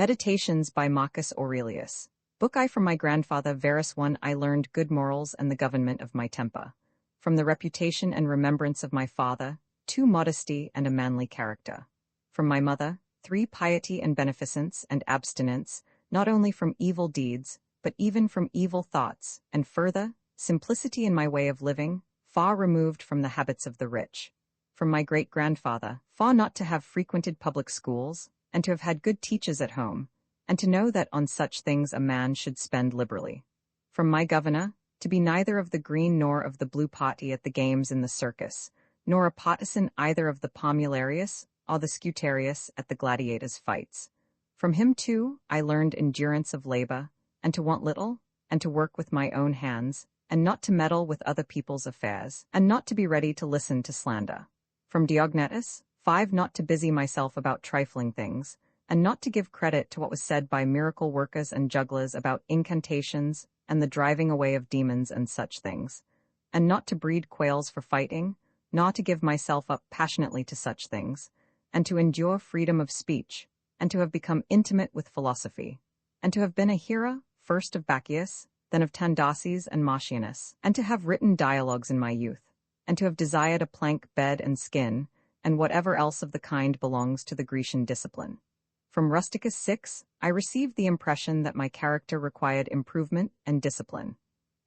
Meditations by Marcus Aurelius. Book I from my grandfather Verus 1 I learned good morals and the government of my temper. From the reputation and remembrance of my father, 2 modesty and a manly character. From my mother, 3 piety and beneficence and abstinence, not only from evil deeds, but even from evil thoughts, and further, simplicity in my way of living, far removed from the habits of the rich. From my great-grandfather, far not to have frequented public schools, and to have had good teachers at home, and to know that on such things a man should spend liberally. From my governor, to be neither of the green nor of the blue party at the games in the circus, nor a partisan either of the Pomularius or the Scutarius at the gladiators' fights. From him, too, I learned endurance of labor, and to want little, and to work with my own hands, and not to meddle with other people's affairs, and not to be ready to listen to slander. From Diognetus, 5 not to busy myself about trifling things, and not to give credit to what was said by miracle workers and jugglers about incantations and the driving away of demons and such things, and not to breed quails for fighting, nor to give myself up passionately to such things, and to endure freedom of speech, and to have become intimate with philosophy, and to have been a hearer, first of Bacchius, then of Tandaces and Marcianus, and to have written dialogues in my youth, and to have desired a plank bed and skin, and whatever else of the kind belongs to the Grecian discipline. From Rusticus 6, I received the impression that my character required improvement and discipline.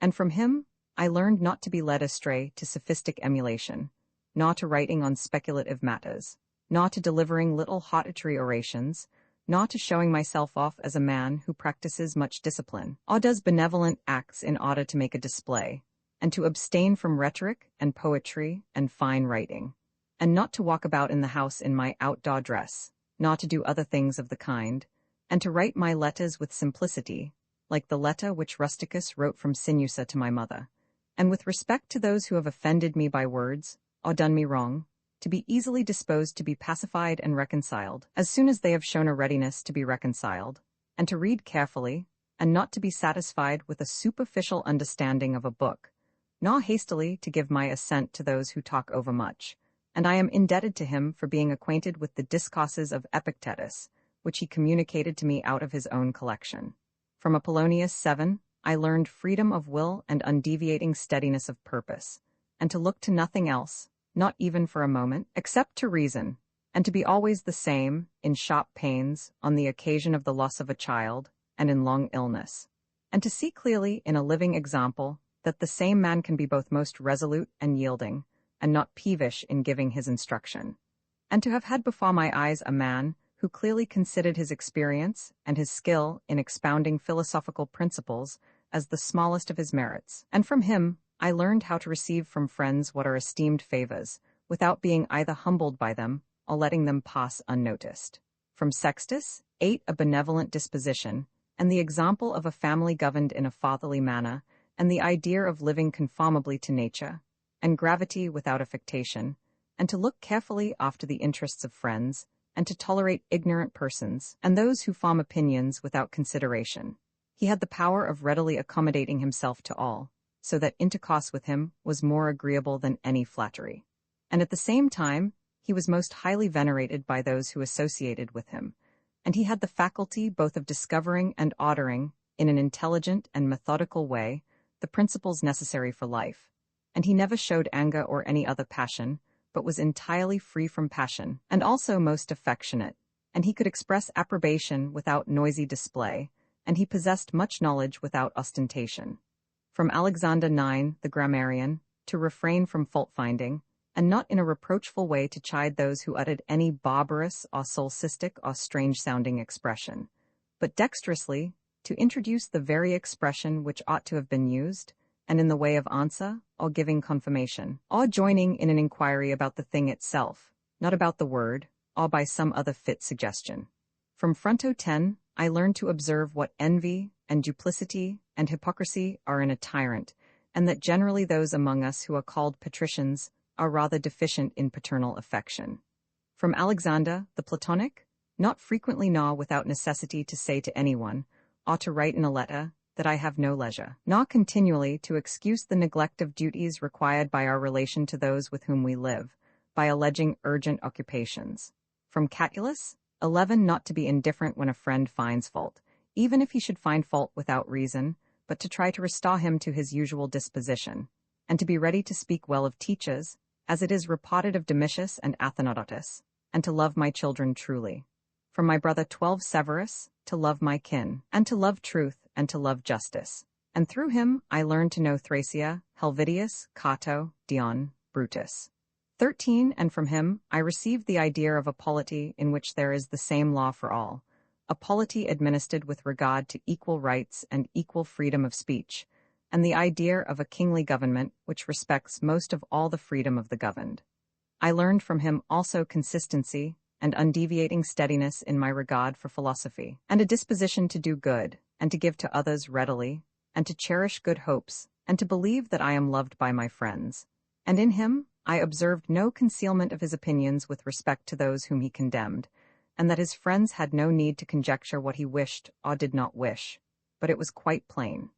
And from him, I learned not to be led astray to sophistic emulation, nor to writing on speculative matters, nor to delivering little hortatory orations, nor to showing myself off as a man who practices much discipline, or does benevolent acts in order to make a display, and to abstain from rhetoric and poetry and fine writing, and not to walk about in the house in my outdoor dress, nor to do other things of the kind, and to write my letters with simplicity, like the letter which Rusticus wrote from Sinusa to my mother, and with respect to those who have offended me by words, or done me wrong, to be easily disposed to be pacified and reconciled, as soon as they have shown a readiness to be reconciled, and to read carefully, and not to be satisfied with a superficial understanding of a book, nor hastily to give my assent to those who talk overmuch. And I am indebted to him for being acquainted with the discourses of Epictetus, which he communicated to me out of his own collection. From Apollonius 7, I learned freedom of will and undeviating steadiness of purpose, and to look to nothing else, not even for a moment, except to reason, and to be always the same, in sharp pains, on the occasion of the loss of a child, and in long illness, and to see clearly in a living example that the same man can be both most resolute and yielding, and not peevish in giving his instruction, and to have had before my eyes a man who clearly considered his experience and his skill in expounding philosophical principles as the smallest of his merits. And from him I learned how to receive from friends what are esteemed favors, without being either humbled by them or letting them pass unnoticed. From Sextus 8 a benevolent disposition, and the example of a family governed in a fatherly manner, and the idea of living conformably to nature, and gravity without affectation, and to look carefully after the interests of friends, and to tolerate ignorant persons, and those who form opinions without consideration. He had the power of readily accommodating himself to all, so that intercourse with him was more agreeable than any flattery. And at the same time, he was most highly venerated by those who associated with him, and he had the faculty both of discovering and ordering, in an intelligent and methodical way, the principles necessary for life. And he never showed anger or any other passion, but was entirely free from passion, and also most affectionate, and he could express approbation without noisy display, and he possessed much knowledge without ostentation. From Alexander 9, the grammarian, to refrain from fault-finding, and not in a reproachful way to chide those who uttered any barbarous or solcistic or strange-sounding expression, but dexterously to introduce the very expression which ought to have been used, and in the way of answer, or giving confirmation, or joining in an inquiry about the thing itself, not about the word, or by some other fit suggestion. From Fronto 10, I learned to observe what envy, and duplicity, and hypocrisy are in a tyrant, and that generally those among us who are called patricians are rather deficient in paternal affection. From Alexander, the Platonic, not frequently nor without necessity to say to anyone, or to write in a letter, that I have no leisure, nor continually to excuse the neglect of duties required by our relation to those with whom we live, by alleging urgent occupations. From Catullus, 11. Not to be indifferent when a friend finds fault, even if he should find fault without reason, but to try to restore him to his usual disposition, and to be ready to speak well of teachers, as it is reported of Domitius and Athenodotus, and to love my children truly. From my brother 12 Severus, to love my kin, and to love truth, and to love justice. And through him I learned to know Thracia, Helvidius, Cato, Dion, Brutus. 13. And from him I received the idea of a polity in which there is the same law for all, a polity administered with regard to equal rights and equal freedom of speech, and the idea of a kingly government which respects most of all the freedom of the governed. I learned from him also consistency and undeviating steadiness in my regard for philosophy, and a disposition to do good, and to give to others readily, and to cherish good hopes, and to believe that I am loved by my friends. And in him I observed no concealment of his opinions with respect to those whom he condemned, and that his friends had no need to conjecture what he wished or did not wish, but it was quite plain.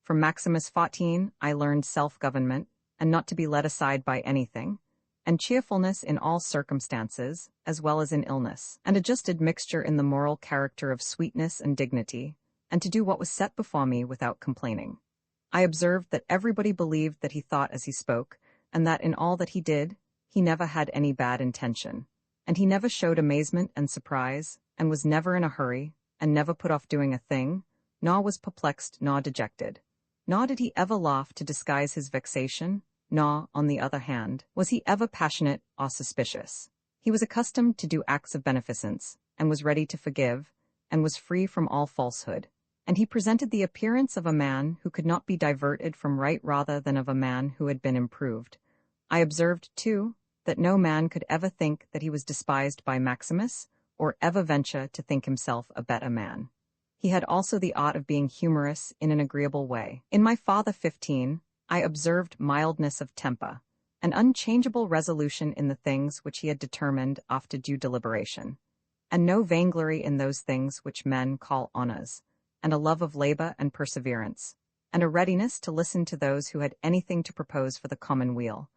From Maximus 14 I learned self-government, and not to be led aside by anything, and cheerfulness in all circumstances, as well as in illness, and a just admixture in the moral character of sweetness and dignity, and to do what was set before me without complaining. I observed that everybody believed that he thought as he spoke, and that in all that he did, he never had any bad intention, and he never showed amazement and surprise, and was never in a hurry, and never put off doing a thing, nor was perplexed nor dejected. Nor did he ever laugh to disguise his vexation, nor, on the other hand, was he ever passionate or suspicious. He was accustomed to do acts of beneficence, and was ready to forgive, and was free from all falsehood. And he presented the appearance of a man who could not be diverted from right rather than of a man who had been improved. I observed, too, that no man could ever think that he was despised by Maximus, or ever venture to think himself a better man. He had also the art of being humorous in an agreeable way. In my father 15, I observed mildness of temper, an unchangeable resolution in the things which he had determined after due deliberation, and no vainglory in those things which men call honors, and a love of labor and perseverance, and a readiness to listen to those who had anything to propose for the common weal,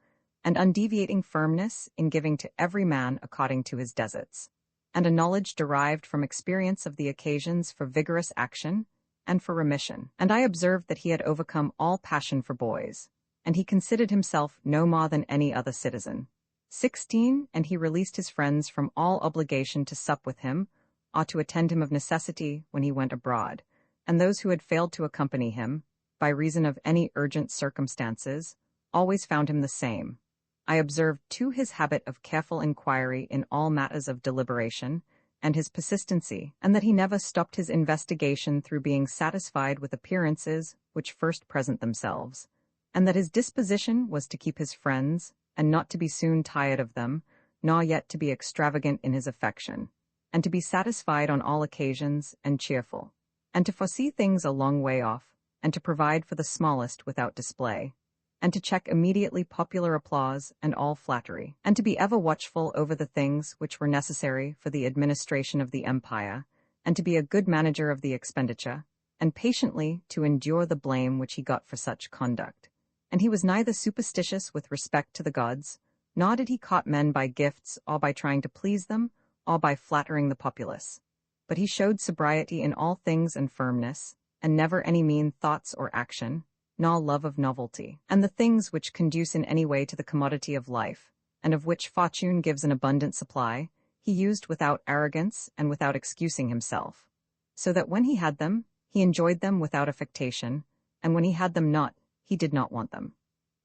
and undeviating firmness in giving to every man according to his deserts, and a knowledge derived from experience of the occasions for vigorous action and for remission. And I observed that he had overcome all passion for boys, and he considered himself no more than any other citizen. 16. And he released his friends from all obligation to sup with him, or to attend him of necessity when he went abroad, and those who had failed to accompany him, by reason of any urgent circumstances, always found him the same. I observed, too, his habit of careful inquiry in all matters of deliberation, and his persistency, and that he never stopped his investigation through being satisfied with appearances which first present themselves, and that his disposition was to keep his friends, and not to be soon tired of them, nor yet to be extravagant in his affection, and to be satisfied on all occasions, and cheerful, and to foresee things a long way off, and to provide for the smallest without display, and to check immediately popular applause and all flattery, and to be ever watchful over the things which were necessary for the administration of the empire, and to be a good manager of the expenditure, and patiently to endure the blame which he got for such conduct. And he was neither superstitious with respect to the gods, nor did he caught men by gifts or by trying to please them, or by flattering the populace. But he showed sobriety in all things and firmness, and never any mean thoughts or action, nor love of novelty, and the things which conduce in any way to the commodity of life, and of which fortune gives an abundant supply, he used without arrogance and without excusing himself, so that when he had them, he enjoyed them without affectation, and when he had them not, he did not want them.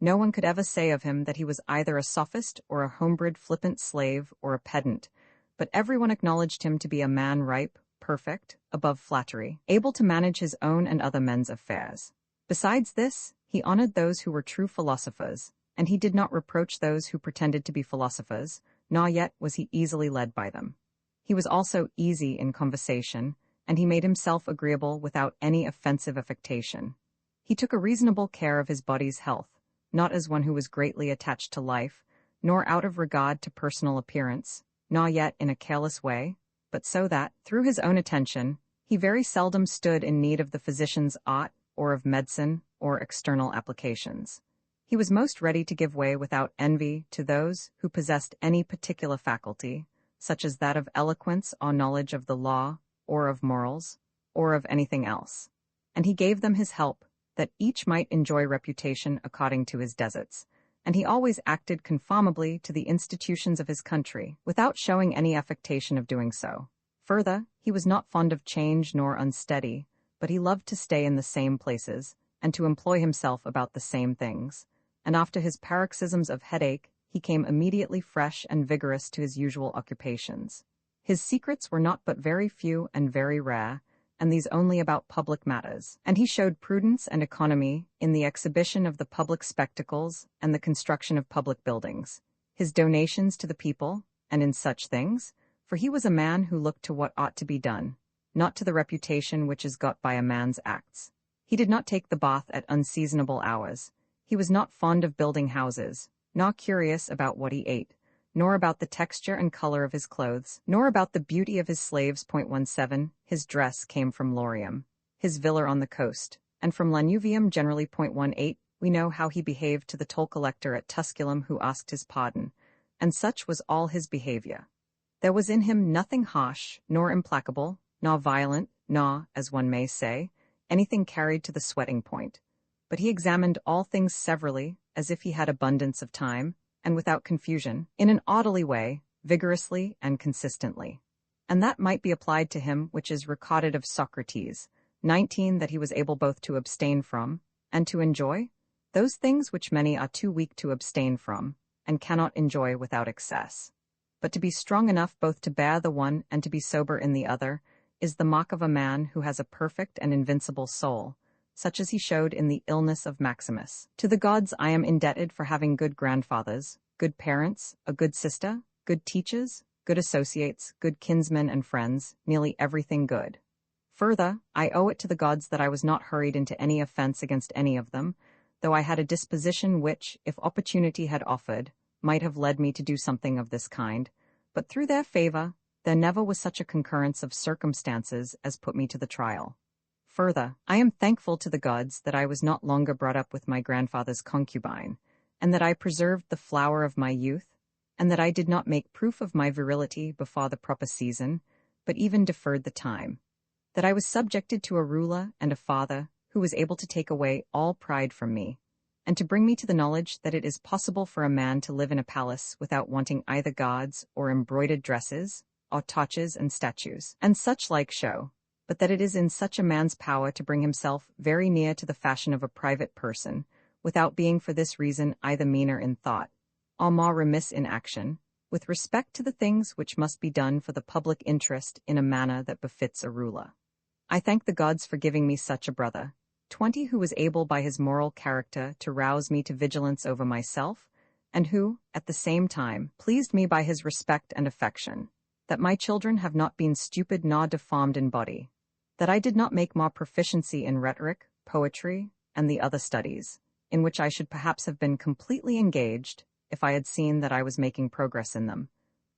No one could ever say of him that he was either a sophist or a homebred flippant slave or a pedant, but everyone acknowledged him to be a man ripe, perfect, above flattery, able to manage his own and other men's affairs. Besides this, he honored those who were true philosophers, and he did not reproach those who pretended to be philosophers, nor yet was he easily led by them. He was also easy in conversation, and he made himself agreeable without any offensive affectation. He took a reasonable care of his body's health, not as one who was greatly attached to life, nor out of regard to personal appearance, nor yet in a careless way, but so that, through his own attention, he very seldom stood in need of the physician's art, or of medicine, or external applications. He was most ready to give way without envy to those who possessed any particular faculty, such as that of eloquence or knowledge of the law, or of morals, or of anything else. And he gave them his help, that each might enjoy reputation according to his deserts. And he always acted conformably to the institutions of his country, without showing any affectation of doing so. Further, he was not fond of change nor unsteady, but he loved to stay in the same places, and to employ himself about the same things. And after his paroxysms of headache, he came immediately fresh and vigorous to his usual occupations. His secrets were not but very few and very rare, and these only about public matters, and he showed prudence and economy in the exhibition of the public spectacles and the construction of public buildings, his donations to the people, and in such things, for he was a man who looked to what ought to be done, not to the reputation which is got by a man's acts. He did not take the bath at unseasonable hours. He was not fond of building houses, nor curious about what he ate, nor about the texture and color of his clothes, nor about the beauty of his slaves. 17 His dress came from Lorium, his villa on the coast, and from Lanuvium generally. 18 We know how he behaved to the toll collector at Tusculum who asked his pardon, and such was all his behavior. There was in him nothing harsh, nor implacable, nor violent, nor, as one may say, anything carried to the sweating point. But he examined all things severally, as if he had abundance of time, and without confusion, in an orderly way, vigorously and consistently. And that might be applied to him which is recorded of Socrates, 19 that he was able both to abstain from, and to enjoy, those things which many are too weak to abstain from, and cannot enjoy without excess. But to be strong enough both to bear the one and to be sober in the other, is the mark of a man who has a perfect and invincible soul, such as he showed in the illness of Maximus. To the gods I am indebted for having good grandfathers, good parents, a good sister, good teachers, good associates, good kinsmen and friends, nearly everything good. Further, I owe it to the gods that I was not hurried into any offense against any of them, though I had a disposition which, if opportunity had offered, might have led me to do something of this kind, but through their favor, there never was such a concurrence of circumstances as put me to the trial. Further, I am thankful to the gods that I was not longer brought up with my grandfather's concubine, and that I preserved the flower of my youth, and that I did not make proof of my virility before the proper season, but even deferred the time. That I was subjected to a ruler and a father who was able to take away all pride from me, and to bring me to the knowledge that it is possible for a man to live in a palace without wanting either gods or embroidered dresses, or torches and statues, and such like show, but that it is in such a man's power to bring himself very near to the fashion of a private person, without being for this reason either meaner in thought, or more remiss in action, with respect to the things which must be done for the public interest in a manner that befits a ruler. I thank the gods for giving me such a brother, 20 who was able by his moral character to rouse me to vigilance over myself, and who, at the same time, pleased me by his respect and affection, that my children have not been stupid nor deformed in body, that I did not make more proficiency in rhetoric, poetry, and the other studies, in which I should perhaps have been completely engaged if I had seen that I was making progress in them,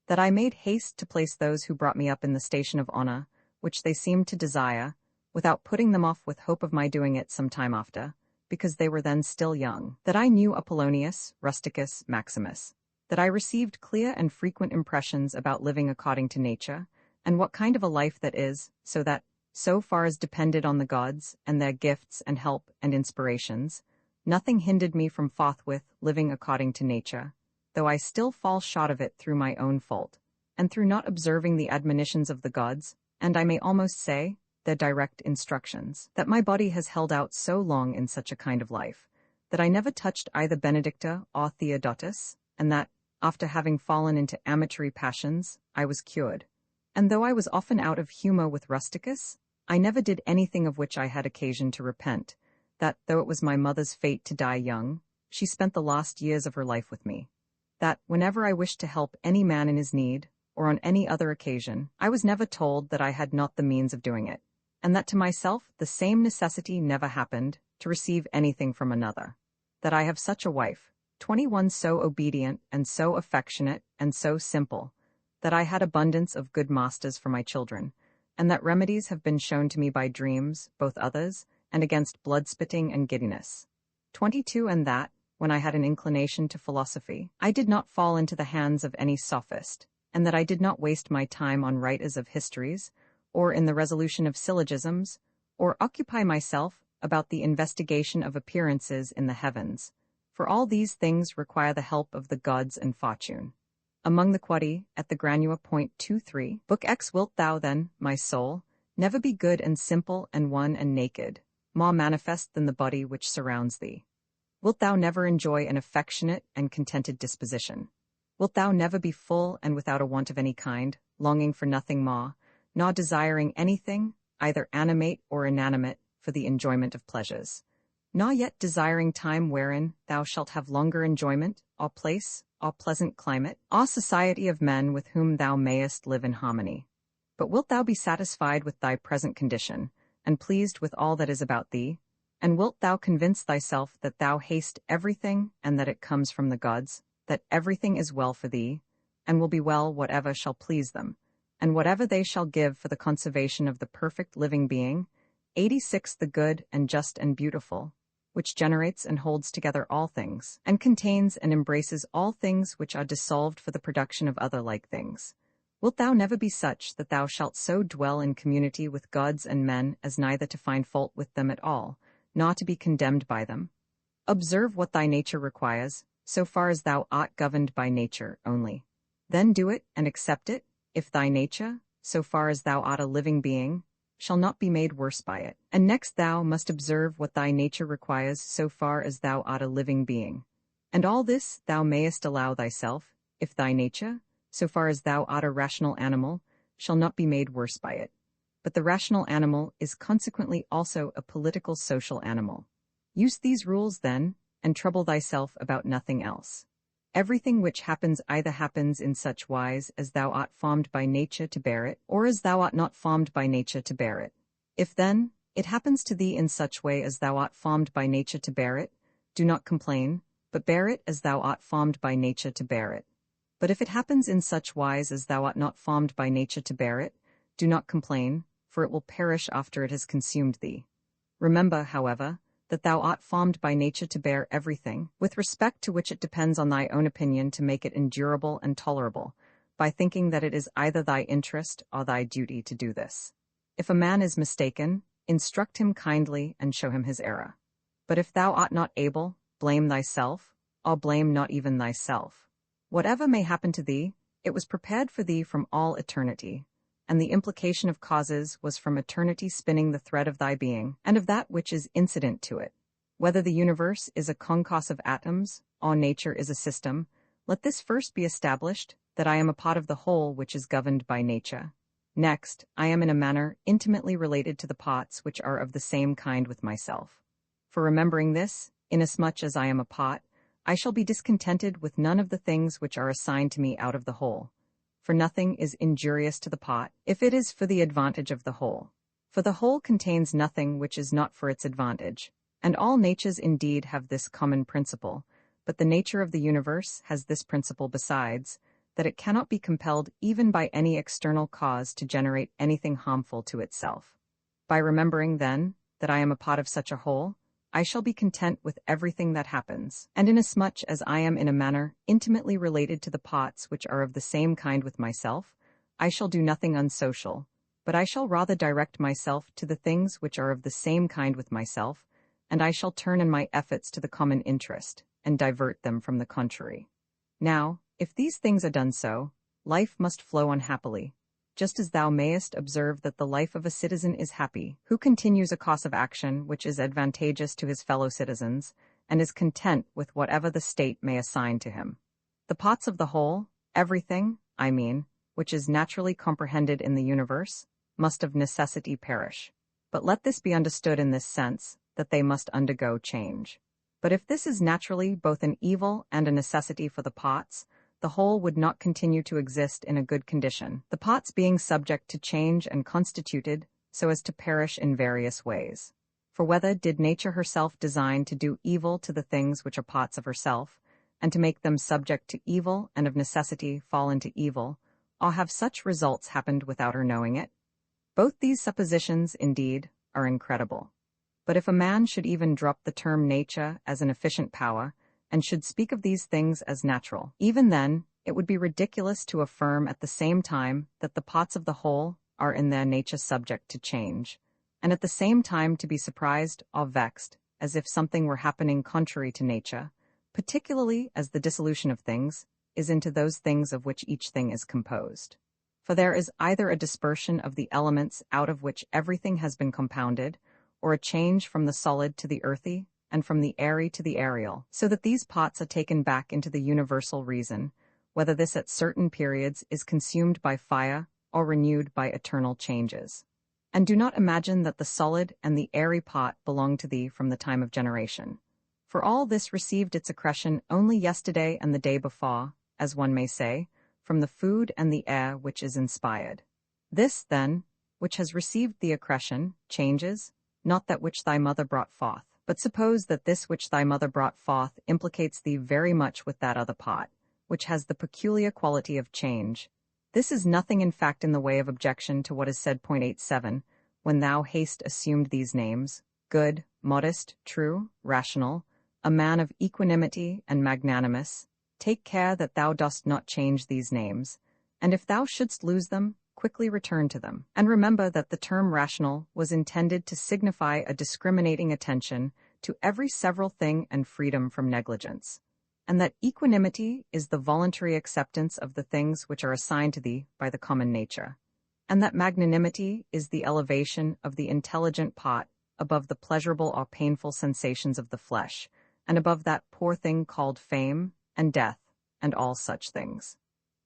that I made haste to place those who brought me up in the station of honor, which they seemed to desire, without putting them off with hope of my doing it some time after, because they were then still young, that I knew Apollonius, Rusticus, Maximus, that I received clear and frequent impressions about living according to nature, and what kind of a life that is, so that, so far as depended on the gods and their gifts and help and inspirations, nothing hindered me from forthwith living according to nature, though I still fall short of it through my own fault, and through not observing the admonitions of the gods, and I may almost say, their direct instructions, that my body has held out so long in such a kind of life, that I never touched either Benedicta or Theodotus, and that, after having fallen into amatory passions, I was cured. And though I was often out of humor with Rusticus, I never did anything of which I had occasion to repent, that, though it was my mother's fate to die young, she spent the last years of her life with me, that, whenever I wished to help any man in his need, or on any other occasion, I was never told that I had not the means of doing it, and that to myself the same necessity never happened to receive anything from another, that I have such a wife, 21 so obedient and so affectionate and so simple, that I had abundance of good masters for my children, and that remedies have been shown to me by dreams, both others, and against blood-spitting and giddiness. 22 And that, when I had an inclination to philosophy, I did not fall into the hands of any sophist, and that I did not waste my time on writers of histories, or in the resolution of syllogisms, or occupy myself about the investigation of appearances in the heavens, for all these things require the help of the gods and fortune. Among the quadi, at the granua point 23, Book X, wilt thou then, my soul, never be good and simple and one and naked, more manifest than the body which surrounds thee? Wilt thou never enjoy an affectionate and contented disposition? Wilt thou never be full and without a want of any kind, longing for nothing more, nor desiring anything, either animate or inanimate, for the enjoyment of pleasures, nor yet desiring time wherein thou shalt have longer enjoyment, or place, or pleasant climate, or society of men with whom thou mayest live in harmony? But wilt thou be satisfied with thy present condition, and pleased with all that is about thee? And wilt thou convince thyself that thou hast everything, and that it comes from the gods, that everything is well for thee, and will be well whatever shall please them, and whatever they shall give for the conservation of the perfect living being? 86. The good and just and beautiful, which generates and holds together all things, and contains and embraces all things which are dissolved for the production of other like things. Wilt thou never be such that thou shalt so dwell in community with gods and men as neither to find fault with them at all, nor to be condemned by them? Observe what thy nature requires, so far as thou art governed by nature only. Then do it and accept it, if thy nature, so far as thou art a living being, shall not be made worse by it. And next thou must observe what thy nature requires so far as thou art a living being. And all this thou mayest allow thyself, if thy nature, so far as thou art a rational animal, shall not be made worse by it. But the rational animal is consequently also a political social animal. Use these rules then, and trouble thyself about nothing else. Everything which happens either happens in such wise as thou art formed by nature to bear it, or as thou art not formed by nature to bear it. If then it happens to thee in such way as thou art formed by nature to bear it, do not complain, but bear it as thou art formed by nature to bear it. But if it happens in such wise as thou art not formed by nature to bear it, do not complain, for it will perish after it has consumed thee. Remember, however, that thou art formed by nature to bear everything, with respect to which it depends on thy own opinion to make it endurable and tolerable, by thinking that it is either thy interest or thy duty to do this. If a man is mistaken, instruct him kindly and show him his error. But if thou art not able, blame thyself, or blame not even thyself. Whatever may happen to thee, it was prepared for thee from all eternity, and the implication of causes was from eternity spinning the thread of thy being, and of that which is incident to it. Whether the universe is a concourse of atoms, or nature is a system, let this first be established, that I am a part of the whole which is governed by nature. Next, I am in a manner intimately related to the parts which are of the same kind with myself. For remembering this, inasmuch as I am a part, I shall be discontented with none of the things which are assigned to me out of the whole. For nothing is injurious to the pot, if it is for the advantage of the whole. For the whole contains nothing which is not for its advantage, and all natures indeed have this common principle, but the nature of the universe has this principle besides, that it cannot be compelled even by any external cause to generate anything harmful to itself. By remembering, then, that I am a part of such a whole, I shall be content with everything that happens, and inasmuch as I am in a manner intimately related to the parts which are of the same kind with myself, I shall do nothing unsocial, but I shall rather direct myself to the things which are of the same kind with myself, and I shall turn in my efforts to the common interest, and divert them from the contrary. Now, if these things are done so, life must flow unhappily, just as thou mayest observe that the life of a citizen is happy, who continues a course of action which is advantageous to his fellow citizens, and is content with whatever the state may assign to him. The parts of the whole, everything, I mean, which is naturally comprehended in the universe, must of necessity perish. But let this be understood in this sense, that they must undergo change. But if this is naturally both an evil and a necessity for the parts, the whole would not continue to exist in a good condition, the parts being subject to change and constituted so as to perish in various ways. For whether did nature herself design to do evil to the things which are parts of herself, and to make them subject to evil and of necessity fall into evil, or have such results happened without her knowing it? Both these suppositions, indeed, are incredible. But if a man should even drop the term nature as an efficient power, and should speak of these things as natural, even then it would be ridiculous to affirm at the same time that the pots of the whole are in their nature subject to change, and at the same time to be surprised or vexed, as if something were happening contrary to nature, particularly as the dissolution of things is into those things of which each thing is composed. For there is either a dispersion of the elements out of which everything has been compounded, or a change from the solid to the earthy, and from the airy to the aerial, so that these pots are taken back into the universal reason, whether this at certain periods is consumed by fire or renewed by eternal changes. And do not imagine that the solid and the airy pot belong to thee from the time of generation. For all this received its accretion only yesterday and the day before, as one may say, from the food and the air which is inspired. This, then, which has received the accretion, changes, not that which thy mother brought forth. But suppose that this which thy mother brought forth implicates thee very much with that other pot, which has the peculiar quality of change. This is nothing in fact in the way of objection to what is said. 87, when thou hast assumed these names, good, modest, true, rational, a man of equanimity and magnanimous, take care that thou dost not change these names, and if thou shouldst lose them, quickly return to them. And remember that the term rational was intended to signify a discriminating attention to every several thing and freedom from negligence, and that equanimity is the voluntary acceptance of the things which are assigned to thee by the common nature, and that magnanimity is the elevation of the intelligent pot above the pleasurable or painful sensations of the flesh, and above that poor thing called fame and death and all such things.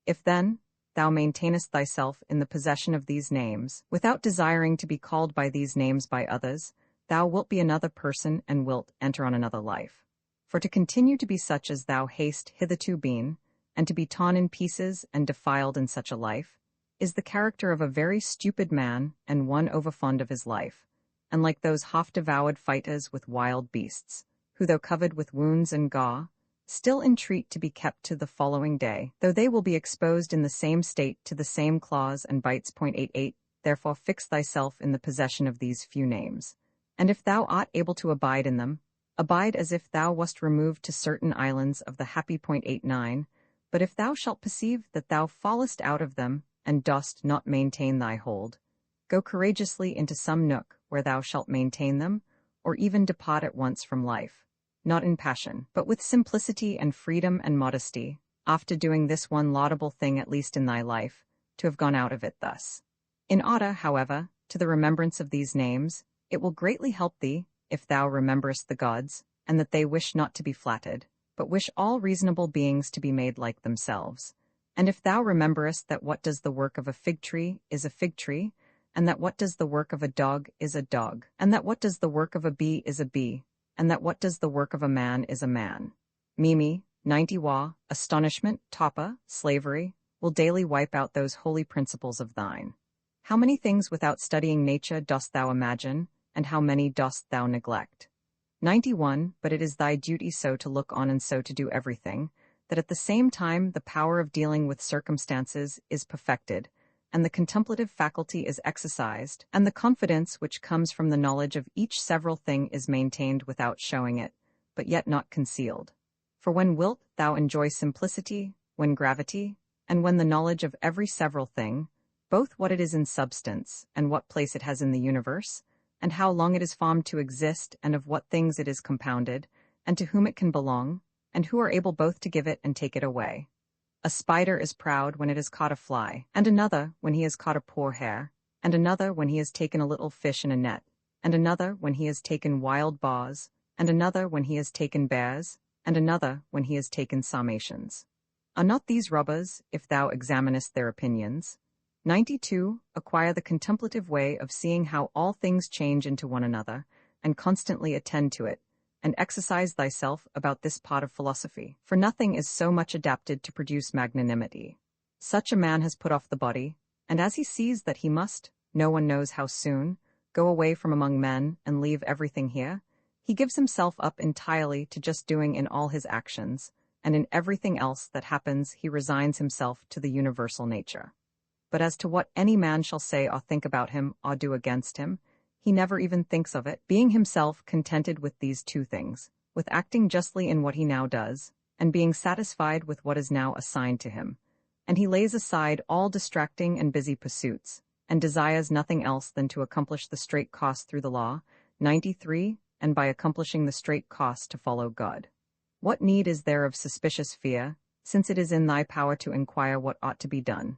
If then thou maintainest thyself in the possession of these names, without desiring to be called by these names by others, thou wilt be another person and wilt enter on another life. For to continue to be such as thou hast hitherto been, and to be torn in pieces and defiled in such a life, is the character of a very stupid man and one overfond of his life, and like those half-devoured fighters with wild beasts, who though covered with wounds and gore, still entreat to be kept to the following day, though they will be exposed in the same state to the same claws and bites. 88, therefore fix thyself in the possession of these few names, and if thou art able to abide in them, abide as if thou wast removed to certain islands of the happy. 89, but if thou shalt perceive that thou fallest out of them, and dost not maintain thy hold, go courageously into some nook where thou shalt maintain them, or even depart at once from life, not in passion, but with simplicity and freedom and modesty, after doing this one laudable thing at least in thy life, to have gone out of it thus. In order, however, to the remembrance of these names, it will greatly help thee, if thou rememberest the gods, and that they wish not to be flattered, but wish all reasonable beings to be made like themselves. And if thou rememberest that what does the work of a fig tree is a fig tree, and that what does the work of a dog is a dog, and that what does the work of a bee is a bee, and that what does the work of a man is a man. Mimi, 90 wa, astonishment, tapa, slavery, will daily wipe out those holy principles of thine. How many things without studying nature dost thou imagine, and how many dost thou neglect? 91, but it is thy duty so to look on and so to do everything, that at the same time the power of dealing with circumstances is perfected, and the contemplative faculty is exercised, and the confidence which comes from the knowledge of each several thing is maintained without showing it, but yet not concealed. For when wilt thou enjoy simplicity, when gravity, and when the knowledge of every several thing, both what it is in substance, and what place it has in the universe, and how long it is formed to exist, and of what things it is compounded, and to whom it can belong, and who are able both to give it and take it away. A spider is proud when it has caught a fly, and another when he has caught a poor hare, and another when he has taken a little fish in a net, and another when he has taken wild boars, and another when he has taken bears, and another when he has taken Sarmatians. Are not these robbers, if thou examinest their opinions? 92. Acquire the contemplative way of seeing how all things change into one another, and constantly attend to it, and exercise thyself about this part of philosophy, for nothing is so much adapted to produce magnanimity. Such a man has put off the body, and as he sees that he must, no one knows how soon, go away from among men and leave everything here, he gives himself up entirely to just doing in all his actions, and in everything else that happens he resigns himself to the universal nature. But as to what any man shall say or think about him or do against him, he never even thinks of it, being himself contented with these two things, with acting justly in what he now does, and being satisfied with what is now assigned to him. And he lays aside all distracting and busy pursuits, and desires nothing else than to accomplish the straight course through the law. 93. And by accomplishing the straight course to follow God. What need is there of suspicious fear, since it is in thy power to inquire what ought to be done?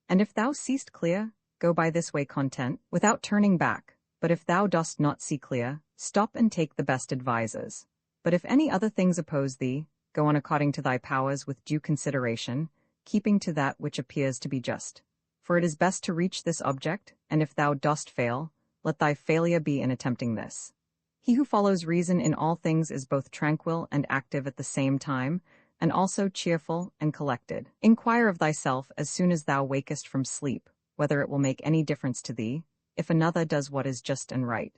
And if thou seest clear, go by this way content, without turning back. But if thou dost not see clear, stop and take the best advisers. But if any other things oppose thee, go on according to thy powers with due consideration, keeping to that which appears to be just. For it is best to reach this object, and if thou dost fail, let thy failure be in attempting this. He who follows reason in all things is both tranquil and active at the same time, and also cheerful and collected. Inquire of thyself as soon as thou wakest from sleep, whether it will make any difference to thee, if another does what is just and right.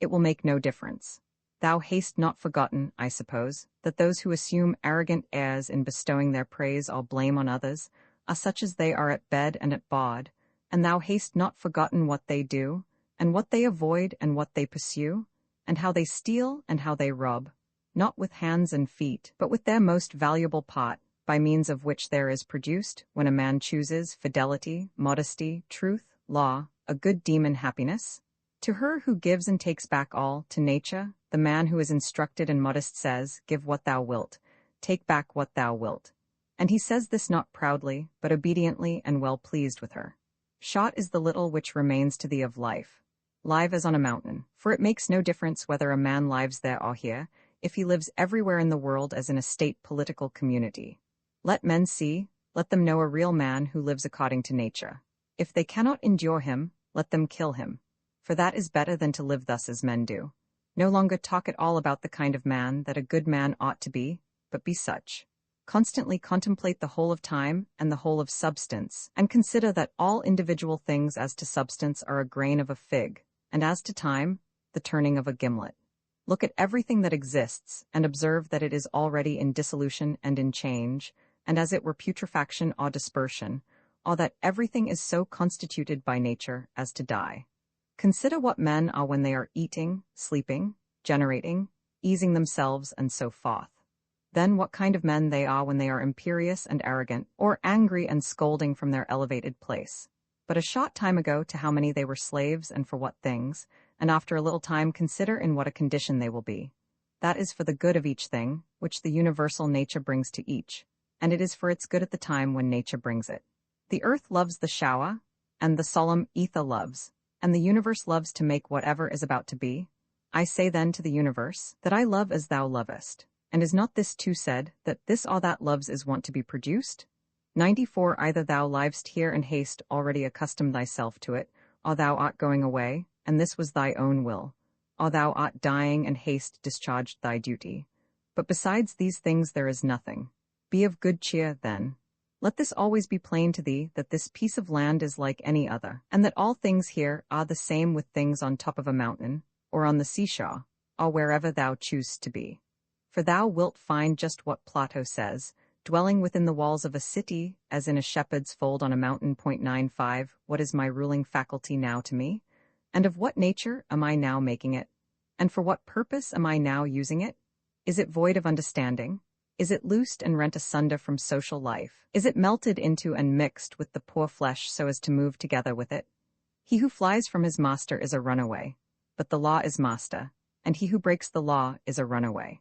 It will make no difference. Thou hast not forgotten, I suppose, that those who assume arrogant airs in bestowing their praise or blame on others are such as they are at bed and at board, and thou hast not forgotten what they do, and what they avoid and what they pursue, and how they steal and how they rob, not with hands and feet, but with their most valuable part, by means of which there is produced, when a man chooses, fidelity, modesty, truth, law, a good demon happiness. To her who gives and takes back all, to nature, the man who is instructed and modest says, give what thou wilt, take back what thou wilt. And he says this not proudly, but obediently and well pleased with her. Short is the little which remains to thee of life. Live as on a mountain, for it makes no difference whether a man lives there or here, if he lives everywhere in the world as in a state political community. Let men see, let them know a real man who lives according to nature. If they cannot endure him, let them kill him. For that is better than to live thus as men do. No longer talk at all about the kind of man that a good man ought to be, but be such. Constantly contemplate the whole of time and the whole of substance, and consider that all individual things as to substance are a grain of a fig, and as to time, the turning of a gimlet. Look at everything that exists, and observe that it is already in dissolution and in change, and as it were putrefaction or dispersion, or that everything is so constituted by nature as to die. Consider what men are when they are eating, sleeping, generating, easing themselves, and so forth. Then what kind of men they are when they are imperious and arrogant, or angry and scolding from their elevated place. But a short time ago to how many they were slaves and for what things, and after a little time consider in what a condition they will be. That is for the good of each thing, which the universal nature brings to each, and it is for its good at the time when nature brings it. The earth loves the shower, and the solemn ether loves, and the universe loves to make whatever is about to be. I say then to the universe, that I love as thou lovest. And is not this too said, that this or that loves is wont to be produced? 94. Either thou livest here and hast already accustomed thyself to it, or thou art going away, and this was thy own will, or thou art dying and hast discharged thy duty. But besides these things there is nothing. Be of good cheer, then. Let this always be plain to thee, that this piece of land is like any other, and that all things here are the same with things on top of a mountain, or on the seashore, or wherever thou choosest to be. For thou wilt find just what Plato says, dwelling within the walls of a city, as in a shepherd's fold on a mountain. 95. What is my ruling faculty now to me? And of what nature am I now making it? And for what purpose am I now using it? Is it void of understanding? Is it loosed and rent asunder from social life? Is it melted into and mixed with the poor flesh so as to move together with it? He who flies from his master is a runaway, but the law is master, and he who breaks the law is a runaway.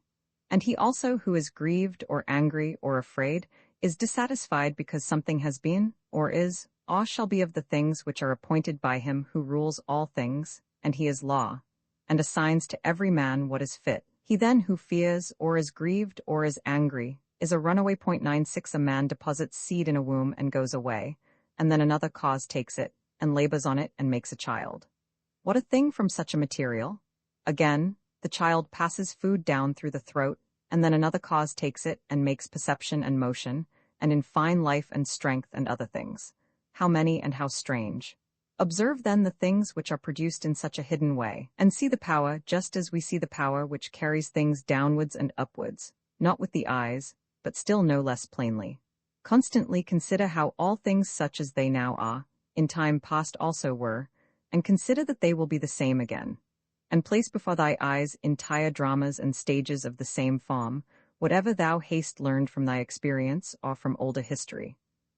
And he also who is grieved or angry or afraid is dissatisfied because something has been, or is, or shall be of the things which are appointed by him who rules all things, and he is law, and assigns to every man what is fit. He then who fears, or is grieved, or is angry, is a runaway. 96. A man deposits seed in a womb and goes away, and then another cause takes it, and labors on it and makes a child. What a thing from such a material! Again, the child passes food down through the throat, and then another cause takes it and makes perception and motion, and in fine life and strength and other things. How many and how strange! Observe then the things which are produced in such a hidden way, and see the power just as we see the power which carries things downwards and upwards, not with the eyes, but still no less plainly. Constantly consider how all things such as they now are, in time past also were, and consider that they will be the same again. And place before thy eyes entire dramas and stages of the same form, whatever thou hast learned from thy experience or from older history.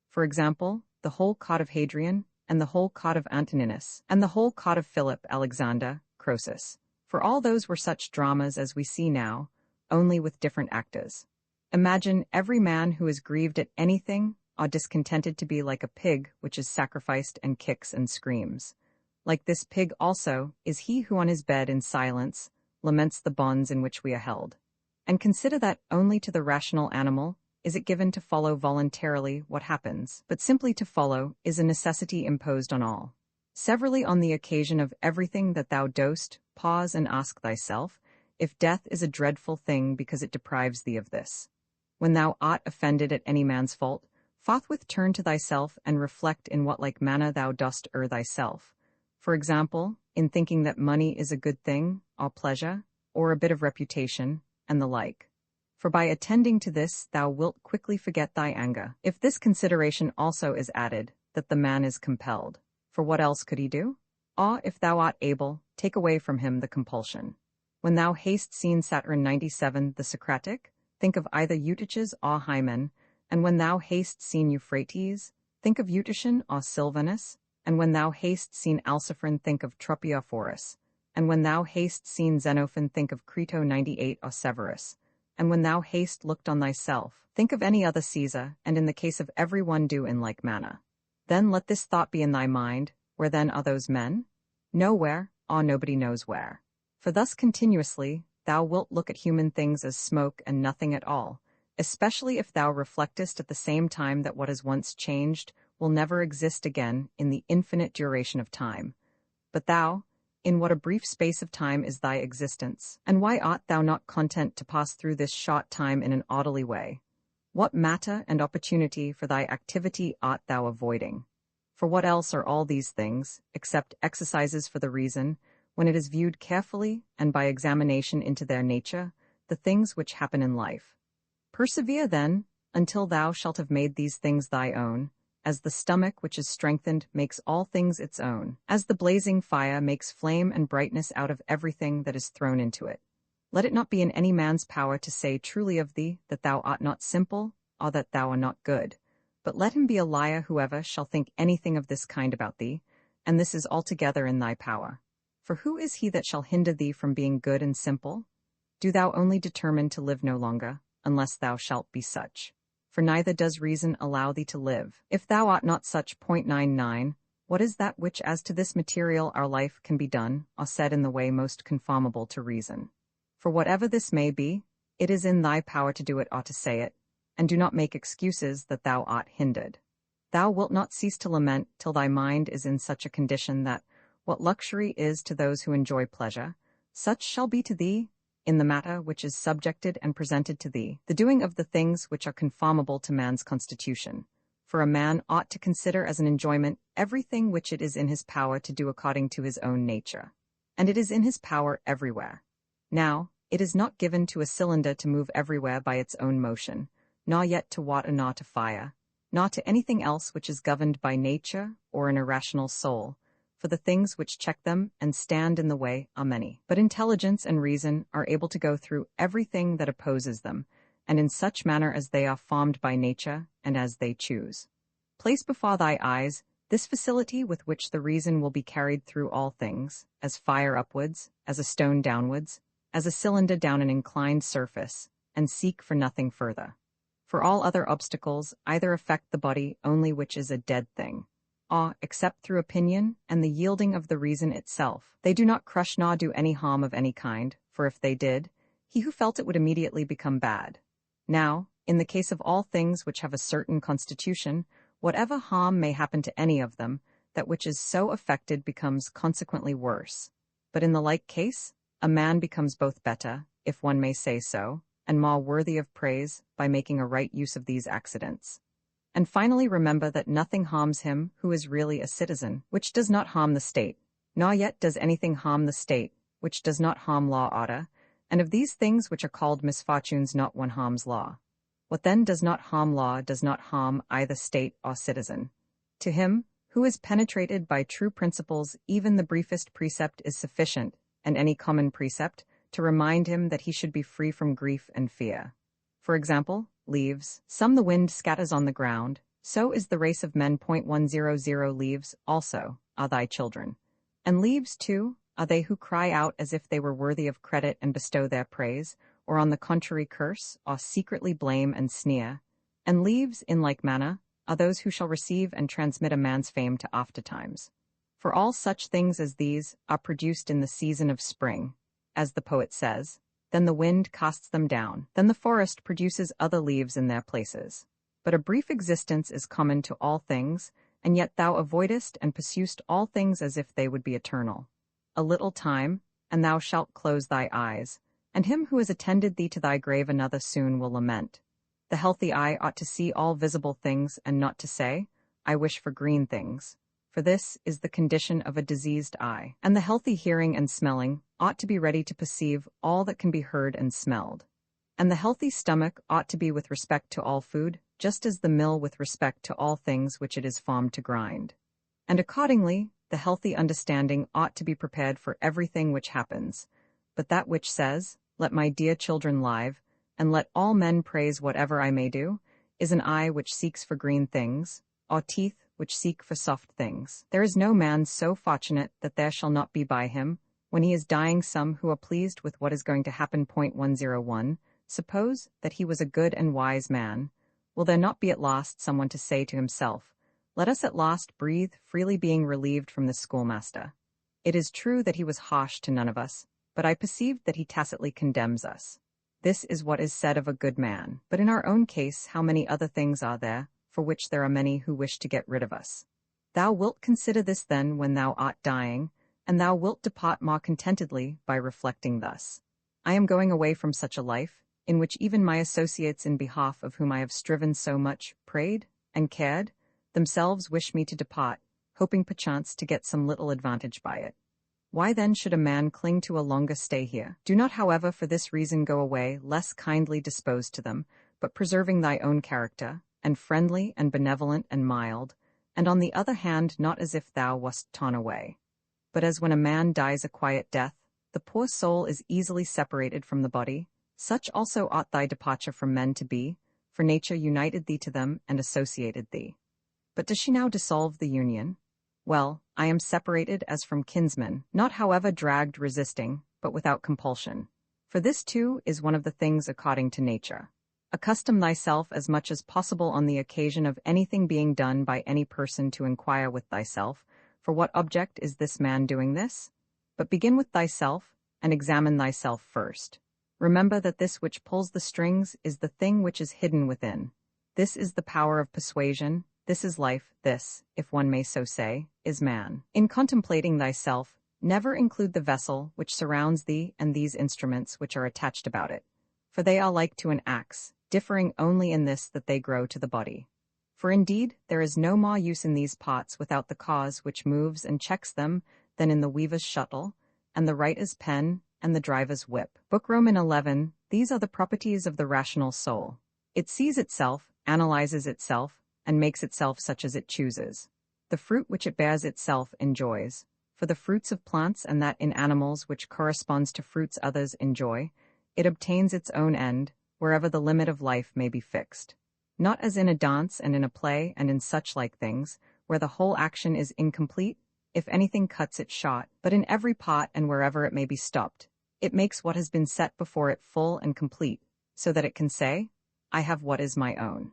For example, the whole cod of Hadrian, and the whole cod of Antoninus, and the whole cod of Philip, Alexander, Croesus. For all those were such dramas as we see now, only with different actors. Imagine every man who is grieved at anything or discontented to be like a pig which is sacrificed and kicks and screams. Like this pig also is he who on his bed in silence laments the bonds in which we are held. And consider that only to the rational animal is it given to follow voluntarily what happens, but simply to follow is a necessity imposed on all. Severally on the occasion of everything that thou dost, pause and ask thyself, if death is a dreadful thing because it deprives thee of this. When thou art offended at any man's fault, forthwith turn to thyself and reflect in what like manner thou dost err thyself. For example, in thinking that money is a good thing, or pleasure, or a bit of reputation, and the like. For by attending to this thou wilt quickly forget thy anger. If this consideration also is added, that the man is compelled, for what else could he do? Or, if thou art able, take away from him the compulsion. When thou hast seen Saturn 97 the Socratic, think of either Eutyches or Hymen, and when thou hast seen Euphrates, think of Eutychian or Sylvanus, and when thou hast seen Alciphron, think of Tropiophorus, and when thou hast seen Xenophon, think of Crito 98 or Severus, and when thou hast looked on thyself, think of any other Caesar, and in the case of every one do in like manner. Then let this thought be in thy mind, where then are those men? Nowhere, or nobody knows where. For thus continuously thou wilt look at human things as smoke and nothing at all, especially if thou reflectest at the same time that what is once changed will never exist again in the infinite duration of time. But thou, in what a brief space of time is thy existence, and why art thou not content to pass through this short time in an orderly way? What matter and opportunity for thy activity art thou avoiding? For what else are all these things, except exercises for the reason, when it is viewed carefully and by examination into their nature, the things which happen in life? Persevere then, until thou shalt have made these things thy own, as the stomach which is strengthened makes all things its own, as the blazing fire makes flame and brightness out of everything that is thrown into it. Let it not be in any man's power to say truly of thee that thou art not simple, or that thou art not good, but let him be a liar whoever shall think anything of this kind about thee, and this is altogether in thy power. For who is he that shall hinder thee from being good and simple? Do thou only determine to live no longer, unless thou shalt be such. For neither does reason allow thee to live. If thou art not such. 99, what is that which as to this material our life can be done, or said in the way most conformable to reason? For whatever this may be, it is in thy power to do it or to say it, and do not make excuses that thou art hindered. Thou wilt not cease to lament till thy mind is in such a condition that, what luxury is to those who enjoy pleasure, such shall be to thee, in the matter which is subjected and presented to thee, the doing of the things which are conformable to man's constitution. For a man ought to consider as an enjoyment everything which it is in his power to do according to his own nature. And it is in his power everywhere. Now, it is not given to a cylinder to move everywhere by its own motion, nor yet to water nor to fire, nor to anything else which is governed by nature or an irrational soul, for the things which check them and stand in the way are many. But intelligence and reason are able to go through everything that opposes them, and in such manner as they are formed by nature and as they choose. Place before thy eyes this facility with which the reason will be carried through all things, as fire upwards, as a stone downwards, as a cylinder down an inclined surface, and seek for nothing further. For all other obstacles either affect the body only which is a dead thing, or, except through opinion and the yielding of the reason itself, they do not crush nor do any harm of any kind, for if they did, he who felt it would immediately become bad. Now, in the case of all things which have a certain constitution, whatever harm may happen to any of them, that which is so affected becomes consequently worse. But in the like case, a man becomes both better, if one may say so, and more worthy of praise by making a right use of these accidents. And finally remember that nothing harms him who is really a citizen, which does not harm the state, nor yet does anything harm the state, which does not harm law or order, and of these things which are called misfortunes not one harms law. What then does not harm law does not harm either state or citizen. To him, who is penetrated by true principles, even the briefest precept is sufficient, and any common precept, to remind him that he should be free from grief and fear. For example, leaves. Some the wind scatters on the ground, so is the race of men. 100 Leaves, also, are thy children. And leaves, too, are they who cry out as if they were worthy of credit and bestow their praise, or on the contrary curse, or secretly blame and sneer. And leaves, in like manner, are those who shall receive and transmit a man's fame to aftertimes. For all such things as these are produced in the season of spring, as the poet says, then the wind casts them down, then the forest produces other leaves in their places. But a brief existence is common to all things, and yet thou avoidest and pursuest all things as if they would be eternal. A little time, and thou shalt close thy eyes, and him who has attended thee to thy grave another soon will lament. The healthy eye ought to see all visible things and not to say, I wish for green things, for this is the condition of a diseased eye. And the healthy hearing and smelling ought to be ready to perceive all that can be heard and smelled. And the healthy stomach ought to be with respect to all food, just as the mill with respect to all things which it is formed to grind. And accordingly, the healthy understanding ought to be prepared for everything which happens. But that which says, let my dear children live, and let all men praise whatever I may do, is an eye which seeks for green things, or teeth which seek for soft things. There is no man so fortunate that there shall not be by him, when he is dying, some who are pleased with what is going to happen. 101 Suppose that he was a good and wise man. Will there not be at last someone to say to himself, let us at last breathe freely, being relieved from the schoolmaster? It is true that he was harsh to none of us, but I perceived that he tacitly condemns us. This is what is said of a good man. But in our own case, how many other things are there, for which there are many who wish to get rid of us? Thou wilt consider this then when thou art dying, and thou wilt depart more contentedly by reflecting thus. I am going away from such a life, in which even my associates, in behalf of whom I have striven so much, prayed, and cared, themselves wish me to depart, hoping perchance to get some little advantage by it. Why then should a man cling to a longer stay here? Do not, however, for this reason go away less kindly disposed to them, but preserving thy own character, and friendly and benevolent and mild, and on the other hand not as if thou wast torn away. But as when a man dies a quiet death, the poor soul is easily separated from the body, such also ought thy departure from men to be, for nature united thee to them and associated thee. But does she now dissolve the union? Well, I am separated as from kinsmen, not however dragged resisting, but without compulsion. For this too is one of the things according to nature. Accustom thyself as much as possible on the occasion of anything being done by any person to inquire with thyself, for what object is this man doing this? But begin with thyself, and examine thyself first. Remember that this which pulls the strings is the thing which is hidden within. This is the power of persuasion, this is life, this, if one may so say, is man. In contemplating thyself, never include the vessel which surrounds thee and these instruments which are attached about it, for they are like to an axe, differing only in this that they grow to the body. For indeed there is no more use in these pots without the cause which moves and checks them than in the weaver's shuttle, and the writer's pen, and the driver's whip. Book Roman 11. These are the properties of the rational soul. It sees itself, analyzes itself, and makes itself such as it chooses. The fruit which it bears itself enjoys, for the fruits of plants and that in animals which corresponds to fruits others enjoy, it obtains its own end, wherever the limit of life may be fixed. Not as in a dance and in a play and in such like things, where the whole action is incomplete, if anything cuts it short, but in every pot and wherever it may be stopped, it makes what has been set before it full and complete, so that it can say, I have what is my own.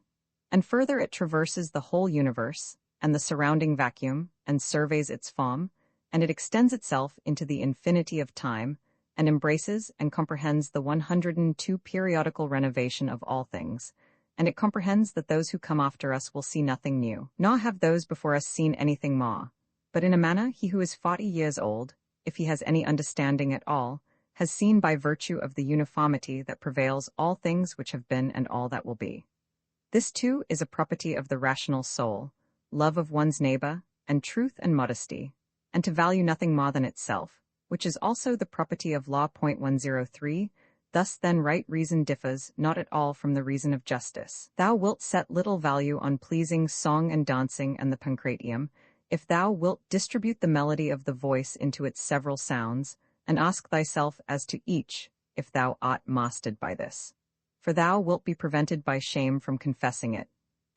And further it traverses the whole universe, and the surrounding vacuum, and surveys its form, and it extends itself into the infinity of time, and embraces and comprehends the 102 periodical renovation of all things, and it comprehends that those who come after us will see nothing new, nor have those before us seen anything more. But in a manner he who is 40 years old, if he has any understanding at all, has seen by virtue of the uniformity that prevails all things which have been and all that will be. This too is a property of the rational soul, love of one's neighbor, and truth and modesty, and to value nothing more than itself, which is also the property of law. 103. Thus then right reason differs not at all from the reason of justice. Thou wilt set little value on pleasing song and dancing and the pancratium, if thou wilt distribute the melody of the voice into its several sounds, and ask thyself as to each, if thou art mastered by this. for thou wilt be prevented by shame from confessing it.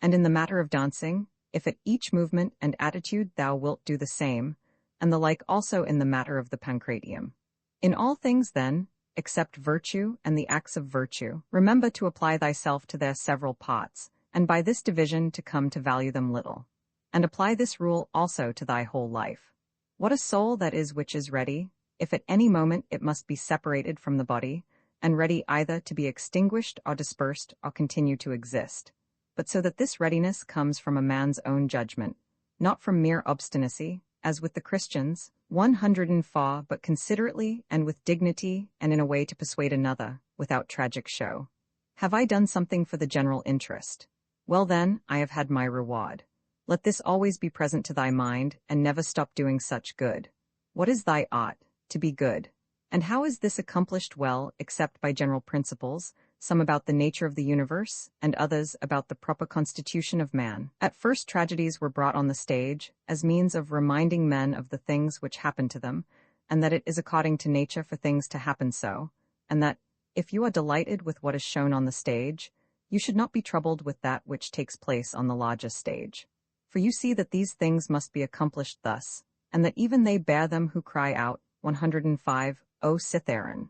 And in the matter of dancing, if at each movement and attitude thou wilt do the same, and the like also in the matter of the pancratium. In all things then, except virtue and the acts of virtue, remember to apply thyself to their several parts, and by this division to come to value them little. And apply this rule also to thy whole life. What a soul that is which is ready, if at any moment it must be separated from the body, and ready either to be extinguished or dispersed or continue to exist. But so that this readiness comes from a man's own judgment, not from mere obstinacy, as with the Christians, 104, but considerately and with dignity and in a way to persuade another, without tragic show. Have I done something for the general interest? Well then, I have had my reward. Let this always be present to thy mind, and never stop doing such good. What is thy ought? To be good. And how is this accomplished well, except by general principles, some about the nature of the universe, and others about the proper constitution of man? At first tragedies were brought on the stage, as means of reminding men of the things which happen to them, and that it is according to nature for things to happen so, and that, if you are delighted with what is shown on the stage, you should not be troubled with that which takes place on the larger stage. For you see that these things must be accomplished thus, and that even they bear them who cry out, 105, O Cytheron.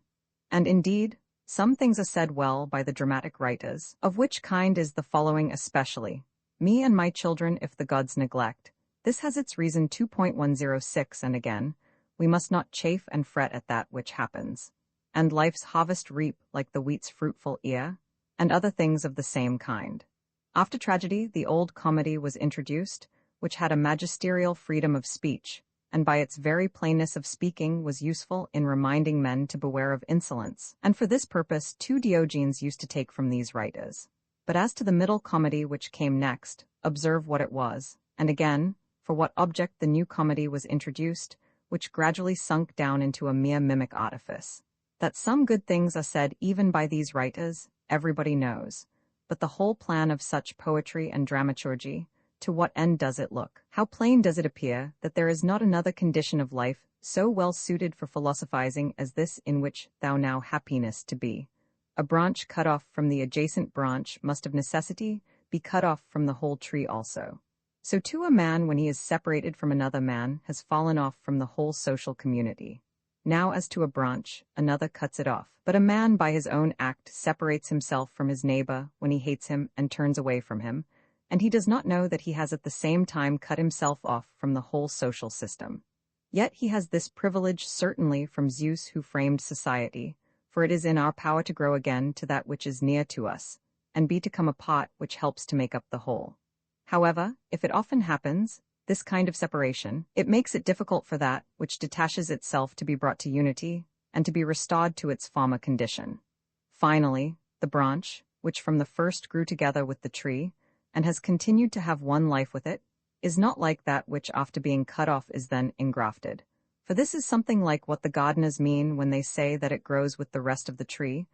And indeed, some things are said well by the dramatic writers, of which kind is the following especially. Me and my children if the gods neglect. This has its reason 2.106 and again, we must not chafe and fret at that which happens. And life's harvest reap like the wheat's fruitful ear, and other things of the same kind. After tragedy, the old comedy was introduced, which had a magisterial freedom of speech, and by its very plainness of speaking was useful in reminding men to beware of insolence, and for this purpose 2 Diogenes used to take from these writers. But as to the middle comedy which came next, observe what it was, and again, for what object the new comedy was introduced, which gradually sunk down into a mere mimic artifice. That some good things are said even by these writers, everybody knows, but the whole plan of such poetry and dramaturgy, to what end does it look? How plain does it appear that there is not another condition of life so well suited for philosophizing as this in which thou now happiness to be. A branch cut off from the adjacent branch must of necessity be cut off from the whole tree also. So too a man when he is separated from another man has fallen off from the whole social community. Now as to a branch, another cuts it off. But a man by his own act separates himself from his neighbor when he hates him and turns away from him, and he does not know that he has at the same time cut himself off from the whole social system. Yet he has this privilege certainly from Zeus who framed society, for it is in our power to grow again to that which is near to us, and be to come a part which helps to make up the whole. However, if it often happens, this kind of separation, it makes it difficult for that which detaches itself to be brought to unity, and to be restored to its former condition. Finally, the branch, which from the first grew together with the tree, and has continued to have one life with it, is not like that which after being cut off is then engrafted. For this is something like what the gardeners mean when they say that it grows with the rest of the tree,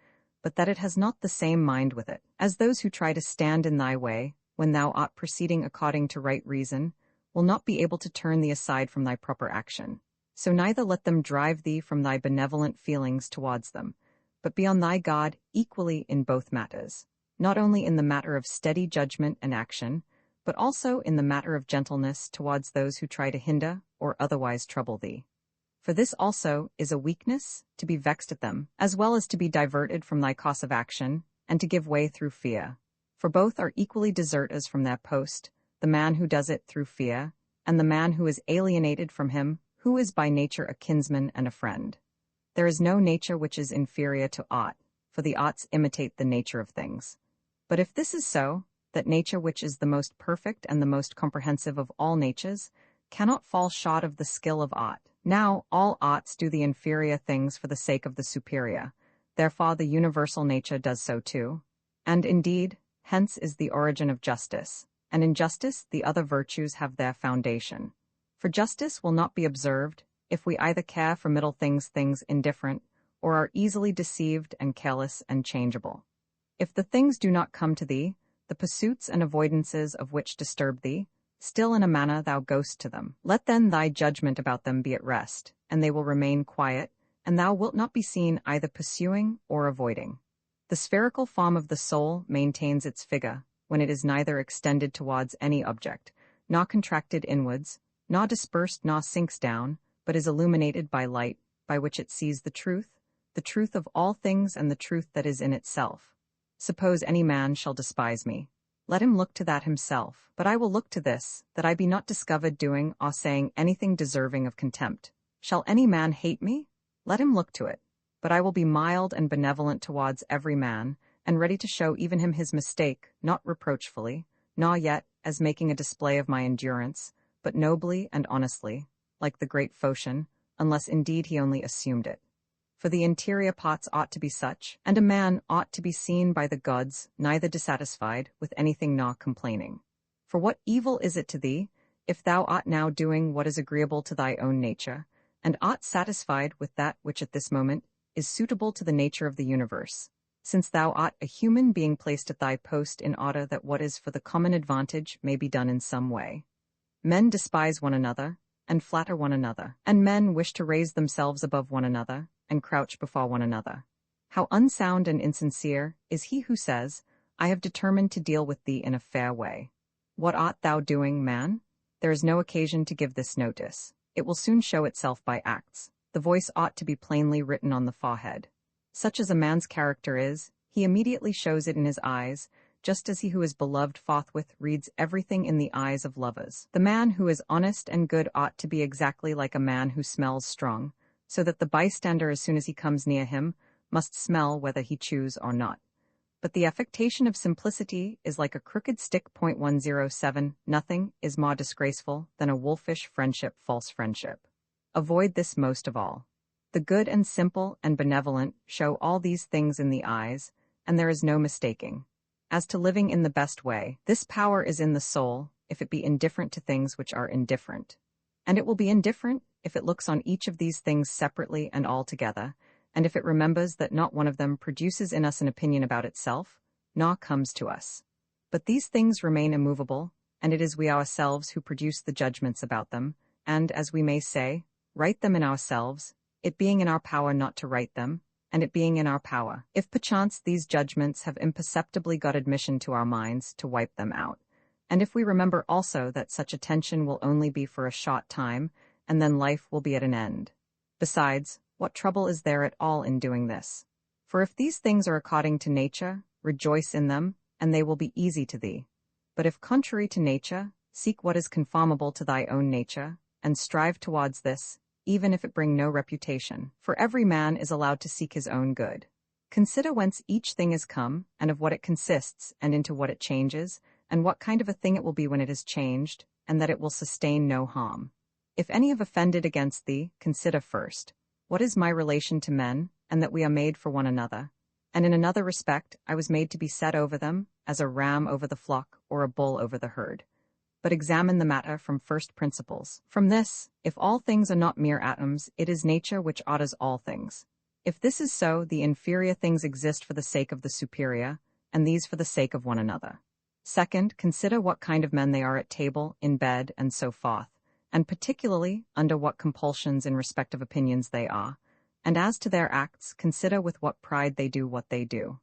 but that it has not the same mind with it, as those who try to stand in thy way, when thou art proceeding according to right reason, will not be able to turn thee aside from thy proper action. So neither let them drive thee from thy benevolent feelings towards them, but be on thy guard equally in both matters, not only in the matter of steady judgment and action, but also in the matter of gentleness towards those who try to hinder or otherwise trouble thee. For this also is a weakness, to be vexed at them, as well as to be diverted from thy course of action, and to give way through fear. For both are equally deserters from their post, the man who does it through fear, and the man who is alienated from him, who is by nature a kinsman and a friend. There is no nature which is inferior to aught, for the oughts imitate the nature of things. But if this is so, that nature which is the most perfect and the most comprehensive of all natures cannot fall short of the skill of aught. Now all oughts do the inferior things for the sake of the superior, therefore the universal nature does so too. And indeed, hence is the origin of justice, and in justice the other virtues have their foundation. For justice will not be observed, if we either care for middle things indifferent, or are easily deceived and careless and changeable. If the things do not come to thee, the pursuits and avoidances of which disturb thee, still in a manner thou goest to them. Let then thy judgment about them be at rest, and they will remain quiet, and thou wilt not be seen either pursuing or avoiding. The spherical form of the soul maintains its figure, when it is neither extended towards any object, nor contracted inwards, nor dispersed nor sinks down, but is illuminated by light, by which it sees the truth of all things and the truth that is in itself. Suppose any man shall despise me. Let him look to that himself, but I will look to this, that I be not discovered doing or saying anything deserving of contempt. Shall any man hate me? Let him look to it. But I will be mild and benevolent towards every man, and ready to show even him his mistake, not reproachfully, nor yet as making a display of my endurance, but nobly and honestly, like the great Phocion, unless indeed he only assumed it. For the interior parts ought to be such, and a man ought to be seen by the gods, neither dissatisfied with anything nor complaining. For what evil is it to thee, if thou art now doing what is agreeable to thy own nature, and art satisfied with that which at this moment is suitable to the nature of the universe, since thou art a human being placed at thy post in order that what is for the common advantage may be done in some way. Men despise one another, and flatter one another, and men wish to raise themselves above one another, and crouch before one another. How unsound and insincere is he who says, I have determined to deal with thee in a fair way. What art thou doing, man? There is no occasion to give this notice. It will soon show itself by acts. The voice ought to be plainly written on the forehead. Such as a man's character is, he immediately shows it in his eyes, just as he who is beloved forthwith reads everything in the eyes of lovers. The man who is honest and good ought to be exactly like a man who smells strong, so that the bystander as soon as he comes near him must smell whether he choose or not. But the affectation of simplicity is like a crooked stick. 107. Nothing is more disgraceful than a wolfish friendship, false friendship. Avoid this most of all. The good and simple and benevolent show all these things in the eyes, and there is no mistaking. As to living in the best way, this power is in the soul, if it be indifferent to things which are indifferent. And it will be indifferent if it looks on each of these things separately and all together, and if it remembers that not one of them produces in us an opinion about itself, nor comes to us. But these things remain immovable, and it is we ourselves who produce the judgments about them, and, as we may say, write them in ourselves, it being in our power not to write them, and it being in our power, if perchance these judgments have imperceptibly got admission to our minds, to wipe them out. And if we remember also that such attention will only be for a short time, and then life will be at an end. Besides, what trouble is there at all in doing this? For if these things are according to nature, rejoice in them, and they will be easy to thee. But if contrary to nature, seek what is conformable to thy own nature, and strive towards this, even if it bring no reputation. For every man is allowed to seek his own good. Consider whence each thing is come, and of what it consists, and into what it changes, and what kind of a thing it will be when it is changed, and that it will sustain no harm. If any have offended against thee, consider first, what is my relation to men, and that we are made for one another. And in another respect, I was made to be set over them, as a ram over the flock, or a bull over the herd. But examine the matter from first principles. From this, if all things are not mere atoms, it is nature which orders all things. If this is so, the inferior things exist for the sake of the superior, and these for the sake of one another. Second, consider what kind of men they are at table, in bed, and so forth, and particularly under what compulsions in respect of opinions they are, and as to their acts, consider with what pride they do what they do.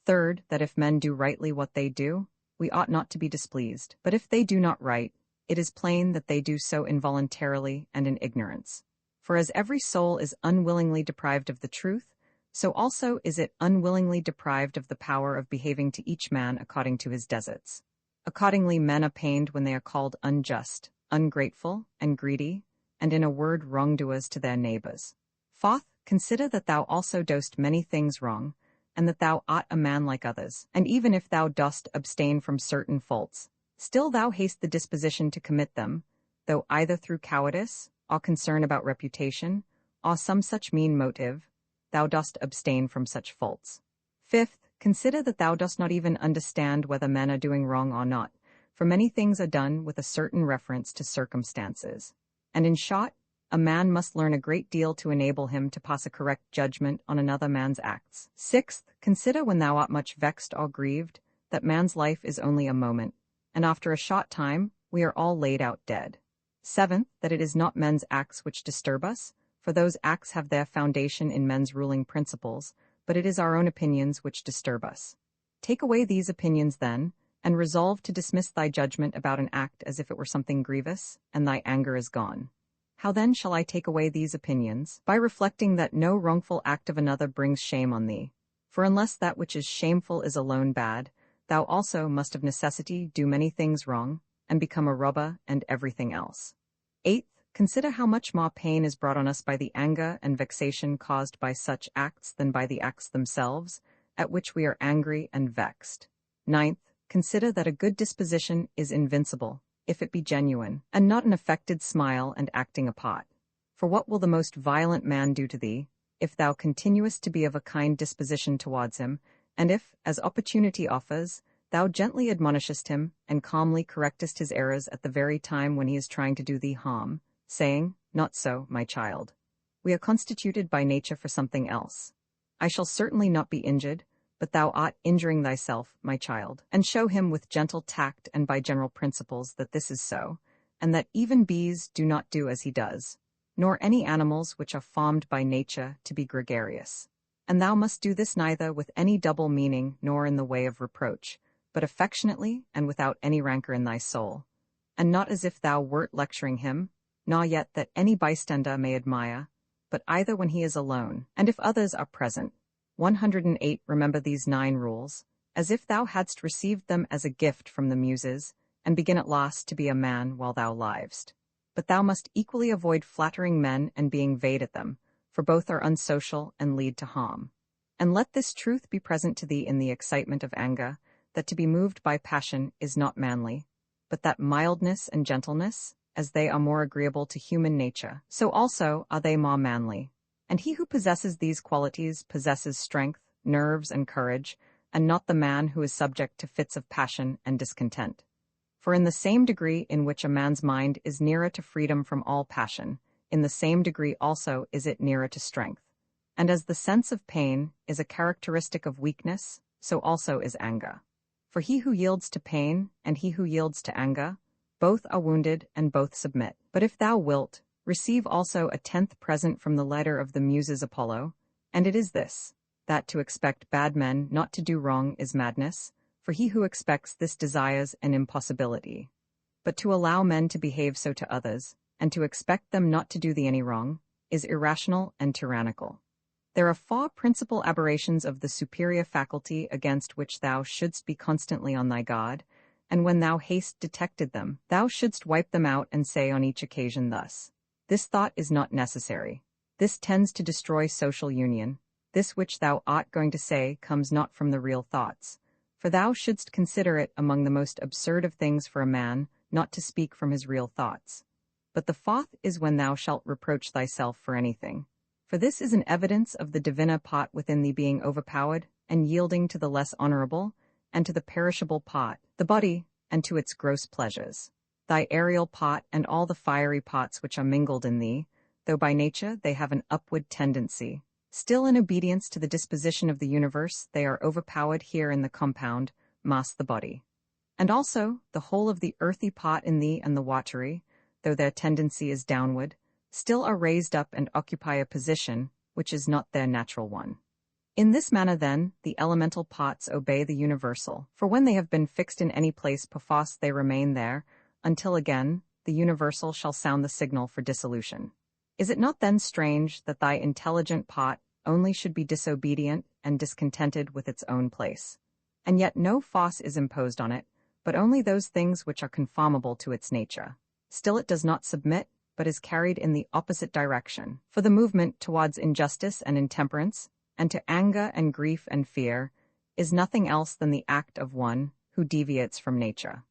Third, that if men do rightly what they do, we ought not to be displeased, but if they do not right, it is plain that they do so involuntarily and in ignorance. For as every soul is unwillingly deprived of the truth, so also is it unwillingly deprived of the power of behaving to each man according to his deserts. Accordingly, men are pained when they are called unjust, ungrateful, and greedy, and in a word wrongdoers to their neighbors. Fourth, consider that thou also dost many things wrong, and that thou art a man like others, and even if thou dost abstain from certain faults, still thou hast the disposition to commit them, though either through cowardice, or concern about reputation, or some such mean motive, thou dost abstain from such faults. Fifth, consider that thou dost not even understand whether men are doing wrong or not, for many things are done with a certain reference to circumstances. And in short, a man must learn a great deal to enable him to pass a correct judgment on another man's acts. Sixth, consider when thou art much vexed or grieved, that man's life is only a moment, and after a short time we are all laid out dead. Seventh, that it is not men's acts which disturb us, for those acts have their foundation in men's ruling principles, but it is our own opinions which disturb us. Take away these opinions then, and resolve to dismiss thy judgment about an act as if it were something grievous, and thy anger is gone. How then shall I take away these opinions? By reflecting that no wrongful act of another brings shame on thee. For unless that which is shameful is alone bad, thou also must of necessity do many things wrong, and become a robber and everything else. 8th, consider how much more pain is brought on us by the anger and vexation caused by such acts than by the acts themselves, at which we are angry and vexed. 9th, consider that a good disposition is invincible, if it be genuine, and not an affected smile and acting a part. For what will the most violent man do to thee, if thou continuest to be of a kind disposition towards him, and if, as opportunity offers, thou gently admonishest him, and calmly correctest his errors at the very time when he is trying to do thee harm, saying, Not so, my child. We are constituted by nature for something else. I shall certainly not be injured, but thou art injuring thyself, my child, and show him with gentle tact and by general principles that this is so, and that even bees do not do as he does, nor any animals which are formed by nature to be gregarious. And thou must do this neither with any double meaning nor in the way of reproach, but affectionately and without any rancor in thy soul, and not as if thou wert lecturing him, nor yet that any bystander may admire, but either when he is alone, and if others are present. 108 Remember these 9 rules, as if thou hadst received them as a gift from the Muses, and begin at last to be a man while thou livest. But thou must equally avoid flattering men and being vain at them, for both are unsocial and lead to harm. And let this truth be present to thee in the excitement of anger, that to be moved by passion is not manly, but that mildness and gentleness, as they are more agreeable to human nature, so also are they more manly. And he who possesses these qualities possesses strength, nerves, and courage, and not the man who is subject to fits of passion and discontent. For in the same degree in which a man's mind is nearer to freedom from all passion, in the same degree also is it nearer to strength. And as the sense of pain is a characteristic of weakness, so also is anger. For he who yields to pain and he who yields to anger, both are wounded and both submit. But if thou wilt, receive also a 10th present from the letter of the Muses Apollo, and it is this, that to expect bad men not to do wrong is madness, for he who expects this desires an impossibility. But to allow men to behave so to others, and to expect them not to do thee any wrong, is irrational and tyrannical. There are 4 principal aberrations of the superior faculty against which thou shouldst be constantly on thy guard, and when thou hast detected them, thou shouldst wipe them out and say on each occasion thus, This thought is not necessary. This tends to destroy social union. This which thou art going to say comes not from the real thoughts. For thou shouldst consider it among the most absurd of things for a man not to speak from his real thoughts. But the 4th is when thou shalt reproach thyself for anything. For this is an evidence of the diviner part within thee being overpowered, and yielding to the less honorable, and to the perishable part, the body, and to its gross pleasures. Thy aerial part and all the fiery parts which are mingled in thee, though by nature they have an upward tendency, still in obedience to the disposition of the universe they are overpowered here in the compound, mass the body. And also the whole of the earthy part in thee and the watery, though their tendency is downward, still are raised up and occupy a position which is not their natural one. In this manner then, the elemental parts obey the universal, for when they have been fixed in any place perforce they remain there, until again the universal shall sound the signal for dissolution. Is it not then strange that thy intelligent part only should be disobedient and discontented with its own place? And yet no force is imposed on it, but only those things which are conformable to its nature. Still it does not submit, but is carried in the opposite direction. For the movement towards injustice and intemperance, and to anger and grief and fear, is nothing else than the act of one who deviates from nature.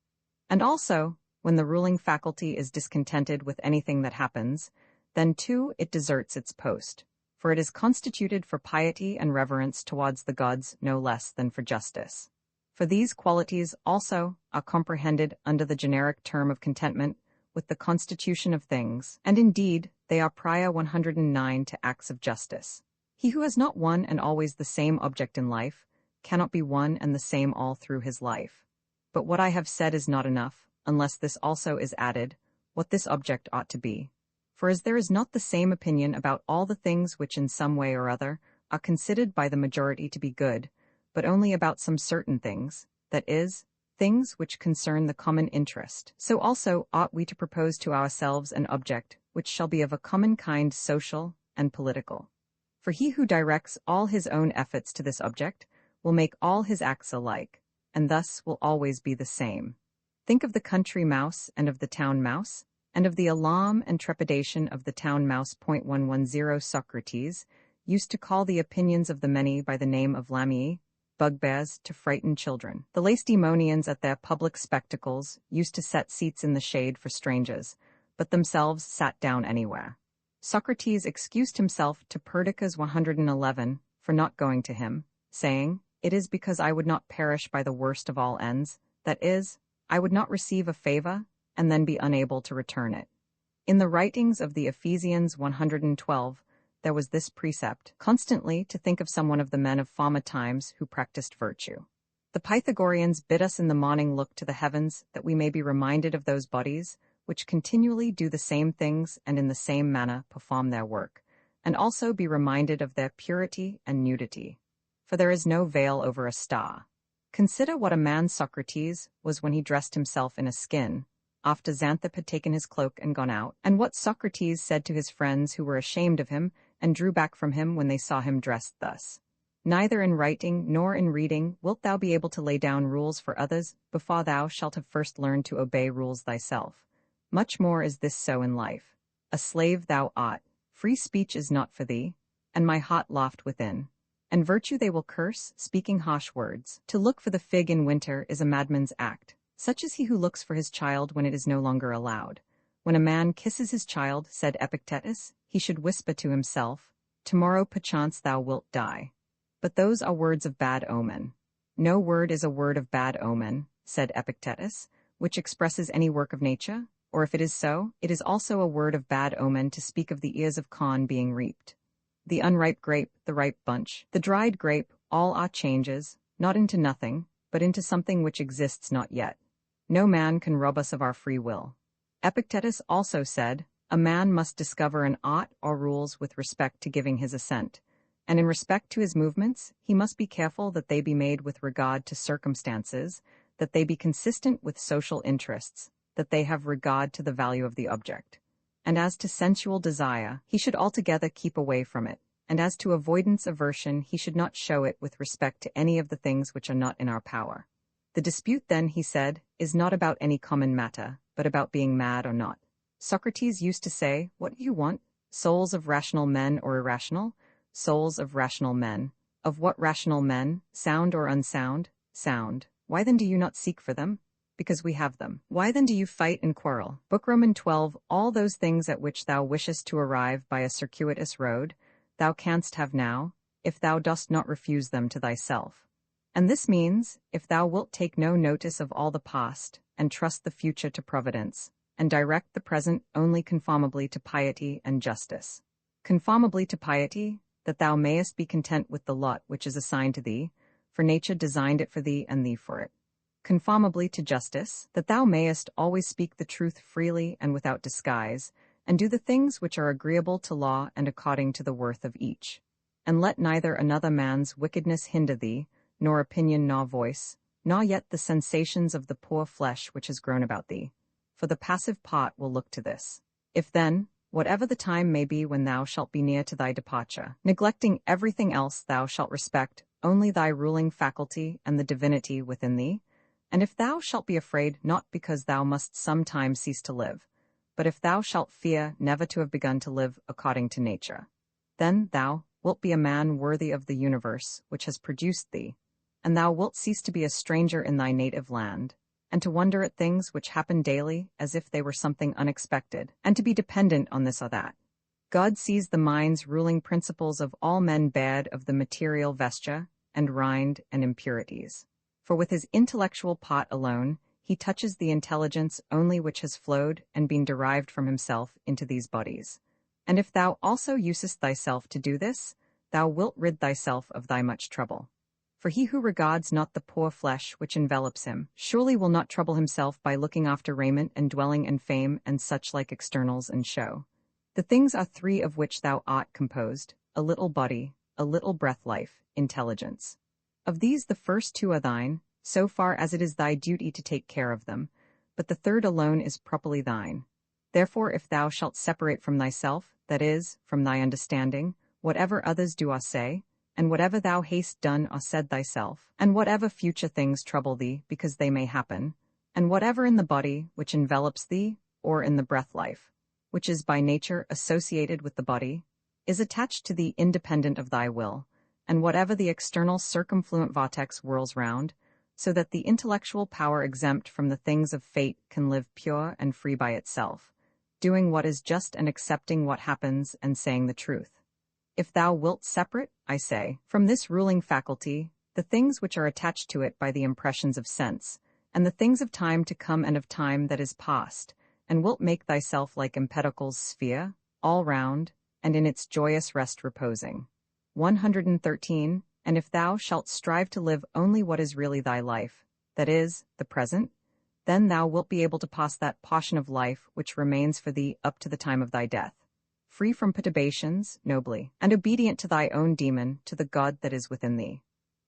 And also, when the ruling faculty is discontented with anything that happens, then too it deserts its post, for it is constituted for piety and reverence towards the gods no less than for justice. For these qualities also are comprehended under the generic term of contentment with the constitution of things, and indeed they are prior 109 to acts of justice. He who has not one and always the same object in life cannot be one and the same all through his life. But what I have said is not enough, unless this also is added, what this object ought to be. For as there is not the same opinion about all the things which in some way or other are considered by the majority to be good, but only about some certain things, that is, things which concern the common interest. So also ought we to propose to ourselves an object which shall be of a common kind, social and political. For he who directs all his own efforts to this object will make all his acts alike, and thus will always be the same. Think of the country mouse and of the town mouse, and of the alarm and trepidation of the town mouse. 110 Socrates used to call the opinions of the many by the name of lamii, bugbears to frighten children. The Lacedaemonians at their public spectacles used to set seats in the shade for strangers, but themselves sat down anywhere. Socrates excused himself to Perdiccas 111 for not going to him, saying, "It is because I would not perish by the worst of all ends, that is, I would not receive a favor and then be unable to return it." In the writings of the Ephesians 112, there was this precept, constantly to think of some one of the men of former times who practiced virtue. The Pythagoreans bid us in the morning look to the heavens, that we may be reminded of those bodies which continually do the same things and in the same manner perform their work, and also be reminded of their purity and nudity. For there is no veil over a star. Consider what a man Socrates was when he dressed himself in a skin, after Xanthip had taken his cloak and gone out, and what Socrates said to his friends who were ashamed of him and drew back from him when they saw him dressed thus. Neither in writing nor in reading wilt thou be able to lay down rules for others before thou shalt have first learned to obey rules thyself. Much more is this so in life. A slave thou art, free speech is not for thee, and my heart laughed within. And virtue they will curse, speaking harsh words. To look for the fig in winter is a madman's act. Such is he who looks for his child when it is no longer allowed. When a man kisses his child, said Epictetus, he should whisper to himself, "Tomorrow perchance thou wilt die." But those are words of bad omen. No word is a word of bad omen, said Epictetus, which expresses any work of nature, or if it is so, it is also a word of bad omen to speak of the ears of corn being reaped. The unripe grape, the ripe bunch, the dried grape, all are changes, not into nothing, but into something which exists not yet. No man can rob us of our free will. Epictetus also said, a man must discover an art or rules with respect to giving his assent, and in respect to his movements, he must be careful that they be made with regard to circumstances, that they be consistent with social interests, that they have regard to the value of the object. And as to sensual desire, he should altogether keep away from it, and as to avoidance aversion, he should not show it with respect to any of the things which are not in our power. The dispute then, he said, is not about any common matter, but about being mad or not. Socrates used to say, "What do you want? Souls of rational men or irrational? Souls of rational men. Of what rational men? Sound or unsound? Sound. Why then do you not seek for them? Because we have them. Why then do you fight and quarrel?" Book Roman 12. All those things at which thou wishest to arrive by a circuitous road, thou canst have now, if thou dost not refuse them to thyself. And this means, if thou wilt take no notice of all the past, and trust the future to providence, and direct the present only conformably to piety and justice. Conformably to piety, that thou mayest be content with the lot which is assigned to thee, for nature designed it for thee and thee for it. Conformably to justice, that thou mayest always speak the truth freely and without disguise, and do the things which are agreeable to law and according to the worth of each. And let neither another man's wickedness hinder thee, nor opinion nor voice, nor yet the sensations of the poor flesh which has grown about thee. For the passive part will look to this. If then, whatever the time may be when thou shalt be near to thy departure, neglecting everything else thou shalt respect only thy ruling faculty and the divinity within thee, and if thou shalt be afraid not because thou must some time cease to live, but if thou shalt fear never to have begun to live according to nature, then thou wilt be a man worthy of the universe which has produced thee, and thou wilt cease to be a stranger in thy native land, and to wonder at things which happen daily as if they were something unexpected, and to be dependent on this or that. God sees the mind's ruling principles of all men bared of the material vesture, and rind, and impurities. For with his intellectual pot alone, he touches the intelligence only which has flowed and been derived from himself into these bodies. And if thou also usest thyself to do this, thou wilt rid thyself of thy much trouble. For he who regards not the poor flesh which envelops him, surely will not trouble himself by looking after raiment and dwelling and fame and such like externals and show. The things are three of which thou art composed, a little body, a little breath life, intelligence. Of these the first two are thine, so far as it is thy duty to take care of them, but the third alone is properly thine. Therefore if thou shalt separate from thyself, that is, from thy understanding, whatever others do or say, and whatever thou hast done or said thyself, and whatever future things trouble thee, because they may happen, and whatever in the body which envelops thee, or in the breath life, which is by nature associated with the body, is attached to thee independent of thy will, and whatever the external circumfluent vortex whirls round, so that the intellectual power exempt from the things of fate can live pure and free by itself, doing what is just and accepting what happens and saying the truth. If thou wilt separate, I say, from this ruling faculty, the things which are attached to it by the impressions of sense, and the things of time to come and of time that is past, and wilt make thyself like Empedocle's sphere, all round, and in its joyous rest reposing. 113. And if thou shalt strive to live only what is really thy life, that is, the present, then thou wilt be able to pass that portion of life which remains for thee up to the time of thy death, free from perturbations, nobly, and obedient to thy own demon, to the God that is within thee.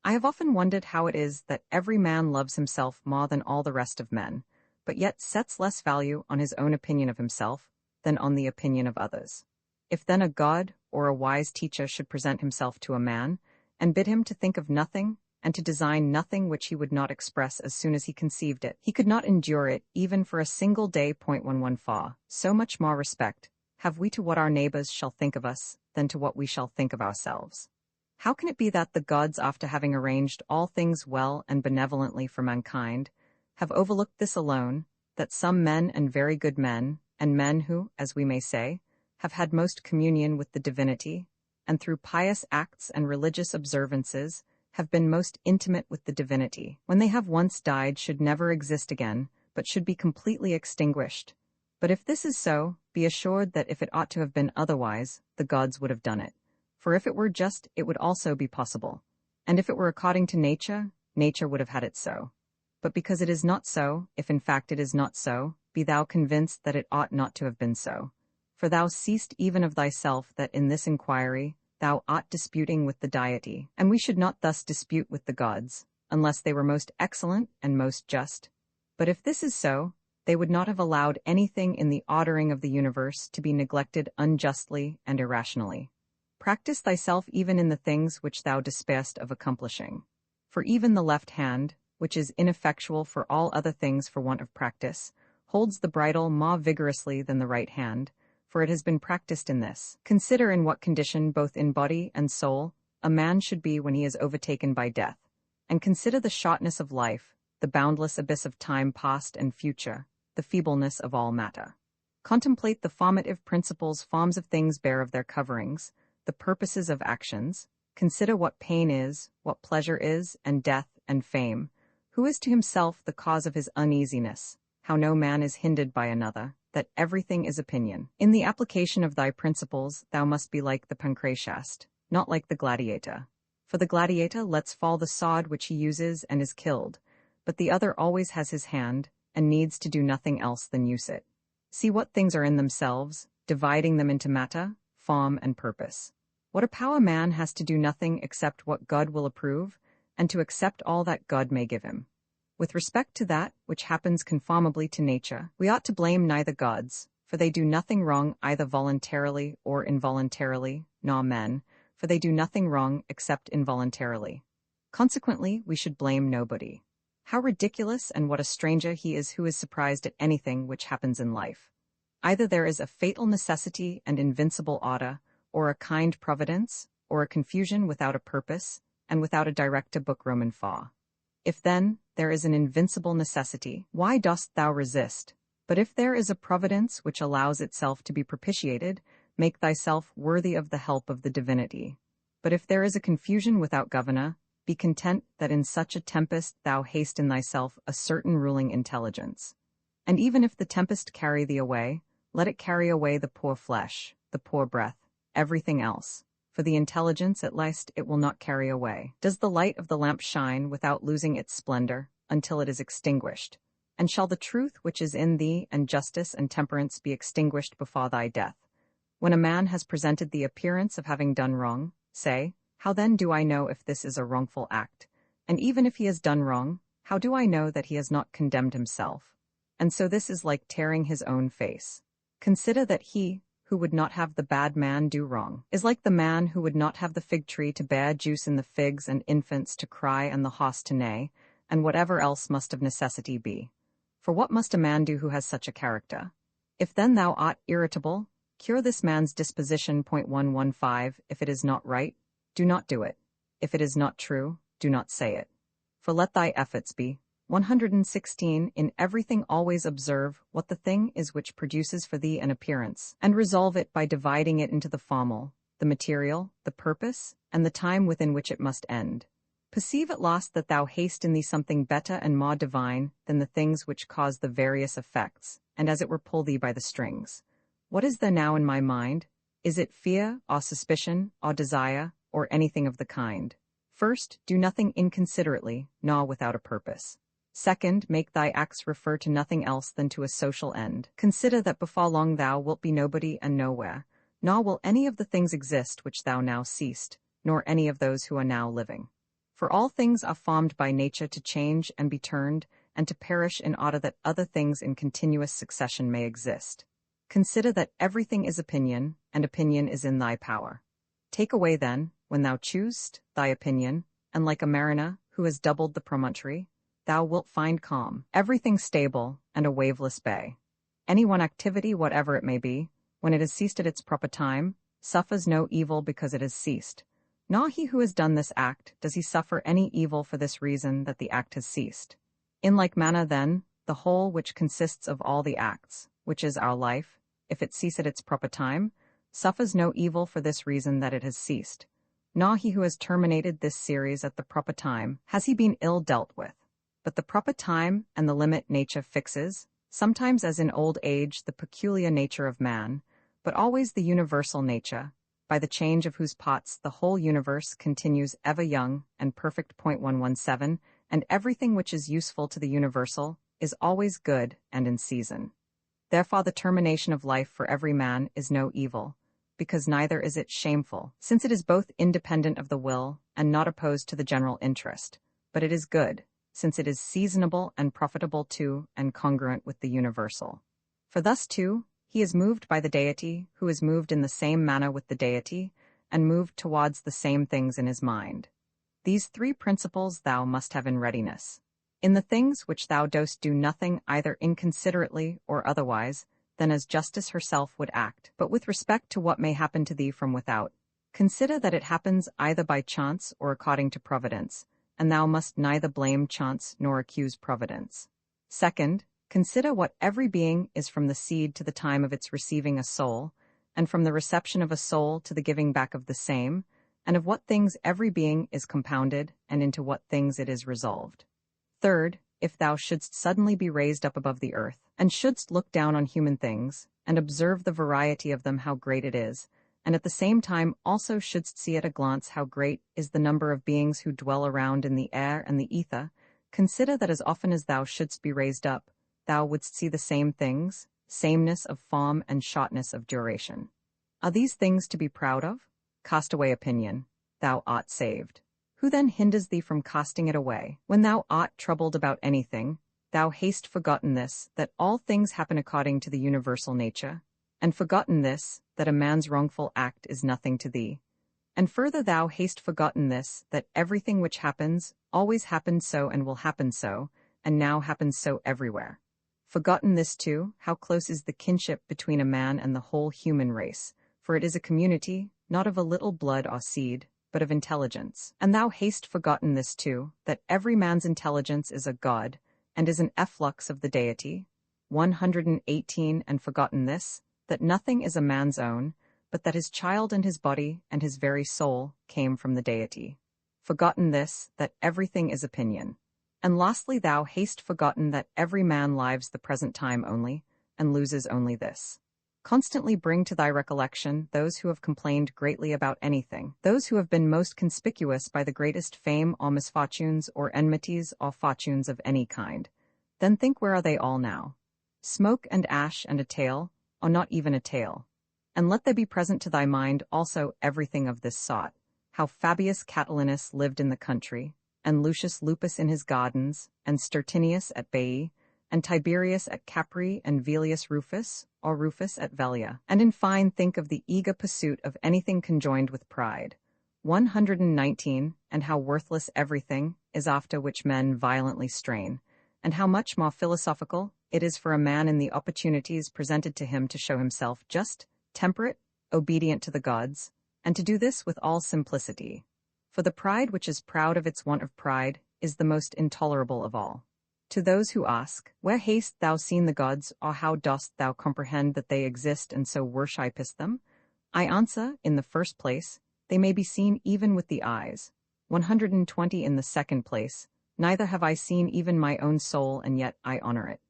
I have often wondered how it is that every man loves himself more than all the rest of men, but yet sets less value on his own opinion of himself than on the opinion of others. If then a God or a wise teacher should present himself to a man, and bid him to think of nothing, and to design nothing which he would not express as soon as he conceived it, he could not endure it even for a single day. 114. So much more respect have we to what our neighbors shall think of us than to what we shall think of ourselves. How can it be that the gods, after having arranged all things well and benevolently for mankind, have overlooked this alone, that some men and very good men, and men who, as we may say, have had most communion with the divinity, and through pious acts and religious observances have been most intimate with the divinity, when they have once died should never exist again, but should be completely extinguished? But if this is so, be assured that if it ought to have been otherwise, the gods would have done it. For if it were just, it would also be possible. And if it were according to nature, nature would have had it so. But because it is not so, if in fact it is not so, be thou convinced that it ought not to have been so. For thou seest even of thyself that in this inquiry thou art disputing with the deity, and we should not thus dispute with the gods, unless they were most excellent and most just. But if this is so, they would not have allowed anything in the ordering of the universe to be neglected unjustly and irrationally. Practice thyself even in the things which thou despairest of accomplishing. For even the left hand, which is ineffectual for all other things for want of practice, holds the bridle more vigorously than the right hand, for it has been practiced in this. Consider in what condition, both in body and soul, a man should be when he is overtaken by death, and consider the shortness of life, the boundless abyss of time past and future, the feebleness of all matter. Contemplate the formative principles forms of things bear of their coverings, the purposes of actions. Consider what pain is, what pleasure is, and death and fame, who is to himself the cause of his uneasiness, how no man is hindered by another, that everything is opinion. In the application of thy principles thou must be like the Pancratiast, not like the gladiator. For the gladiator lets fall the sword which he uses and is killed, but the other always has his hand, and needs to do nothing else than use it. See what things are in themselves, dividing them into matter, form, and purpose. What a power man has to do nothing except what God will approve, and to accept all that God may give him. With respect to that which happens conformably to nature, we ought to blame neither gods, for they do nothing wrong either voluntarily or involuntarily, nor men, for they do nothing wrong except involuntarily. Consequently, we should blame nobody. How ridiculous and what a stranger he is who is surprised at anything which happens in life. Either there is a fatal necessity and invincible order, or a kind providence, or a confusion without a purpose, and without a director. Book Roman 4. If then there is an invincible necessity, why dost thou resist? But if there is a providence which allows itself to be propitiated, make thyself worthy of the help of the divinity. But if there is a confusion without governor, be content that in such a tempest thou hast in thyself a certain ruling intelligence. And even if the tempest carry thee away, let it carry away the poor flesh, the poor breath, everything else. For the intelligence at least it will not carry away. Does the light of the lamp shine without losing its splendor, until it is extinguished? And shall the truth which is in thee and justice and temperance be extinguished before thy death? When a man has presented the appearance of having done wrong, say, How then do I know if this is a wrongful act? And even if he has done wrong, how do I know that he has not condemned himself? And so this is like tearing his own face. Consider that he, who would not have the bad man do wrong, is like the man who would not have the fig tree to bear juice in the figs and infants to cry and the house to neigh, and whatever else must of necessity be. For what must a man do who has such a character? If then thou art irritable, cure this man's disposition. 115. If it is not right, do not do it. If it is not true, do not say it. For let thy efforts be. 116. In everything always observe what the thing is which produces for thee an appearance, and resolve it by dividing it into the formal, the material, the purpose, and the time within which it must end. Perceive at last that thou hast in thee something better and more divine than the things which cause the various effects, and as it were pull thee by the strings. What is there now in my mind? Is it fear, or suspicion, or desire, or anything of the kind? First, do nothing inconsiderately, nor without a purpose. Second, make thy acts refer to nothing else than to a social end. Consider that before long thou wilt be nobody and nowhere, nor will any of the things exist which thou now seest, nor any of those who are now living. For all things are formed by nature to change and be turned, and to perish in order that other things in continuous succession may exist. Consider that everything is opinion, and opinion is in thy power. Take away then, when thou choosest, thy opinion, and like a mariner who has doubled the promontory, thou wilt find calm, everything stable, and a waveless bay. Any one activity, whatever it may be, when it has ceased at its proper time, suffers no evil because it has ceased. Nor he who has done this act does he suffer any evil for this reason that the act has ceased. In like manner then, the whole which consists of all the acts, which is our life, if it cease at its proper time, suffers no evil for this reason that it has ceased. Nor he who has terminated this series at the proper time has he been ill dealt with. But the proper time and the limit nature fixes, sometimes as in old age the peculiar nature of man, but always the universal nature, by the change of whose parts the whole universe continues ever young and perfect. 117, and everything which is useful to the universal is always good and in season. Therefore the termination of life for every man is no evil, because neither is it shameful, since it is both independent of the will and not opposed to the general interest, but it is good, since it is seasonable and profitable to and congruent with the universal. For thus too, he is moved by the deity, who is moved in the same manner with the deity, and moved towards the same things in his mind. These three principles thou must have in readiness. In the things which thou dost do nothing either inconsiderately or otherwise, than as justice herself would act, but with respect to what may happen to thee from without. Consider that it happens either by chance or according to providence, and thou must neither blame chance nor accuse providence. Second, consider what every being is from the seed to the time of its receiving a soul, and from the reception of a soul to the giving back of the same, and of what things every being is compounded, and into what things it is resolved. Third, if thou shouldst suddenly be raised up above the earth, and shouldst look down on human things, and observe the variety of them how great it is, and at the same time also shouldst see at a glance how great is the number of beings who dwell around in the air and the ether, consider that as often as thou shouldst be raised up, thou wouldst see the same things, sameness of form and shortness of duration. Are these things to be proud of? Cast away opinion, thou art saved. Who then hinders thee from casting it away? When thou art troubled about anything, thou hast forgotten this, that all things happen according to the universal nature, and forgotten this, that a man's wrongful act is nothing to thee. And further thou hast forgotten this, that everything which happens always happened so and will happen so, and now happens so everywhere. Forgotten this too, how close is the kinship between a man and the whole human race, for it is a community, not of a little blood or seed, but of intelligence. And thou hast forgotten this too, that every man's intelligence is a god, and is an efflux of the deity. 118 And forgotten this, that nothing is a man's own, but that his child and his body and his very soul came from the deity. Forgotten this, that everything is opinion. And lastly thou hast forgotten that every man lives the present time only, and loses only this. Constantly bring to thy recollection those who have complained greatly about anything, those who have been most conspicuous by the greatest fame or misfortunes or enmities or fortunes of any kind. Then think, where are they all now? Smoke and ash and a tale, or not even a tale. And let there be present to thy mind also everything of this sort, how Fabius Catilinus lived in the country, and Lucius Lupus in his gardens, and Stertinius at Baiae, and Tiberius at Capri, and Velius Rufus, or Rufus at Velia. And in fine, think of the eager pursuit of anything conjoined with pride. 119, and how worthless everything is after which men violently strain, and how much more philosophical it is for a man in the opportunities presented to him to show himself just, temperate, obedient to the gods, and to do this with all simplicity. For the pride which is proud of its want of pride is the most intolerable of all. To those who ask, where hast thou seen the gods, or how dost thou comprehend that they exist and so worshipest them? I answer, in the first place, they may be seen even with the eyes. 120 in the second place, neither have I seen even my own soul, and yet I honor it.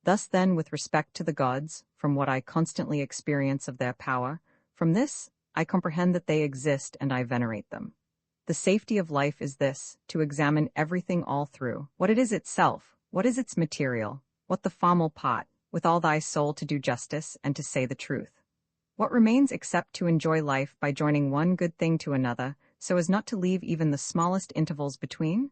Thus then, with respect to the gods, from what I constantly experience of their power, from this, I comprehend that they exist and I venerate them. The safety of life is this, to examine everything all through, what it is itself, what is its material, what the formal part, with all thy soul to do justice and to say the truth. What remains except to enjoy life by joining one good thing to another, so as not to leave even the smallest intervals between?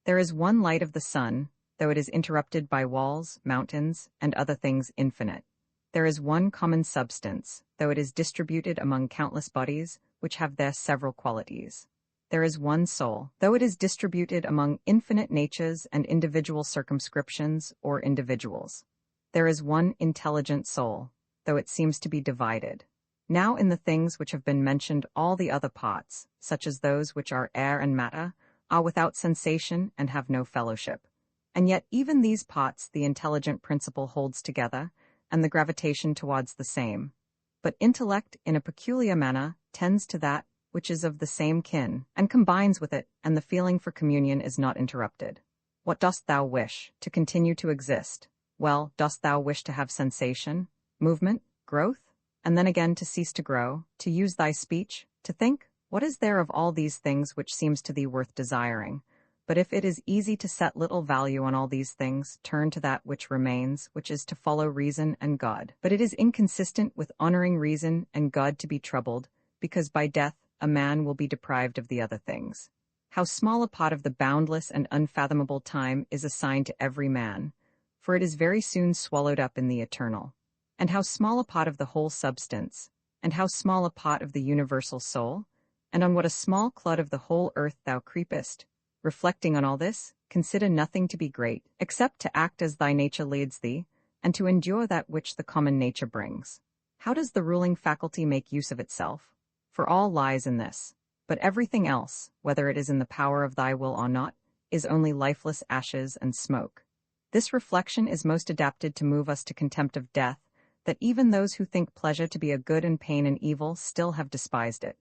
There is one light of the sun, though it is interrupted by walls, mountains, and other things infinite. There is one common substance, though it is distributed among countless bodies, which have their several qualities. There is one soul, though it is distributed among infinite natures and individual circumscriptions or individuals. There is one intelligent soul, though it seems to be divided. Now in the things which have been mentioned all the other parts, such as those which are air and matter, are without sensation and have no fellowship. And yet even these parts the intelligent principle holds together, and the gravitation towards the same. But intellect in a peculiar manner tends to that which is of the same kin, and combines with it, and the feeling for communion is not interrupted. What dost thou wish? To continue to exist. Well, dost thou wish to have sensation, movement, growth, and then again to cease to grow, to use thy speech, to think? What is there of all these things which seems to thee worth desiring? But if it is easy to set little value on all these things, turn to that which remains, which is to follow reason and God. But it is inconsistent with honoring reason and God to be troubled, because by death a man will be deprived of the other things. How small a part of the boundless and unfathomable time is assigned to every man, for it is very soon swallowed up in the eternal. And how small a part of the whole substance, and how small a part of the universal soul, and on what a small clod of the whole earth thou creepest. Reflecting on all this, consider nothing to be great, except to act as thy nature leads thee, and to endure that which the common nature brings. How does the ruling faculty make use of itself? For all lies in this. But everything else, whether it is in the power of thy will or not, is only lifeless ashes and smoke. This reflection is most adapted to move us to contempt of death, that even those who think pleasure to be a good and pain an evil still have despised it.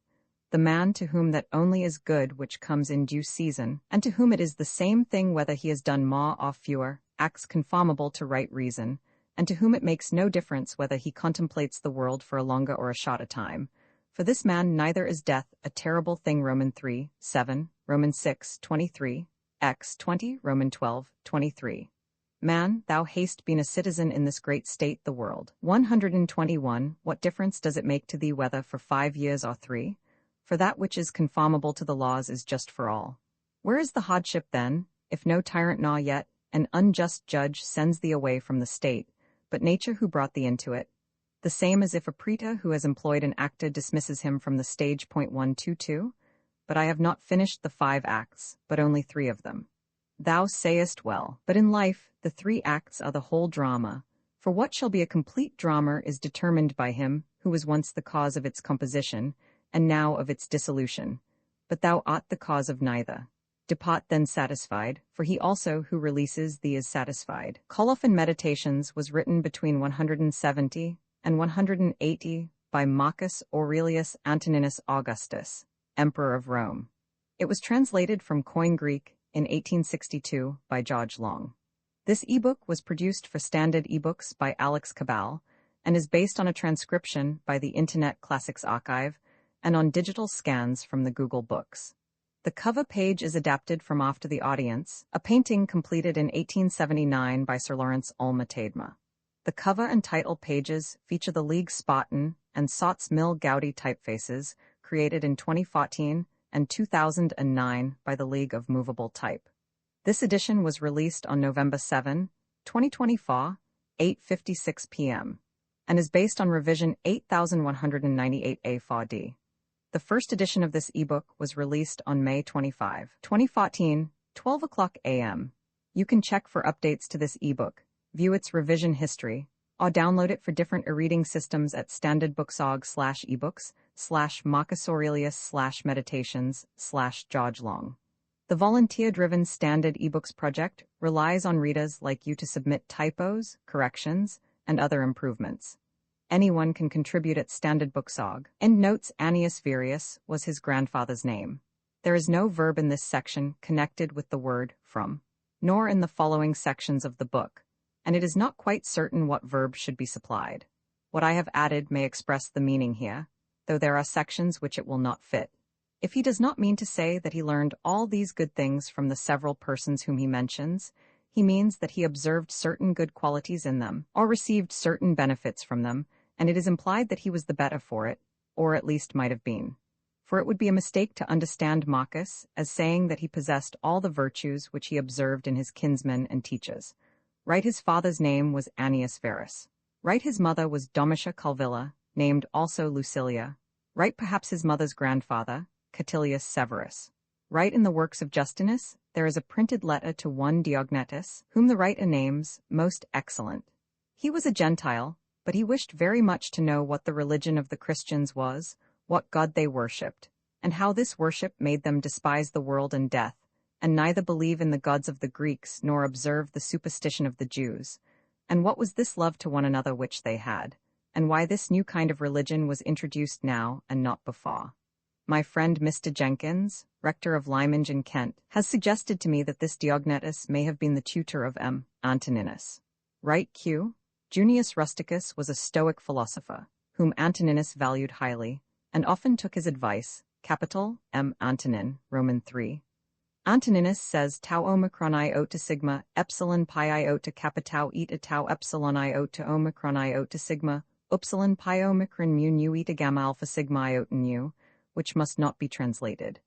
The man to whom that only is good which comes in due season, and to whom it is the same thing whether he has done more or fewer, acts conformable to right reason, and to whom it makes no difference whether he contemplates the world for a longer or a shorter time. For this man neither is death a terrible thing. Romans 3:7, Romans 6:23, Acts 20, Romans 12:23. Man, thou hast been a citizen in this great state the world. 121. What difference does it make to thee whether for 5 years or 3? For that which is conformable to the laws is just for all. Where is the hardship then, if no tyrant nor yet an unjust judge sends thee away from the state, but nature who brought thee into it? The same as if a praetor who has employed an actor dismisses him from the stage. 122. But I have not finished the 5 acts, but only 3 of them. Thou sayest well, but in life the 3 acts are the whole drama, for what shall be a complete drama is determined by him who was once the cause of its composition, and now of its dissolution. But thou art the cause of neither. Depart then satisfied, for he also who releases thee is satisfied. Colophon Meditations was written between 170 and 180 by Marcus Aurelius Antoninus Augustus, Emperor of Rome. It was translated from Koine Greek in 1862 by George Long. This ebook was produced for Standard eBooks by Alex Cabal and is based on a transcription by the Internet Classics Archive and on digital scans from the Google Books. The cover page is adapted from After the Audience, a painting completed in 1879 by Sir Lawrence Olma Tadema. The cover and title pages feature the League Spartan and Sots Mill Gaudi typefaces created in 2014 and 2009 by the League of Movable Type. This edition was released on November 7, 2024, 8:56 p.m., and is based on revision 8198A4D. The first edition of this ebook was released on May 25, 2014, 12 o'clock a.m. You can check for updates to this ebook, view its revision history, or download it for different e-reading systems at standardbooksorg/ebooks/marcus-aurelius/meditations/George Long. The volunteer-driven Standard eBooks project relies on readers like you to submit typos, corrections, and other improvements. Anyone can contribute at Standard Booksorg. Endnotes: Annius Virius was his grandfather's name. There is no verb in this section connected with the word from, nor in the following sections of the book, and it is not quite certain what verb should be supplied. What I have added may express the meaning here, though there are sections which it will not fit. If he does not mean to say that he learned all these good things from the several persons whom he mentions, he means that he observed certain good qualities in them, or received certain benefits from them, and it is implied that he was the better for it, or at least might have been. For it would be a mistake to understand Marcus as saying that he possessed all the virtues which he observed in his kinsmen and teachers. Right, his father's name was Annius Verus. Right, his mother was Domitia Culvilla, named also Lucilia. Right, perhaps his mother's grandfather, Catilius Severus. Right, in the works of Justinus, there is a printed letter to one Diognetus, whom the writer names most excellent. He was a Gentile, but he wished very much to know what the religion of the Christians was, what God they worshipped, and how this worship made them despise the world and death, and neither believe in the gods of the Greeks nor observe the superstition of the Jews, and what was this love to one another which they had, and why this new kind of religion was introduced now and not before. My friend Mr. Jenkins, rector of Lyminge in Kent, has suggested to me that this Diognetus may have been the tutor of M. Antoninus. Right, Q? Junius Rusticus was a Stoic philosopher, whom Antoninus valued highly, and often took his advice. Capital, M. Antonin, Roman 3. Antoninus says tau omicron iota sigma, epsilon pi iota kappa tau eta tau epsilon iota omicron iota sigma, upsilon pi omicron mu nu eta gamma alpha sigma iota nu, which must not be translated.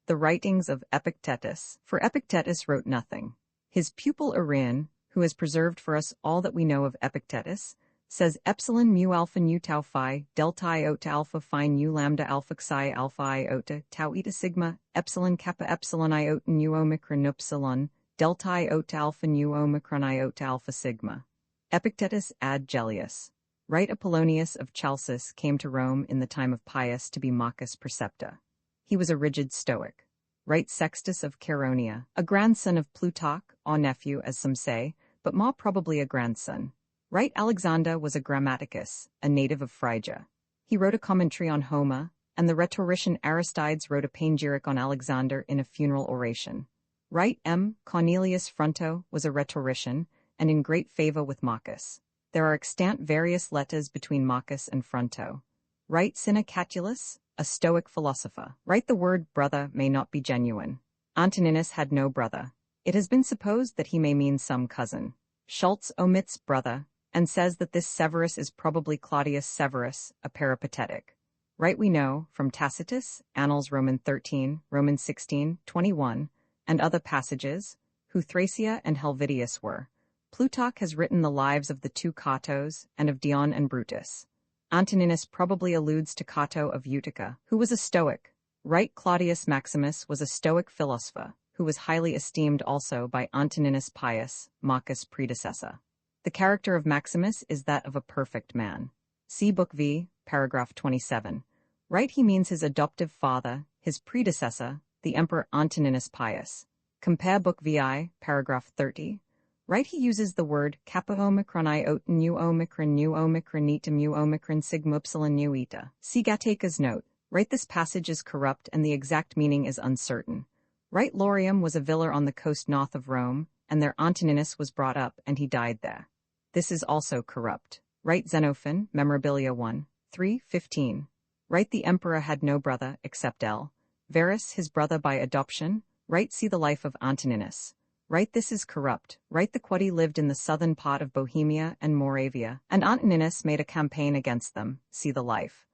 The writings of Epictetus, for Epictetus wrote nothing. His pupil Arian, who has preserved for us all that we know of Epictetus, says epsilon mu alpha nu tau phi, delta iota alpha phi nu lambda alpha psi alpha iota, tau eta sigma, epsilon kappa epsilon iota nu omicron upsilon, delta iota alpha nu omicron iota alpha sigma. Epictetus ad Gellius. Right, Apollonius of Chalcis came to Rome in the time of Pius to be Marcus' preceptor. He was a rigid Stoic. Right, Sextus of Chaeronea, a grandson of Plutarch, or nephew as some say, but more probably a grandson. Right, Alexander was a grammaticus, a native of Phrygia. He wrote a commentary on Homer, and the rhetorician Aristides wrote a panegyric on Alexander in a funeral oration. Right, M. Cornelius Fronto was a rhetorician, and in great favor with Marcus. There are extant various letters between Marcus and Fronto. Right, Cinna Catulus, a Stoic philosopher. Right, the word brother may not be genuine. Antoninus had no brother. It has been supposed that he may mean some cousin. Schultz omits brother, and says that this Severus is probably Claudius Severus, a peripatetic. Right, we know, from Tacitus, Annals Roman 13, Roman 16, 21, and other passages, who Thracia and Helvidius were. Plutarch has written the lives of the two Catos and of Dion and Brutus. Antoninus probably alludes to Cato of Utica, who was a Stoic. Right, Claudius Maximus was a Stoic philosopher, who was highly esteemed also by Antoninus Pius, Marcus' predecessor. The character of Maximus is that of a perfect man. See Book V, paragraph 27. Right, he means his adoptive father, his predecessor, the Emperor Antoninus Pius. Compare Book VI, paragraph 30. Right, he uses the word kappa omicron iota nu omicron eta mu omicron sigma upsilon nu eta. See Gateka's note. Right, this passage is corrupt and the exact meaning is uncertain. Right, Laurium was a villa on the coast north of Rome, and there Antoninus was brought up and he died there. This is also corrupt. Right, Xenophon, Memorabilia 1, 3:15. Right, the emperor had no brother except L. Verus, his brother by adoption. Right, see the life of Antoninus. Right, this is corrupt. Right, the Quadi lived in the southern part of Bohemia and Moravia, and Antoninus made a campaign against them. See the life.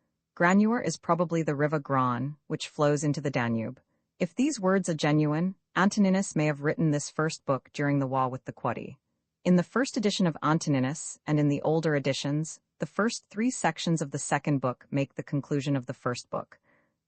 Granure is probably the river Gran, which flows into the Danube. If these words are genuine, Antoninus may have written this first book during the war with the Quadi. In the first edition of Antoninus, and in the older editions, the first 3 sections of the second book make the conclusion of the first book.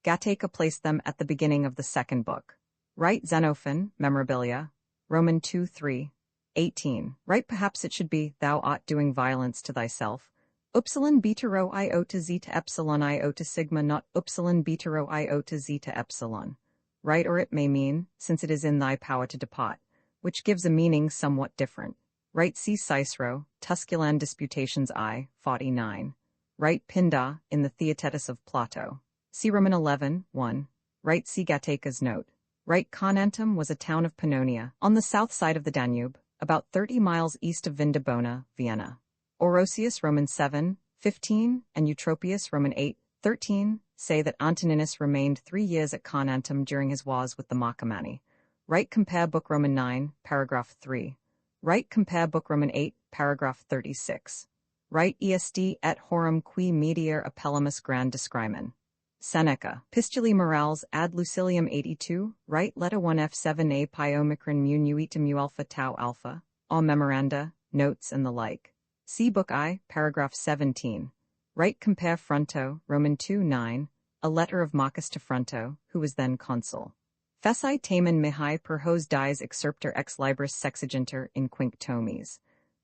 Gateka placed them at the beginning of the second book. Right Xenophon, Memorabilia, Roman 2:3-18. Right perhaps it should be, thou art doing violence to thyself. Upsilon beta rho iota zeta epsilon iota sigma, not upsilon beta rho iota zeta epsilon. Right, or it may mean, since it is in thy power to depart, which gives a meaning somewhat different. Right, see Cicero, Tusculan Disputations I, 49. Right, Pindar, in the Theaetetus of Plato. See Roman 11:1. Right, see Gateka's note. Right, Carnuntum was a town of Pannonia, on the south side of the Danube, about 30 miles east of Vindobona, Vienna. Orosius, Roman 7:15, and Eutropius, Roman 8:13, say that Antoninus remained 3 years at Carnuntum during his wars with the Marcomanni. Right, compare Book Roman 9, paragraph 3. Right, compare Book Roman 8, paragraph 36. Right, est et horum qui medier appellamus grand descrimen. Seneca, Pistulae Morales ad Lucilium 82, right, Letter 1 F7a pi omicron mu nuita mu alpha tau alpha, all memoranda, notes and the like. See Book I, paragraph 17. Right, compare Fronto, Roman 2:9, a letter of Marcus to Fronto, who was then consul. Feci tamen mihi per hos dies excerptor ex libris sexaginter in quinc tomes.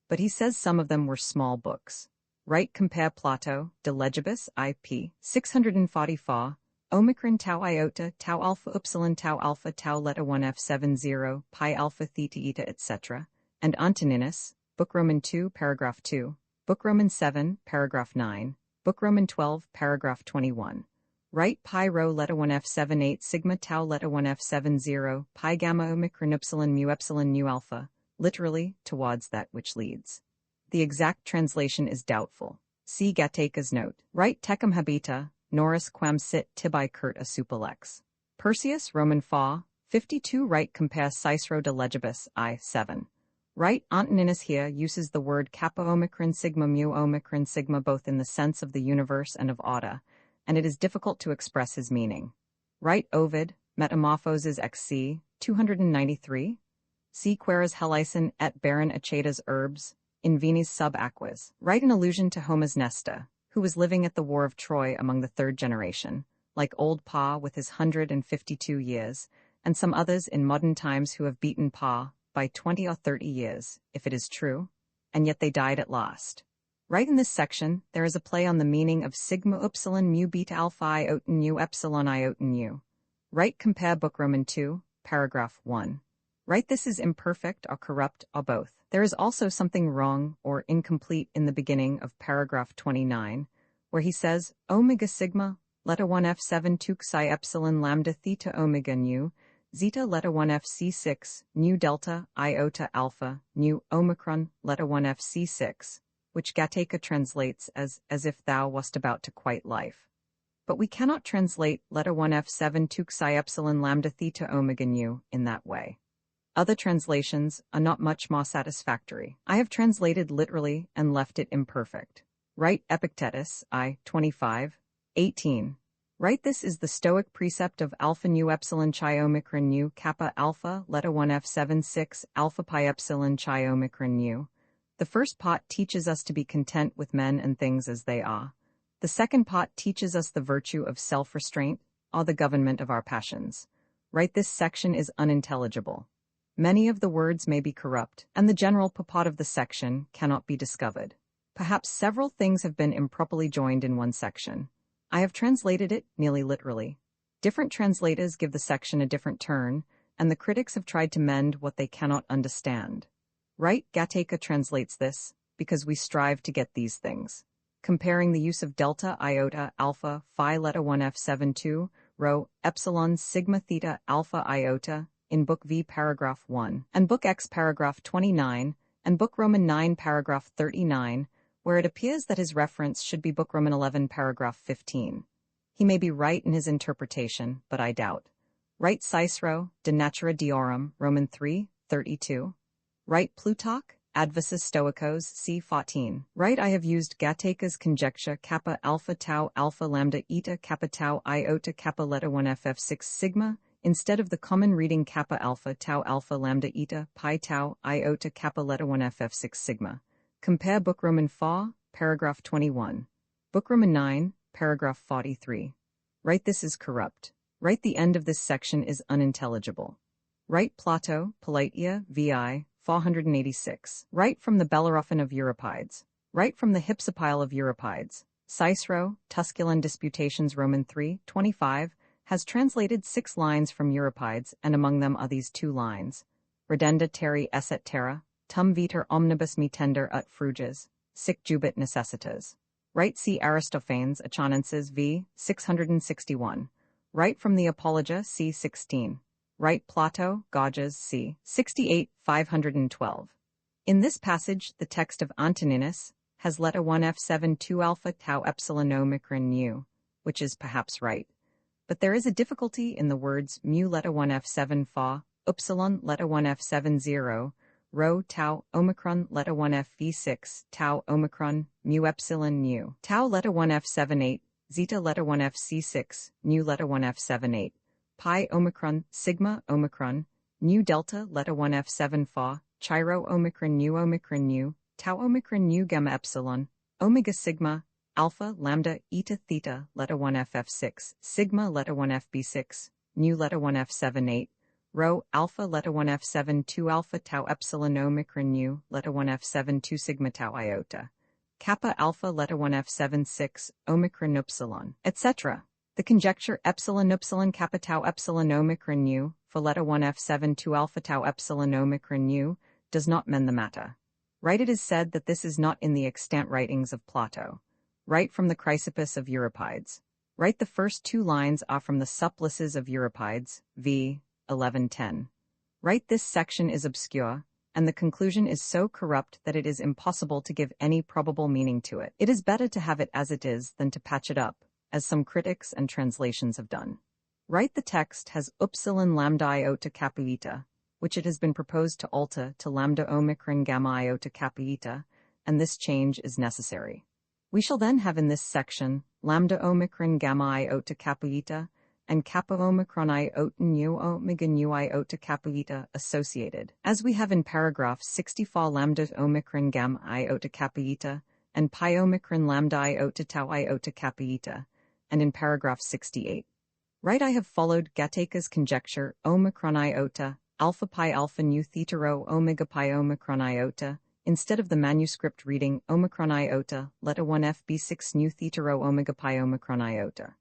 But he says some of them were small books. Right, compare Plato, De Legibus, IP, 644, Omicron tau iota, tau alpha upsilon tau alpha tau letta 1 F70, pi alpha theta eta etc., and Antoninus, Book Roman 2, paragraph 2, Book Roman 7, paragraph 9, Book Roman 12, paragraph 21. Right, pi rho letta 1 F78 sigma tau letta 1 F70, pi gamma omicron upsilon mu alpha, literally, towards that which leads. The exact translation is doubtful. See Gateka's note. Right, tecum habita, noris quam sit tibi curt a supalex. Perseus, Roman 4:52. Right, compare Cicero De Legibus, I7. Right, Antoninus here uses the word kappa omicron sigma mu omicron sigma both in the sense of the universe and of order, and it is difficult to express his meaning. Right, Ovid, Metamorphoses XC, 293. See Queras helison et baron acetas herbs, in Venis sub aquas. Right, an allusion to Homer's Nesta, who was living at the War of Troy among the 3rd generation, like old Pa with his 152 years, and some others in modern times who have beaten Pa by 20 or 30 years, if it is true, and yet they died at last. Right, in this section, there is a play on the meaning of sigma upsilon mu beta alpha iota nu epsilon iota nu. Right, compare Book Roman 2, paragraph 1. Right, this is imperfect or corrupt or both. There is also something wrong or incomplete in the beginning of paragraph 29, where he says, omega sigma, letta 1 F7 2 psi epsilon lambda theta omega nu, zeta letta 1 FC6, nu delta, iota alpha, nu omicron, letta 1 FC6, which Gateka translates as if thou wast about to quite life. But we cannot translate letta 1 F7 2 psi epsilon lambda theta omega nu in that way. Other translations are not much more satisfactory. I have translated literally and left it imperfect. Right, Epictetus, I25:18. Right, this is the Stoic precept of alpha nu epsilon chi omicron nu kappa alpha letta 1 F76 alpha pi epsilon chi omicron nu. The first part teaches us to be content with men and things as they are. The second part teaches us the virtue of self-restraint, or the government of our passions. Right, this section is unintelligible. Many of the words may be corrupt, and the general purport of the section cannot be discovered. Perhaps several things have been improperly joined in one section. I have translated it nearly literally. Different translators give the section a different turn, and the critics have tried to mend what they cannot understand. Right, Gateka translates this, because we strive to get these things. Comparing the use of delta, iota, alpha, phi letta 1 F72, rho, epsilon, sigma theta, alpha, iota, in Book V paragraph 1, and Book X paragraph 29, and Book Roman 9 paragraph 39, where it appears that his reference should be Book Roman 11 paragraph 15. He may be right in his interpretation, but I doubt. Right, Cicero, De Natura Deorum, Roman 3:32. Right, Plutarch, advisus stoicos, c. 14. Right, I have used Gattaca's conjecture kappa alpha tau alpha lambda eta kappa tau iota kappa letta 1 ff6 sigma, instead of the common reading kappa alpha tau alpha lambda eta pi tau iota kappa letta 1 ff6 sigma. Compare Book Roman 4, paragraph 21. Book Roman 9, paragraph 43. Right, this is corrupt. Right, the end of this section is unintelligible. Right, Plato, Politia, vi. 486. Right from the Bellerophon of Euripides. Right from the Hypsipyle of Euripides. Cicero, Tusculan Disputations Roman 3, 25, has translated 6 lines from Euripides, and among them are these 2 lines. Redenda terri esset terra, tum viter omnibus me tender ut fruges, sic jubit necessitas. Right, see Aristophanes, Achanenses v. 661. Right from the Apologia, c. 16. Right, Plato, Gorgias, c. 68, 512. In this passage, the text of Antoninus has letta 1 f7 2 alpha tau epsilon omicron nu, which is perhaps right. But there is a difficulty in the words mu letta 1 f7 fa, upsilon letta 1 f7 0, rho tau omicron letta 1 f v6 tau omicron mu epsilon nu, tau letta 1 f7 8, zeta letta 1 f c6, nu letta 1 f7 8. Pi omicron, sigma omicron, nu delta letta 1 f7 fa, chiro omicron nu, tau omicron nu gamma epsilon, omega sigma, alpha lambda eta theta letta 1 ff6, sigma letta 1 fb6, nu letta 1 f7 8, rho alpha letta 1 f7 2 alpha tau epsilon omicron nu letta 1 f7 2 sigma tau iota, kappa alpha letta 1 f7 6 omicron upsilon, etc. The conjecture epsilon kappa tau epsilon omicron nu for letta 1 f7 2 alpha tau epsilon omicron nu does not mend the matter. Right, it is said that this is not in the extant writings of Plato. Right from the Chrysippus of Euripides. Right, the first 2 lines are from the Supplices of Euripides, v. 1110. Right, this section is obscure, and the conclusion is so corrupt that it is impossible to give any probable meaning to it. It is better to have it as it is than to patch it up, as some critics and translations have done. Right, the text has upsilon lambda iota kappa eta, which it has been proposed to alter to lambda omicron gamma iota kappa eta, and this change is necessary. We shall then have in this section lambda omicron gamma iota kappa eta and kappa omicron iota nu omega nu iota kappa eta associated, as we have in paragraph 64 lambda omicron gamma iota kappa eta and pi omicron lambda iota tau iota kappa eta, and in paragraph 68. Right, I have followed Gattaca's conjecture omicron iota, alpha pi alpha nu theta rho omega pi omicron iota, instead of the manuscript reading omicron iota, letta 1 fb6 nu theta rho omega pi omicron iota.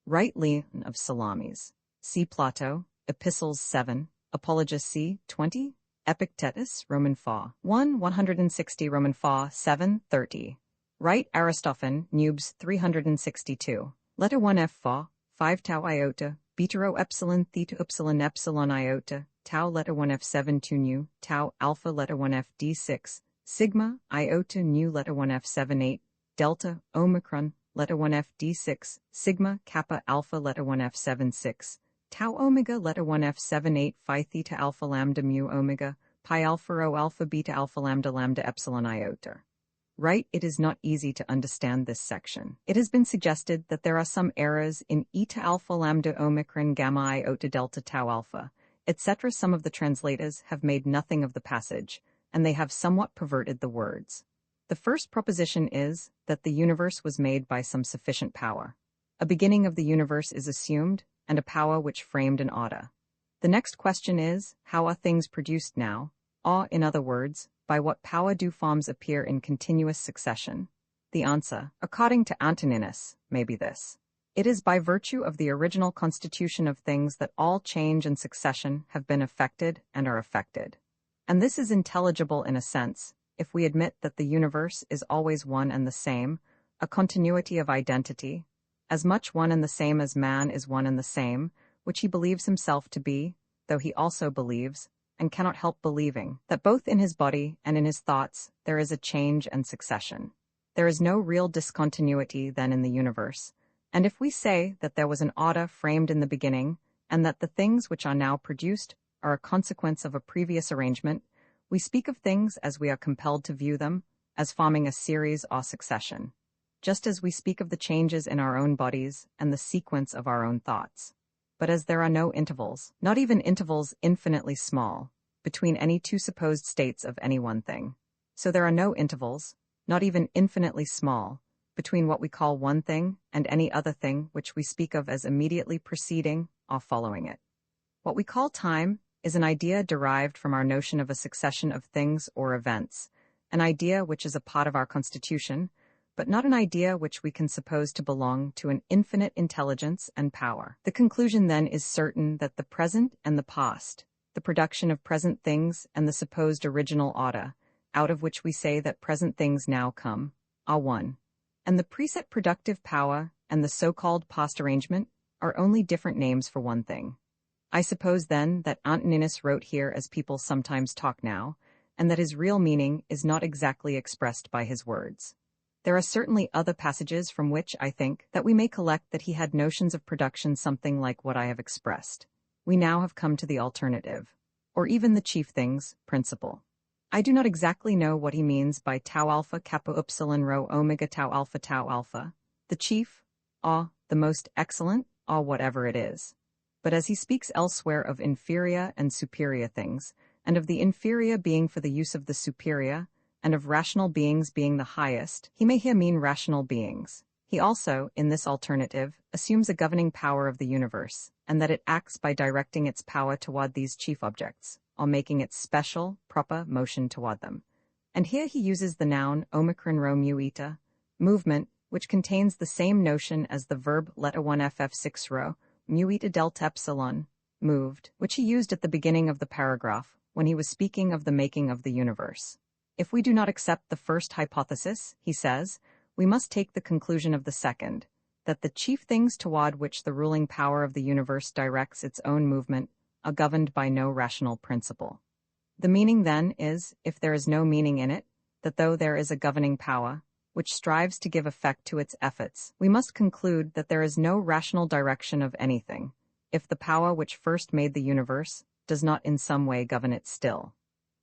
Right, Leon of Salamis. See Plato, Epistles 7, Apologia c. 20, Epictetus, Roman 4, 1, 160 Roman 4, 7, 30. Right, Aristophane, Nubes 362. Letta 1 f fa, 5 tau iota, beta rho epsilon theta epsilon iota, tau letta 1 f7 2 nu, tau alpha letta 1 f d6, sigma iota nu letta 1 f7 8, delta omicron letta 1 f d6, sigma kappa alpha letta 1 f7 6, tau omega letta 1 f7 8 phi theta alpha lambda mu omega, pi alpha rho alpha beta alpha lambda epsilon iota. Right, it is not easy to understand this section. It has been suggested that there are some errors in eta alpha lambda omicron gamma iota delta tau alpha, etc. Some of the translators have made nothing of the passage, and they have somewhat perverted the words. The first proposition is that the universe was made by some sufficient power. A beginning of the universe is assumed, and a power which framed an order. The next question is, how are things produced now? Or, in other words, by what power do forms appear in continuous succession? The answer, according to Antoninus, may be this. It is by virtue of the original constitution of things that all change and succession have been effected and are effected. And this is intelligible in a sense, if we admit that the universe is always one and the same, a continuity of identity, as much one and the same as man is one and the same, which he believes himself to be, though he also believes, and cannot help believing, that both in his body and in his thoughts there is a change and succession. There is no real discontinuity then in the universe, and if we say that there was an order framed in the beginning, and that the things which are now produced are a consequence of a previous arrangement, We speak of things as we are compelled to view them, as forming a series or succession, just as we speak of the changes in our own bodies and the sequence of our own thoughts. But as there are no intervals, not even intervals infinitely small, between any two supposed states of any one thing, so there are no intervals, not even infinitely small, between what we call one thing and any other thing which we speak of as immediately preceding or following it. What we call time is an idea derived from our notion of a succession of things or events, an idea which is a part of our constitution, but not an idea which we can suppose to belong to an infinite intelligence and power. The conclusion then is certain that the present and the past, the production of present things and the supposed original order, out of which we say that present things now come, are one, and the preset productive power and the so-called past arrangement are only different names for one thing. I suppose then that Antoninus wrote here as people sometimes talk now, and that his real meaning is not exactly expressed by his words. There are certainly other passages from which, I think, that we may collect that he had notions of production something like what I have expressed. We now have come to the alternative, or even the chief things, principle. I do not exactly know what he means by tau alpha kappa upsilon rho omega tau alpha, the chief, or the most excellent, or whatever it is. But as he speaks elsewhere of inferior and superior things, and of the inferior being for the use of the superior, and of rational beings being the highest, he may here mean rational beings. He also, in this alternative, assumes a governing power of the universe, and that it acts by directing its power toward these chief objects, or making its special, proper motion toward them. And here he uses the noun omicron rho muita, movement, which contains the same notion as the verb letter 1 ff6 rho, muita delta epsilon, moved, which he used at the beginning of the paragraph, when he was speaking of the making of the universe. If we do not accept the first hypothesis, he says, we must take the conclusion of the second, that the chief things toward which the ruling power of the universe directs its own movement are governed by no rational principle. The meaning then is, if there is no meaning in it, that though there is a governing power, which strives to give effect to its efforts, we must conclude that there is no rational direction of anything, if the power which first made the universe does not in some way govern it still.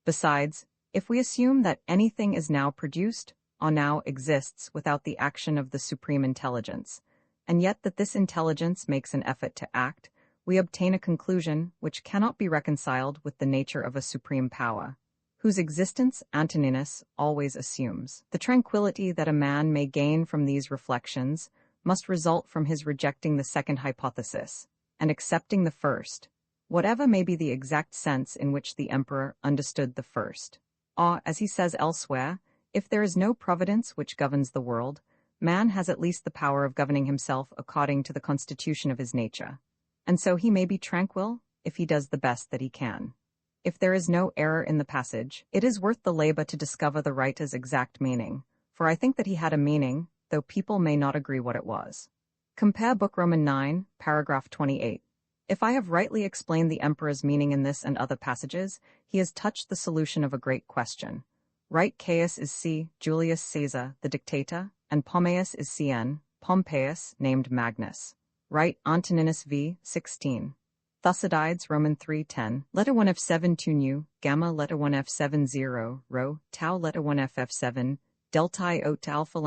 Besides, if we assume that anything is now produced, or now exists without the action of the supreme intelligence, and yet that this intelligence makes an effort to act, we obtain a conclusion which cannot be reconciled with the nature of a supreme power, whose existence Antoninus always assumes. The tranquility that a man may gain from these reflections must result from his rejecting the second hypothesis, and accepting the first, whatever may be the exact sense in which the emperor understood the first. Or, as he says elsewhere, if there is no providence which governs the world, man has at least the power of governing himself according to the constitution of his nature, and so he may be tranquil if he does the best that he can. If there is no error in the passage, it is worth the labor to discover the writer's exact meaning, for I think that he had a meaning, though people may not agree what it was. Compare Book Roman 9, paragraph 28. If I have rightly explained the emperor's meaning in this and other passages, he has touched the solution of a great question. Right Caius is C. Julius Caesar, the dictator, and Pompeius is CN, Pompeius, named Magnus. Right Antoninus v. 16. Thucydides, Roman 3:10, letter 1 f7 2 nu, gamma letter 1 f7 0, rho, tau letter 1 ff7, delta iota alpha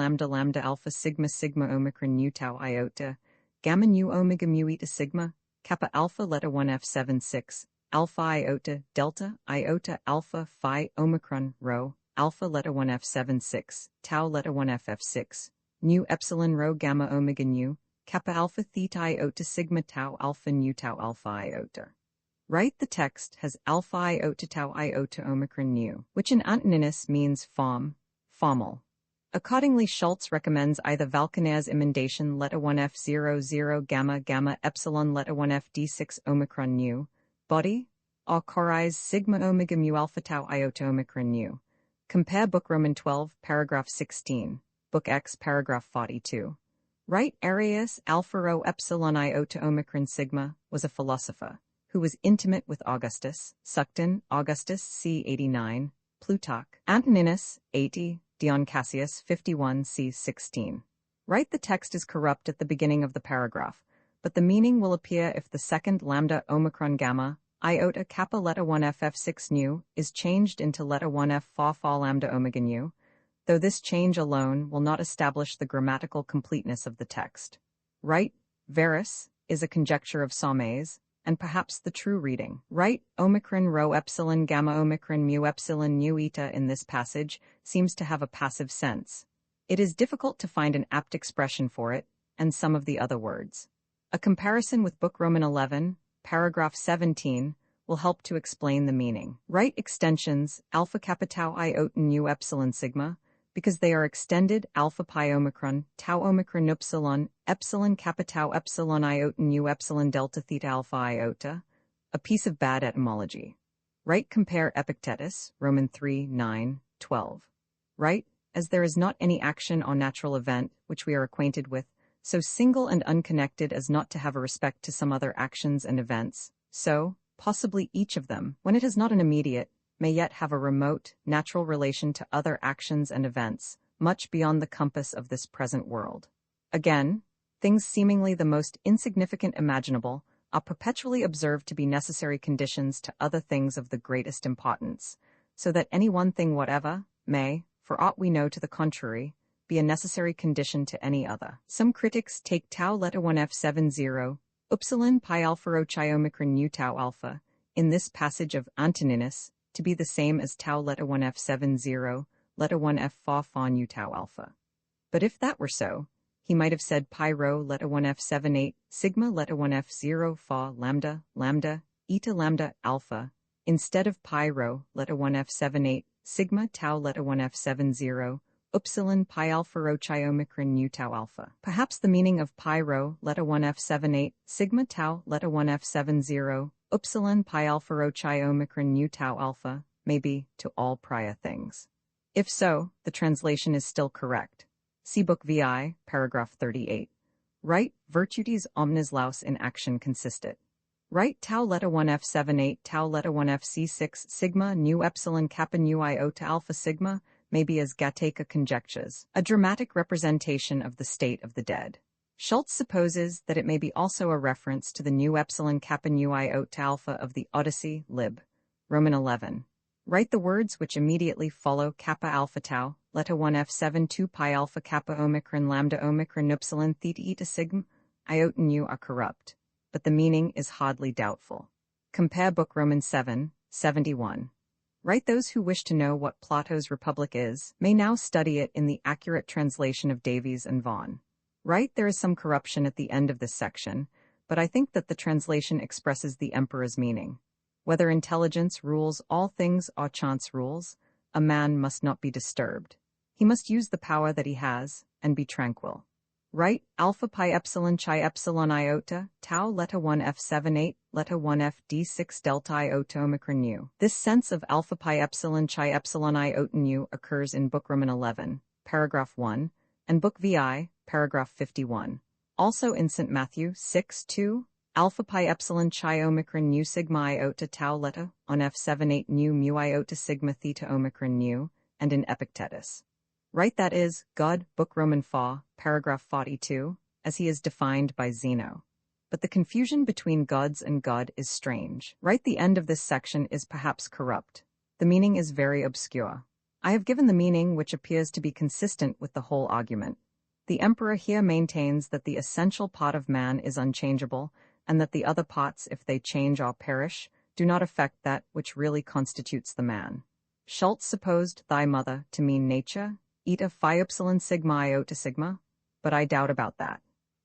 alpha sigma omicron nu tau iota, gamma nu omega mu eta sigma, kappa alpha letter 1 f7 6, alpha iota delta iota alpha phi omicron rho, alpha letter 1 f7 6, tau letter 1 ff6, nu epsilon rho gamma omega nu, kappa alpha theta iota sigma tau alpha nu tau alpha iota. Right, the text has alpha iota tau iota omicron nu, which in Antoninus means formal. Accordingly, Schultz recommends either Valcanair's emendation letter 1f00 gamma epsilon letter 1f d6 omicron nu, body, or Corai's sigma omega mu alpha tau iota omicron nu. Compare Book Roman 12, paragraph 16, Book X, paragraph 42. Right, Aurelius alpha rho epsilon iota omicron sigma was a philosopher who was intimate with Augustus, Sucton, Augustus c. 89, Plutarch, Antoninus 80, Dion Cassius 51 c. 16. Right, the text is corrupt at the beginning of the paragraph, but the meaning will appear if the second lambda omicron gamma iota kappa letta 1ff6 nu is changed into letta 1f fa lambda omega nu, though this change alone will not establish the grammatical completeness of the text. Right, veris, is a conjecture of Saumé's, and perhaps the true reading. Right, omicron rho epsilon gamma omicron mu epsilon nu eta in this passage seems to have a passive sense. It is difficult to find an apt expression for it, and some of the other words. A comparison with Book Roman 11, paragraph 17, will help to explain the meaning. Right extensions, alpha kappa tau iota nu epsilon sigma, because they are extended alpha pi omicron, tau omicron epsilon kappa tau epsilon iota nu epsilon delta theta alpha iota, a piece of bad etymology. Right, compare Epictetus, Roman 3, 9, 12. Right, as there is not any action or natural event which we are acquainted with, so single and unconnected as not to have a respect to some other actions and events, so, possibly each of them, when it is not an immediate, may yet have a remote, natural relation to other actions and events, much beyond the compass of this present world. Again, things seemingly the most insignificant imaginable are perpetually observed to be necessary conditions to other things of the greatest importance, so that any one thing whatever may, for aught we know to the contrary, be a necessary condition to any other. Some critics take tau letta 1f70, upsilon pi alpha rho chi omicron nu tau alpha, in this passage of Antoninus, to be the same as tau letta 1f70, letta 1f fa nu tau alpha. But if that were so, he might have said pi rho letta 1f78, sigma letta 1f0 fa lambda, eta lambda alpha, instead of pi rho letta 1f78, sigma tau letta 1f70, upsilon pi alpha rho chi omicron nu tau alpha. Perhaps the meaning of pi rho letta 1f78, sigma tau letta 1f70, upsilon pi alpha rho chi omicron nu tau alpha may be to all prior things. If so, the translation is still correct. See Book VI, paragraph 38. Right, virtutis omnes laus in action consistit. Right, tau letta 1f78, tau letta 1f6 sigma nu epsilon kappa nu iota alpha sigma may be as Gattaca conjectures, a dramatic representation of the state of the dead. Schultz supposes that it may be also a reference to the nu epsilon kappa nu iota alpha of the Odyssey, lib. Roman 11. Write the words which immediately follow kappa alpha tau, letta 1f7 2 pi alpha kappa omicron lambda omicron epsilon theta eta sigma, iota nu are corrupt, but the meaning is hardly doubtful. Compare Book Roman 7, 71. Right, those who wish to know what Plato's Republic is may now study it in the accurate translation of Davies and Vaughan. Right, there is some corruption at the end of this section, but I think that the translation expresses the emperor's meaning. Whether intelligence rules all things or chance rules, a man must not be disturbed. He must use the power that he has, and be tranquil. Right, alpha pi epsilon chi epsilon iota, tau letta 1f78, letta 1f d6 delta iota omicron nu. This sense of alpha pi epsilon chi epsilon iota nu occurs in Book Roman 11, paragraph 1, and Book VI, paragraph 51. Also in St. Matthew 6, 2, alpha pi epsilon chi omicron nu sigma iota tau letta on f78 nu mu iota sigma theta omicron nu, and in Epictetus. Right, that is, God, Book Roman 4, paragraph 42, as he is defined by Zeno. But the confusion between gods and God is strange. Right, the end of this section is perhaps corrupt. The meaning is very obscure. I have given the meaning which appears to be consistent with the whole argument. The emperor here maintains that the essential part of man is unchangeable, and that the other parts, if they change or perish, do not affect that which really constitutes the man. Schultz supposed thy mother to mean nature, eta phi epsilon sigma iota sigma, but I doubt about that.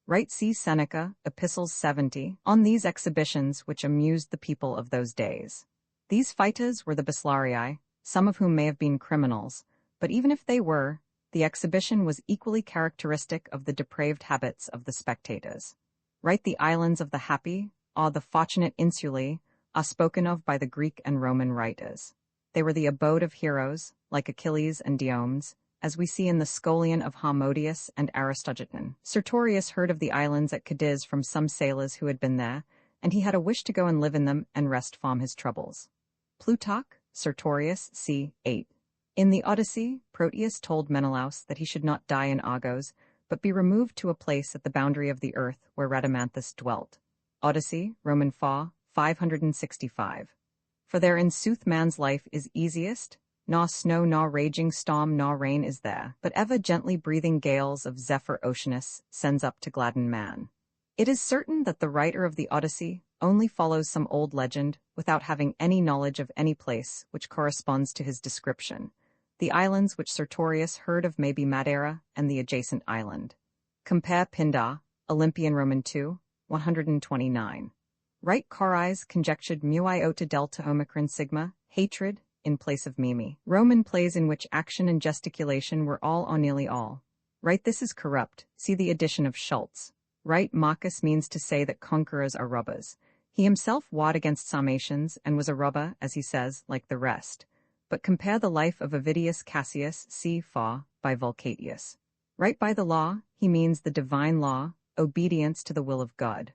Right, see Seneca, Epistles 70, on these exhibitions which amused the people of those days. These fighters were the Basilarii, some of whom may have been criminals, but even if they were, the exhibition was equally characteristic of the depraved habits of the spectators. Right, the islands of the happy, or the fortunate insulae, are spoken of by the Greek and Roman writers. They were the abode of heroes, like Achilles and Diomedes, as we see in the Scholion of Harmodius and Aristogiton. Sertorius heard of the islands at Cadiz from some sailors who had been there, and he had a wish to go and live in them and rest from his troubles. Plutarch, Sertorius, c. 8. In the Odyssey, Proteus told Menelaus that he should not die in Argos, but be removed to a place at the boundary of the earth where Rhadamanthus dwelt. Odyssey, Roman 4, 565. For there in sooth man's life is easiest, naw snow naw raging storm naw rain is there, but ever gently breathing gales of zephyr oceanus sends up to gladden man. It is certain that the writer of the Odyssey only follows some old legend without having any knowledge of any place which corresponds to his description. The islands which Sertorius heard of may be Madeira and the adjacent island. Compare Pindar, Olympian Roman 2, 129. Right Corais conjectured mu iota delta omicron sigma, hatred, in place of mimi. Roman plays in which action and gesticulation were all or nearly all. Right, this is corrupt, see the addition of Schultz. Right, Marcus means to say that conquerors are robbers. He himself warred against Sarmatians and was a robber, as he says, like the rest. But compare the life of Avidius Cassius c. Fa, by Vulcatius. Right, by the law, he means the divine law, obedience to the will of God.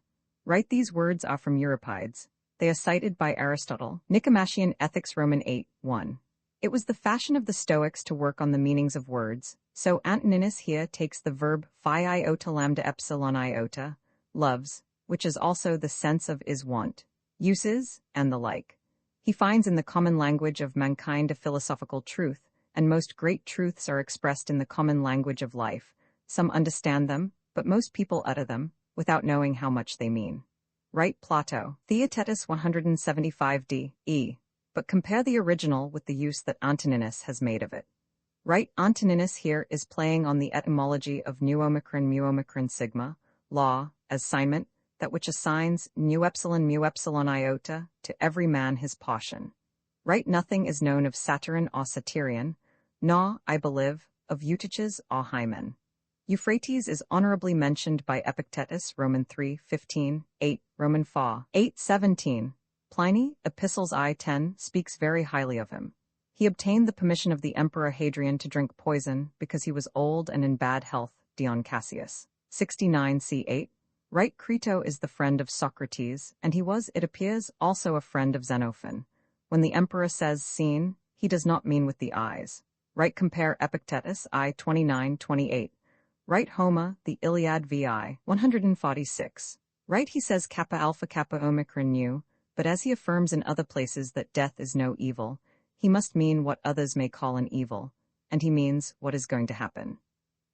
Right, these words are from Euripides. They are cited by Aristotle, Nicomachean Ethics Roman 8, 1. It was the fashion of the Stoics to work on the meanings of words, so Antoninus here takes the verb phi iota lambda epsilon iota, loves, which is also the sense of is wont, uses, and the like. He finds in the common language of mankind a philosophical truth, and most great truths are expressed in the common language of life. Some understand them, but most people utter them, without knowing how much they mean. Right, Plato, Theaetetus 175d, e. But compare the original with the use that Antoninus has made of it. Right, Antoninus here is playing on the etymology of mu omicron sigma, law, assignment, that which assigns mu epsilon iota to every man his portion. Right, nothing is known of Satyrian or Satyrian, nor, I believe, of Eutyches or Hymen. Euphrates is honorably mentioned by Epictetus, Roman 3, 15, 8, Roman 4, 8, 17. Pliny, Epistles I 10, speaks very highly of him. He obtained the permission of the Emperor Hadrian to drink poison because he was old and in bad health, Dion Cassius. 69 c. 8. Right, Crito is the friend of Socrates, and he was, it appears, also a friend of Xenophon. When the emperor says seen, he does not mean with the eyes. Right, compare Epictetus I 29, 28. Right, Homer, the Iliad vi. 146. Right, he says kappa alpha kappa omicron nu, but as he affirms in other places that death is no evil, he must mean what others may call an evil, and he means what is going to happen.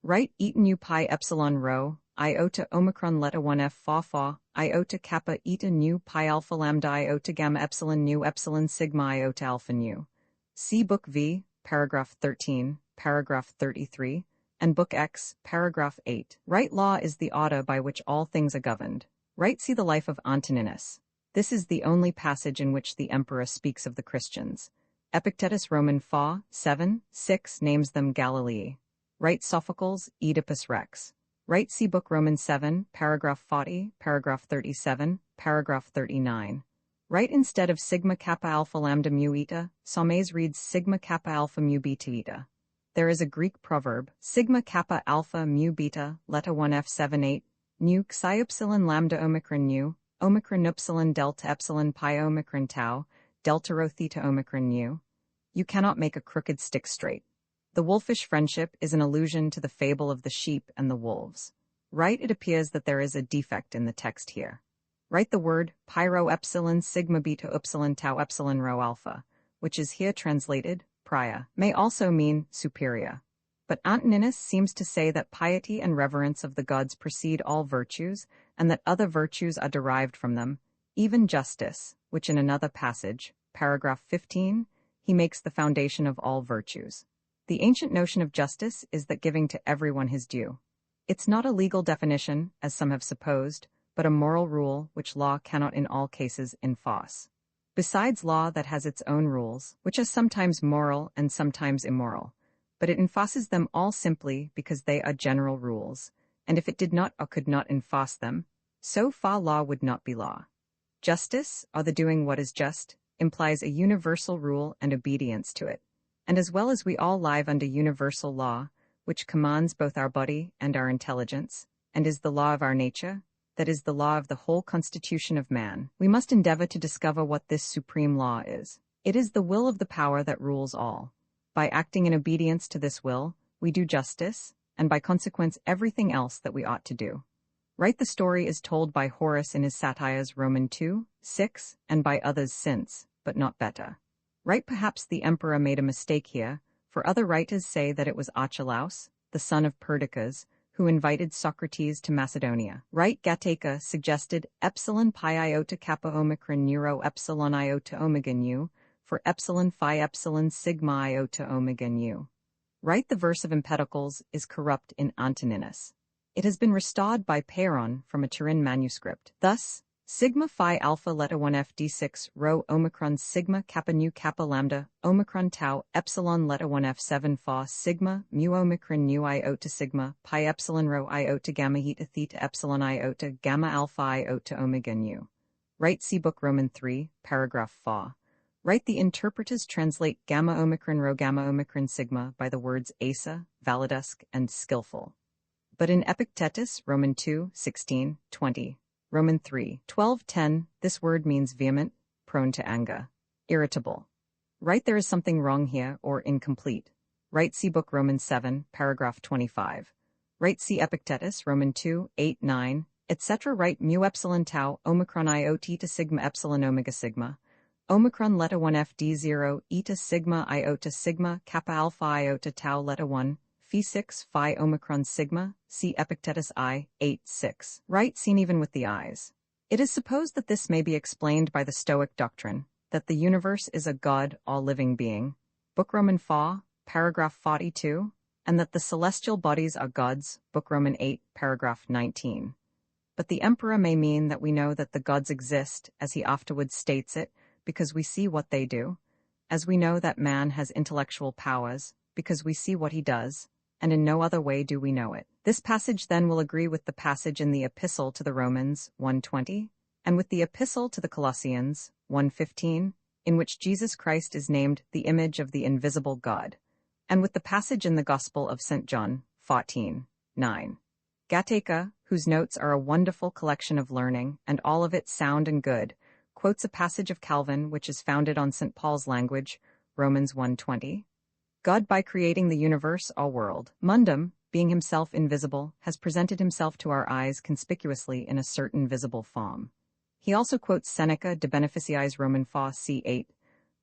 Right, eta nu pi epsilon rho, iota omicron letta 1f fa iota kappa eta nu pi alpha lambda iota gamma epsilon nu epsilon sigma iota alpha nu. See Book V, paragraph 13, paragraph 33, and Book X, paragraph 8. Right, law is the order by which all things are governed. Right, see the life of Antoninus. This is the only passage in which the emperor speaks of the Christians. Epictetus Roman 4, 7, 6 names them Galilee. Right, Sophocles, Oedipus Rex. Right, see Book Roman 7, paragraph 40, paragraph 37, paragraph 39. Right, instead of sigma kappa alpha lambda mu eta, Saumaez reads sigma kappa alpha mu beta eta. There is a Greek proverb, sigma kappa alpha mu beta, letta 1f 7 8, nu xi epsilon lambda omicron nu, omicron epsilon delta epsilon pi omicron tau, delta rho theta omicron nu. You cannot make a crooked stick straight. The wolfish friendship is an allusion to the fable of the sheep and the wolves. Right, it appears that there is a defect in the text here. Write the word pyro epsilon sigma beta epsilon tau epsilon rho alpha, which is here translated Priya, may also mean superior. But Antoninus seems to say that piety and reverence of the gods precede all virtues, and that other virtues are derived from them, even justice, which in another passage, paragraph 15, he makes the foundation of all virtues. The ancient notion of justice is that giving to everyone his due. It's not a legal definition, as some have supposed, but a moral rule which law cannot in all cases enforce. Besides law that has its own rules, which are sometimes moral and sometimes immoral, but it enforces them all simply because they are general rules, and if it did not or could not enforce them, so far law would not be law. Justice, or the doing what is just, implies a universal rule and obedience to it, and as well as we all live under universal law, which commands both our body and our intelligence, and is the law of our nature, that is the law of the whole constitution of man, we must endeavor to discover what this supreme law is. It is the will of the power that rules all. By acting in obedience to this will, we do justice, and by consequence everything else that we ought to do. Right, the story is told by Horace in his satires Roman 2, 6, and by others since, but not better. Right, perhaps the emperor made a mistake here, for other writers say that it was Archelaus, the son of Perdiccas, who invited Socrates to Macedonia. Right, Gattaca suggested epsilon pi iota kappa omicron neuro epsilon iota omega nu, for epsilon phi epsilon sigma iota omega nu. Right, the verse of Empedocles is corrupt in Antoninus. It has been restored by Peyron from a Turin manuscript. Thus, sigma phi alpha letta 1f d6 rho omicron sigma kappa nu kappa lambda omicron tau epsilon letta 1f 7 phi sigma mu omicron nu iota sigma pi epsilon rho iota gamma eta theta epsilon iota gamma alpha iota omega nu. Right, see book Roman 3, paragraph 4. Right, the interpreters translate gamma omicron rho gamma omicron sigma by the words asa, validusk, and skillful. But in Epictetus, Roman 2, 16, 20, Roman 3, 12, 10, this word means vehement, prone to anger, irritable. Right, there is something wrong here, or incomplete. Right, see book Roman 7, paragraph 25. Right, see Epictetus, Roman 2, 8, 9, etc. Right, mu epsilon tau, omicron iota eta sigma epsilon omega sigma, omicron letta 1f d0 eta sigma iota sigma kappa alpha iota tau letta 1, phi 6 phi omicron sigma, see Epictetus I, 8, 6. Right, seen even with the eyes. It is supposed that this may be explained by the Stoic doctrine, that the universe is a God, all living being, book Roman 4, paragraph 42, and that the celestial bodies are gods, book Roman 8, paragraph 19. But the emperor may mean that we know that the gods exist, as he afterwards states it, because we see what they do, as we know that man has intellectual powers, because we see what he does, and in no other way do we know it. This passage then will agree with the passage in the Epistle to the Romans, 1:20, and with the Epistle to the Colossians, 1:15, in which Jesus Christ is named the image of the invisible God, and with the passage in the Gospel of St. John, 14:9. Gattaca, whose notes are a wonderful collection of learning, and all of it sound and good, quotes a passage of Calvin which is founded on St. Paul's language, Romans 1:20. God, by creating the universe or world, mundum, being himself invisible, has presented himself to our eyes conspicuously in a certain visible form. He also quotes Seneca de Beneficiis Roman 4 c. 8,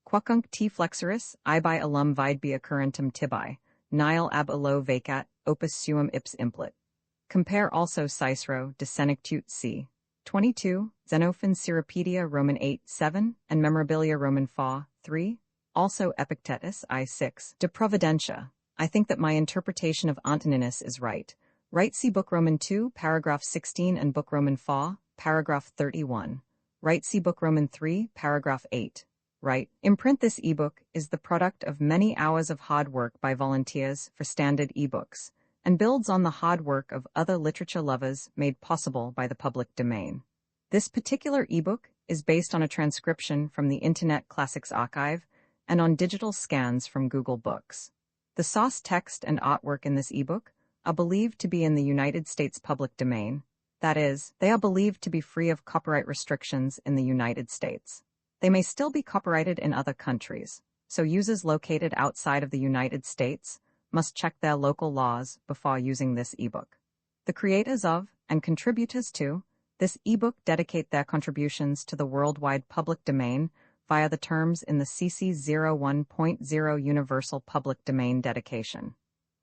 quacunc t flexoris, ibi alum vide be occurrentum tibi, nihil ab illo vacat, opus suum ips implet. Compare also Cicero de Senectute c. 22, Xenophon Cyropedia Roman 8, 7, and Memorabilia Roman 4, 3, also Epictetus I 6. De Providentia. I think that my interpretation of Antoninus is right. Right, see book Roman 2, paragraph 16 and book Roman 4, paragraph 31. Right, see book Roman 3, paragraph 8. Right. Imprint this ebook is the product of many hours of hard work by volunteers for standard ebooks, and builds on the hard work of other literature lovers made possible by the public domain. This particular ebook is based on a transcription from the Internet Classics Archive and on digital scans from Google Books. The source text and artwork in this ebook are believed to be in the United States public domain. That is, they are believed to be free of copyright restrictions in the United States. They may still be copyrighted in other countries, so users located outside of the United States must check their local laws before using this ebook. The creators of, and contributors to, this ebook dedicate their contributions to the worldwide public domain via the terms in the CC 01.0 Universal Public Domain Dedication.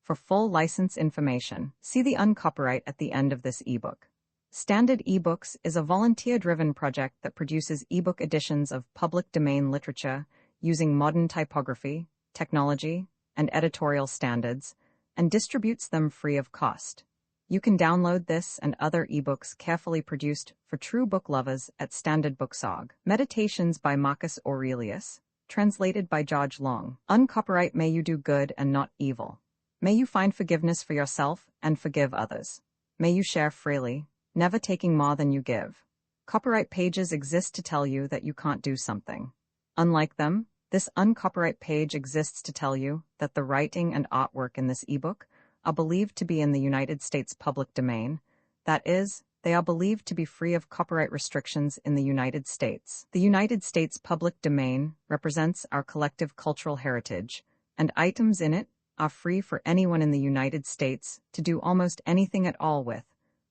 For full license information, see the uncopyright at the end of this ebook. Standard eBooks is a volunteer-driven project that produces ebook editions of public domain literature using modern typography, technology, and editorial standards, and distributes them free of cost. You can download this and other ebooks carefully produced for true book lovers at Standard Books.org. Meditations by Marcus Aurelius, translated by George Long. Uncopyright, may you do good and not evil. May you find forgiveness for yourself and forgive others. May you share freely, never taking more than you give. Copyright pages exist to tell you that you can't do something. Unlike them, this uncopyright page exists to tell you that the writing and artwork in this ebook are believed to be in the United States public domain. That is, they are believed to be free of copyright restrictions in the United States. The United States public domain represents our collective cultural heritage, and items in it are free for anyone in the United States to do almost anything at all with,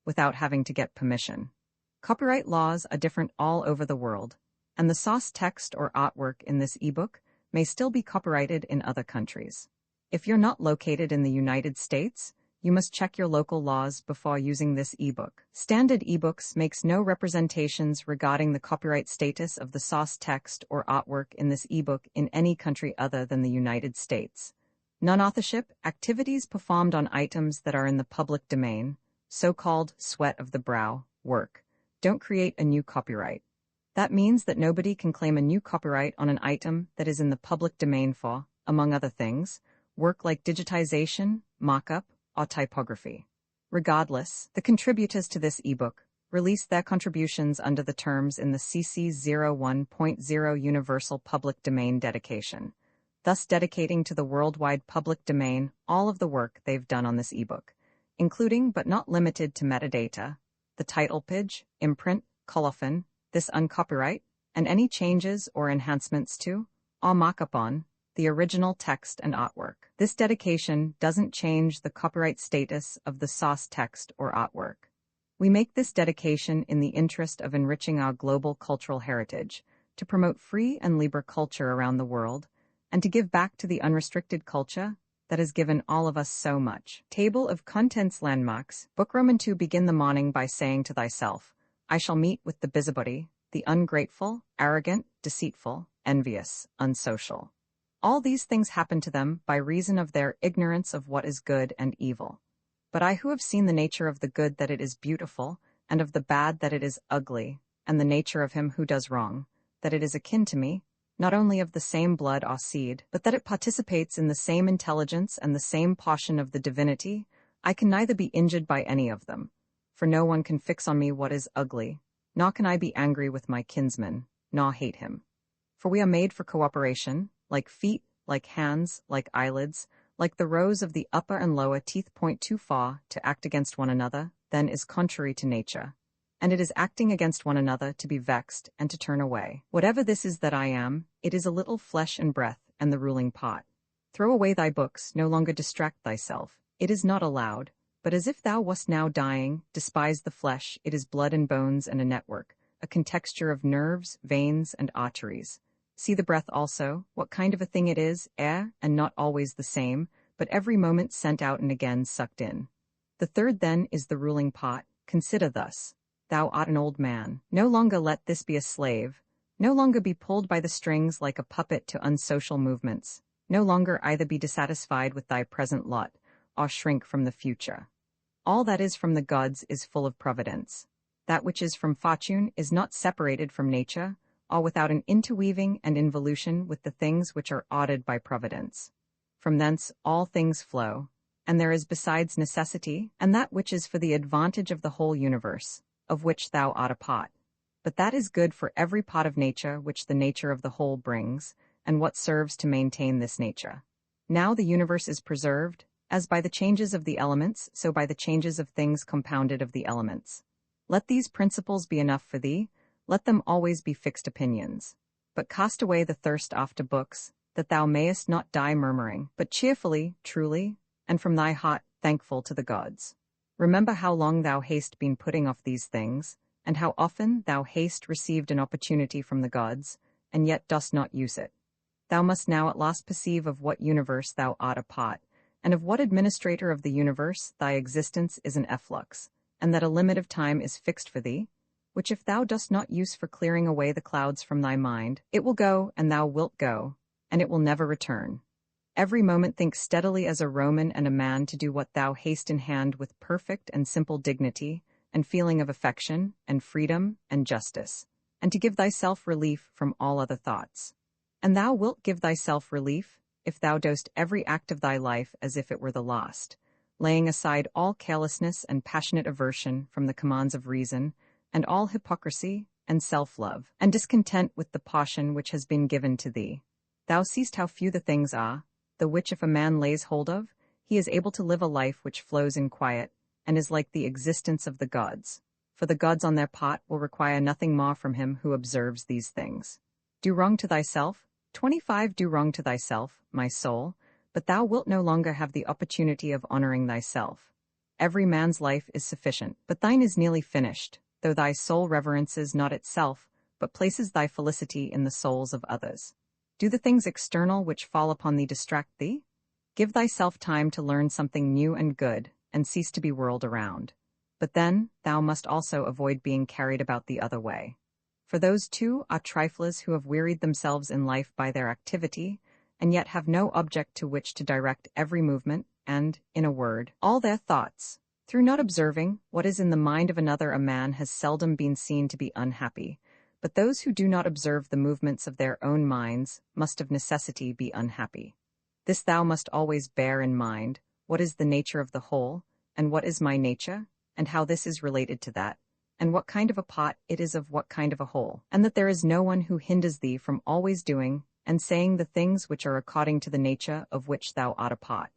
without having to get permission. Copyright laws are different all over the world, and the source text or artwork in this ebook may still be copyrighted in other countries. If you're not located in the United States, you must check your local laws before using this ebook. Standard ebooks makes no representations regarding the copyright status of the source text or artwork in this ebook in any country other than the United States. Non-authorship activities performed on items that are in the public domain, so-called sweat of the brow, work, don't create a new copyright. That means that nobody can claim a new copyright on an item that is in the public domain for, among other things, work like digitization, markup, or typography. Regardless, the contributors to this ebook released their contributions under the terms in the CC 01.0 Universal Public Domain dedication, thus dedicating to the worldwide public domain all of the work they've done on this ebook, including but not limited to metadata, the title page, imprint, colophon, this uncopyright, and any changes or enhancements to, or markup on, the original text and artwork. This dedication doesn't change the copyright status of the source text or artwork. We make this dedication in the interest of enriching our global cultural heritage, to promote free and libre culture around the world, and to give back to the unrestricted culture that has given all of us so much. Table of Contents Landmarks. Book Roman 2. Begin the morning by saying to thyself, I shall meet with the busybody, the ungrateful, arrogant, deceitful, envious, unsocial. All these things happen to them by reason of their ignorance of what is good and evil. But I who have seen the nature of the good that it is beautiful, and of the bad that it is ugly, and the nature of him who does wrong, that it is akin to me, not only of the same blood or seed, but that it participates in the same intelligence and the same passion of the divinity, I can neither be injured by any of them. For no one can fix on me what is ugly, nor can I be angry with my kinsman, nor hate him. For we are made for cooperation, like feet, like hands, like eyelids, like the rows of the upper and lower teeth point too far to act against one another, then is contrary to nature. And it is acting against one another to be vexed and to turn away. Whatever this is that I am, it is a little flesh and breath and the ruling pot. Throw away thy books, no longer distract thyself. It is not allowed, but as if thou wast now dying, despise the flesh, it is blood and bones and a network, a contexture of nerves, veins, and arteries. See the breath also, what kind of a thing it is, air, and not always the same, but every moment sent out and again sucked in. The third then is the ruling pot. Consider thus. Thou art an old man. No longer let this be a slave. No longer be pulled by the strings like a puppet to unsocial movements. No longer either be dissatisfied with thy present lot, or shrink from the future. All that is from the gods is full of providence. That which is from fortune is not separated from nature, or without an interweaving and involution with the things which are ordered by providence. From thence all things flow, and there is besides necessity, and that which is for the advantage of the whole universe, of which thou art a part. But that is good for every part of nature which the nature of the whole brings, and what serves to maintain this nature. Now the universe is preserved, as by the changes of the elements, so by the changes of things compounded of the elements. Let these principles be enough for thee, let them always be fixed opinions. But cast away the thirst after books, that thou mayest not die murmuring, but cheerfully, truly, and from thy heart thankful to the gods. Remember how long thou hast been putting off these things, and how often thou hast received an opportunity from the gods, and yet dost not use it. Thou must now at last perceive of what universe thou art a part, and of what administrator of the universe thy existence is an efflux, and that a limit of time is fixed for thee, which if thou dost not use for clearing away the clouds from thy mind, it will go, and thou wilt go, and it will never return. Every moment think steadily as a Roman and a man to do what thou hast in hand with perfect and simple dignity, and feeling of affection, and freedom, and justice, and to give thyself relief from all other thoughts. And thou wilt give thyself relief, if thou dost every act of thy life as if it were the last, laying aside all carelessness and passionate aversion from the commands of reason, and all hypocrisy, and self-love, and discontent with the passion which has been given to thee. Thou seest how few the things are, the which if a man lays hold of, he is able to live a life which flows in quiet, and is like the existence of the gods. For the gods on their part will require nothing more from him who observes these things. Do wrong to thyself. 25 Do wrong to thyself, my soul, but thou wilt no longer have the opportunity of honoring thyself. every man's life is sufficient, but thine is nearly finished, though thy soul reverences not itself, but places thy felicity in the souls of others. Do the things external which fall upon thee distract thee? Give thyself time to learn something new and good, and cease to be whirled around. But then thou must also avoid being carried about the other way. For those too are triflers who have wearied themselves in life by their activity, and yet have no object to which to direct every movement, and, in a word, all their thoughts. Through not observing what is in the mind of another, a man has seldom been seen to be unhappy, but those who do not observe the movements of their own minds must of necessity be unhappy. This thou must always bear in mind, what is the nature of the whole, and what is my nature, and how this is related to that, and what kind of a pot it is of what kind of a whole, and that there is no one who hinders thee from always doing and saying the things which are according to the nature of which thou art a pot.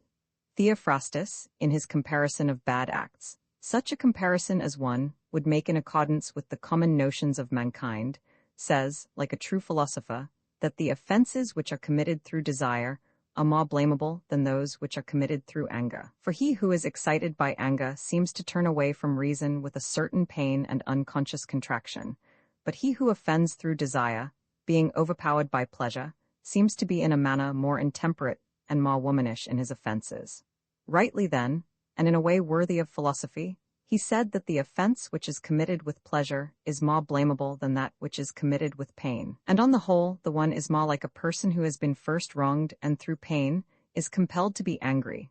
Theophrastus, in his comparison of bad acts, such a comparison as one would make in accordance with the common notions of mankind, says, like a true philosopher, that the offenses which are committed through desire are more blamable than those which are committed through anger. For he who is excited by anger seems to turn away from reason with a certain pain and unconscious contraction, but he who offends through desire, being overpowered by pleasure, seems to be in a manner more intemperate and more womanish in his offenses. Rightly then, and in a way worthy of philosophy, he said that the offense which is committed with pleasure is more blamable than that which is committed with pain. And on the whole, the one is more like a person who has been first wronged and through pain is compelled to be angry,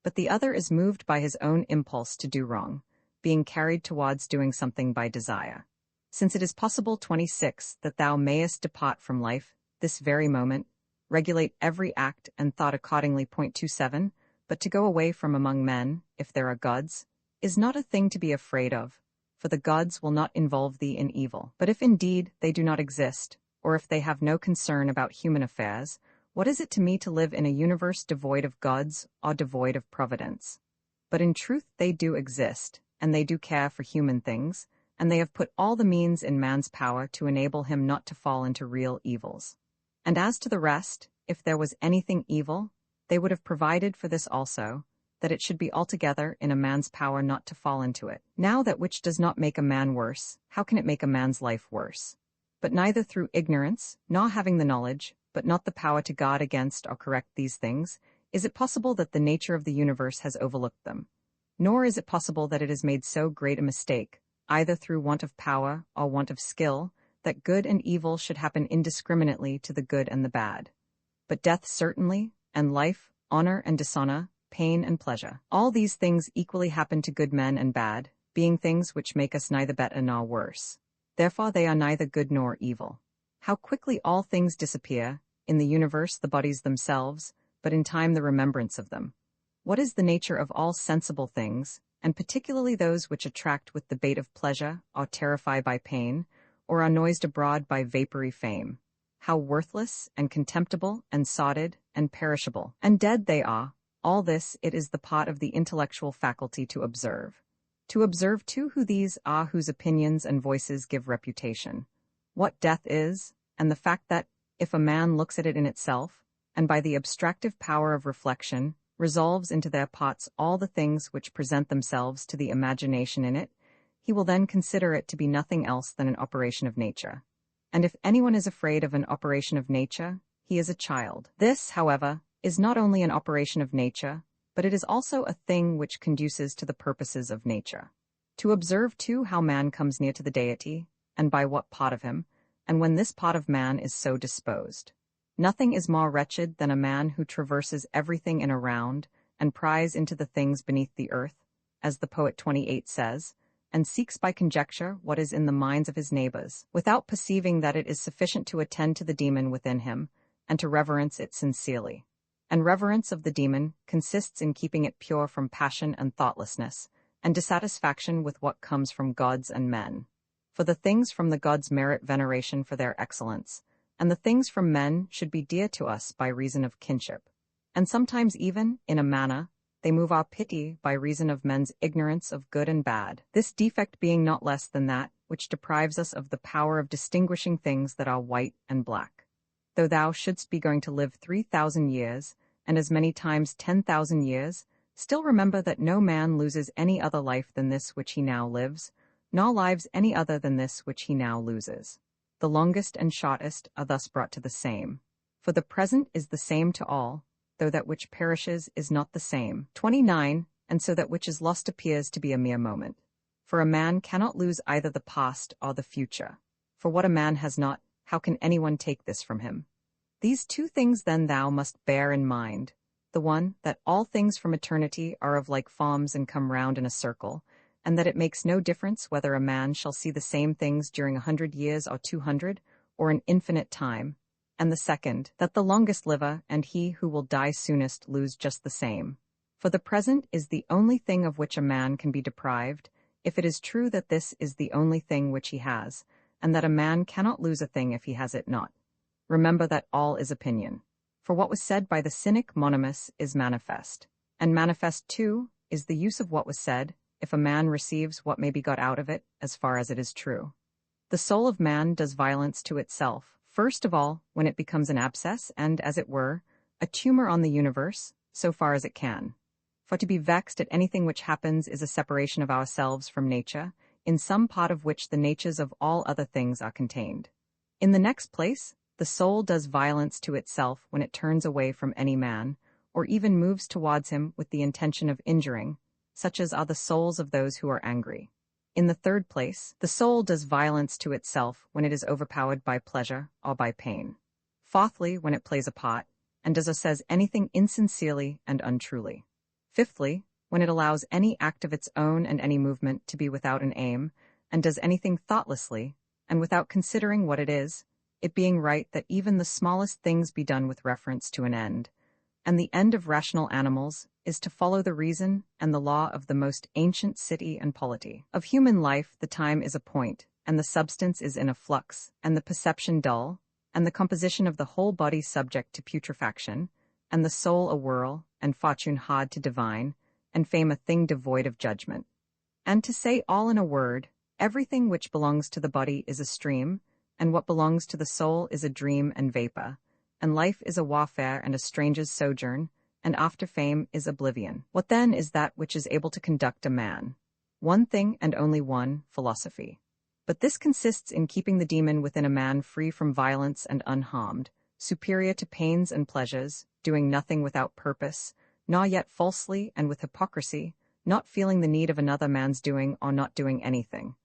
but the other is moved by his own impulse to do wrong, being carried towards doing something by desire. Since it is possible, 26, that thou mayest depart from life this very moment, regulate every act and thought accordingly. 27, but to go away from among men, if there are gods, is not a thing to be afraid of, for the gods will not involve thee in evil. But if indeed they do not exist, or if they have no concern about human affairs, what is it to me to live in a universe devoid of gods or devoid of providence? But in truth they do exist, and they do care for human things, and they have put all the means in man's power to enable him not to fall into real evils. And as to the rest, if there was anything evil, they would have provided for this also, that it should be altogether in a man's power not to fall into it. Now that which does not make a man worse, how can it make a man's life worse? But neither through ignorance, nor having the knowledge, but not the power to guard against or correct these things, is it possible that the nature of the universe has overlooked them. Nor is it possible that it has made so great a mistake, either through want of power or want of skill, that good and evil should happen indiscriminately to the good and the bad. But death certainly, and life, honor and dishonor, pain and pleasure, all these things equally happen to good men and bad, being things which make us neither better nor worse. Therefore they are neither good nor evil. How quickly all things disappear, in the universe the bodies themselves, but in time the remembrance of them. What is the nature of all sensible things, and particularly those which attract with the bait of pleasure, or terrify by pain, or are noised abroad by vapory fame? How worthless, and contemptible, and sordid, and perishable, and dead they are. All this it is the part of the intellectual faculty to observe. To observe too who these are whose opinions and voices give reputation, what death is, and the fact that, if a man looks at it in itself, and by the abstractive power of reflection, resolves into their parts all the things which present themselves to the imagination in it, he will then consider it to be nothing else than an operation of nature. And if anyone is afraid of an operation of nature, he is a child. This, however, is not only an operation of nature, but it is also a thing which conduces to the purposes of nature. To observe too how man comes near to the deity, and by what part of him, and when this part of man is so disposed. Nothing is more wretched than a man who traverses everything in a round, and pries into the things beneath the earth, as the poet 28 says, and seeks by conjecture what is in the minds of his neighbors, without perceiving that it is sufficient to attend to the demon within him, and to reverence it sincerely. And reverence of the demon consists in keeping it pure from passion and thoughtlessness, and dissatisfaction with what comes from gods and men. For the things from the gods merit veneration for their excellence, and the things from men should be dear to us by reason of kinship. And sometimes even, in a manner, they move our pity by reason of men's ignorance of good and bad, this defect being not less than that which deprives us of the power of distinguishing things that are white and black. Though thou shouldst be going to live 3,000 years, and as many times 10,000 years, Still remember that no man loses any other life than this which he now lives, nor lives any other than this which he now loses. The longest and shortest are thus brought to the same. For the present is the same to all, though that which perishes is not the same. 29. And so that which is lost appears to be a mere moment. For a man cannot lose either the past or the future. For what a man has not, how can anyone take this from him? These two things then thou must bear in mind. The one, that all things from eternity are of like forms and come round in a circle, and that it makes no difference whether a man shall see the same things during 100 years or 200, or an infinite time. And the second, that the longest liver and he who will die soonest lose just the same. For the present is the only thing of which a man can be deprived, if it is true that this is the only thing which he has, and that a man cannot lose a thing if he has it not. Remember that all is opinion. For what was said by the cynic Monimus is manifest. And manifest, too, is the use of what was said, if a man receives what may be got out of it, as far as it is true. The soul of man does violence to itself, first of all, when it becomes an abscess and, as it were, a tumor on the universe, so far as it can. For to be vexed at anything which happens is a separation of ourselves from nature, in some part of which the natures of all other things are contained. In the next place, the soul does violence to itself when it turns away from any man, or even moves towards him with the intention of injuring, such as are the souls of those who are angry. In the third place, the soul does violence to itself when it is overpowered by pleasure or by pain. Fourthly, when it plays a part, and does or says anything insincerely and untruly. Fifthly, when it allows any act of its own and any movement to be without an aim, and does anything thoughtlessly, and without considering what it is, it being right that even the smallest things be done with reference to an end. And the end of rational animals is to follow the reason and the law of the most ancient city and polity. Of human life the time is a point, and the substance is in a flux, and the perception dull, and the composition of the whole body subject to putrefaction, and the soul a whirl, and fortune hard to divine, and fame a thing devoid of judgment. And to say all in a word, everything which belongs to the body is a stream, and what belongs to the soul is a dream and vapor, and life is a warfare and a stranger's sojourn, and after fame is oblivion. What then is that which is able to conduct a man? One thing and only one, philosophy. But this consists in keeping the demon within a man free from violence and unharmed, superior to pains and pleasures, doing nothing without purpose, nor yet falsely and with hypocrisy, not feeling the need of another man's doing or not doing anything.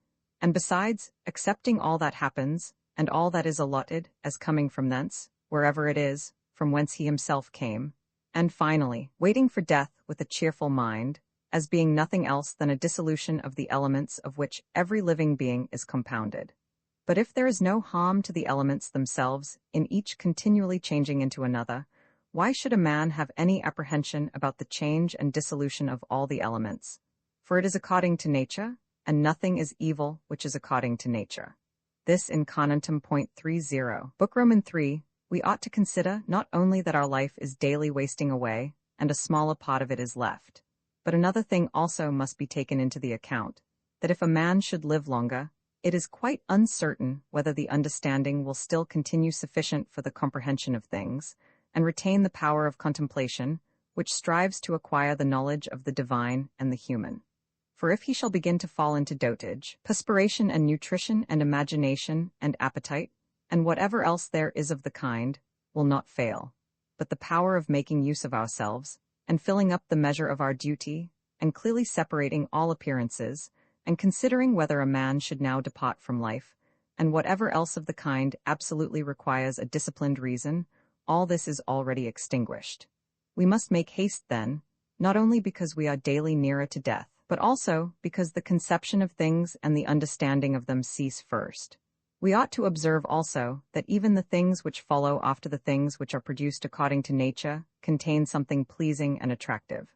And besides, accepting all that happens, and all that is allotted, as coming from thence, wherever it is, from whence he himself came, and finally, waiting for death with a cheerful mind, as being nothing else than a dissolution of the elements of which every living being is compounded. But if there is no harm to the elements themselves, in each continually changing into another, why should a man have any apprehension about the change and dissolution of all the elements? For it is according to nature, and nothing is evil which is according to nature. This in Conatum.30. Book Roman 3, we ought to consider not only that our life is daily wasting away, and a smaller part of it is left, but another thing also must be taken into the account, that if a man should live longer, it is quite uncertain whether the understanding will still continue sufficient for the comprehension of things, and retain the power of contemplation, which strives to acquire the knowledge of the divine and the human. For if he shall begin to fall into dotage, perspiration and nutrition and imagination and appetite, and whatever else there is of the kind, will not fail. But the power of making use of ourselves, and filling up the measure of our duty, and clearly separating all appearances, and considering whether a man should now depart from life, and whatever else of the kind absolutely requires a disciplined reason, all this is already extinguished. We must make haste then, not only because we are daily nearer to death, but also because the conception of things and the understanding of them cease first. We ought to observe also that even the things which follow after the things which are produced according to nature contain something pleasing and attractive.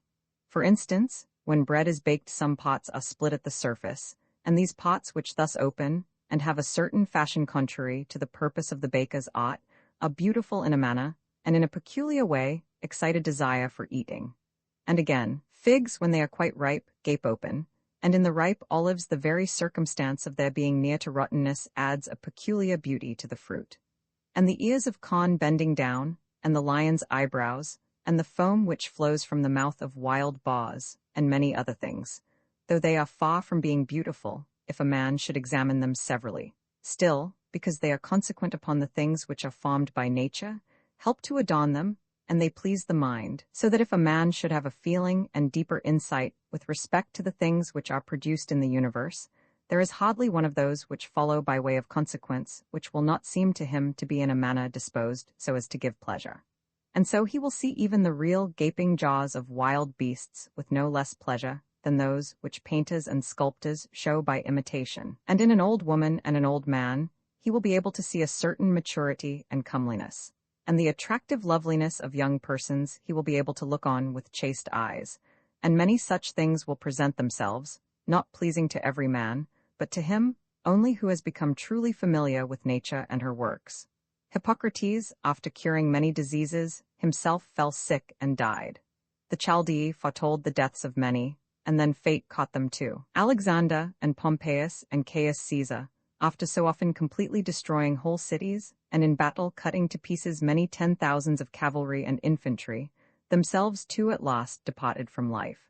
For instance, when bread is baked, some pots are split at the surface, and these pots which thus open, and have a certain fashion contrary to the purpose of the baker's art, are beautiful in a manner, and in a peculiar way excite a desire for eating. And again, figs, when they are quite ripe, gape open, and in the ripe olives the very circumstance of their being near to rottenness adds a peculiar beauty to the fruit. And the ears of corn bending down, and the lion's eyebrows, and the foam which flows from the mouth of wild boars, and many other things, though they are far from being beautiful, if a man should examine them severally. Still, because they are consequent upon the things which are formed by nature, help to adorn them, and they please the mind, so that if a man should have a feeling and deeper insight with respect to the things which are produced in the universe, there is hardly one of those which follow by way of consequence which will not seem to him to be in a manner disposed so as to give pleasure. And so he will see even the real gaping jaws of wild beasts with no less pleasure than those which painters and sculptors show by imitation. And in an old woman and an old man, he will be able to see a certain maturity and comeliness. And the attractive loveliness of young persons he will be able to look on with chaste eyes. And many such things will present themselves, not pleasing to every man, but to him only who has become truly familiar with nature and her works. Hippocrates, after curing many diseases, himself fell sick and died. The Chaldee foretold the deaths of many, and then fate caught them too. Alexander and Pompeius and Caius Caesar, after so often completely destroying whole cities, and in battle cutting to pieces many 10,000s of cavalry and infantry, themselves too at last departed from life.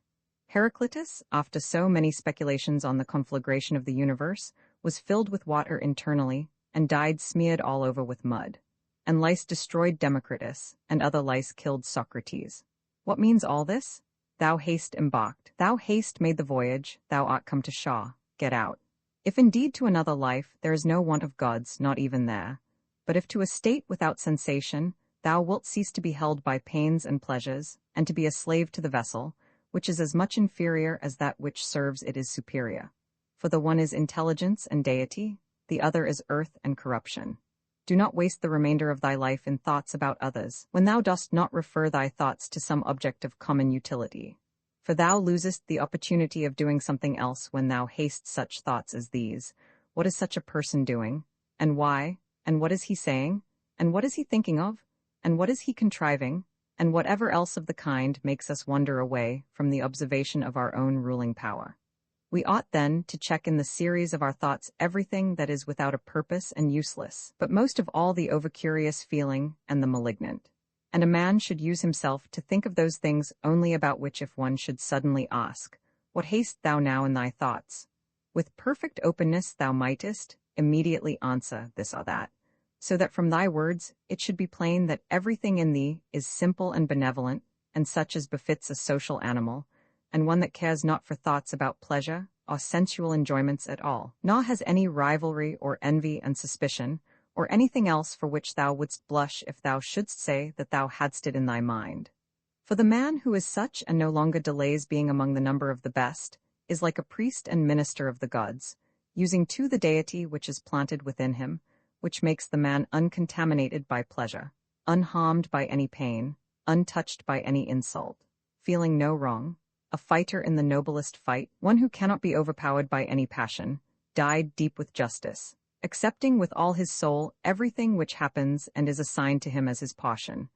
Heraclitus, after so many speculations on the conflagration of the universe, was filled with water internally, and died smeared all over with mud. And lice destroyed Democritus, and other lice killed Socrates. What means all this? Thou hast embarked, thou hast made the voyage, thou art come to Shaw, get out. If indeed to another life there is no want of gods, not even there, but if to a state without sensation thou wilt cease to be held by pains and pleasures, and to be a slave to the vessel, which is as much inferior as that which serves it is superior. For the one is intelligence and deity, the other is earth and corruption. Do not waste the remainder of thy life in thoughts about others, when thou dost not refer thy thoughts to some object of common utility. For thou losest the opportunity of doing something else when thou hast such thoughts as these. What is such a person doing? And why? And what is he saying? And what is he thinking of? And what is he contriving? And whatever else of the kind makes us wander away from the observation of our own ruling power. We ought then to check in the series of our thoughts everything that is without a purpose and useless, but most of all the overcurious feeling and the malignant. And a man should use himself to think of those things only about which if one should suddenly ask, What hast thou now in thy thoughts? With perfect openness thou mightest immediately answer this or that, so that from thy words it should be plain that everything in thee is simple and benevolent, and such as befits a social animal, and one that cares not for thoughts about pleasure or sensual enjoyments at all, nor has any rivalry or envy and suspicion, or anything else for which thou wouldst blush if thou shouldst say that thou hadst it in thy mind. For the man who is such and no longer delays being among the number of the best, is like a priest and minister of the gods, using to the deity which is planted within him, which makes the man uncontaminated by pleasure, unharmed by any pain, untouched by any insult, feeling no wrong, a fighter in the noblest fight, one who cannot be overpowered by any passion, dyed deep with justice, accepting with all his soul everything which happens and is assigned to him as his portion,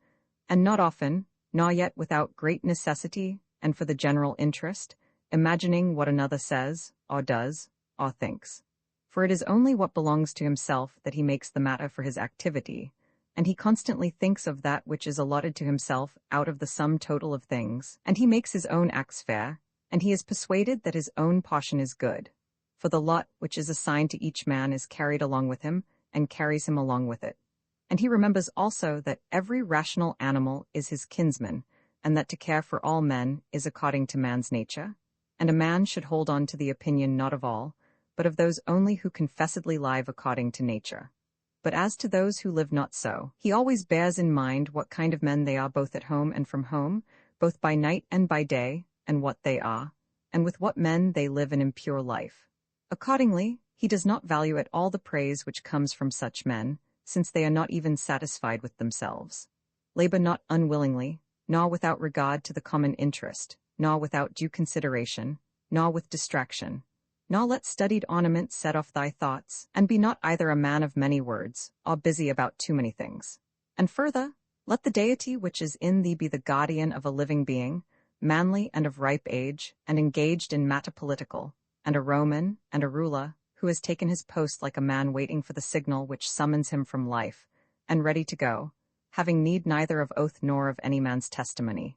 and not often, nor yet without great necessity and for the general interest, imagining what another says, or does, or thinks. For it is only what belongs to himself that he makes the matter for his activity, and he constantly thinks of that which is allotted to himself out of the sum total of things, and he makes his own acts fair, and he is persuaded that his own portion is good. For the lot which is assigned to each man is carried along with him, and carries him along with it. And he remembers also that every rational animal is his kinsman, and that to care for all men is according to man's nature, and a man should hold on to the opinion not of all, but of those only who confessedly live according to nature. But as to those who live not so, he always bears in mind what kind of men they are both at home and from home, both by night and by day, and what they are, and with what men they live an impure life. Accordingly, he does not value at all the praise which comes from such men, since they are not even satisfied with themselves. Labor not unwillingly, nor without regard to the common interest, nor without due consideration, nor with distraction. Nor let studied ornament set off thy thoughts, and be not either a man of many words, or busy about too many things. And further, let the deity which is in thee be the guardian of a living being, manly and of ripe age, and engaged in matter political, and a Roman, and a ruler, who has taken his post like a man waiting for the signal which summons him from life, and ready to go, having need neither of oath nor of any man's testimony.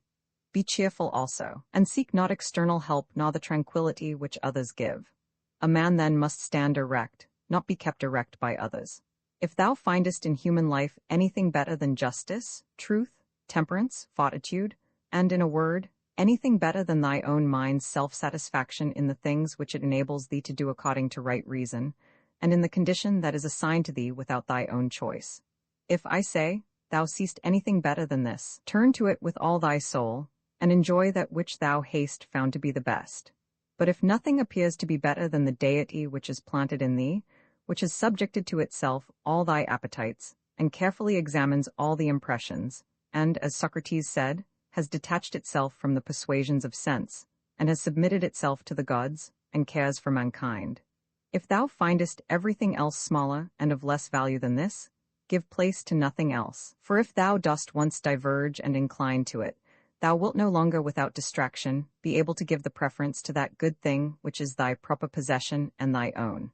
Be cheerful also, and seek not external help nor the tranquillity which others give. A man then must stand erect, not be kept erect by others. If thou findest in human life anything better than justice, truth, temperance, fortitude, and, in a word, anything better than thy own mind's self-satisfaction in the things which it enables thee to do according to right reason, and in the condition that is assigned to thee without thy own choice. If, I say, thou seest anything better than this, turn to it with all thy soul, and enjoy that which thou hast found to be the best. But if nothing appears to be better than the deity which is planted in thee, which has subjected to itself all thy appetites, and carefully examines all the impressions, and, as Socrates said, has detached itself from the persuasions of sense, and has submitted itself to the gods, and cares for mankind. If thou findest everything else smaller and of less value than this, give place to nothing else. For if thou dost once diverge and incline to it, thou wilt no longer without distraction be able to give the preference to that good thing which is thy proper possession and thy own.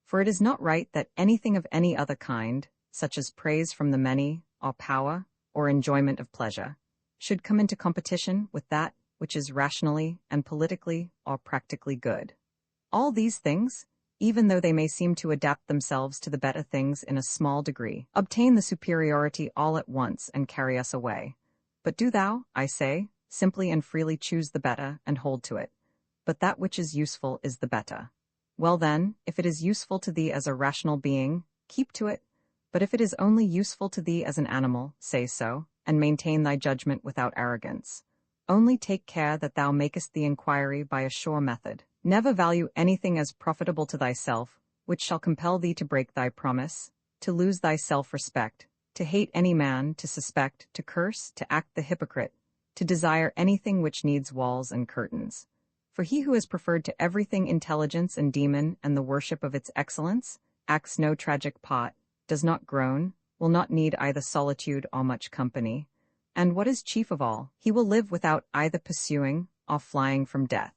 For it is not right that anything of any other kind, such as praise from the many, or power, or enjoyment of pleasure, should come into competition with that which is rationally and politically or practically good. All these things, even though they may seem to adapt themselves to the better things in a small degree, obtain the superiority all at once and carry us away. But do thou, I say, simply and freely choose the better and hold to it. But that which is useful is the better. Well then, if it is useful to thee as a rational being, keep to it. But if it is only useful to thee as an animal, say so, and maintain thy judgment without arrogance. Only take care that thou makest the inquiry by a sure method. Never value anything as profitable to thyself, which shall compel thee to break thy promise, to lose thy self-respect, to hate any man, to suspect, to curse, to act the hypocrite, to desire anything which needs walls and curtains. For he who has preferred to everything intelligence and demon and the worship of its excellence, acts no tragic part, does not groan, will not need either solitude or much company, and what is chief of all, he will live without either pursuing or flying from death.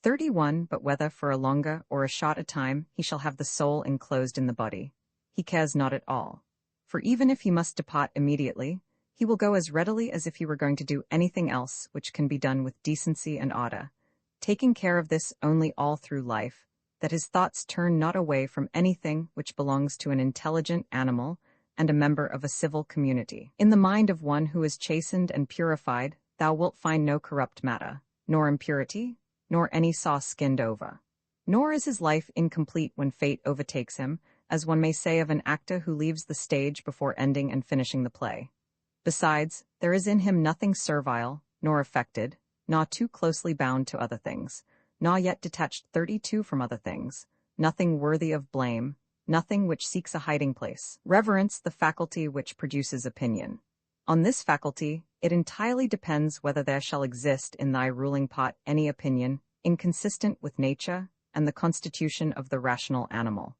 31. But whether for a longer or a short a time he shall have the soul enclosed in the body, he cares not at all. For even if he must depart immediately, he will go as readily as if he were going to do anything else which can be done with decency and order, taking care of this only all through life, that his thoughts turn not away from anything which belongs to an intelligent animal and a member of a civil community. In the mind of one who is chastened and purified, thou wilt find no corrupt matter, nor impurity, nor any sauce skinned over. Nor is his life incomplete when fate overtakes him, as one may say of an actor who leaves the stage before ending and finishing the play. Besides, there is in him nothing servile, nor affected, nor too closely bound to other things, nor yet detached 32 from other things, nothing worthy of blame, nothing which seeks a hiding place. Reverence the faculty which produces opinion. On this faculty, it entirely depends whether there shall exist in thy ruling pot any opinion inconsistent with nature and the constitution of the rational animal.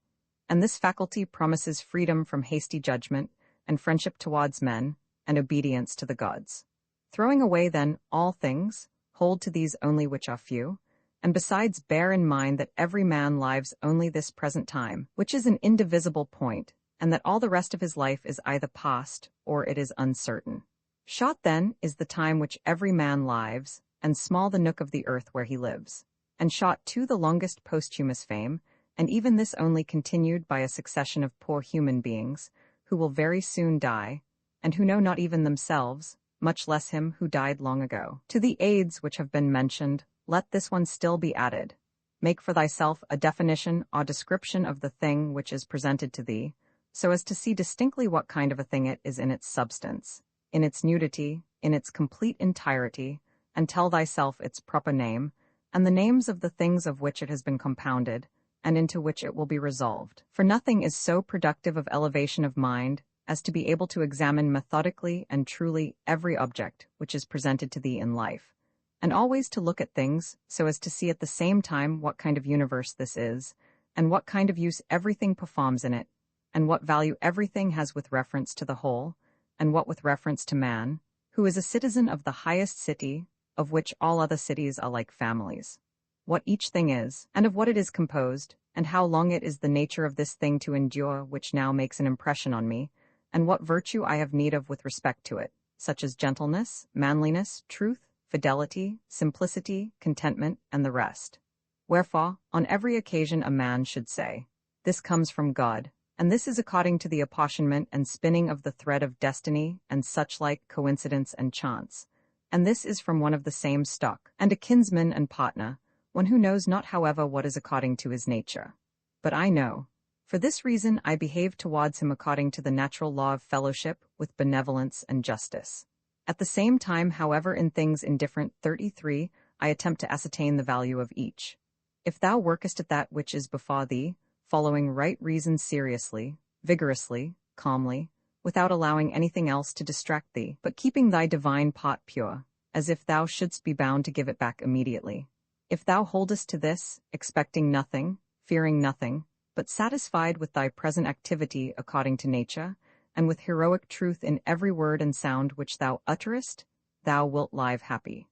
And this faculty promises freedom from hasty judgment, and friendship towards men, and obedience to the gods. Throwing away, then, all things, hold to these only which are few, and besides bear in mind that every man lives only this present time, which is an indivisible point, and that all the rest of his life is either past or it is uncertain. Short, then, is the time which every man lives, and small the nook of the earth where he lives. And short, too, the longest posthumous fame, and even this only continued by a succession of poor human beings, who will very soon die, and who know not even themselves, much less him who died long ago. To the aids which have been mentioned, let this one still be added. Make for thyself a definition or description of the thing which is presented to thee, so as to see distinctly what kind of a thing it is in its substance, in its nudity, in its complete entirety, and tell thyself its proper name, and the names of the things of which it has been compounded, and into which it will be resolved. For nothing is so productive of elevation of mind as to be able to examine methodically and truly every object which is presented to thee in life, and always to look at things so as to see at the same time what kind of universe this is, and what kind of use everything performs in it, and what value everything has with reference to the whole, and what with reference to man, who is a citizen of the highest city, of which all other cities are like families. What each thing is, and of what it is composed, and how long it is the nature of this thing to endure, which now makes an impression on me, and what virtue I have need of with respect to it, such as gentleness, manliness, truth, fidelity, simplicity, contentment, and the rest. Wherefore, on every occasion a man should say, "This comes from God," and this is according to the apportionment and spinning of the thread of destiny and such like coincidence and chance, and this is from one of the same stock, and a kinsman and partner, one who knows not however what is according to his nature. But I know. For this reason I behave towards him according to the natural law of fellowship, with benevolence and justice. At the same time, however, in things indifferent 33, I attempt to ascertain the value of each. If thou workest at that which is before thee, following right reason seriously, vigorously, calmly, without allowing anything else to distract thee, but keeping thy divine part pure, as if thou shouldst be bound to give it back immediately. If thou holdest to this, expecting nothing, fearing nothing, but satisfied with thy present activity according to nature, and with heroic truth in every word and sound which thou utterest, thou wilt live happy.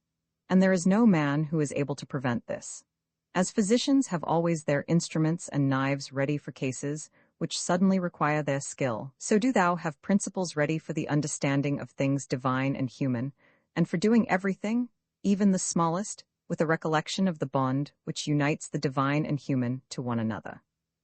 And there is no man who is able to prevent this. As physicians have always their instruments and knives ready for cases which suddenly require their skill, so do thou have principles ready for the understanding of things divine and human, and for doing everything, even the smallest, with a recollection of the bond which unites the divine and human to one another.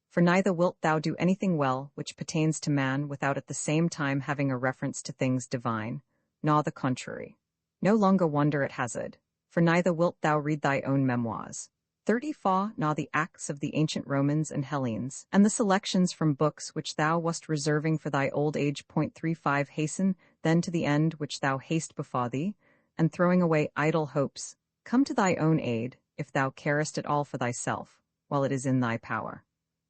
For neither wilt thou do anything well which pertains to man without at the same time having a reference to things divine, nor the contrary. No longer wonder at hazard, for neither wilt thou read thy own memoirs, 34, nor the acts of the ancient Romans and Hellenes, and the selections from books which thou wast reserving for thy old age. 35 Hasten then to the end which thou hast before thee, and throwing away idle hopes, come to thy own aid, if thou carest at all for thyself, while it is in thy power.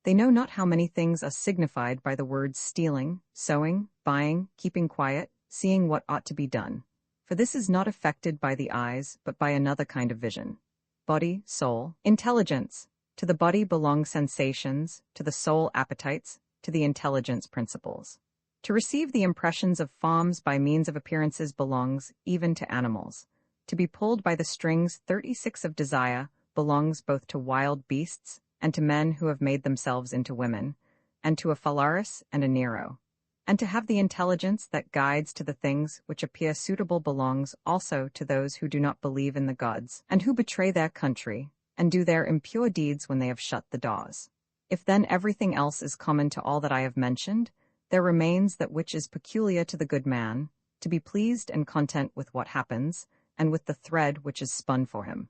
They know not how many things are signified by the words stealing, sowing, buying, keeping quiet, seeing what ought to be done. For this is not effected by the eyes, but by another kind of vision. Body, soul, intelligence. To the body belong sensations, to the soul appetites, to the intelligence principles. To receive the impressions of forms by means of appearances belongs even to animals. To be pulled by the strings 36 of desire belongs both to wild beasts and to men who have made themselves into women, and to a Phalaris and a Nero. And to have the intelligence that guides to the things which appear suitable belongs also to those who do not believe in the gods, and who betray their country, and do their impure deeds when they have shut the doors. If then everything else is common to all that I have mentioned, there remains that which is peculiar to the good man, to be pleased and content with what happens, and with the thread which is spun for him,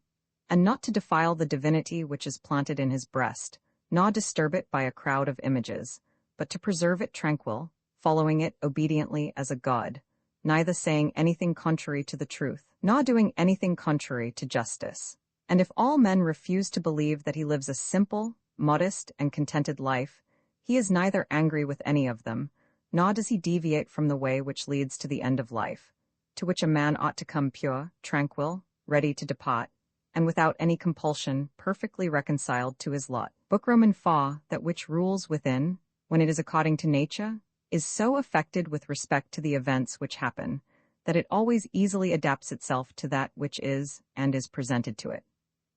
and not to defile the divinity which is planted in his breast, nor disturb it by a crowd of images, but to preserve it tranquil, following it obediently as a god, neither saying anything contrary to the truth, nor doing anything contrary to justice. And if all men refuse to believe that he lives a simple, modest, and contented life, he is neither angry with any of them, nor does he deviate from the way which leads to the end of life, to which a man ought to come pure, tranquil, ready to depart, and without any compulsion, perfectly reconciled to his lot. Book Roman 4, that which rules within, when it is according to nature, is so affected with respect to the events which happen, that it always easily adapts itself to that which is and is presented to it.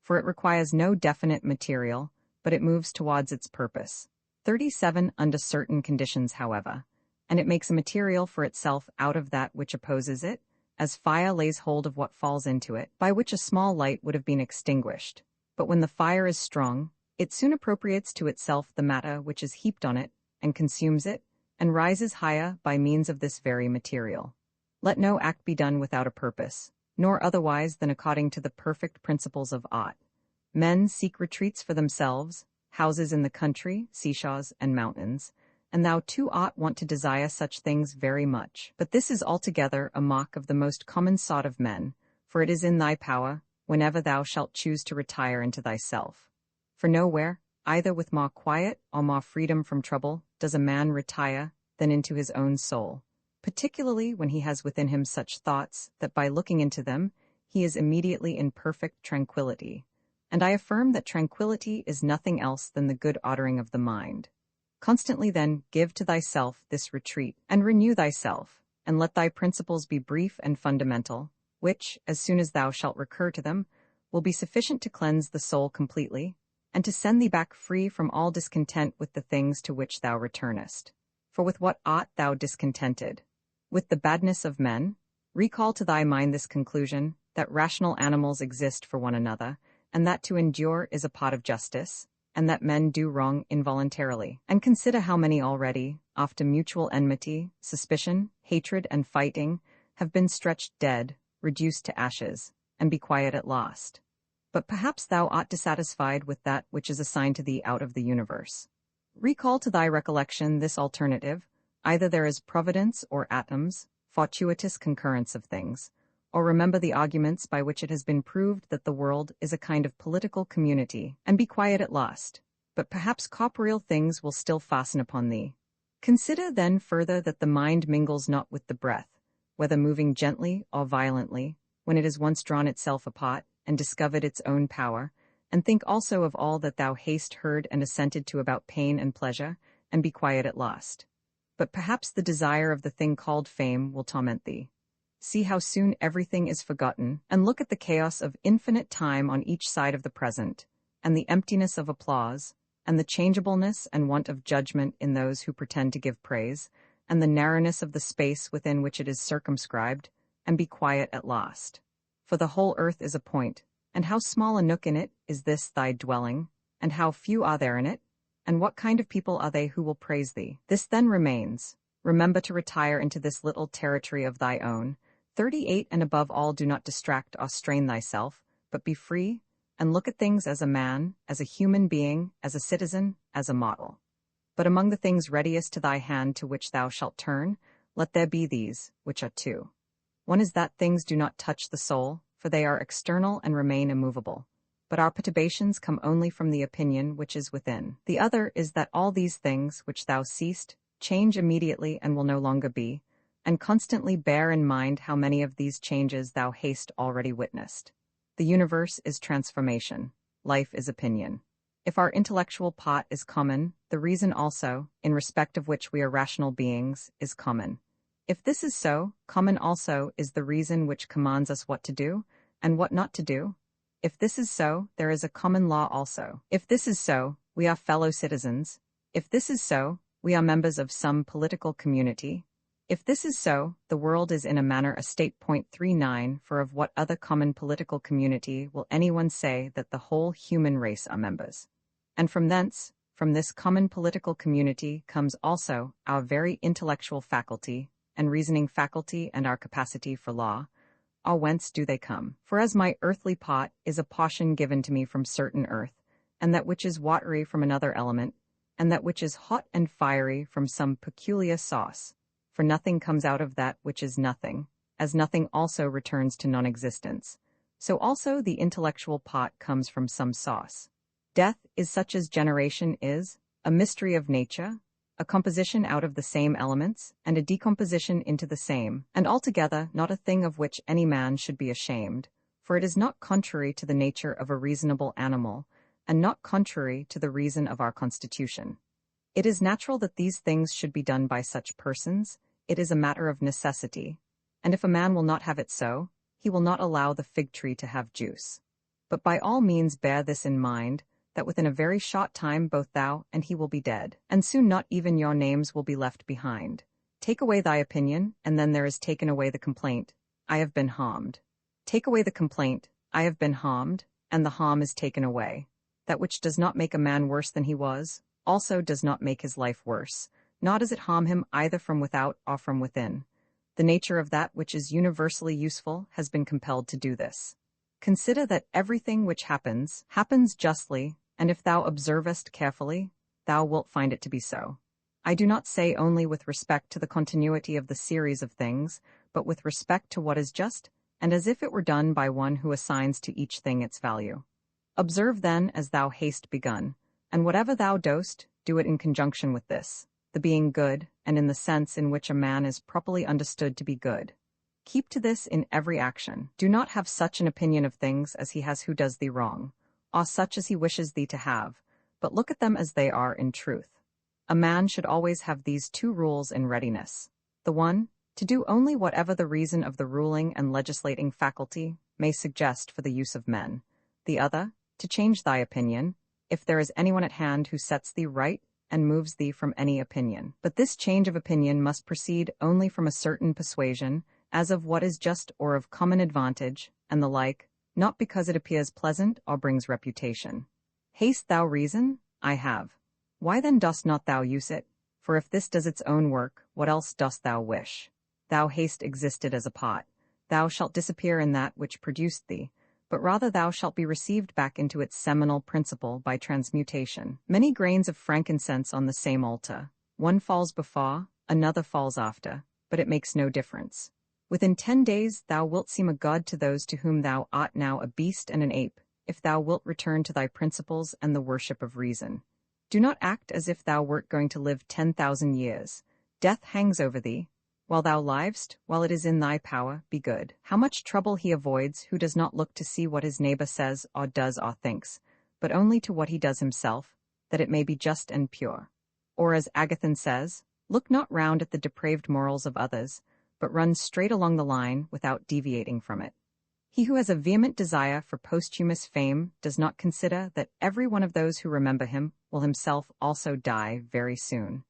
For it requires no definite material, but it moves towards its purpose. 37 under certain conditions, however, and it makes a material for itself out of that which opposes it, as fire lays hold of what falls into it, by which a small light would have been extinguished. But when the fire is strong, it soon appropriates to itself the matter which is heaped on it, and consumes it, and rises higher by means of this very material. Let no act be done without a purpose, nor otherwise than according to the perfect principles of art. Men seek retreats for themselves, houses in the country, seashores, and mountains, and thou too art wont to desire such things very much. But this is altogether a mock of the most common sort of men, for it is in thy power, whenever thou shalt choose to retire into thyself. For nowhere, either with more quiet or more freedom from trouble, does a man retire than into his own soul, particularly when he has within him such thoughts that by looking into them he is immediately in perfect tranquillity. And I affirm that tranquillity is nothing else than the good ordering of the mind. Constantly then give to thyself this retreat, and renew thyself, and let thy principles be brief and fundamental, which, as soon as thou shalt recur to them, will be sufficient to cleanse the soul completely, and to send thee back free from all discontent with the things to which thou returnest. For with what art thou discontented? With the badness of men? Recall to thy mind this conclusion, that rational animals exist for one another, and that to endure is a part of justice, and that men do wrong involuntarily. And consider how many already, after mutual enmity, suspicion, hatred, and fighting, have been stretched dead, reduced to ashes, and be quiet at last. But perhaps thou art dissatisfied with that which is assigned to thee out of the universe. Recall to thy recollection this alternative: either there is providence or atoms, fortuitous concurrence of things, or remember the arguments by which it has been proved that the world is a kind of political community, and be quiet at last. But perhaps corporeal things will still fasten upon thee. Consider then further that the mind mingles not with the breath, whether moving gently or violently, when it has once drawn itself apart, and discovered its own power, and think also of all that thou hast heard and assented to about pain and pleasure, and be quiet at last. But perhaps the desire of the thing called fame will torment thee. See how soon everything is forgotten, and look at the chaos of infinite time on each side of the present, and the emptiness of applause, and the changeableness and want of judgment in those who pretend to give praise, and the narrowness of the space within which it is circumscribed, and be quiet at last. For the whole earth is a point, and how small a nook in it is this thy dwelling, and how few are there in it, and what kind of people are they who will praise thee? This then remains: remember to retire into this little territory of thy own. 38 And above all, do not distract or strain thyself, but be free, and look at things as a man, as a human being, as a citizen, as a model. But among the things readiest to thy hand to which thou shalt turn, let there be these, which are two. One is that things do not touch the soul, for they are external and remain immovable. But our perturbations come only from the opinion which is within. The other is that all these things which thou seest change immediately and will no longer be, and constantly bear in mind how many of these changes thou hast already witnessed. The universe is transformation. Life is opinion. If our intellectual part is common, the reason also, in respect of which we are rational beings, is common. If this is so, common also is the reason which commands us what to do, and what not to do. If this is so, there is a common law also. If this is so, we are fellow citizens. If this is so, we are members of some political community. If this is so, the world is in a manner a state. 39 For of what other common political community will anyone say that the whole human race are members? And from thence, from this common political community, comes also our very intellectual faculty, and reasoning faculty, and our capacity for law. Or whence do they come? For as my earthly pot is a portion given to me from certain earth, and that which is watery from another element, and that which is hot and fiery from some peculiar sauce, for nothing comes out of that which is nothing, as nothing also returns to non-existence, so also the intellectual pot comes from some sauce. Death is such as generation is, a mystery of nature, a composition out of the same elements, and a decomposition into the same, and altogether not a thing of which any man should be ashamed, for it is not contrary to the nature of a reasonable animal, and not contrary to the reason of our constitution. It is natural that these things should be done by such persons. It is a matter of necessity, and if a man will not have it so, he will not allow the fig tree to have juice. But by all means bear this in mind, that within a very short time both thou and he will be dead, and soon not even your names will be left behind. Take away thy opinion, and then there is taken away the complaint, I have been harmed. Take away the complaint, I have been harmed, and the harm is taken away. That which does not make a man worse than he was, also does not make his life worse, nor does it harm him either from without or from within. The nature of that which is universally useful has been compelled to do this. Consider that everything which happens, happens justly, and if thou observest carefully, thou wilt find it to be so. I do not say only with respect to the continuity of the series of things, but with respect to what is just, and as if it were done by one who assigns to each thing its value. Observe then as thou hast begun, and whatever thou dost, do it in conjunction with this, the being good, and in the sense in which a man is properly understood to be good. Keep to this in every action. Do not have such an opinion of things as he has who does thee wrong, or such as he wishes thee to have, but look at them as they are in truth. A man should always have these two rules in readiness. The one, to do only whatever the reason of the ruling and legislating faculty may suggest for the use of men. The other, to change thy opinion, if there is anyone at hand who sets thee right, and moves thee from any opinion. But this change of opinion must proceed only from a certain persuasion, as of what is just or of common advantage, and the like, not because it appears pleasant or brings reputation. Hast thou reason? I have. Why then dost not thou use it? For if this does its own work, what else dost thou wish? Thou hast existed as a pot. Thou shalt disappear in that which produced thee, but rather thou shalt be received back into its seminal principle by transmutation. Many grains of frankincense on the same altar. One falls before, another falls after, but it makes no difference. Within 10 days thou wilt seem a god to those to whom thou art now a beast and an ape, if thou wilt return to thy principles and the worship of reason. Do not act as if thou wert going to live 10,000 years. Death hangs over thee. While thou livest, while it is in thy power, be good. How much trouble he avoids who does not look to see what his neighbor says or does or thinks, but only to what he does himself, that it may be just and pure. Or as Agathon says, look not round at the depraved morals of others, but run straight along the line without deviating from it. He who has a vehement desire for posthumous fame does not consider that every one of those who remember him will himself also die very soon.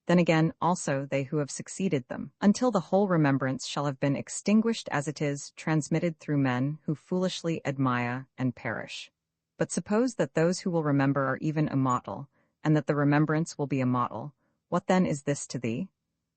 Then again also they who have succeeded them, until the whole remembrance shall have been extinguished as it is, transmitted through men who foolishly admire and perish. But suppose that those who will remember are even immortal, and that the remembrance will be immortal, what then is this to thee?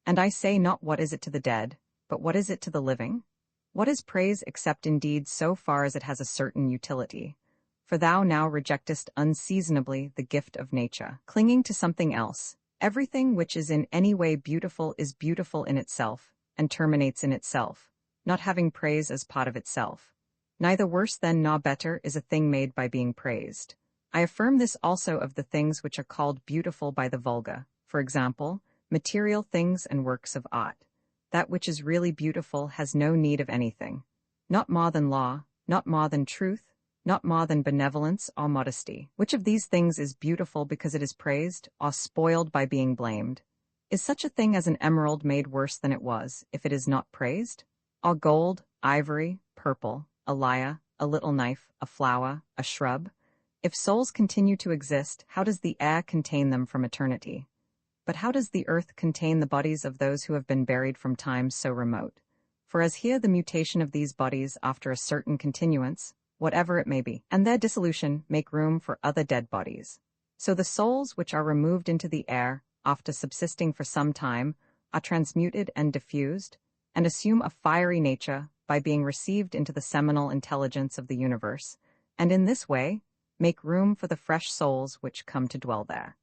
And I say not what is it to the dead, but what is it to the living? What is praise except indeed so far as it has a certain utility? For thou now rejectest unseasonably the gift of nature, clinging to something else. Everything which is in any way beautiful is beautiful in itself, and terminates in itself, not having praise as part of itself. Neither worse than nor better is a thing made by being praised. I affirm this also of the things which are called beautiful by the vulgar, for example, material things and works of art. That which is really beautiful has no need of anything, not more than law, not more than truth, not more than benevolence or modesty. Which of these things is beautiful because it is praised, or spoiled by being blamed? Is such a thing as an emerald made worse than it was, if it is not praised? Or gold, ivory, purple, a lyre, a little knife, a flower, a shrub? If souls continue to exist, how does the air contain them from eternity? But how does the earth contain the bodies of those who have been buried from times so remote? For as here the mutation of these bodies after a certain continuance, whatever it may be, and their dissolution make room for other dead bodies. So the souls which are removed into the air, after subsisting for some time, are transmuted and diffused, and assume a fiery nature by being received into the seminal intelligence of the universe, and in this way make room for the fresh souls which come to dwell there.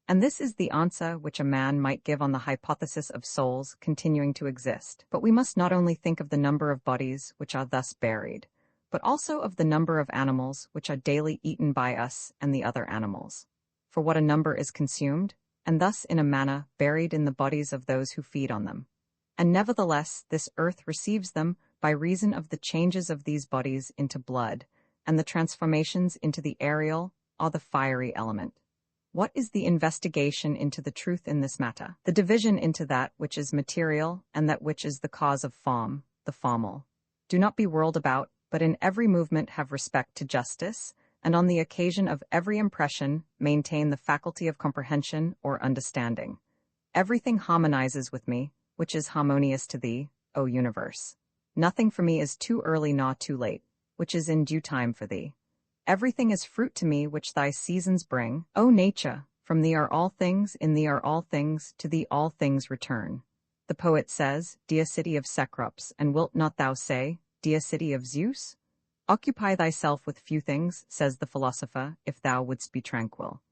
And this is the answer which a man might give on the hypothesis of souls continuing to exist. But we must not only think of the number of bodies which are thus buried, but also of the number of animals which are daily eaten by us and the other animals. For what a number is consumed, and thus in a manner buried in the bodies of those who feed on them. And nevertheless this earth receives them by reason of the changes of these bodies into blood, and the transformations into the aerial or the fiery element. What is the investigation into the truth in this matter? The division into that which is material and that which is the cause of form, the formal. Do not be whirled about, but in every movement have respect to justice, and on the occasion of every impression maintain the faculty of comprehension or understanding. Everything harmonizes with me, which is harmonious to thee, O universe. Nothing for me is too early nor too late, which is in due time for thee. Everything is fruit to me which thy seasons bring, O nature. From thee are all things, in thee are all things, to thee all things return. The poet says, Dear city of Cecrops, and wilt not thou say, Dear city of Zeus? Occupy thyself with few things, says the philosopher, if thou wouldst be tranquil.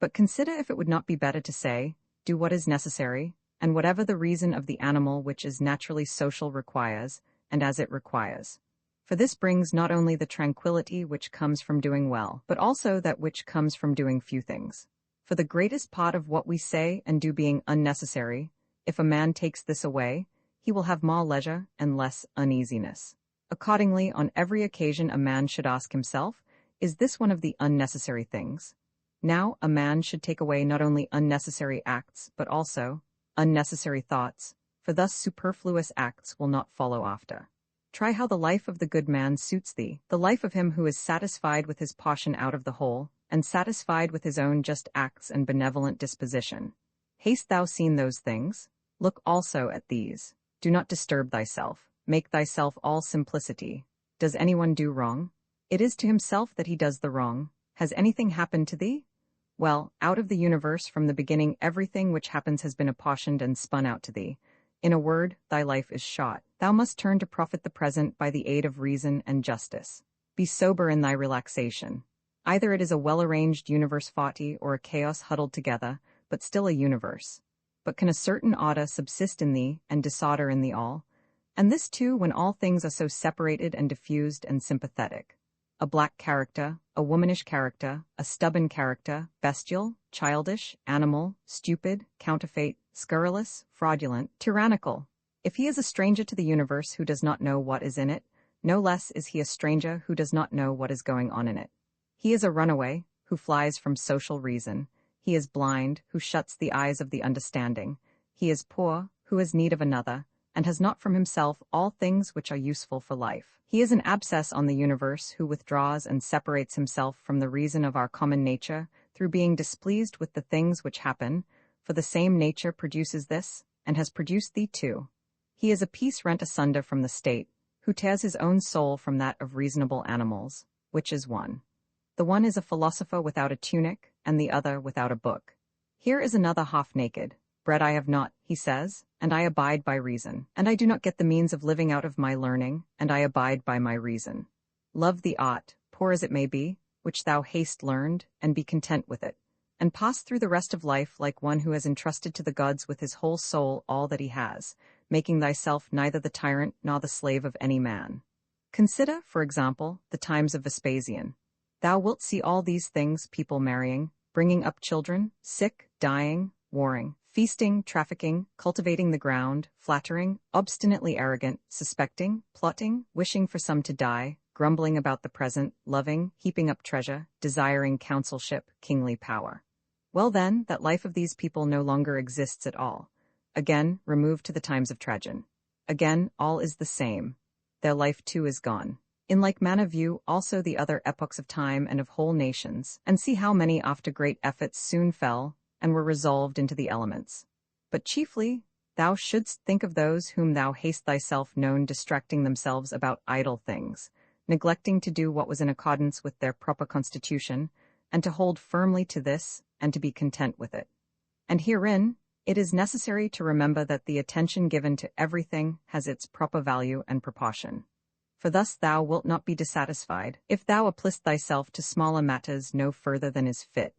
But consider if it would not be better to say, Do what is necessary, and whatever the reason of the animal which is naturally social requires, and as it requires. For this brings not only the tranquility which comes from doing well, but also that which comes from doing few things. For the greatest part of what we say and do being unnecessary, if a man takes this away, he will have more leisure and less uneasiness. Accordingly, on every occasion a man should ask himself, is this one of the unnecessary things? Now a man should take away not only unnecessary acts, but also unnecessary thoughts, for thus superfluous acts will not follow after. Try how the life of the good man suits thee, the life of him who is satisfied with his portion out of the whole, and satisfied with his own just acts and benevolent disposition. Hast thou seen those things? Look also at these. Do not disturb thyself. Make thyself all simplicity. Does anyone do wrong? It is to himself that he does the wrong. Has anything happened to thee? Well, out of the universe from the beginning everything which happens has been apportioned and spun out to thee. In a word, thy life is shot. Thou must turn to profit the present by the aid of reason and justice. Be sober in thy relaxation. Either it is a well-arranged universe foughty or a chaos huddled together, but still a universe. But can a certain order subsist in thee, and disorder in thee all? And this too when all things are so separated and diffused and sympathetic. A black character, a womanish character, a stubborn character, bestial, childish, animal, stupid, counterfeit, scurrilous, fraudulent, tyrannical. If he is a stranger to the universe who does not know what is in it, no less is he a stranger who does not know what is going on in it. He is a runaway, who flies from social reason. He is blind, who shuts the eyes of the understanding. He is poor, who has need of another, and has not from himself all things which are useful for life. He is an abscess on the universe who withdraws and separates himself from the reason of our common nature through being displeased with the things which happen, for the same nature produces this, and has produced thee too. He is a piece rent asunder from the state, who tears his own soul from that of reasonable animals, which is one. The one is a philosopher without a tunic, and the other without a book. Here is another half-naked. Bread I have not, he says, and I abide by reason, and I do not get the means of living out of my learning, and I abide by my reason. Love the art, poor as it may be, which thou hast learned, and be content with it, and pass through the rest of life like one who has entrusted to the gods with his whole soul all that he has, making thyself neither the tyrant nor the slave of any man. Consider, for example, the times of Vespasian. Thou wilt see all these things, people marrying, bringing up children, sick, dying, warring, feasting, trafficking, cultivating the ground, flattering, obstinately arrogant, suspecting, plotting, wishing for some to die, grumbling about the present, loving, heaping up treasure, desiring counselship, kingly power. Well then, that life of these people no longer exists at all. Again, removed to the times of Trajan. Again, all is the same. Their life too is gone. In like manner view also the other epochs of time and of whole nations, and see how many after great efforts soon fell, and were resolved into the elements. But chiefly, thou shouldst think of those whom thou hast thyself known distracting themselves about idle things, neglecting to do what was in accordance with their proper constitution, and to hold firmly to this, and to be content with it. And herein, it is necessary to remember that the attention given to everything has its proper value and proportion. For thus thou wilt not be dissatisfied, if thou applyst thyself to smaller matters no further than is fit.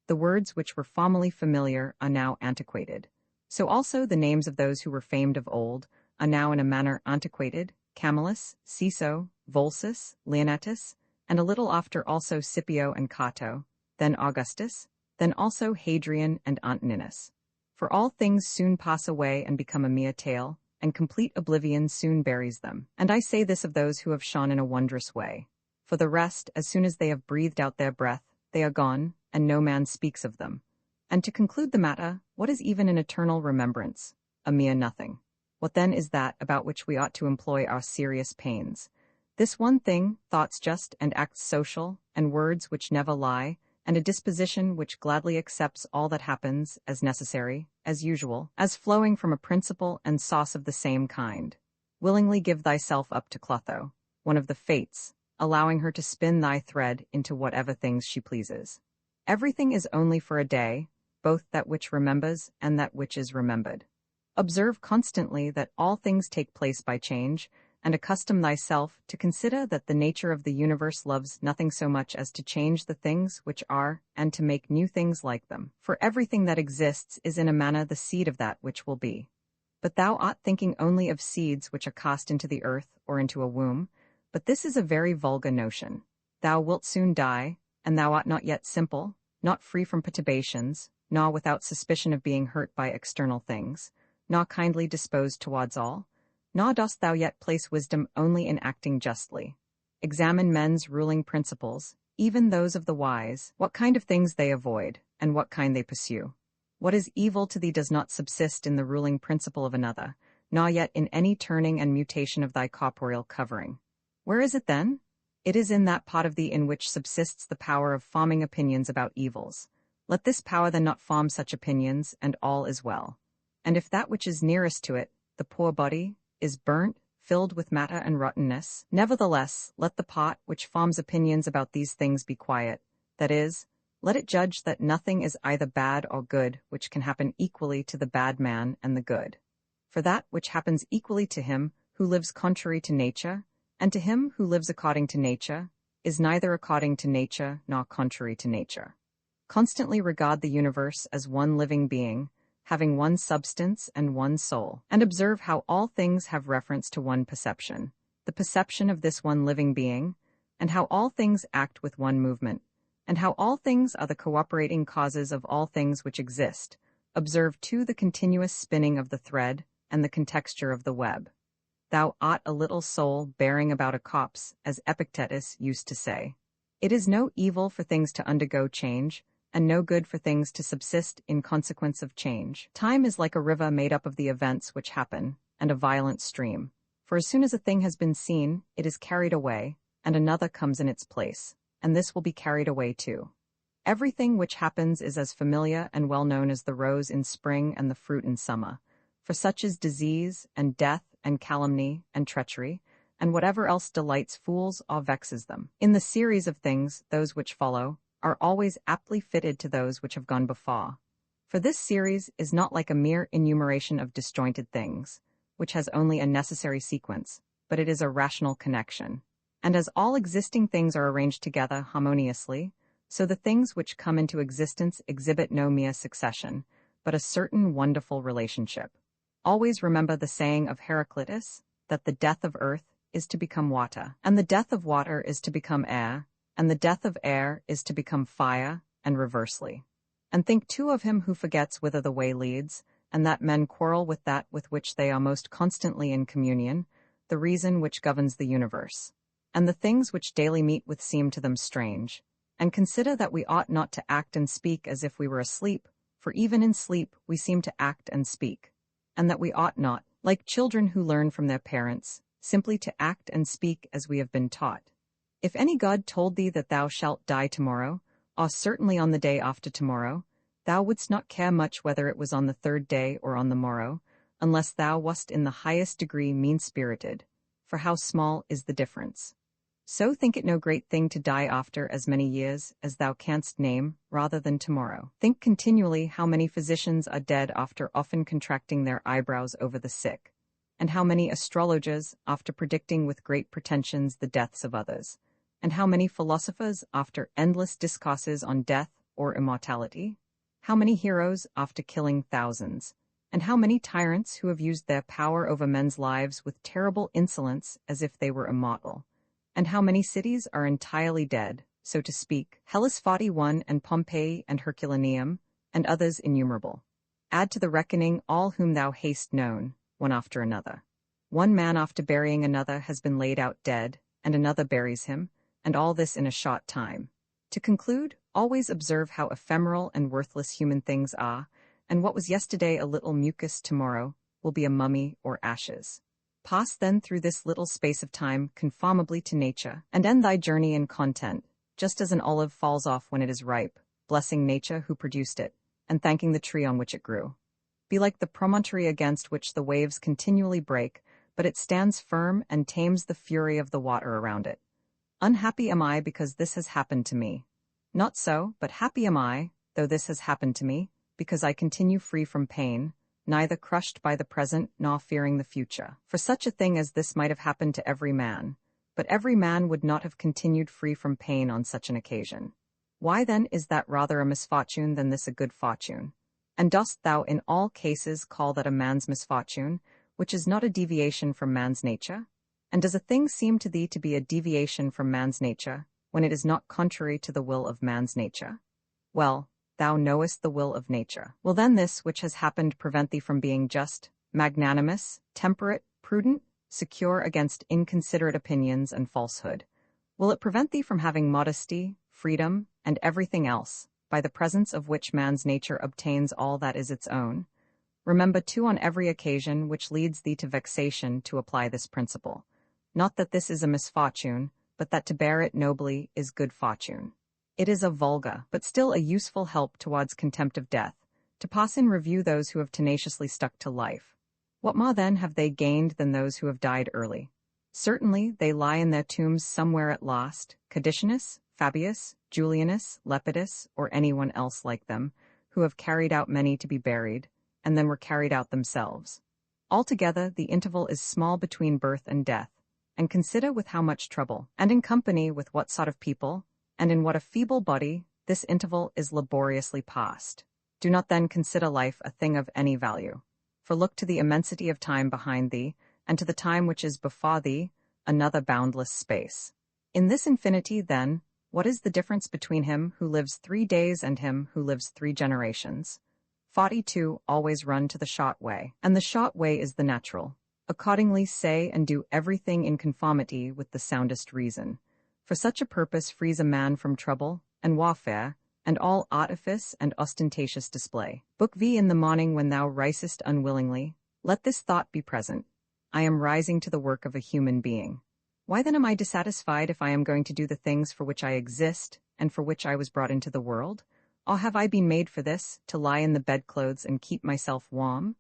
The words which were formerly familiar are now antiquated. So also the names of those who were famed of old are now in a manner antiquated, Camillus, Ciso, Volsus, Leonatus, and a little after also Scipio and Cato, then Augustus, then also Hadrian and Antoninus. For all things soon pass away and become a mere tale, and complete oblivion soon buries them. And I say this of those who have shone in a wondrous way. For the rest, as soon as they have breathed out their breath, they are gone, and no man speaks of them. And to conclude the matter, what is even an eternal remembrance? A mere nothing. What then is that about which we ought to employ our serious pains? This one thing, thoughts just and acts social, and words which never lie, and a disposition which gladly accepts all that happens as necessary, as usual, as flowing from a principle and source of the same kind. Willingly give thyself up to Clotho, one of the Fates, allowing her to spin thy thread into whatever things she pleases. Everything is only for a day, both that which remembers and that which is remembered. Observe constantly that all things take place by change, and accustom thyself to consider that the nature of the universe loves nothing so much as to change the things which are, and to make new things like them. For everything that exists is in a manner the seed of that which will be. But thou art thinking only of seeds which are cast into the earth or into a womb, but this is a very vulgar notion. Thou wilt soon die, and thou art not yet simple, not free from perturbations, nor without suspicion of being hurt by external things, nor kindly disposed towards all, nor dost thou yet place wisdom only in acting justly. Examine men's ruling principles, even those of the wise, what kind of things they avoid, and what kind they pursue. What is evil to thee does not subsist in the ruling principle of another, nor yet in any turning and mutation of thy corporeal covering. Where is it then? It is in that part of thee in which subsists the power of forming opinions about evils. Let this power then not form such opinions, and all is well. And if that which is nearest to it, the poor body, is burnt, filled with matter and rottenness, nevertheless, let the part which forms opinions about these things be quiet, that is, let it judge that nothing is either bad or good which can happen equally to the bad man and the good. For that which happens equally to him who lives contrary to nature, and to him who lives according to nature, is neither according to nature nor contrary to nature. Constantly regard the universe as one living being, having one substance and one soul, and observe how all things have reference to one perception, the perception of this one living being, and how all things act with one movement, and how all things are the cooperating causes of all things which exist. Observe too the continuous spinning of the thread, and the contexture of the web. Thou art a little soul bearing about a copse, as Epictetus used to say. It is no evil for things to undergo change, and no good for things to subsist in consequence of change. Time is like a river made up of the events which happen, and a violent stream. For as soon as a thing has been seen, it is carried away, and another comes in its place, and this will be carried away too. Everything which happens is as familiar and well known as the rose in spring and the fruit in summer. For such is disease, and death, and calumny, and treachery, and whatever else delights fools or vexes them. In the series of things, those which follow are always aptly fitted to those which have gone before. For this series is not like a mere enumeration of disjointed things, which has only a necessary sequence, but it is a rational connection. And as all existing things are arranged together harmoniously, so the things which come into existence exhibit no mere succession, but a certain wonderful relationship. Always remember the saying of Heraclitus, that the death of earth is to become water, and the death of water is to become air, and the death of air is to become fire, and reversely. And think too of him who forgets whither the way leads, and that men quarrel with that with which they are most constantly in communion, the reason which governs the universe. And the things which daily meet with seem to them strange. And consider that we ought not to act and speak as if we were asleep, for even in sleep we seem to act and speak. And that we ought not, like children who learn from their parents, simply to act and speak as we have been taught. If any god told thee that thou shalt die tomorrow, or certainly on the day after tomorrow, thou wouldst not care much whether it was on the third day or on the morrow, unless thou wast in the highest degree mean-spirited, for how small is the difference. So think it no great thing to die after as many years as thou canst name, rather than tomorrow. Think continually how many physicians are dead after often contracting their eyebrows over the sick, and how many astrologers after predicting with great pretensions the deaths of others, and how many philosophers after endless discourses on death or immortality, how many heroes after killing thousands, and how many tyrants who have used their power over men's lives with terrible insolence as if they were immortal, and how many cities are entirely dead, so to speak, Hellas 41 and Pompeii and Herculaneum, and others innumerable. Add to the reckoning all whom thou hast known, one after another. One man after burying another has been laid out dead, and another buries him, and all this in a short time. To conclude, always observe how ephemeral and worthless human things are, and what was yesterday a little mucus tomorrow will be a mummy or ashes. Pass then through this little space of time conformably to nature, and end thy journey in content, just as an olive falls off when it is ripe, blessing nature who produced it, and thanking the tree on which it grew. Be like the promontory against which the waves continually break, but it stands firm and tames the fury of the water around it. Unhappy am I because this has happened to me. Not so, but happy am I, though this has happened to me, because I continue free from pain, neither crushed by the present nor fearing the future. For such a thing as this might have happened to every man, but every man would not have continued free from pain on such an occasion. Why then is that rather a misfortune than this a good fortune? And dost thou in all cases call that a man's misfortune, which is not a deviation from man's nature? And does a thing seem to thee to be a deviation from man's nature, when it is not contrary to the will of man's nature? Well, thou knowest the will of nature. Will then this which has happened prevent thee from being just, magnanimous, temperate, prudent, secure against inconsiderate opinions and falsehood? Will it prevent thee from having modesty, freedom, and everything else, by the presence of which man's nature obtains all that is its own? Remember too on every occasion which leads thee to vexation to apply this principle. Not that this is a misfortune, but that to bear it nobly is good fortune. It is a vulgar, but still a useful help towards contempt of death, to pass in review those who have tenaciously stuck to life. What more then have they gained than those who have died early? Certainly they lie in their tombs somewhere at last, Cadicianus, Fabius, Julianus, Lepidus, or anyone else like them, who have carried out many to be buried, and then were carried out themselves. Altogether the interval is small between birth and death, and consider with how much trouble, and in company with what sort of people, and in what a feeble body, this interval is laboriously passed. Do not then consider life a thing of any value. For look to the immensity of time behind thee, and to the time which is before thee, another boundless space. In this infinity, then, what is the difference between him who lives 3 days and him who lives 3 generations? 42 always run to the short way, and the short way is the natural. Accordingly say and do everything in conformity with the soundest reason. For such a purpose frees a man from trouble, and warfare, and all artifice and ostentatious display. Book V. In the morning when thou risest unwillingly, let this thought be present: I am rising to the work of a human being. Why then am I dissatisfied if I am going to do the things for which I exist, and for which I was brought into the world? Or have I been made for this, to lie in the bedclothes and keep myself warm?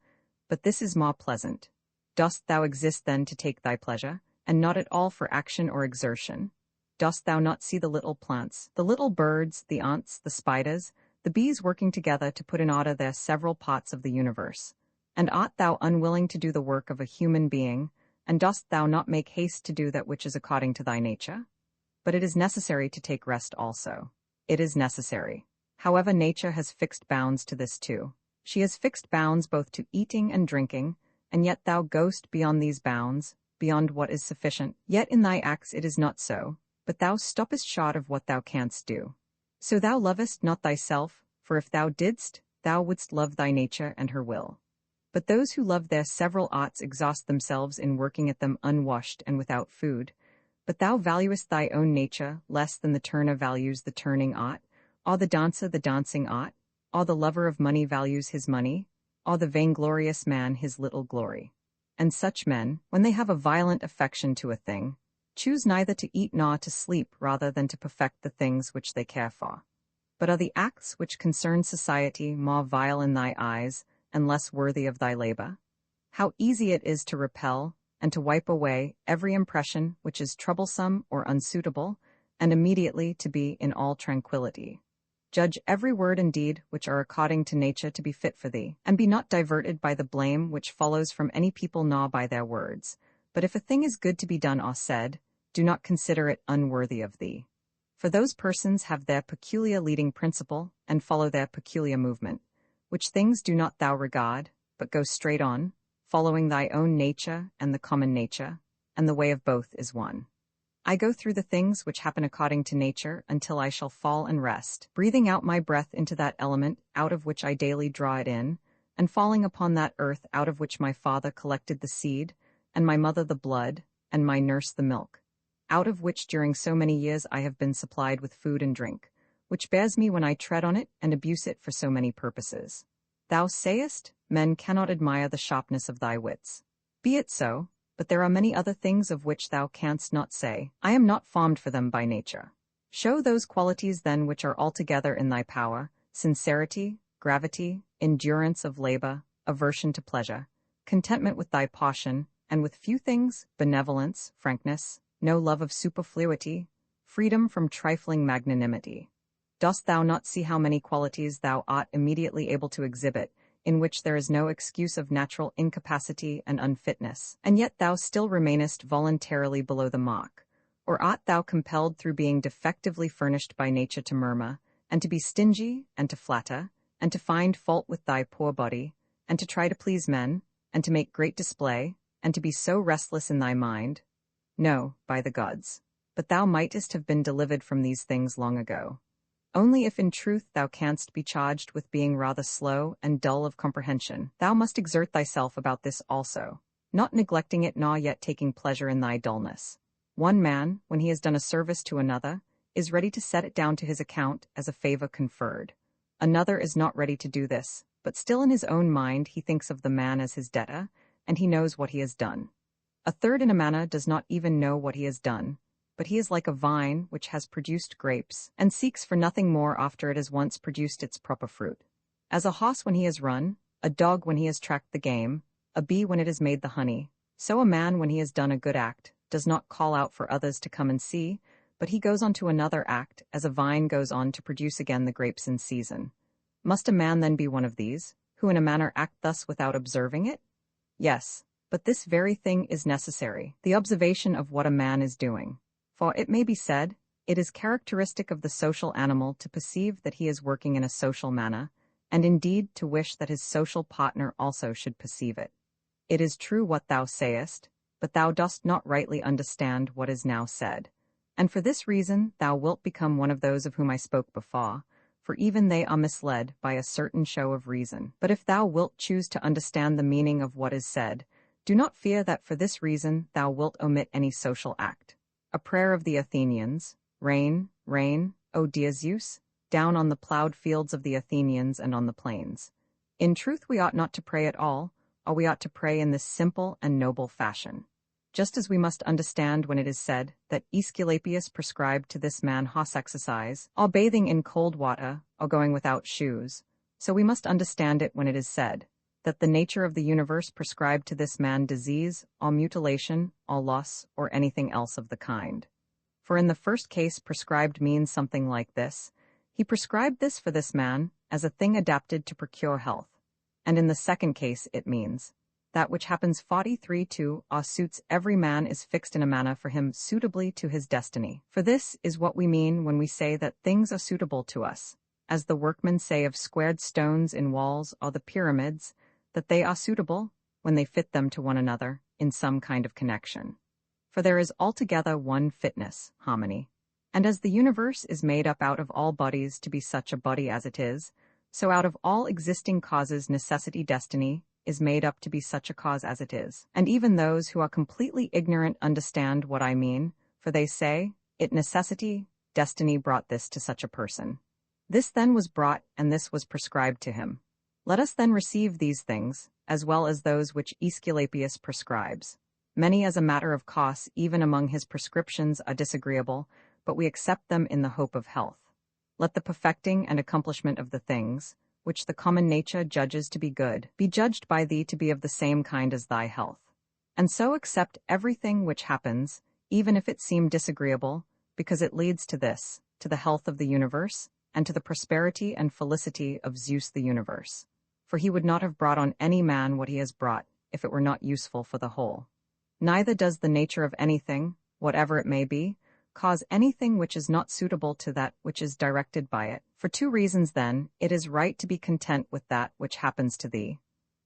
But this is more pleasant. Dost thou exist then to take thy pleasure, and not at all for action or exertion? Dost thou not see the little plants, the little birds, the ants, the spiders, the bees working together to put in order their several parts of the universe? And art thou unwilling to do the work of a human being, and dost thou not make haste to do that which is according to thy nature? But it is necessary to take rest also. It is necessary. However, nature has fixed bounds to this too. She has fixed bounds both to eating and drinking, and yet thou goest beyond these bounds, beyond what is sufficient. Yet in thy acts it is not so, but thou stoppest short of what thou canst do. So thou lovest not thyself, for if thou didst, thou wouldst love thy nature and her will. But those who love their several arts exhaust themselves in working at them unwashed and without food. But thou valuest thy own nature less than the turner values the turning art, or the dancer the dancing art, or the lover of money values his money, or the vainglorious man his little glory. And such men, when they have a violent affection to a thing, choose neither to eat nor to sleep rather than to perfect the things which they care for. But are the acts which concern society more vile in thy eyes, and less worthy of thy labor? How easy it is to repel, and to wipe away every impression which is troublesome or unsuitable, and immediately to be in all tranquillity. Judge every word and deed which are according to nature to be fit for thee, and be not diverted by the blame which follows from any people nor by their words. But if a thing is good to be done or said, do not consider it unworthy of thee. For those persons have their peculiar leading principle, and follow their peculiar movement, which things do not thou regard, but go straight on, following thy own nature and the common nature, and the way of both is one. I go through the things which happen according to nature until I shall fall and rest, breathing out my breath into that element out of which I daily draw it in, and falling upon that earth out of which my father collected the seed, and my mother the blood, and my nurse the milk, out of which during so many years I have been supplied with food and drink, which bears me when I tread on it and abuse it for so many purposes. Thou sayest, men cannot admire the sharpness of thy wits. Be it so, but there are many other things of which thou canst not say, I am not formed for them by nature. Show those qualities then which are altogether in thy power: sincerity, gravity, endurance of labor, aversion to pleasure, contentment with thy portion, and with few things, benevolence, frankness, no love of superfluity, freedom from trifling magnanimity. Dost thou not see how many qualities thou art immediately able to exhibit, in which there is no excuse of natural incapacity and unfitness, and yet thou still remainest voluntarily below the mark? Or art thou compelled through being defectively furnished by nature to murmur, and to be stingy, and to flatter, and to find fault with thy poor body, and to try to please men, and to make great display, and to be so restless in thy mind? No, by the gods. But thou mightest have been delivered from these things long ago. Only if in truth thou canst be charged with being rather slow and dull of comprehension, thou must exert thyself about this also, not neglecting it nor yet taking pleasure in thy dullness. One man, when he has done a service to another, is ready to set it down to his account as a favor conferred. Another is not ready to do this, but still in his own mind he thinks of the man as his debtor, and he knows what he has done. A third in a manner does not even know what he has done, but he is like a vine which has produced grapes, and seeks for nothing more after it has once produced its proper fruit. As a horse when he has run, a dog when he has tracked the game, a bee when it has made the honey, so a man when he has done a good act does not call out for others to come and see, but he goes on to another act, as a vine goes on to produce again the grapes in season. Must a man then be one of these, who in a manner act thus without observing it? Yes, but this very thing is necessary, the observation of what a man is doing. For it may be said, it is characteristic of the social animal to perceive that he is working in a social manner, and indeed to wish that his social partner also should perceive it. It is true what thou sayest, but thou dost not rightly understand what is now said. And for this reason thou wilt become one of those of whom I spoke before, for even they are misled by a certain show of reason. But if thou wilt choose to understand the meaning of what is said, do not fear that for this reason thou wilt omit any social act. A prayer of the Athenians, rain, rain, O dear Zeus, down on the ploughed fields of the Athenians and on the plains. In truth we ought not to pray at all, or we ought to pray in this simple and noble fashion. Just as we must understand when it is said that Aesculapius prescribed to this man horse exercise, or bathing in cold water, or going without shoes, so we must understand it when it is said that the nature of the universe prescribed to this man disease, or mutilation, or loss, or anything else of the kind. For in the first case prescribed means something like this: he prescribed this for this man, as a thing adapted to procure health. And in the second case it means that which happens 43:2 suits every man is fixed in a manner for him suitably to his destiny. For this is what we mean when we say that things are suitable to us, as the workmen say of squared stones in walls or the pyramids, that they are suitable, when they fit them to one another, in some kind of connection. For there is altogether one fitness, harmony. And as the universe is made up out of all bodies to be such a body as it is, so out of all existing causes necessity destiny is made up to be such a cause as it is. And even those who are completely ignorant understand what I mean, for they say, it necessity, destiny brought this to such a person. This then was brought, and this was prescribed to him. Let us then receive these things, as well as those which Aesculapius prescribes. Many as a matter of course even among his prescriptions are disagreeable, but we accept them in the hope of health. Let the perfecting and accomplishment of the things, which the common nature judges to be good, be judged by thee to be of the same kind as thy health. And so accept everything which happens, even if it seem disagreeable, because it leads to this, to the health of the universe, and to the prosperity and felicity of Zeus the universe. For he would not have brought on any man what he has brought, if it were not useful for the whole. Neither does the nature of anything, whatever it may be, cause anything which is not suitable to that which is directed by it. For two reasons then, it is right to be content with that which happens to thee.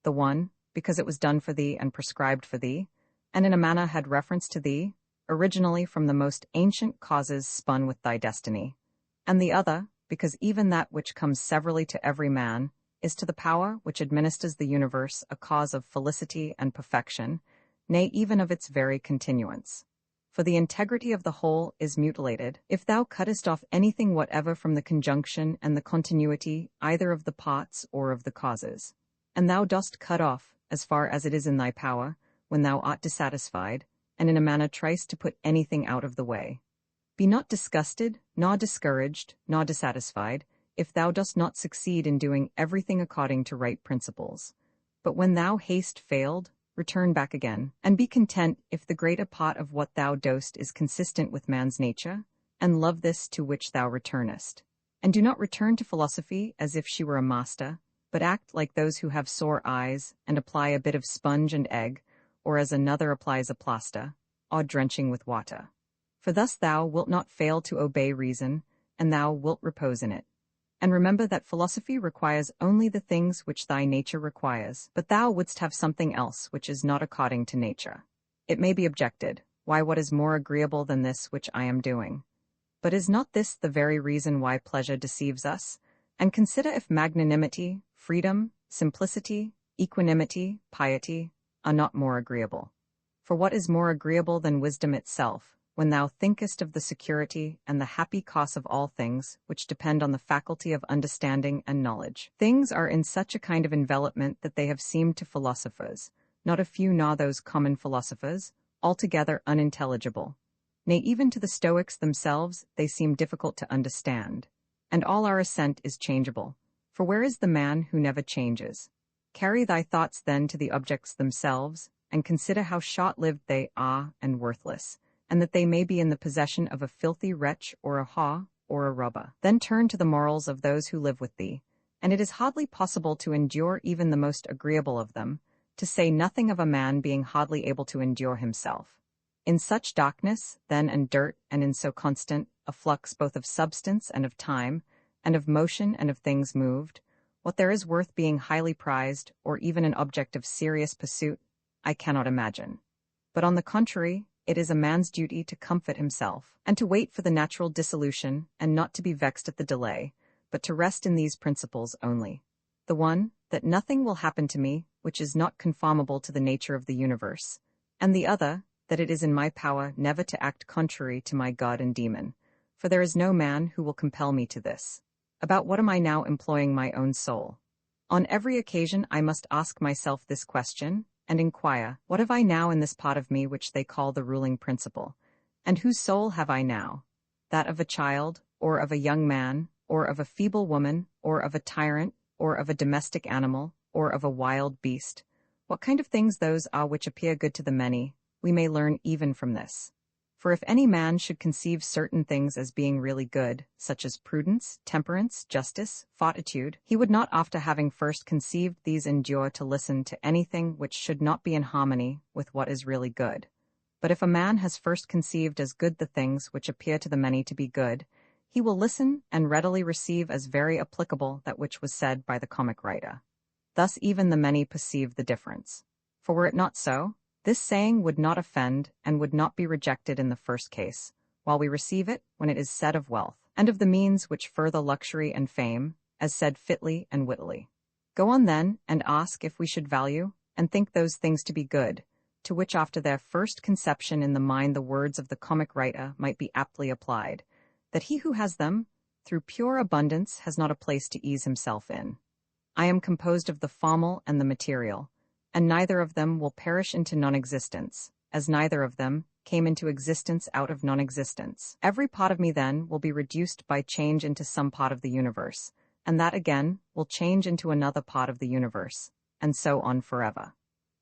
The one, because it was done for thee and prescribed for thee, and in a manner had reference to thee, originally from the most ancient causes spun with thy destiny. And the other, because even that which comes severally to every man, is to the power which administers the universe a cause of felicity and perfection, nay, even of its very continuance. For the integrity of the whole is mutilated, if thou cuttest off anything whatever from the conjunction and the continuity either of the parts or of the causes. And thou dost cut off, as far as it is in thy power, when thou art dissatisfied, and in a manner tryst to put anything out of the way. Be not disgusted, nor discouraged, nor dissatisfied, if thou dost not succeed in doing everything according to right principles. But when thou hast failed, return back again, and be content if the greater part of what thou dost is consistent with man's nature, and love this to which thou returnest. And do not return to philosophy as if she were a master, but act like those who have sore eyes, and apply a bit of sponge and egg, or as another applies a plaster, or drenching with water. For thus thou wilt not fail to obey reason, and thou wilt repose in it. And remember that philosophy requires only the things which thy nature requires, but thou wouldst have something else which is not according to nature. It may be objected, why, what is more agreeable than this which I am doing? But is not this the very reason why pleasure deceives us? And consider if magnanimity, freedom, simplicity, equanimity, piety, are not more agreeable. For what is more agreeable than wisdom itself, when thou thinkest of the security and the happy cause of all things, which depend on the faculty of understanding and knowledge? Things are in such a kind of envelopment that they have seemed to philosophers, not a few nor those common philosophers, altogether unintelligible. Nay, even to the Stoics themselves they seem difficult to understand. And all our assent is changeable. For where is the man who never changes? Carry thy thoughts then to the objects themselves, and consider how short-lived they are and worthless, and that they may be in the possession of a filthy wretch or a haw or a robber. Then turn to the morals of those who live with thee, and it is hardly possible to endure even the most agreeable of them, to say nothing of a man being hardly able to endure himself. In such darkness, then, and dirt, and in so constant a flux both of substance and of time, and of motion and of things moved, what there is worth being highly prized, or even an object of serious pursuit, I cannot imagine. But on the contrary, it is a man's duty to comfort himself, and to wait for the natural dissolution, and not to be vexed at the delay, but to rest in these principles only. The one, that nothing will happen to me which is not conformable to the nature of the universe, and the other, that it is in my power never to act contrary to my God and demon, for there is no man who will compel me to this. About what am I now employing my own soul? On every occasion I must ask myself this question, and inquire, what have I now in this part of me which they call the ruling principle? And whose soul have I now? That of a child, or of a young man, or of a feeble woman, or of a tyrant, or of a domestic animal, or of a wild beast? What kind of things those are which appear good to the many, we may learn even from this. For if any man should conceive certain things as being really good, such as prudence, temperance, justice, fortitude, he would not, after having first conceived these, endure to listen to anything which should not be in harmony with what is really good. But if a man has first conceived as good the things which appear to the many to be good, he will listen and readily receive as very applicable that which was said by the comic writer. Thus even the many perceive the difference. For were it not so, this saying would not offend and would not be rejected in the first case, while we receive it when it is said of wealth, and of the means which further luxury and fame, as said fitly and wittily. Go on then, and ask if we should value, and think those things to be good, to which after their first conception in the mind the words of the comic writer might be aptly applied, that he who has them, through pure abundance, has not a place to ease himself in. I am composed of the formal and the material, and neither of them will perish into non-existence, as neither of them came into existence out of non-existence. Every part of me then will be reduced by change into some part of the universe, and that again will change into another part of the universe, and so on forever.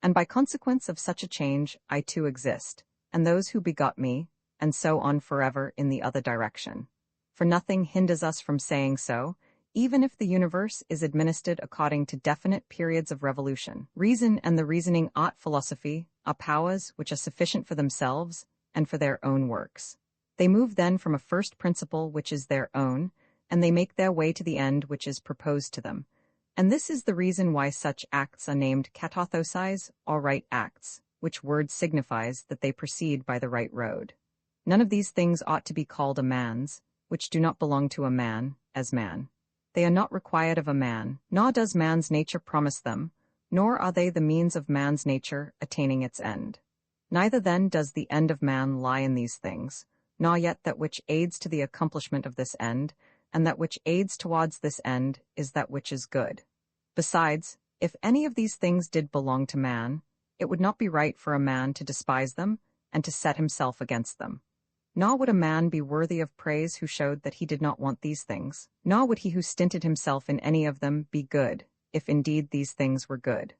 And by consequence of such a change I too exist, and those who begot me, and so on forever in the other direction. For nothing hinders us from saying so, even if the universe is administered according to definite periods of revolution. Reason and the reasoning art philosophy are powers which are sufficient for themselves and for their own works. They move then from a first principle which is their own, and they make their way to the end which is proposed to them. And this is the reason why such acts are named katathoses, or right acts, which word signifies that they proceed by the right road. None of these things ought to be called a man's, which do not belong to a man, as man. They are not required of a man, nor does man's nature promise them, nor are they the means of man's nature attaining its end. Neither then does the end of man lie in these things, nor yet that which aids to the accomplishment of this end, and that which aids towards this end is that which is good. Besides, if any of these things did belong to man, it would not be right for a man to despise them and to set himself against them. Nor would a man be worthy of praise who showed that he did not want these things, nor would he who stinted himself in any of them be good, if indeed these things were good.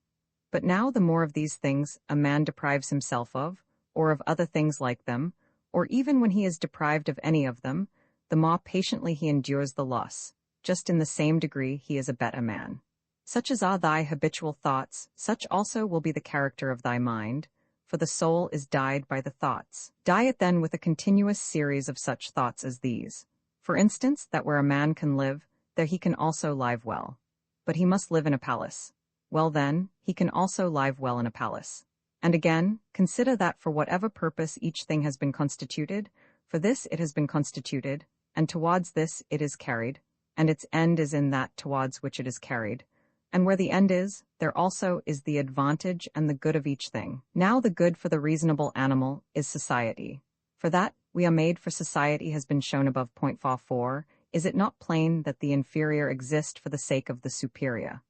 But now the more of these things a man deprives himself of, or of other things like them, or even when he is deprived of any of them, the more patiently he endures the loss, just in the same degree he is a better man. Such as are thy habitual thoughts, such also will be the character of thy mind, for the soul is dyed by the thoughts. Dye it then with a continuous series of such thoughts as these. For instance, that where a man can live, there he can also live well. But he must live in a palace. Well then, he can also live well in a palace. And again, consider that for whatever purpose each thing has been constituted, for this it has been constituted, and towards this it is carried, and its end is in that towards which it is carried. And where the end is, there also is the advantage and the good of each thing. Now the good for the reasonable animal is society. For that we are made for society has been shown above. 44. Is it not plain that the inferior exist for the sake of the superior?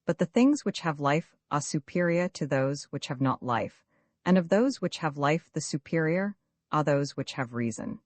But the things which have life are superior to those which have not life, and of those which have life the superior are those which have reason.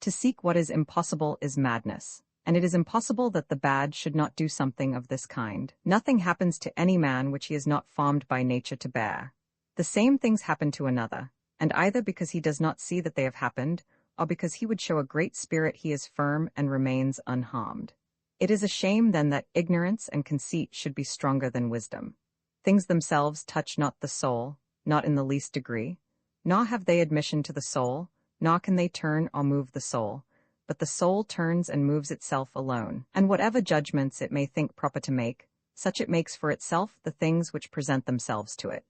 To seek what is impossible is madness, and it is impossible that the bad should not do something of this kind. Nothing happens to any man which he is not formed by nature to bear. The same things happen to another, and either because he does not see that they have happened, or because he would show a great spirit he is firm and remains unharmed. It is a shame then that ignorance and conceit should be stronger than wisdom. Things themselves touch not the soul, not in the least degree, nor have they admission to the soul, nor can they turn or move the soul, but the soul turns and moves itself alone, and whatever judgments it may think proper to make, such it makes for itself the things which present themselves to it.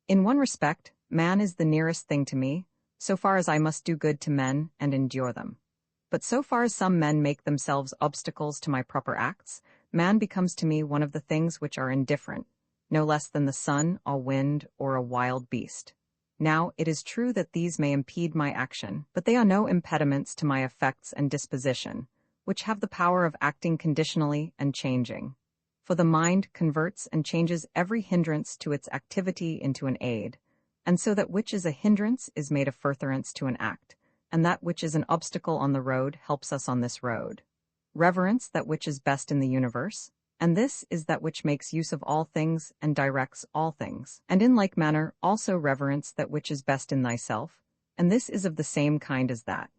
In one respect, man is the nearest thing to me, so far as I must do good to men and endure them. But so far as some men make themselves obstacles to my proper acts, man becomes to me one of the things which are indifferent, no less than the sun or wind or a wild beast. Now, it is true that these may impede my action, but they are no impediments to my effects and disposition, which have the power of acting conditionally and changing. For the mind converts and changes every hindrance to its activity into an aid, and so that which is a hindrance is made a furtherance to an act, and that which is an obstacle on the road helps us on this road. Reverence that which is best in the universe, and this is that which makes use of all things and directs all things. And in like manner also reverence that which is best in thyself, and this is of the same kind as that.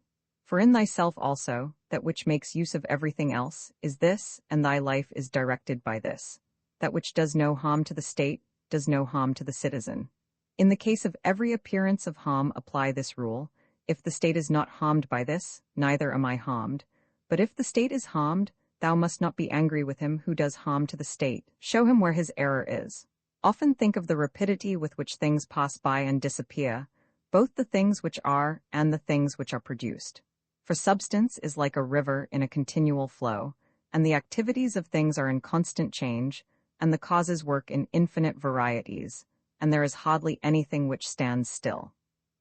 For in thyself also, that which makes use of everything else, is this, and thy life is directed by this. That which does no harm to the state, does no harm to the citizen. In the case of every appearance of harm apply this rule: if the state is not harmed by this, neither am I harmed. But if the state is harmed, thou must not be angry with him who does harm to the state. Show him where his error is. Often think of the rapidity with which things pass by and disappear, both the things which are and the things which are produced. For substance is like a river in a continual flow, and the activities of things are in constant change, and the causes work in infinite varieties, and there is hardly anything which stands still.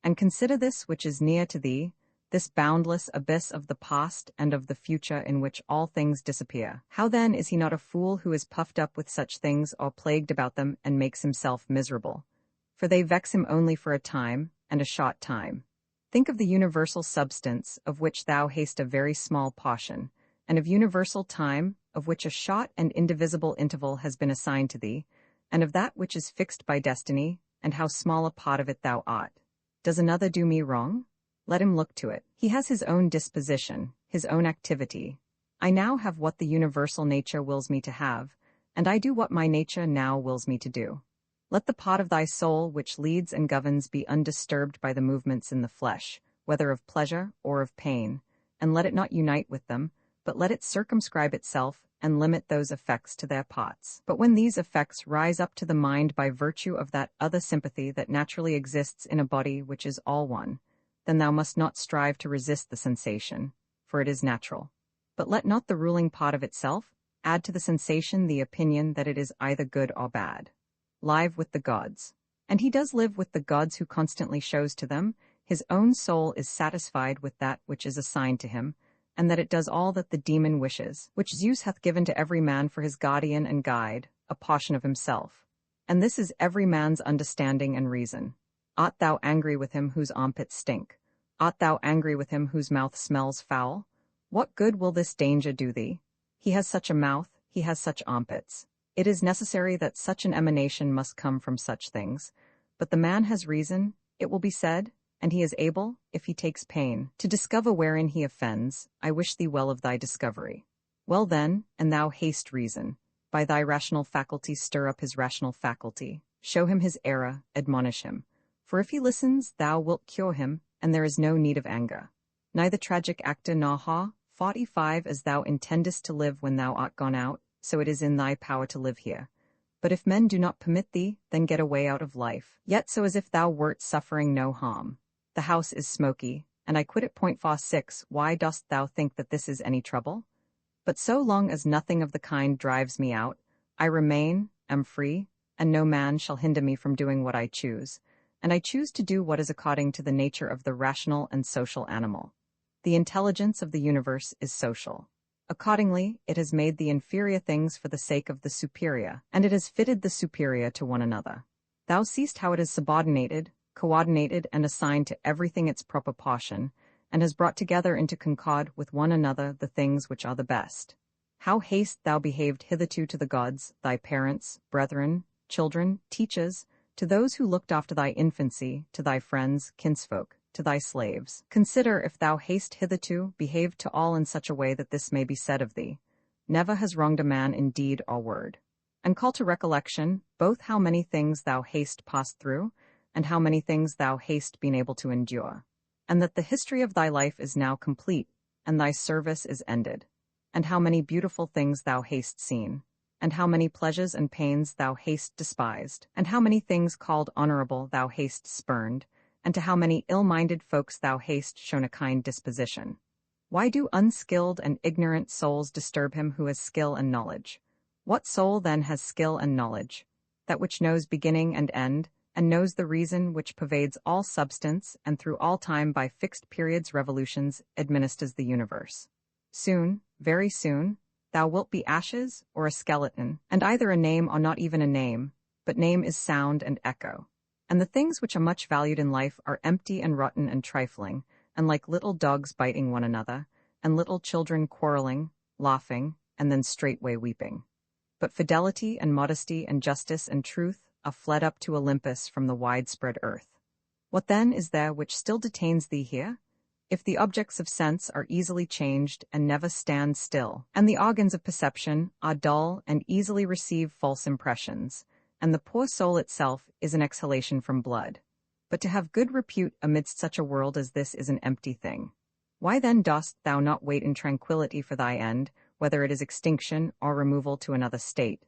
And consider this which is near to thee, this boundless abyss of the past and of the future in which all things disappear. How then is he not a fool who is puffed up with such things or plagued about them and makes himself miserable? For they vex him only for a time, and a short time. Think of the universal substance, of which thou hast a very small portion, and of universal time, of which a short and indivisible interval has been assigned to thee, and of that which is fixed by destiny, and how small a part of it thou art. Does another do me wrong? Let him look to it. He has his own disposition, his own activity. I now have what the universal nature wills me to have, and I do what my nature now wills me to do. Let the part of thy soul which leads and governs be undisturbed by the movements in the flesh, whether of pleasure or of pain, and let it not unite with them, but let it circumscribe itself and limit those effects to their parts. But when these effects rise up to the mind by virtue of that other sympathy that naturally exists in a body which is all one, then thou must not strive to resist the sensation, for it is natural. But let not the ruling part of itself add to the sensation the opinion that it is either good or bad. Live with the gods. And he does live with the gods who constantly shows to them his own soul is satisfied with that which is assigned to him, and that it does all that the demon wishes, which Zeus hath given to every man for his guardian and guide, a portion of himself. And this is every man's understanding and reason. Art thou angry with him whose armpits stink? Art thou angry with him whose mouth smells foul? What good will this danger do thee? He has such a mouth, he has such armpits. It is necessary that such an emanation must come from such things. But the man has reason, it will be said, and he is able, if he takes pain, to discover wherein he offends. I wish thee well of thy discovery. Well then, and thou hast reason. By thy rational faculty stir up his rational faculty. Show him his error, admonish him. For if he listens, thou wilt cure him, and there is no need of anger. Neither tragic actor nor ha, 45 as thou intendest to live when thou art gone out, so it is in thy power to live here. But if men do not permit thee, then get away out of life, yet so as if thou wert suffering no harm. The house is smoky, and I quit at .46. Why dost thou think that this is any trouble? But so long as nothing of the kind drives me out, I remain, am free, and no man shall hinder me from doing what I choose, and I choose to do what is according to the nature of the rational and social animal. The intelligence of the universe is social. Accordingly, it has made the inferior things for the sake of the superior, and it has fitted the superior to one another. Thou seest how it is subordinated, coordinated and assigned to everything its proper portion, and has brought together into concord with one another the things which are the best. How hast thou behaved hitherto to the gods, thy parents, brethren, children, teachers, to those who looked after thy infancy, to thy friends, kinsfolk, to thy slaves. Consider if thou hast hitherto behaved to all in such a way that this may be said of thee, never has wronged a man in deed or word. And call to recollection both how many things thou hast passed through, and how many things thou hast been able to endure, and that the history of thy life is now complete, and thy service is ended, and how many beautiful things thou hast seen, and how many pleasures and pains thou hast despised, and how many things called honorable thou hast spurned, and to how many ill-minded folks thou hast shown a kind disposition. Why do unskilled and ignorant souls disturb him who has skill and knowledge? What soul then has skill and knowledge? That which knows beginning and end, and knows the reason which pervades all substance and through all time by fixed periods revolutions administers the universe. Soon, very soon, thou wilt be ashes or a skeleton, and either a name or not even a name, but name is sound and echo. And the things which are much valued in life are empty and rotten and trifling, and like little dogs biting one another, and little children quarreling, laughing, and then straightway weeping. But fidelity and modesty and justice and truth are fled up to Olympus from the widespread earth. What then is there which still detains thee here? If the objects of sense are easily changed and never stand still, and the organs of perception are dull and easily receive false impressions, and the poor soul itself is an exhalation from blood. But to have good repute amidst such a world as this is an empty thing. Why then dost thou not wait in tranquillity for thy end, whether it is extinction or removal to another state?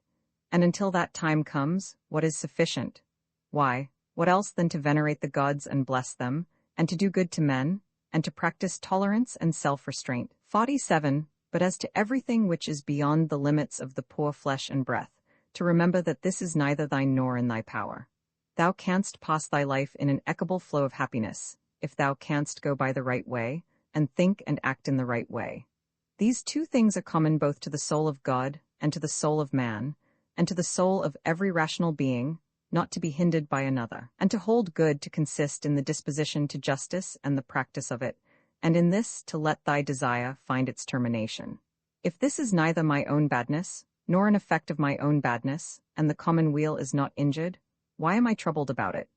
And until that time comes, what is sufficient? Why, what else than to venerate the gods and bless them, and to do good to men, and to practice tolerance and self-restraint? 47. But as to everything which is beyond the limits of the poor flesh and breath, to remember that this is neither thine nor in thy power. Thou canst pass thy life in an equable flow of happiness, if thou canst go by the right way, and think and act in the right way. These two things are common both to the soul of God and to the soul of man, and to the soul of every rational being, not to be hindered by another, and to hold good to consist in the disposition to justice and the practice of it, and in this to let thy desire find its termination. If this is neither my own badness, nor an effect of my own badness, and the common weal is not injured, why am I troubled about it?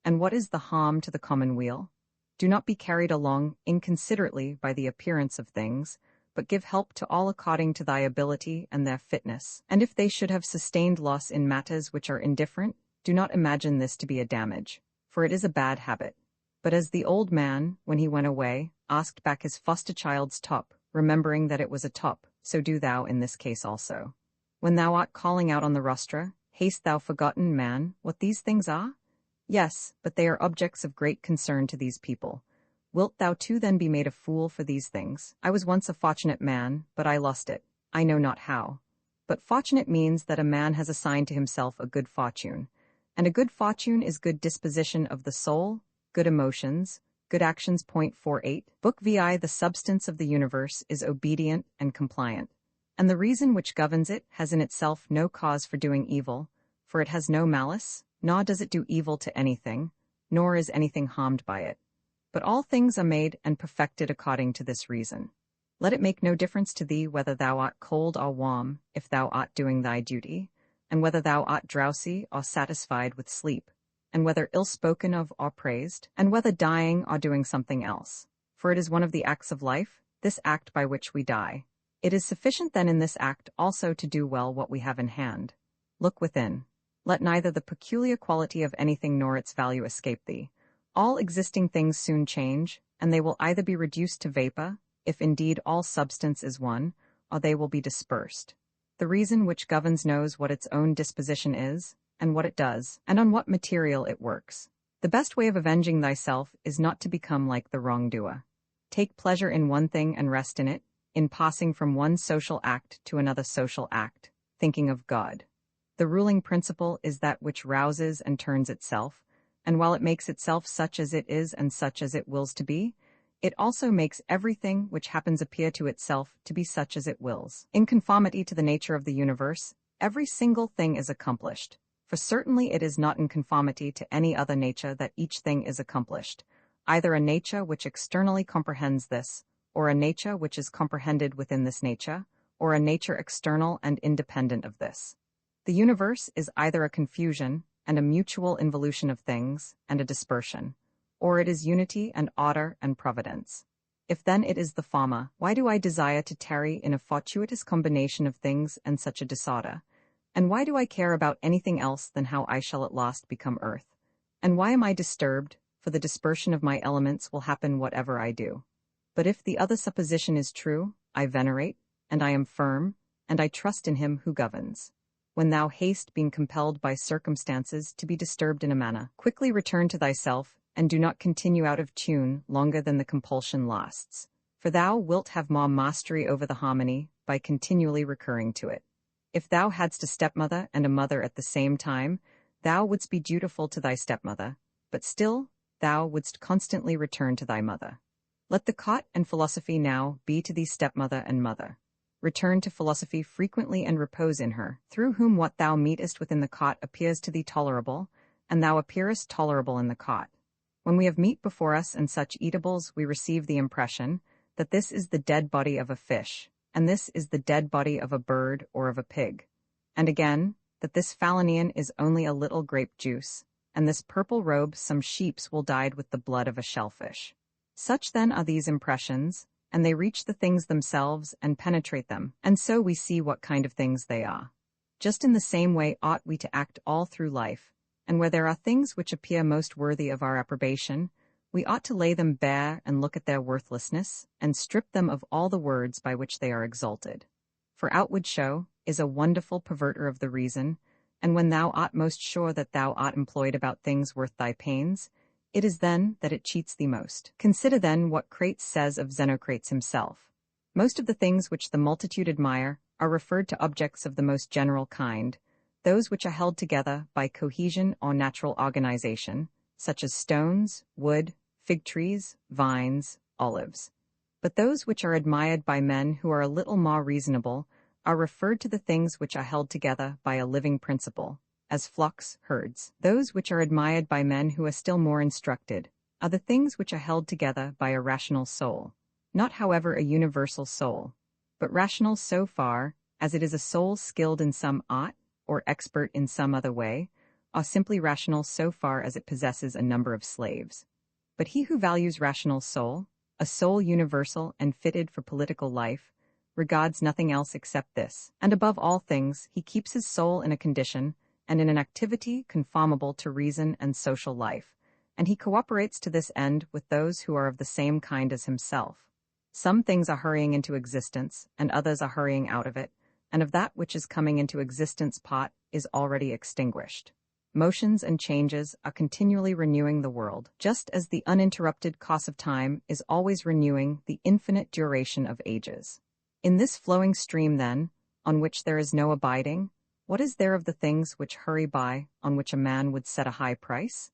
And what is the harm to the common weal? Do not be carried along inconsiderately by the appearance of things, but give help to all according to thy ability and their fitness. And if they should have sustained loss in matters which are indifferent, do not imagine this to be a damage, for it is a bad habit. But as the old man, when he went away, asked back his foster child's top, remembering that it was a top, so do thou in this case also. When thou art calling out on the rostra, hast thou forgotten, man, what these things are? Yes, but they are objects of great concern to these people. Wilt thou too then be made a fool for these things? I was once a fortunate man, but I lost it, I know not how. But fortunate means that a man has assigned to himself a good fortune, and a good fortune is good disposition of the soul, good emotions, good actions. 48. Book VI. The substance of the universe is obedient and compliant, and the reason which governs it has in itself no cause for doing evil, for it has no malice, nor does it do evil to anything, nor is anything harmed by it. But all things are made and perfected according to this reason. Let it make no difference to thee whether thou art cold or warm, if thou art doing thy duty, and whether thou art drowsy or satisfied with sleep, and whether ill-spoken of or praised, and whether dying or doing something else. For it is one of the acts of life, this act by which we die. It is sufficient then in this act also to do well what we have in hand. Look within. Let neither the peculiar quality of anything nor its value escape thee. All existing things soon change, and they will either be reduced to vapor, if indeed all substance is one, or they will be dispersed. The reason which governs knows what its own disposition is, and what it does, and on what material it works. The best way of avenging thyself is not to become like the wrongdoer. Take pleasure in one thing and rest in it, in passing from one social act to another social act, thinking of God. The ruling principle is that which rouses and turns itself, and while it makes itself such as it is and such as it wills to be, it also makes everything which happens appear to itself to be such as it wills. In conformity to the nature of the universe, every single thing is accomplished, For certainly it is not in conformity to any other nature that each thing is accomplished, either a nature which externally comprehends this, or a nature which is comprehended within this nature, or a nature external and independent of this. The universe is either a confusion and a mutual involution of things and a dispersion, or it is unity and order and providence. If then it is the former, why do I desire to tarry in a fortuitous combination of things and such a disorder? And why do I care about anything else than how I shall at last become earth? And why am I disturbed? For the dispersion of my elements will happen whatever I do. But if the other supposition is true, I venerate, and I am firm, and I trust in him who governs. When thou hast been compelled by circumstances to be disturbed in a manner, quickly return to thyself, and do not continue out of tune longer than the compulsion lasts. For thou wilt have more mastery over the harmony by continually recurring to it. If thou hadst a stepmother and a mother at the same time, thou wouldst be dutiful to thy stepmother, but still thou wouldst constantly return to thy mother. Let the cot and philosophy now be to thee stepmother and mother. Return to philosophy frequently and repose in her, through whom what thou meetest within the cot appears to thee tolerable, and thou appearest tolerable in the cot. When we have meat before us and such eatables, we receive the impression that this is the dead body of a fish, and this is the dead body of a bird or of a pig, and again, that this phalanion is only a little grape juice, and this purple robe some sheeps will dyed with the blood of a shellfish. Such then are these impressions, and they reach the things themselves and penetrate them, and so we see what kind of things they are. Just in the same way ought we to act all through life, and where there are things which appear most worthy of our approbation, we ought to lay them bare and look at their worthlessness, and strip them of all the words by which they are exalted. For outward show is a wonderful perverter of the reason, and when thou art most sure that thou art employed about things worth thy pains, it is then that it cheats thee most. Consider then what Crates says of Xenocrates himself. Most of the things which the multitude admire are referred to objects of the most general kind, those which are held together by cohesion or natural organization, such as stones, wood, fig trees, vines, olives. But those which are admired by men who are a little more reasonable are referred to the things which are held together by a living principle, as flocks, herds. Those which are admired by men who are still more instructed are the things which are held together by a rational soul, not however a universal soul, but rational so far as it is a soul skilled in some art or expert in some other way, or simply rational so far as it possesses a number of slaves. But he who values rational soul, a soul universal and fitted for political life, regards nothing else except this, and above all things he keeps his soul in a condition and in an activity conformable to reason and social life, and he cooperates to this end with those who are of the same kind as himself. Some things are hurrying into existence, and others are hurrying out of it, and of that which is coming into existence part is already extinguished. Motions and changes are continually renewing the world, just as the uninterrupted course of time is always renewing the infinite duration of ages. In this flowing stream, then, on which there is no abiding, what is there of the things which hurry by, on which a man would set a high price?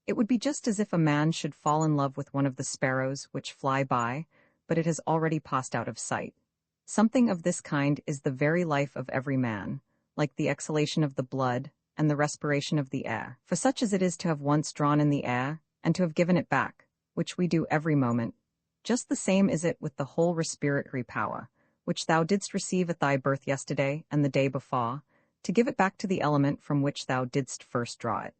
It would be just as if a man should fall in love with one of the sparrows which fly by, but it has already passed out of sight. Something of this kind is the very life of every man, like the exhalation of the blood and the respiration of the air. For such as it is to have once drawn in the air, and to have given it back, which we do every moment, just the same is it with the whole respiratory power, which thou didst receive at thy birth yesterday and the day before, to give it back to the element from which thou didst first draw it.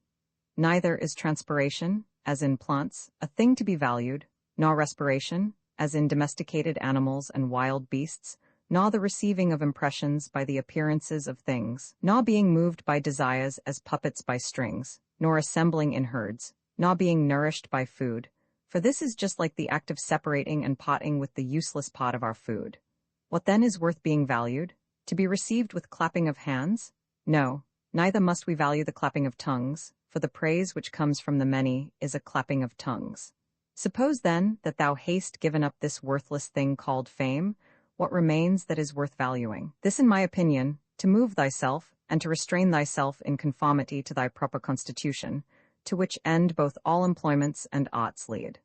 Neither is transpiration, as in plants, a thing to be valued, nor respiration, as in domesticated animals and wild beasts, nor the receiving of impressions by the appearances of things, nor being moved by desires as puppets by strings, nor assembling in herds, nor being nourished by food, for this is just like the act of separating and potting with the useless pot of our food. What then is worth being valued? To be received with clapping of hands? No, neither must we value the clapping of tongues, for the praise which comes from the many is a clapping of tongues. Suppose then that thou hast given up this worthless thing called fame, what remains that is worth valuing? This, in my opinion, to move thyself, and to restrain thyself in conformity to thy proper constitution, to which end both all employments and arts lead.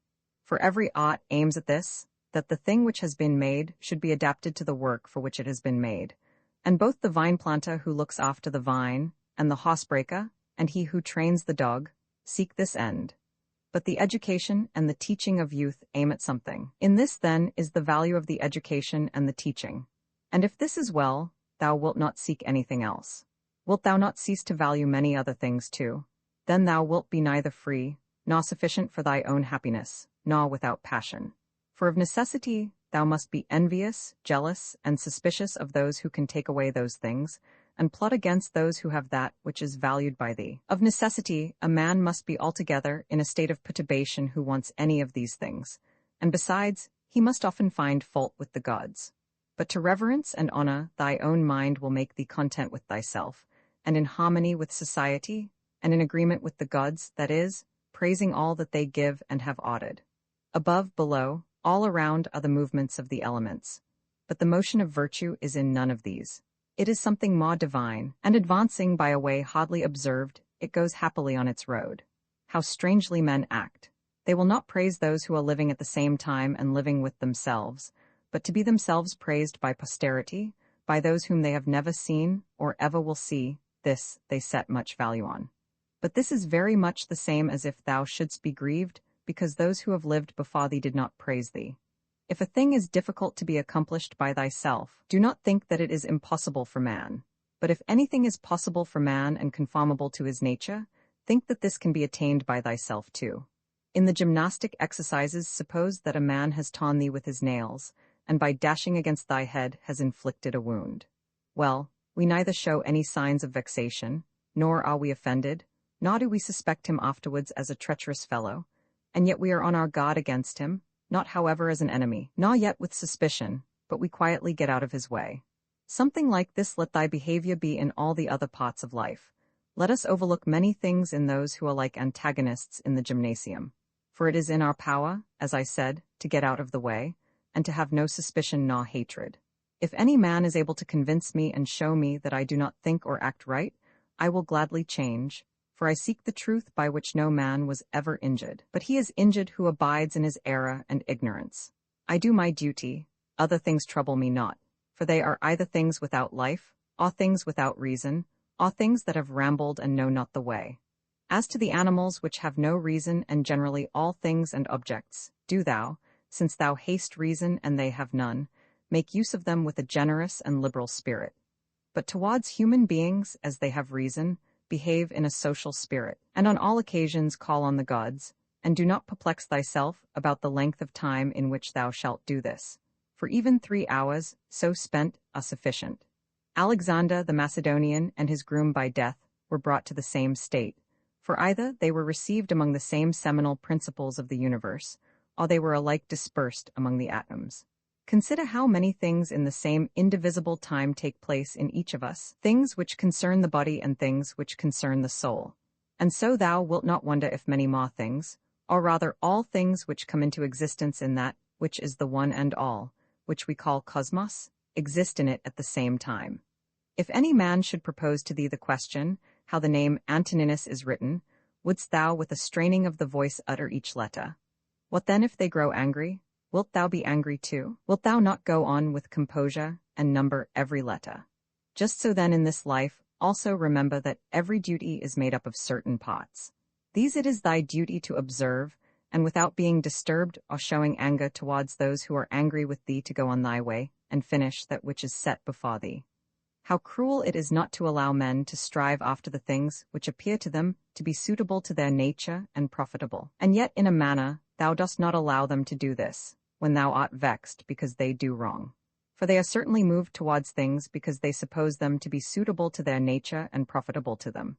For every art aims at this, that the thing which has been made should be adapted to the work for which it has been made. And both the vine planter who looks after the vine, and the horsebreaker, and he who trains the dog, seek this end. But the education and the teaching of youth aim at something. In this, then, is the value of the education and the teaching. And if this is well, thou wilt not seek anything else. Wilt thou not cease to value many other things too? Then thou wilt be neither free, nor sufficient for thy own happiness, nor without passion. For of necessity thou must be envious, jealous, and suspicious of those who can take away those things, and plot against those who have that which is valued by thee. Of necessity, a man must be altogether in a state of perturbation who wants any of these things, and besides, he must often find fault with the gods. But to reverence and honor thy own mind will make thee content with thyself, and in harmony with society, and in agreement with the gods, that is, praising all that they give and have ordered. Above, below, all around are the movements of the elements, but the motion of virtue is in none of these. It is something more divine, and advancing by a way hardly observed, it goes happily on its road. How strangely men act! They will not praise those who are living at the same time and living with themselves, but to be themselves praised by posterity, by those whom they have never seen or ever will see, this they set much value on. But this is very much the same as if thou shouldst be grieved, because those who have lived before thee did not praise thee. If a thing is difficult to be accomplished by thyself, do not think that it is impossible for man. But if anything is possible for man and conformable to his nature, think that this can be attained by thyself too. In the gymnastic exercises, suppose that a man has torn thee with his nails, and by dashing against thy head has inflicted a wound. Well, we neither show any signs of vexation, nor are we offended, nor do we suspect him afterwards as a treacherous fellow, and yet we are on our guard against him, not however as an enemy, nor yet with suspicion, but we quietly get out of his way. Something like this let thy behavior be in all the other parts of life. Let us overlook many things in those who are like antagonists in the gymnasium. For it is in our power, as I said, to get out of the way, and to have no suspicion nor hatred. If any man is able to convince me and show me that I do not think or act right, I will gladly change, for I seek the truth by which no man was ever injured. But he is injured who abides in his error and ignorance. I do my duty, other things trouble me not, for they are either things without life, or things without reason, or things that have rambled and know not the way. As to the animals which have no reason and generally all things and objects, do thou, since thou hast reason and they have none, make use of them with a generous and liberal spirit. But towards human beings, as they have reason, behave in a social spirit, and on all occasions call on the gods, and do not perplex thyself about the length of time in which thou shalt do this, for even 3 hours, so spent, are sufficient. Alexander the Macedonian and his groom by death were brought to the same state, for either they were received among the same seminal principles of the universe, or they were alike dispersed among the atoms. Consider how many things in the same indivisible time take place in each of us, things which concern the body and things which concern the soul. And so thou wilt not wonder if many more things, or rather all things which come into existence in that which is the one and all, which we call cosmos, exist in it at the same time. If any man should propose to thee the question, how the name Antoninus is written, wouldst thou with a straining of the voice utter each letter? What then if they grow angry? Wilt thou be angry too? Wilt thou not go on with composure and number every letter? Just so then in this life, also remember that every duty is made up of certain parts. These it is thy duty to observe, and without being disturbed or showing anger towards those who are angry with thee to go on thy way, and finish that which is set before thee. How cruel it is not to allow men to strive after the things which appear to them to be suitable to their nature and profitable. And yet in a manner thou dost not allow them to do this, when thou art vexed because they do wrong. For they are certainly moved towards things because they suppose them to be suitable to their nature and profitable to them.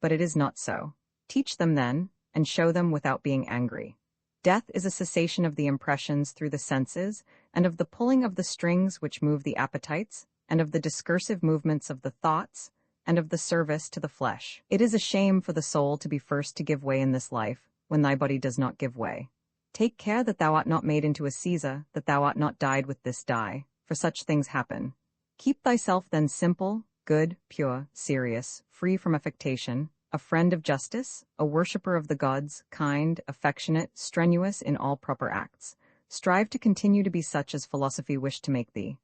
But it is not so. Teach them then, and show them without being angry. Death is a cessation of the impressions through the senses, and of the pulling of the strings which move the appetites, and of the discursive movements of the thoughts, and of the service to the flesh. It is a shame for the soul to be first to give way in this life, when thy body does not give way. Take care that thou art not made into a Caesar, that thou art not died with this die, for such things happen. Keep thyself then simple, good, pure, serious, free from affectation, a friend of justice, a worshipper of the gods, kind, affectionate, strenuous in all proper acts. Strive to continue to be such as philosophy wished to make thee.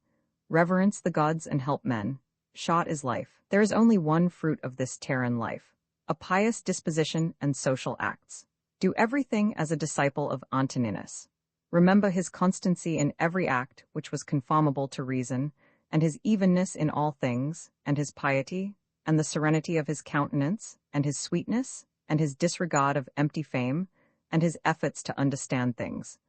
Reverence the gods and help men. Short is life. There is only one fruit of this terran life. a pious disposition and social acts. Do everything as a disciple of Antoninus. Remember his constancy in every act which was conformable to reason, and his evenness in all things, and his piety, and the serenity of his countenance, and his sweetness, and his disregard of empty fame, and his efforts to understand things,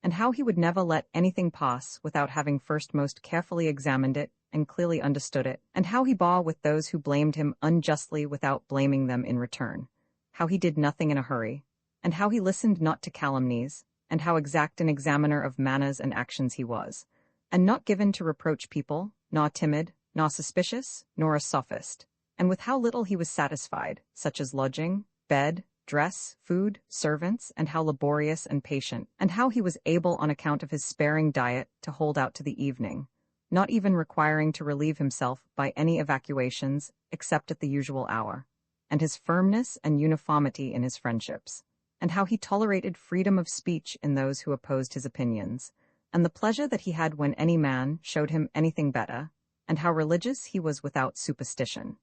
and how he would never let anything pass without having first most carefully examined it and clearly understood it, and how he bore with those who blamed him unjustly without blaming them in return, how he did nothing in a hurry, and how he listened not to calumnies, and how exact an examiner of manners and actions he was, and not given to reproach people, nor timid, nor suspicious, nor a sophist, and with how little he was satisfied, such as lodging, bed, dress, food, servants, and how laborious and patient, and how he was able on account of his sparing diet to hold out to the evening, not even requiring to relieve himself by any evacuations except at the usual hour, and his firmness and uniformity in his friendships, and how he tolerated freedom of speech in those who opposed his opinions, and the pleasure that he had when any man showed him anything better, and how religious he was without superstition.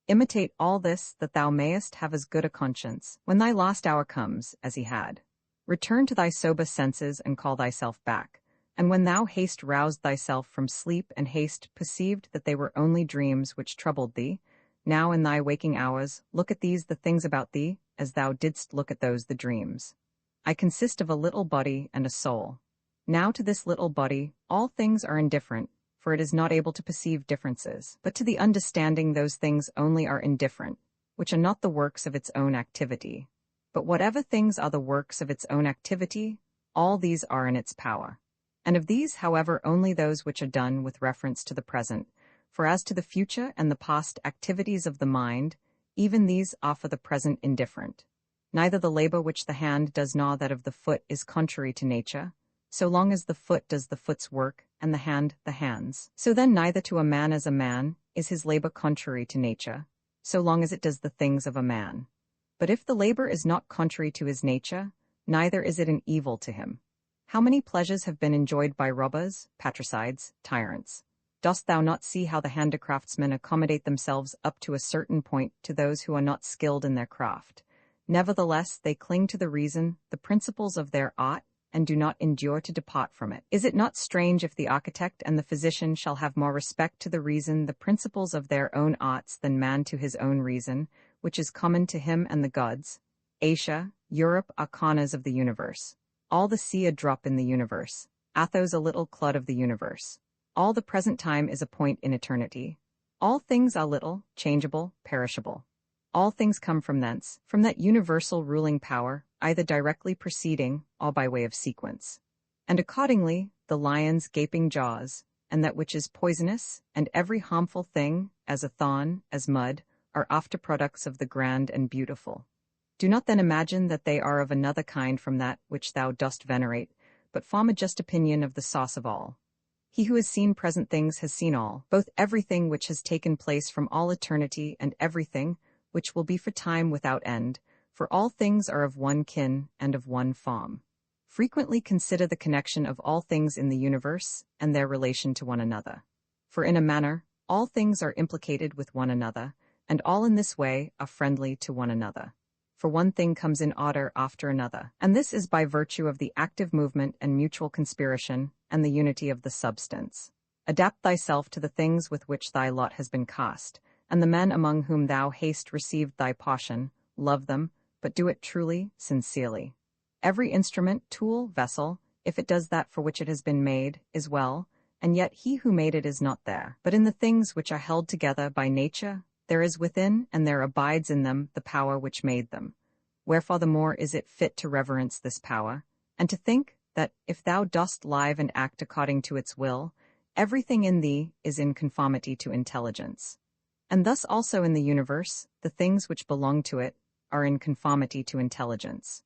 Imitate all this, that thou mayest have as good a conscience, when thy last hour comes, as he had. Return to thy sober senses and call thyself back, and when thou hast roused thyself from sleep and hast perceived that they were only dreams which troubled thee, now in thy waking hours look at these the things about thee, as thou didst look at those the dreams. I consist of a little body and a soul. Now to this little body all things are indifferent, for it is not able to perceive differences, but to the understanding those things only are indifferent, which are not the works of its own activity. But whatever things are the works of its own activity, all these are in its power. And of these, however, only those which are done with reference to the present, for as to the future and the past activities of the mind, even these are for the present indifferent. Neither the labor which the hand does nor that of the foot is contrary to nature, so long as the foot does the foot's work, and the hand the hand's. So then neither to a man as a man is his labor contrary to nature, so long as it does the things of a man. But if the labor is not contrary to his nature, neither is it an evil to him. How many pleasures have been enjoyed by robbers, patricides, tyrants? Dost thou not see how the handicraftsmen accommodate themselves up to a certain point to those who are not skilled in their craft? Nevertheless, they cling to the reason, the principles of their art, and do not endure to depart from it. Is it not strange if the architect and the physician shall have more respect to the reason, the principles of their own arts, than man to his own reason, which is common to him and the gods? Asia, Europe are corners of the universe. All the sea a drop in the universe. Athos a little clod of the universe. All the present time is a point in eternity. All things are little, changeable, perishable. All things come from thence, from that universal ruling power, either directly proceeding or by way of sequence. And accordingly, the lion's gaping jaws, and that which is poisonous, and every harmful thing, as a thorn, as mud, are after products of the grand and beautiful. Do not then imagine that they are of another kind from that which thou dost venerate, but form a just opinion of the source of all. He who has seen present things has seen all, both everything which has taken place from all eternity and everything which will be for time without end, for all things are of one kin and of one form. Frequently consider the connection of all things in the universe and their relation to one another. For in a manner, all things are implicated with one another, and all in this way are friendly to one another. For one thing comes in order after another, and this is by virtue of the active movement and mutual conspiration and the unity of the substance. Adapt thyself to the things with which thy lot has been cast, and the men among whom thou hast received thy portion, love them, but do it truly, sincerely. Every instrument, tool, vessel, if it does that for which it has been made, is well, and yet he who made it is not there. But in the things which are held together by nature, there is within, and there abides in them, the power which made them. Wherefore the more is it fit to reverence this power, and to think that, if thou dost live and act according to its will, everything in thee is in conformity to intelligence. And thus also in the universe, the things which belong to it are in conformity to intelligence.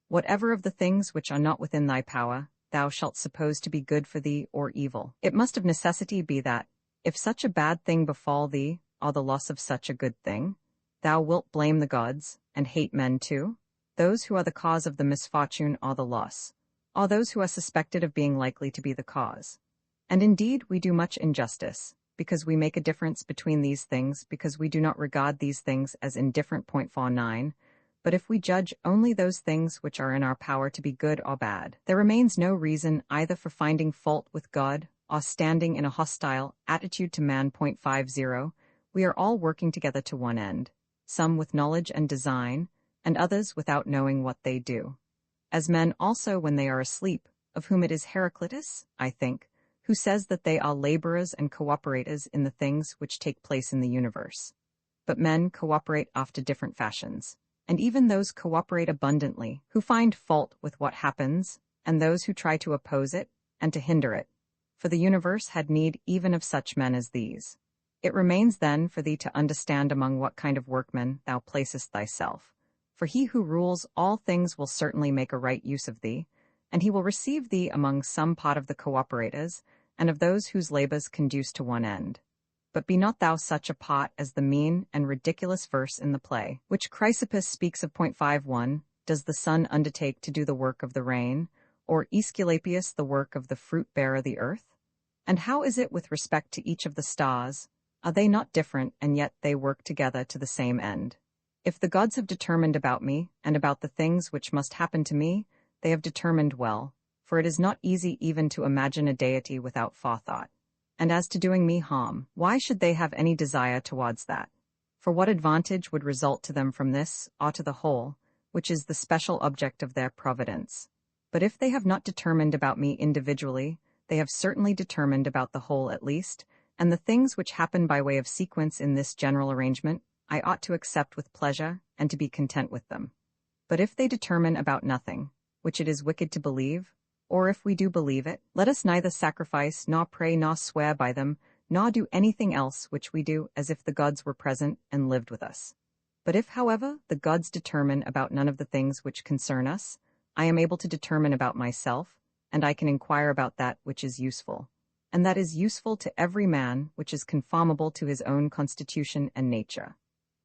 Whatever of the things which are not within thy power, thou shalt suppose to be good for thee or evil, it must of necessity be that, if such a bad thing befall thee, or the loss of such a good thing, thou wilt blame the gods, and hate men too, those who are the cause of the misfortune or the loss, or those who are suspected of being likely to be the cause. And indeed we do much injustice, because we make a difference between these things, because we do not regard these things as indifferent. 9. But if we judge only those things which are in our power to be good or bad, there remains no reason either for finding fault with God or standing in a hostile attitude to man. 50. We are all working together to one end, some with knowledge and design, and others without knowing what they do. As men also when they are asleep, of whom it is Heraclitus, I think, who says that they are laborers and cooperators in the things which take place in the universe. But men cooperate after different fashions, and even those cooperate abundantly, who find fault with what happens, and those who try to oppose it, and to hinder it. For the universe had need even of such men as these. It remains then for thee to understand among what kind of workmen thou placest thyself. For he who rules all things will certainly make a right use of thee, and he will receive thee among some part of the cooperators, and of those whose labors conduce to one end. But be not thou such a part as the mean and ridiculous verse in the play, which Chrysippus speaks of. 51. Does the sun undertake to do the work of the rain, or Aesculapius the work of the fruit-bearer the earth? And how is it with respect to each of the stars? Are they not different, and yet they work together to the same end? If the gods have determined about me, and about the things which must happen to me, they have determined well, for it is not easy even to imagine a deity without forethought. And as to doing me harm, why should they have any desire towards that? For what advantage would result to them from this, or to the whole, which is the special object of their providence? But if they have not determined about me individually, they have certainly determined about the whole at least, and the things which happen by way of sequence in this general arrangement, I ought to accept with pleasure, and to be content with them. But if they determine about nothing, which it is wicked to believe, or if we do believe it, let us neither sacrifice, nor pray, nor swear by them, nor do anything else which we do as if the gods were present and lived with us. But if, however, the gods determine about none of the things which concern us, I am able to determine about myself, and I can inquire about that which is useful, and that is useful to every man, which is conformable to his own constitution and nature.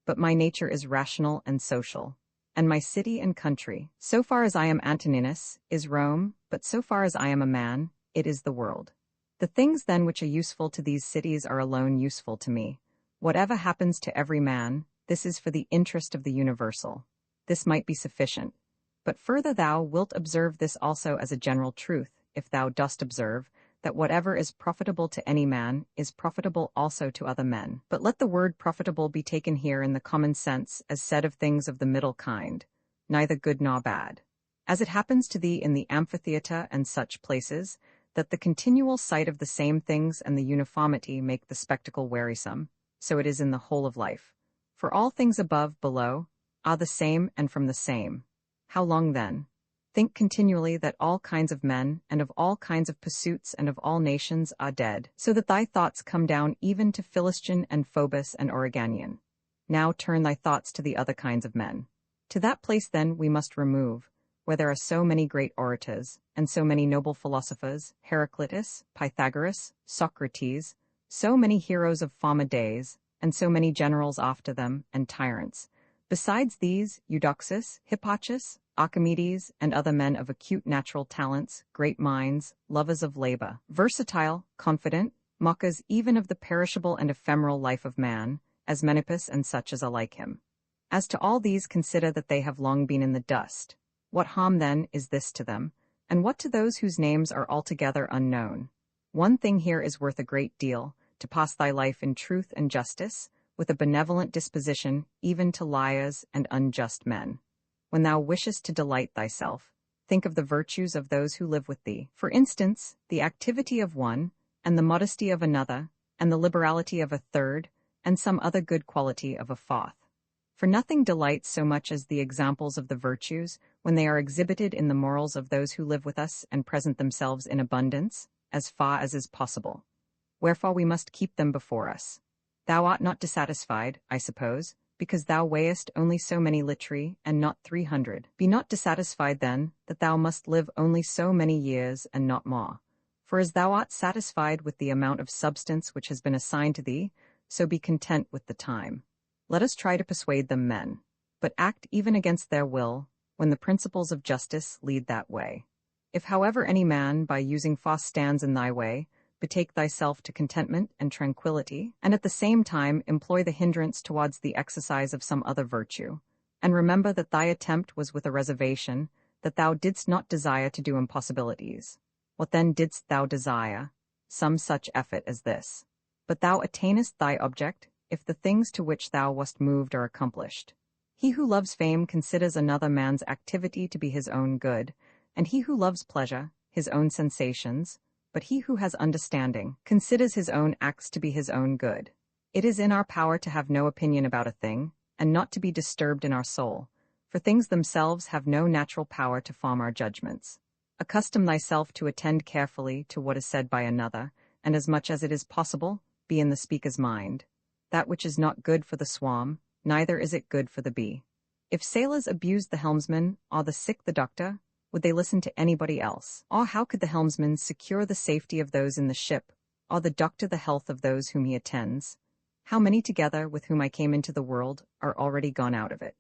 But my nature is rational and social, and my city and country, so far as I am Antoninus, is Rome, but so far as I am a man, it is the world. The things then which are useful to these cities are alone useful to me. Whatever happens to every man, this is for the interest of the universal. This might be sufficient. But further thou wilt observe this also as a general truth, if thou dost observe, that whatever is profitable to any man is profitable also to other men. But let the word profitable be taken here in the common sense as said of things of the middle kind, neither good nor bad. As it happens to thee in the amphitheatre and such places, that the continual sight of the same things and the uniformity make the spectacle wearisome, so it is in the whole of life. For all things above, below, are the same and from the same. How long then? Think continually that all kinds of men, and of all kinds of pursuits and of all nations are dead, so that thy thoughts come down even to Philistion and Phobus and Oreganian. Now turn thy thoughts to the other kinds of men. To that place then we must remove, where there are so many great orators, and so many noble philosophers, Heraclitus, Pythagoras, Socrates, so many heroes of former days, and so many generals after them, and tyrants. Besides these, Eudoxus, Hipparchus, Archimedes, and other men of acute natural talents, great minds, lovers of labor, versatile, confident, mockers even of the perishable and ephemeral life of man, as Menippus and such as are like him. As to all these consider that they have long been in the dust. What harm then is this to them, and what to those whose names are altogether unknown? One thing here is worth a great deal, to pass thy life in truth and justice, with a benevolent disposition even to liars and unjust men. When thou wishest to delight thyself, think of the virtues of those who live with thee. For instance, the activity of one, and the modesty of another, and the liberality of a third, and some other good quality of a fourth. For nothing delights so much as the examples of the virtues, when they are exhibited in the morals of those who live with us and present themselves in abundance, as far as is possible. Wherefore we must keep them before us. Thou art not dissatisfied, I suppose, because thou weighest only so many litri, and not 300. Be not dissatisfied then, that thou must live only so many years and not more. For as thou art satisfied with the amount of substance which has been assigned to thee, so be content with the time. Let us try to persuade them men, but act even against their will, when the principles of justice lead that way. If however any man by using force stands in thy way, betake thyself to contentment and tranquillity, and at the same time employ the hindrance towards the exercise of some other virtue. And remember that thy attempt was with a reservation, that thou didst not desire to do impossibilities. What then didst thou desire? Some such effort as this. But thou attainest thy object, if the things to which thou wast moved are accomplished. He who loves fame considers another man's activity to be his own good, and he who loves pleasure, his own sensations, but he who has understanding considers his own acts to be his own good. It is in our power to have no opinion about a thing, and not to be disturbed in our soul, for things themselves have no natural power to form our judgments. Accustom thyself to attend carefully to what is said by another, and as much as it is possible, be in the speaker's mind. That which is not good for the swarm, neither is it good for the bee. If sailors abused the helmsman, or the sick the doctor, would they listen to anybody else? Or how could the helmsman secure the safety of those in the ship, or the doctor the health of those whom he attends? How many together with whom I came into the world are already gone out of it?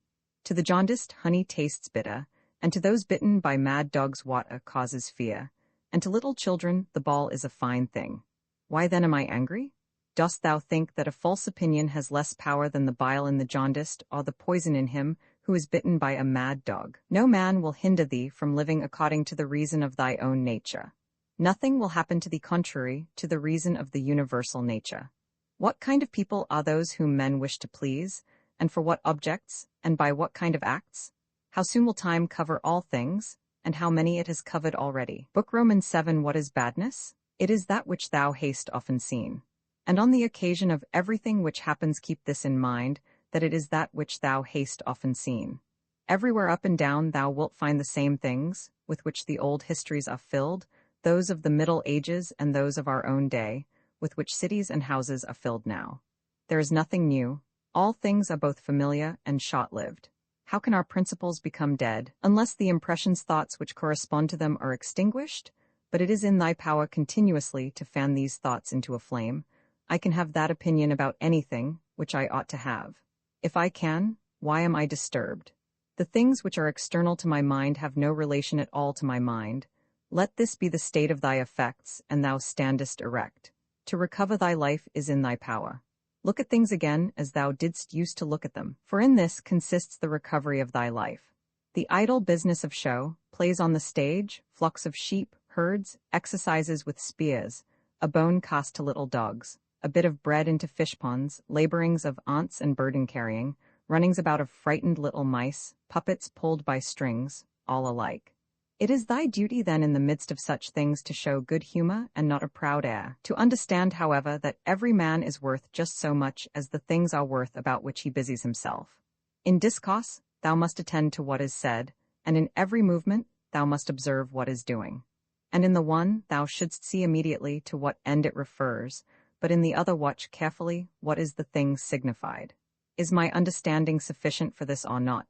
To the jaundiced, honey tastes bitter, and to those bitten by mad dogs water causes fear, and to little children the ball is a fine thing. Why then am I angry? Dost thou think that a false opinion has less power than the bile in the jaundiced, or the poison in him who is bitten by a mad dog? No man will hinder thee from living according to the reason of thy own nature. Nothing will happen to the contrary to the reason of the universal nature. What kind of people are those whom men wish to please, and for what objects, and by what kind of acts? How soon will time cover all things, and how many it has covered already? Book Romans 7. What is badness? It is that which thou hast often seen. And on the occasion of everything which happens keep this in mind, that it is that which thou hast often seen. Everywhere up and down thou wilt find the same things, with which the old histories are filled, those of the Middle Ages and those of our own day, with which cities and houses are filled now. There is nothing new. All things are both familiar and short-lived. How can our principles become dead, unless the impressions thoughts which correspond to them are extinguished? But it is in thy power continuously to fan these thoughts into a flame. I can have that opinion about anything, which I ought to have. If I can, why am I disturbed? The things which are external to my mind have no relation at all to my mind. Let this be the state of thy effects, and thou standest erect. To recover thy life is in thy power. Look at things again as thou didst used to look at them, for in this consists the recovery of thy life. The idle business of show, plays on the stage, flocks of sheep, herds, exercises with spears, a bone cast to little dogs, a bit of bread into fish ponds, laborings of aunts and burden-carrying, runnings about of frightened little mice, puppets pulled by strings, all alike. It is thy duty then in the midst of such things to show good humor and not a proud air, to understand, however, that every man is worth just so much as the things are worth about which he busies himself. In discourse, thou must attend to what is said, and in every movement thou must observe what is doing. And in the one thou shouldst see immediately to what end it refers, but in the other watch carefully what is the thing signified. Is my understanding sufficient for this or not?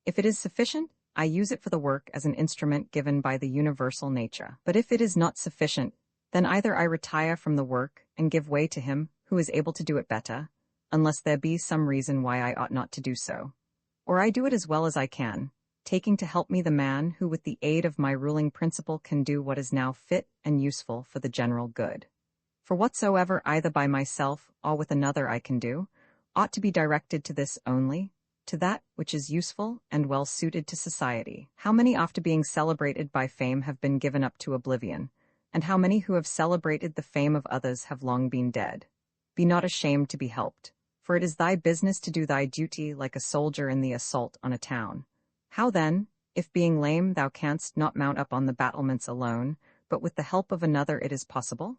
If it is sufficient, I use it for the work as an instrument given by the universal nature. But if it is not sufficient, then either I retire from the work and give way to him who is able to do it better, unless there be some reason why I ought not to do so, or I do it as well as I can, taking to help me the man who with the aid of my ruling principle can do what is now fit and useful for the general good. For whatsoever either by myself or with another I can do, ought to be directed to this only, to that which is useful and well suited to society. How many after being celebrated by fame have been given up to oblivion, and how many who have celebrated the fame of others have long been dead? Be not ashamed to be helped, for it is thy business to do thy duty like a soldier in the assault on a town. How then, if being lame thou canst not mount up on the battlements alone, but with the help of another it is possible?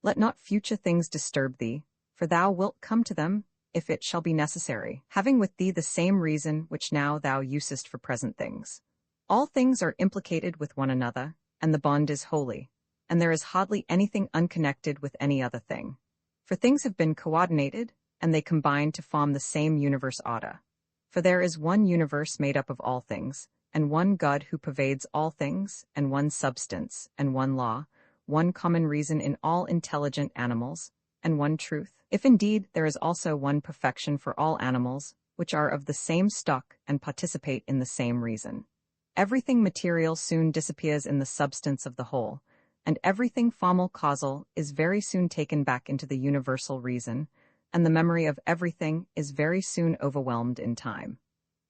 Let not future things disturb thee, for thou wilt come to them, if it shall be necessary, having with thee the same reason which now thou usest for present things. All things are implicated with one another, and the bond is holy, and there is hardly anything unconnected with any other thing. For things have been coordinated, and they combine to form the same universe order. For there is one universe made up of all things, and one God who pervades all things, and one substance, and one law, one common reason in all intelligent animals, and one truth. If indeed there is also one perfection for all animals, which are of the same stock and participate in the same reason. Everything material soon disappears in the substance of the whole, and everything formal causal is very soon taken back into the universal reason, and the memory of everything is very soon overwhelmed in time.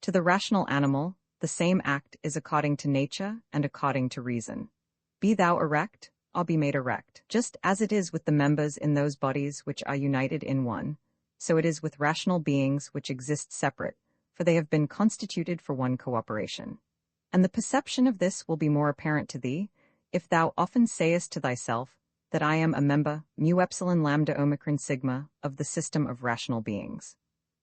To the rational animal, the same act is according to nature and according to reason. Be thou erect, or be made erect. Just as it is with the members in those bodies which are united in one, so it is with rational beings which exist separate, for they have been constituted for one cooperation. And the perception of this will be more apparent to thee, if thou often sayest to thyself, that I am a member, mu epsilon lambda omicron sigma, of the system of rational beings.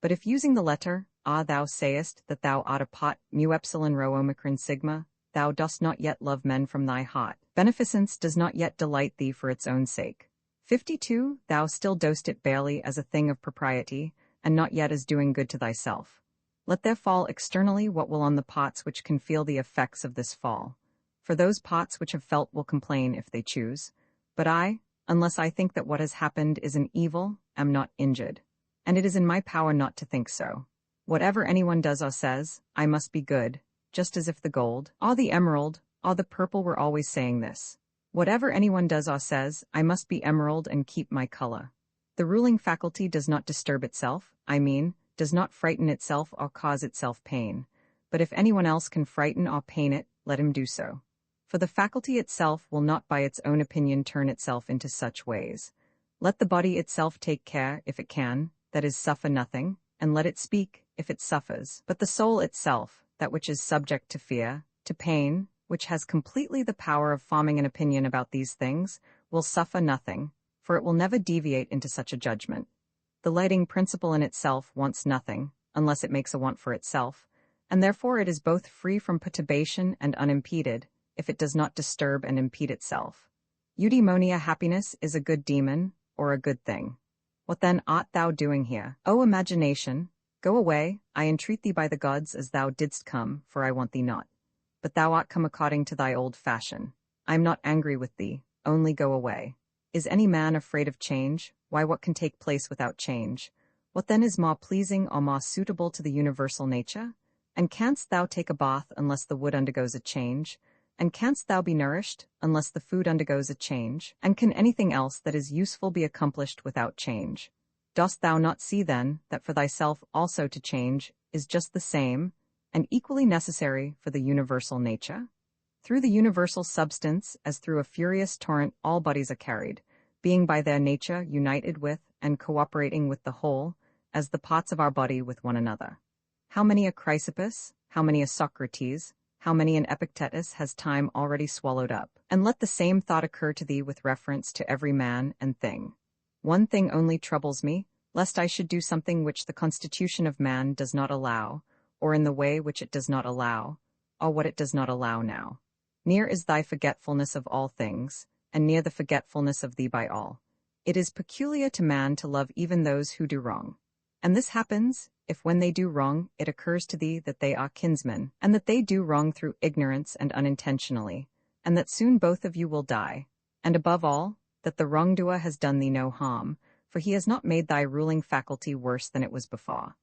But if using the letter, thou sayest that thou art a part, mu epsilon rho omicron sigma, thou dost not yet love men from thy heart. Beneficence does not yet delight thee for its own sake. 52. Thou still dost it barely as a thing of propriety, and not yet as doing good to thyself. Let there fall externally what will on the parts which can feel the effects of this fall. For those parts which have felt will complain if they choose. But I, unless I think that what has happened is an evil, am not injured. And it is in my power not to think so. Whatever anyone does or says, I must be good, just as if the gold, or the emerald, or the purple were always saying this. Whatever anyone does or says, I must be emerald and keep my color. The ruling faculty does not disturb itself, does not frighten itself or cause itself pain. But if anyone else can frighten or pain it, let him do so. For the faculty itself will not by its own opinion turn itself into such ways. Let the body itself take care, if it can, that is suffer nothing, and let it speak, if it suffers. But the soul itself, that which is subject to fear, to pain, which has completely the power of forming an opinion about these things, will suffer nothing, for it will never deviate into such a judgment. The lighting principle in itself wants nothing, unless it makes a want for itself, and therefore it is both free from perturbation and unimpeded, if it does not disturb and impede itself. Eudaimonia happiness is a good demon, or a good thing. What then art thou doing here? O imagination, go away, I entreat thee by the gods as thou didst come, for I want thee not. But thou art come according to thy old fashion. I am not angry with thee, only go away. Is any man afraid of change? Why, what can take place without change? What then is more pleasing or more suitable to the universal nature? And canst thou take a bath unless the wood undergoes a change? And canst thou be nourished, unless the food undergoes a change? And can anything else that is useful be accomplished without change? Dost thou not see then, that for thyself also to change is just the same, and equally necessary for the universal nature? Through the universal substance, as through a furious torrent, all bodies are carried, being by their nature united with, and cooperating with the whole, as the parts of our body with one another. How many a Chrysippus, how many a Socrates, how many an Epictetus has time already swallowed up? And let the same thought occur to thee with reference to every man and thing. One thing only troubles me, lest I should do something which the constitution of man does not allow, or in the way which it does not allow, or what it does not allow now. Near is thy forgetfulness of all things, and near the forgetfulness of thee by all. It is peculiar to man to love even those who do wrong. And this happens, if when they do wrong, it occurs to thee that they are kinsmen, and that they do wrong through ignorance and unintentionally, and that soon both of you will die, and above all, that the wrongdoer has done thee no harm, for he has not made thy ruling faculty worse than it was before.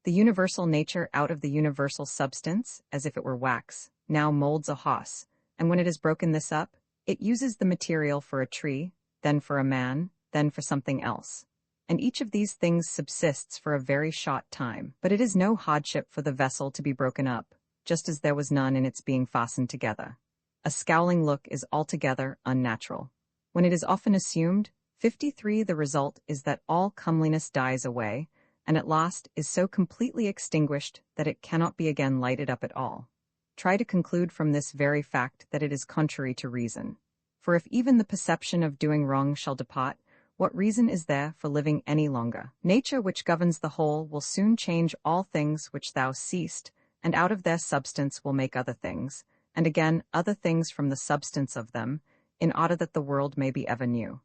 The universal nature out of the universal substance, as if it were wax, now molds a house, and when it has broken this up, it uses the material for a tree, then for a man, then for something else. And each of these things subsists for a very short time, but it is no hardship for the vessel to be broken up, just as there was none in its being fastened together. A scowling look is altogether unnatural. When it is often assumed, 53, the result is that all comeliness dies away, and at last is so completely extinguished that it cannot be again lighted up at all. Try to conclude from this very fact that it is contrary to reason. For if even the perception of doing wrong shall depart, what reason is there for living any longer? Nature which governs the whole will soon change all things which thou seest, and out of their substance will make other things, and again other things from the substance of them, in order that the world may be ever new.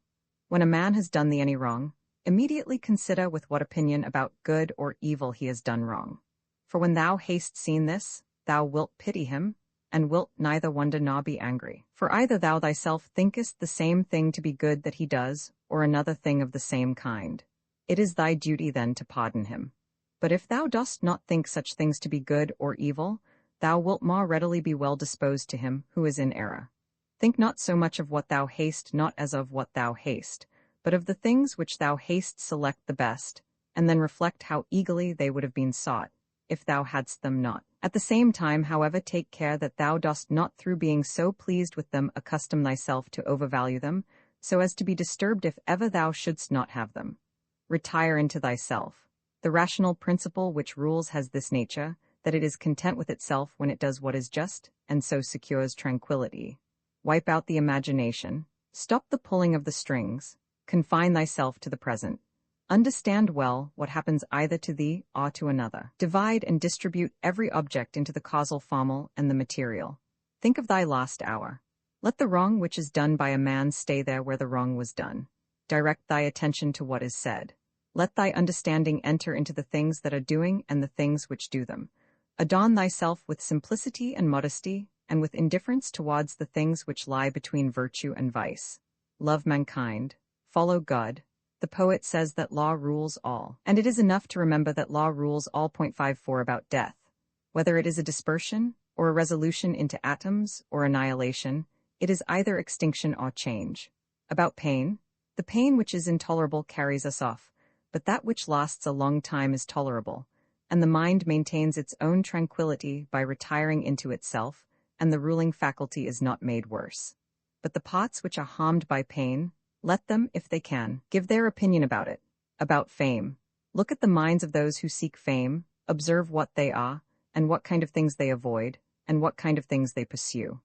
When a man has done thee any wrong, immediately consider with what opinion about good or evil he has done wrong. For when thou hast seen this, thou wilt pity him, and wilt neither wonder nor be angry. For either thou thyself thinkest the same thing to be good that he does, or another thing of the same kind. It is thy duty then to pardon him. But if thou dost not think such things to be good or evil, thou wilt more readily be well disposed to him who is in error. Think not so much of what thou hast not as of what thou hast, but of the things which thou hast select the best, and then reflect how eagerly they would have been sought, if thou hadst them not. At the same time, however, take care that thou dost not through being so pleased with them accustom thyself to overvalue them, so as to be disturbed if ever thou shouldst not have them. Retire into thyself. The rational principle which rules has this nature, that it is content with itself when it does what is just, and so secures tranquillity. Wipe out the imagination. Stop the pulling of the strings. Confine thyself to the present. Understand well what happens either to thee or to another. Divide and distribute every object into the causal formal and the material. Think of thy last hour. Let the wrong which is done by a man stay there where the wrong was done. Direct thy attention to what is said. Let thy understanding enter into the things that are doing and the things which do them. Adorn thyself with simplicity and modesty, and with indifference towards the things which lie between virtue and vice. Love mankind. Follow God. The poet says that law rules all, and it is enough to remember that law rules all. 54 About death. Whether it is a dispersion, or a resolution into atoms, or annihilation, it is either extinction or change. About pain. The pain which is intolerable carries us off, but that which lasts a long time is tolerable, and the mind maintains its own tranquillity by retiring into itself, and the ruling faculty is not made worse. But the parts which are harmed by pain, let them, if they can, give their opinion about it. About fame. Look at the minds of those who seek fame, observe what they are, and what kind of things they avoid, and what kind of things they pursue.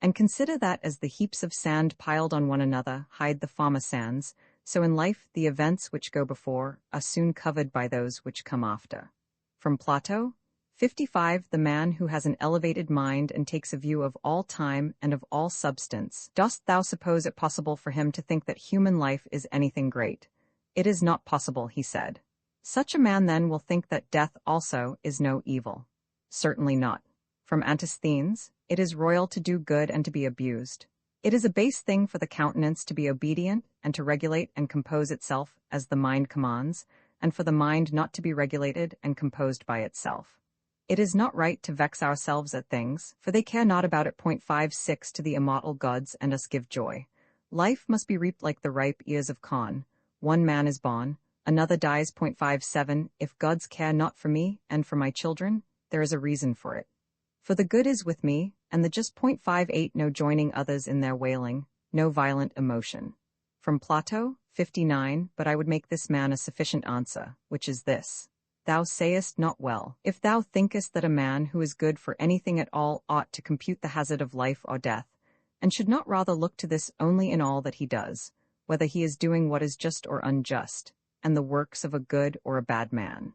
And consider that as the heaps of sand piled on one another hide the former sands, so in life the events which go before are soon covered by those which come after. From Plato. 55 The man who has an elevated mind and takes a view of all time and of all substance, dost thou suppose it possible for him to think that human life is anything great? It is not possible, he said. Such a man then will think that death also is no evil. Certainly not. From Antisthenes. It is royal to do good and to be abused. It is a base thing for the countenance to be obedient and to regulate and compose itself as the mind commands, and for the mind not to be regulated and composed by itself. It is not right to vex ourselves at things, for they care not about it. 56 To the immortal gods and us give joy. Life must be reaped like the ripe ears of corn. One man is born, another dies. 57 If gods care not for me and for my children, there is a reason for it. For the good is with me, and the just. 58 No joining others in their wailing, no violent emotion. From Plato. 59 But I would make this man a sufficient answer, which is this. Thou sayest not well, if thou thinkest that a man who is good for anything at all ought to compute the hazard of life or death, and should not rather look to this only in all that he does, whether he is doing what is just or unjust, and the works of a good or a bad man.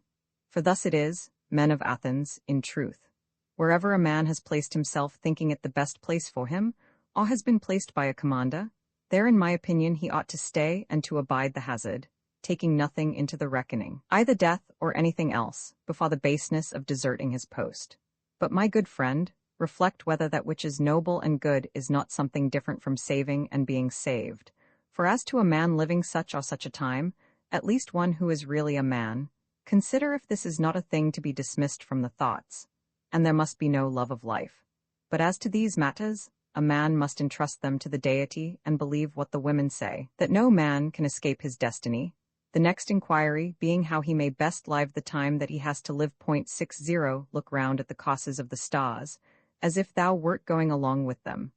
For thus it is, men of Athens, in truth. Wherever a man has placed himself thinking it the best place for him, or has been placed by a commander, there in my opinion he ought to stay and to abide the hazard, taking nothing into the reckoning, either death or anything else, before the baseness of deserting his post. But my good friend, reflect whether that which is noble and good is not something different from saving and being saved. For as to a man living such or such a time, at least one who is really a man, consider if this is not a thing to be dismissed from the thoughts, and there must be no love of life. But as to these matters, a man must entrust them to the deity and believe what the women say, that no man can escape his destiny. The next inquiry being how he may best live the time that he has to live. 60 Look round at the causes of the stars, as if thou wert going along with them,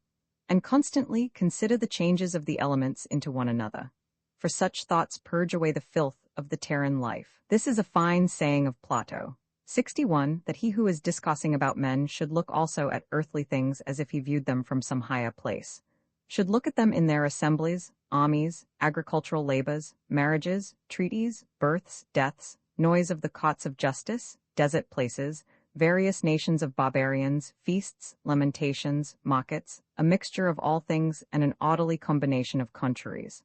and constantly consider the changes of the elements into one another. For such thoughts purge away the filth of the terran life. This is a fine saying of Plato. 61 That he who is discoursing about men should look also at earthly things as if he viewed them from some higher place. Should look at them in their assemblies, armies, agricultural labors, marriages, treaties, births, deaths, noise of the courts of justice, desert places, various nations of barbarians, feasts, lamentations, markets, a mixture of all things and an orderly combination of contraries.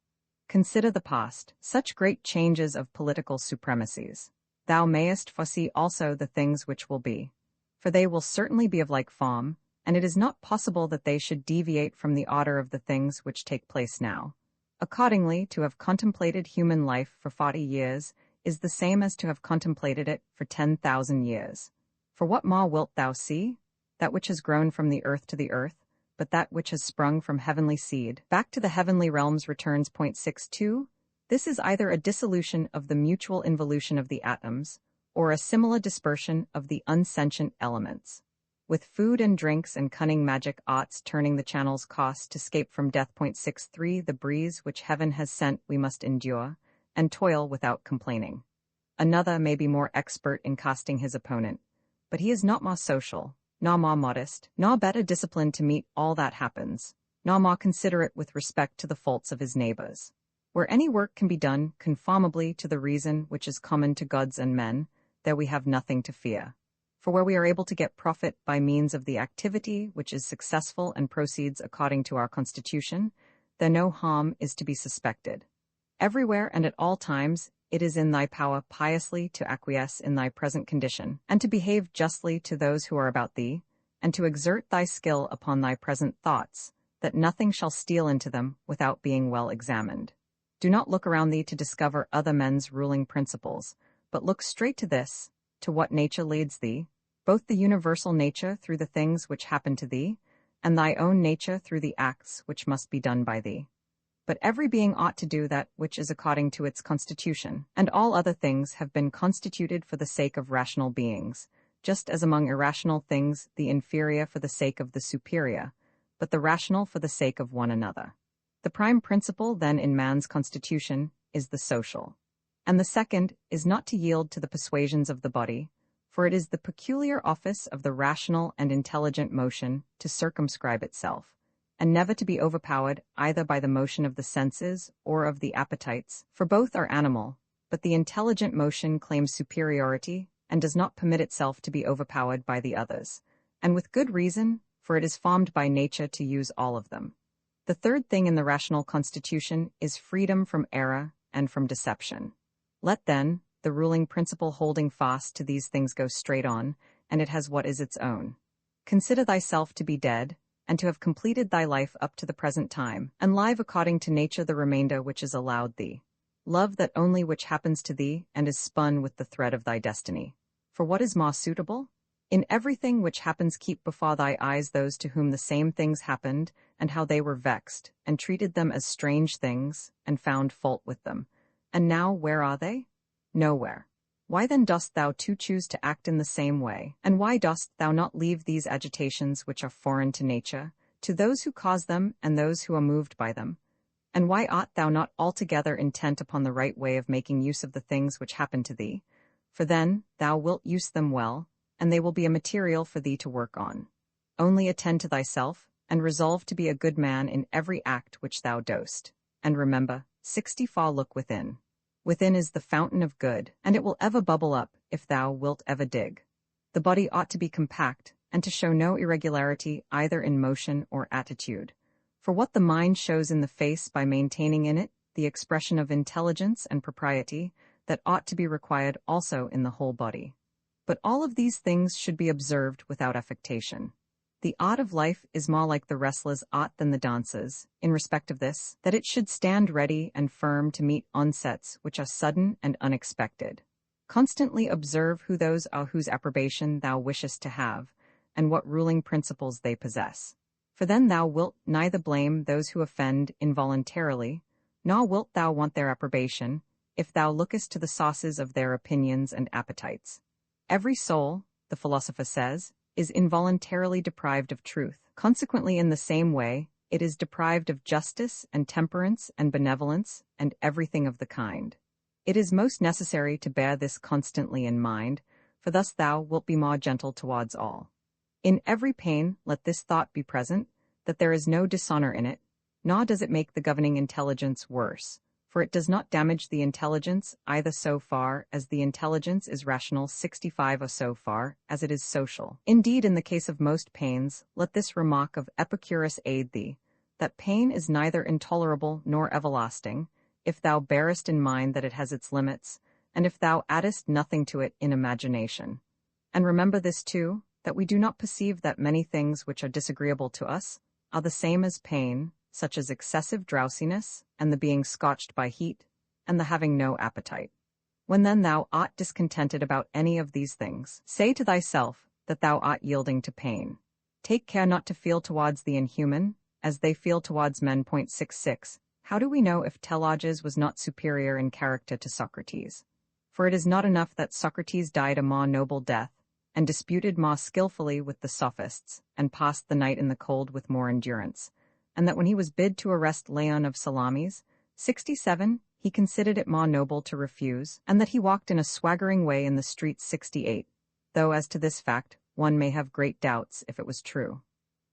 Consider the past, such great changes of political supremacies. Thou mayest foresee also the things which will be. For they will certainly be of like form, and it is not possible that they should deviate from the order of the things which take place now. Accordingly, to have contemplated human life for 40 years is the same as to have contemplated it for 10,000 years. For what more wilt thou see? That which has grown from the earth to the earth, but that which has sprung from heavenly seed. Back to the heavenly realms returns. Point 62. This is either a dissolution of the mutual involution of the atoms, or a similar dispersion of the unsentient elements. With food and drinks and cunning magic arts turning the channels cost to escape from death. Point 63. The breeze which heaven has sent we must endure, and toil without complaining. Another may be more expert in casting his opponent, but he is not more social, nor more modest, nor better disciplined to meet all that happens, nor more considerate with respect to the faults of his neighbors. Where any work can be done conformably to the reason which is common to gods and men, there we have nothing to fear. For where we are able to get profit by means of the activity which is successful and proceeds according to our constitution, there no harm is to be suspected. Everywhere and at all times it is in thy power piously to acquiesce in thy present condition, and to behave justly to those who are about thee, and to exert thy skill upon thy present thoughts, that nothing shall steal into them without being well examined. Do not look around thee to discover other men's ruling principles, but look straight to this, to what nature leads thee, both the universal nature through the things which happen to thee, and thy own nature through the acts which must be done by thee. But every being ought to do that which is according to its constitution, and all other things have been constituted for the sake of rational beings, just as among irrational things the inferior for the sake of the superior, but the rational for the sake of one another. The prime principle, then, in man's constitution is the social, and the second is not to yield to the persuasions of the body, for it is the peculiar office of the rational and intelligent motion to circumscribe itself, and never to be overpowered either by the motion of the senses or of the appetites, for both are animal, but the intelligent motion claims superiority and does not permit itself to be overpowered by the others, and with good reason, for it is formed by nature to use all of them. The third thing in the rational constitution is freedom from error and from deception. Let, then, the ruling principle holding fast to these things go straight on, and it has what is its own. Consider thyself to be dead, and to have completed thy life up to the present time, and live according to nature the remainder which is allowed thee. Love that only which happens to thee, and is spun with the thread of thy destiny. For what is more suitable? In everything which happens keep before thy eyes those to whom the same things happened, and how they were vexed, and treated them as strange things, and found fault with them. And now where are they? Nowhere. Why then dost thou too choose to act in the same way, and why dost thou not leave these agitations which are foreign to nature, to those who cause them and those who are moved by them? And why art thou not altogether intent upon the right way of making use of the things which happen to thee? For then thou wilt use them well, and they will be a material for thee to work on. Only attend to thyself, and resolve to be a good man in every act which thou dost. And remember, 64 look within. Within is the fountain of good, and it will ever bubble up, if thou wilt ever dig. The body ought to be compact, and to show no irregularity either in motion or attitude. For what the mind shows in the face by maintaining in it the expression of intelligence and propriety, that ought to be required also in the whole body. But all of these things should be observed without affectation. The art of life is more like the wrestler's art than the dancer's, in respect of this, that it should stand ready and firm to meet onsets which are sudden and unexpected. Constantly observe who those are whose approbation thou wishest to have, and what ruling principles they possess. For then thou wilt neither blame those who offend involuntarily, nor wilt thou want their approbation, if thou lookest to the sources of their opinions and appetites. Every soul, the philosopher says, is involuntarily deprived of truth. Consequently, in the same way, it is deprived of justice and temperance and benevolence and everything of the kind. It is most necessary to bear this constantly in mind, for thus thou wilt be more gentle towards all. In every pain let this thought be present, that there is no dishonor in it, nor does it make the governing intelligence worse, for it does not damage the intelligence either so far as the intelligence is rational 65 or so far as it is social. Indeed, in the case of most pains, let this remark of Epicurus aid thee, that pain is neither intolerable nor everlasting, if thou bearest in mind that it has its limits, and if thou addest nothing to it in imagination. And remember this too, that we do not perceive that many things which are disagreeable to us are the same as pain, such as excessive drowsiness, and the being scotched by heat, and the having no appetite. When then thou art discontented about any of these things, say to thyself that thou art yielding to pain. Take care not to feel towards the inhuman, as they feel towards men. 66. How do we know if Telauges was not superior in character to Socrates? For it is not enough that Socrates died a more noble death, and disputed more skillfully with the sophists, and passed the night in the cold with more endurance, and that when he was bid to arrest Leon of Salamis, 67, he considered it more noble to refuse, and that he walked in a swaggering way in the streets. 68. Though as to this fact, one may have great doubts if it was true.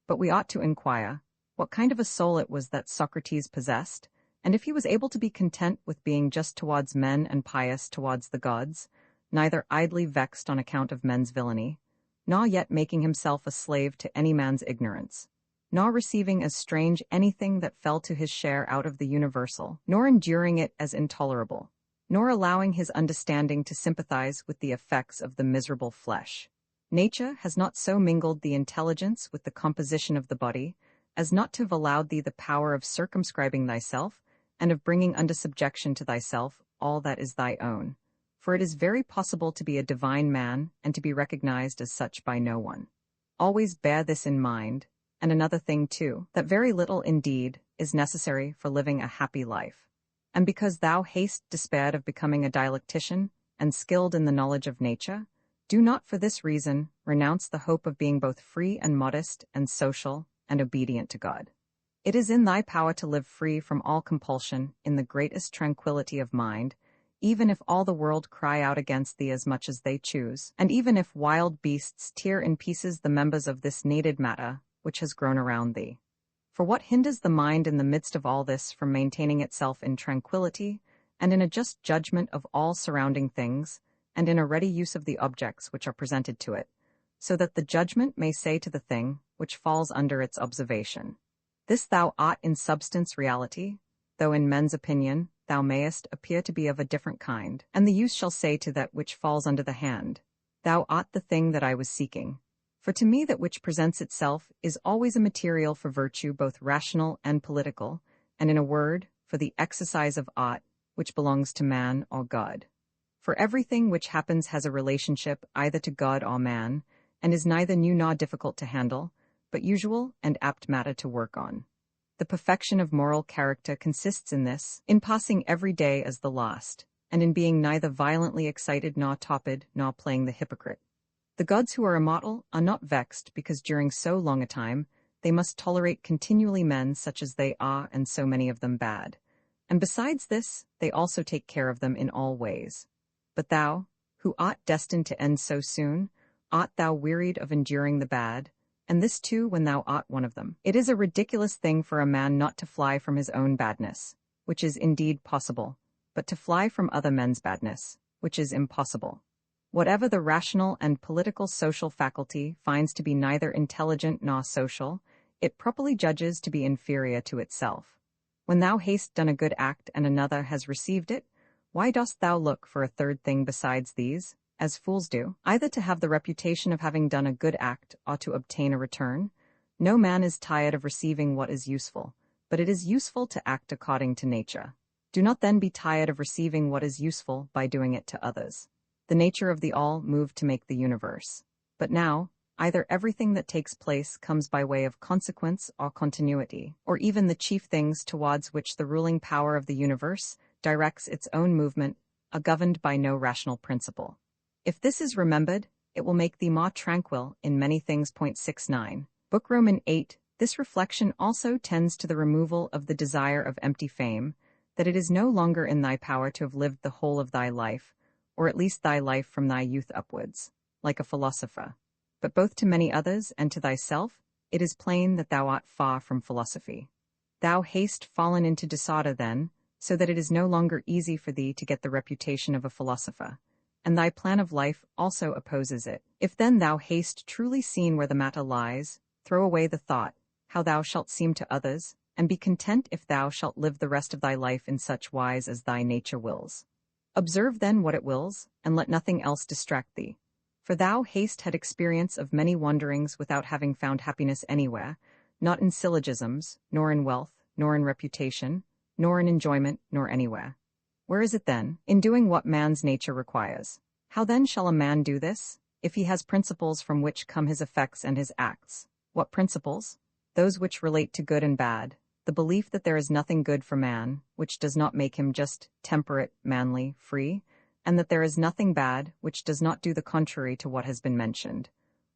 But we ought to inquire what kind of a soul it was that Socrates possessed, and if he was able to be content with being just towards men and pious towards the gods, neither idly vexed on account of men's villainy, nor yet making himself a slave to any man's ignorance, nor receiving as strange anything that fell to his share out of the universal, nor enduring it as intolerable, nor allowing his understanding to sympathize with the effects of the miserable flesh. Nature has not so mingled the intelligence with the composition of the body, as not to have allowed thee the power of circumscribing thyself, and of bringing under subjection to thyself all that is thy own. For it is very possible to be a divine man, and to be recognized as such by no one. Always bear this in mind, and another thing too, that very little indeed is necessary for living a happy life. And because thou hast despaired of becoming a dialectician, and skilled in the knowledge of nature, do not for this reason renounce the hope of being both free and modest and social and obedient to God. It is in thy power to live free from all compulsion in the greatest tranquillity of mind, even if all the world cry out against thee as much as they choose, and even if wild beasts tear in pieces the members of this knated matter which has grown around thee. For what hinders the mind in the midst of all this from maintaining itself in tranquillity, and in a just judgment of all surrounding things, and in a ready use of the objects which are presented to it, so that the judgment may say to the thing which falls under its observation, this thou art in substance reality, though in men's opinion thou mayest appear to be of a different kind, and the use shall say to that which falls under the hand, thou art the thing that I was seeking. For to me that which presents itself is always a material for virtue both rational and political, and in a word, for the exercise of art, which belongs to man or God. For everything which happens has a relationship either to God or man, and is neither new nor difficult to handle, but usual and apt matter to work on. The perfection of moral character consists in this, in passing every day as the last, and in being neither violently excited nor topid nor playing the hypocrite. The gods who are immortal are not vexed because during so long a time they must tolerate continually men such as they are and so many of them bad. And besides this, they also take care of them in all ways. But thou, who art destined to end so soon, art thou wearied of enduring the bad, and this too when thou art one of them? It is a ridiculous thing for a man not to fly from his own badness, which is indeed possible, but to fly from other men's badness, which is impossible. Whatever the rational and political social faculty finds to be neither intelligent nor social, it properly judges to be inferior to itself. When thou hast done a good act and another has received it, why dost thou look for a third thing besides these, as fools do, either to have the reputation of having done a good act or to obtain a return? No man is tired of receiving what is useful, but it is useful to act according to nature. Do not then be tired of receiving what is useful by doing it to others. The nature of the all moved to make the universe. But now, either everything that takes place comes by way of consequence or continuity, or even the chief things towards which the ruling power of the universe directs its own movement, are governed by no rational principle. If this is remembered, it will make thee more tranquil in many things. 69. Book Roman 8. This reflection also tends to the removal of the desire of empty fame, that it is no longer in thy power to have lived the whole of thy life, or at least thy life from thy youth upwards, like a philosopher. But both to many others and to thyself, it is plain that thou art far from philosophy. Thou hast fallen into disorder then, so that it is no longer easy for thee to get the reputation of a philosopher, and thy plan of life also opposes it. If then thou hast truly seen where the matter lies, throw away the thought, how thou shalt seem to others, and be content if thou shalt live the rest of thy life in such wise as thy nature wills. Observe then what it wills, and let nothing else distract thee. For thou hast had experience of many wanderings without having found happiness anywhere, not in syllogisms, nor in wealth, nor in reputation, nor in enjoyment, nor anywhere. Where is it then? In doing what man's nature requires. How then shall a man do this, if he has principles from which come his effects and his acts? What principles? Those which relate to good and bad, the belief that there is nothing good for man, which does not make him just, temperate, manly, free, and that there is nothing bad, which does not do the contrary to what has been mentioned.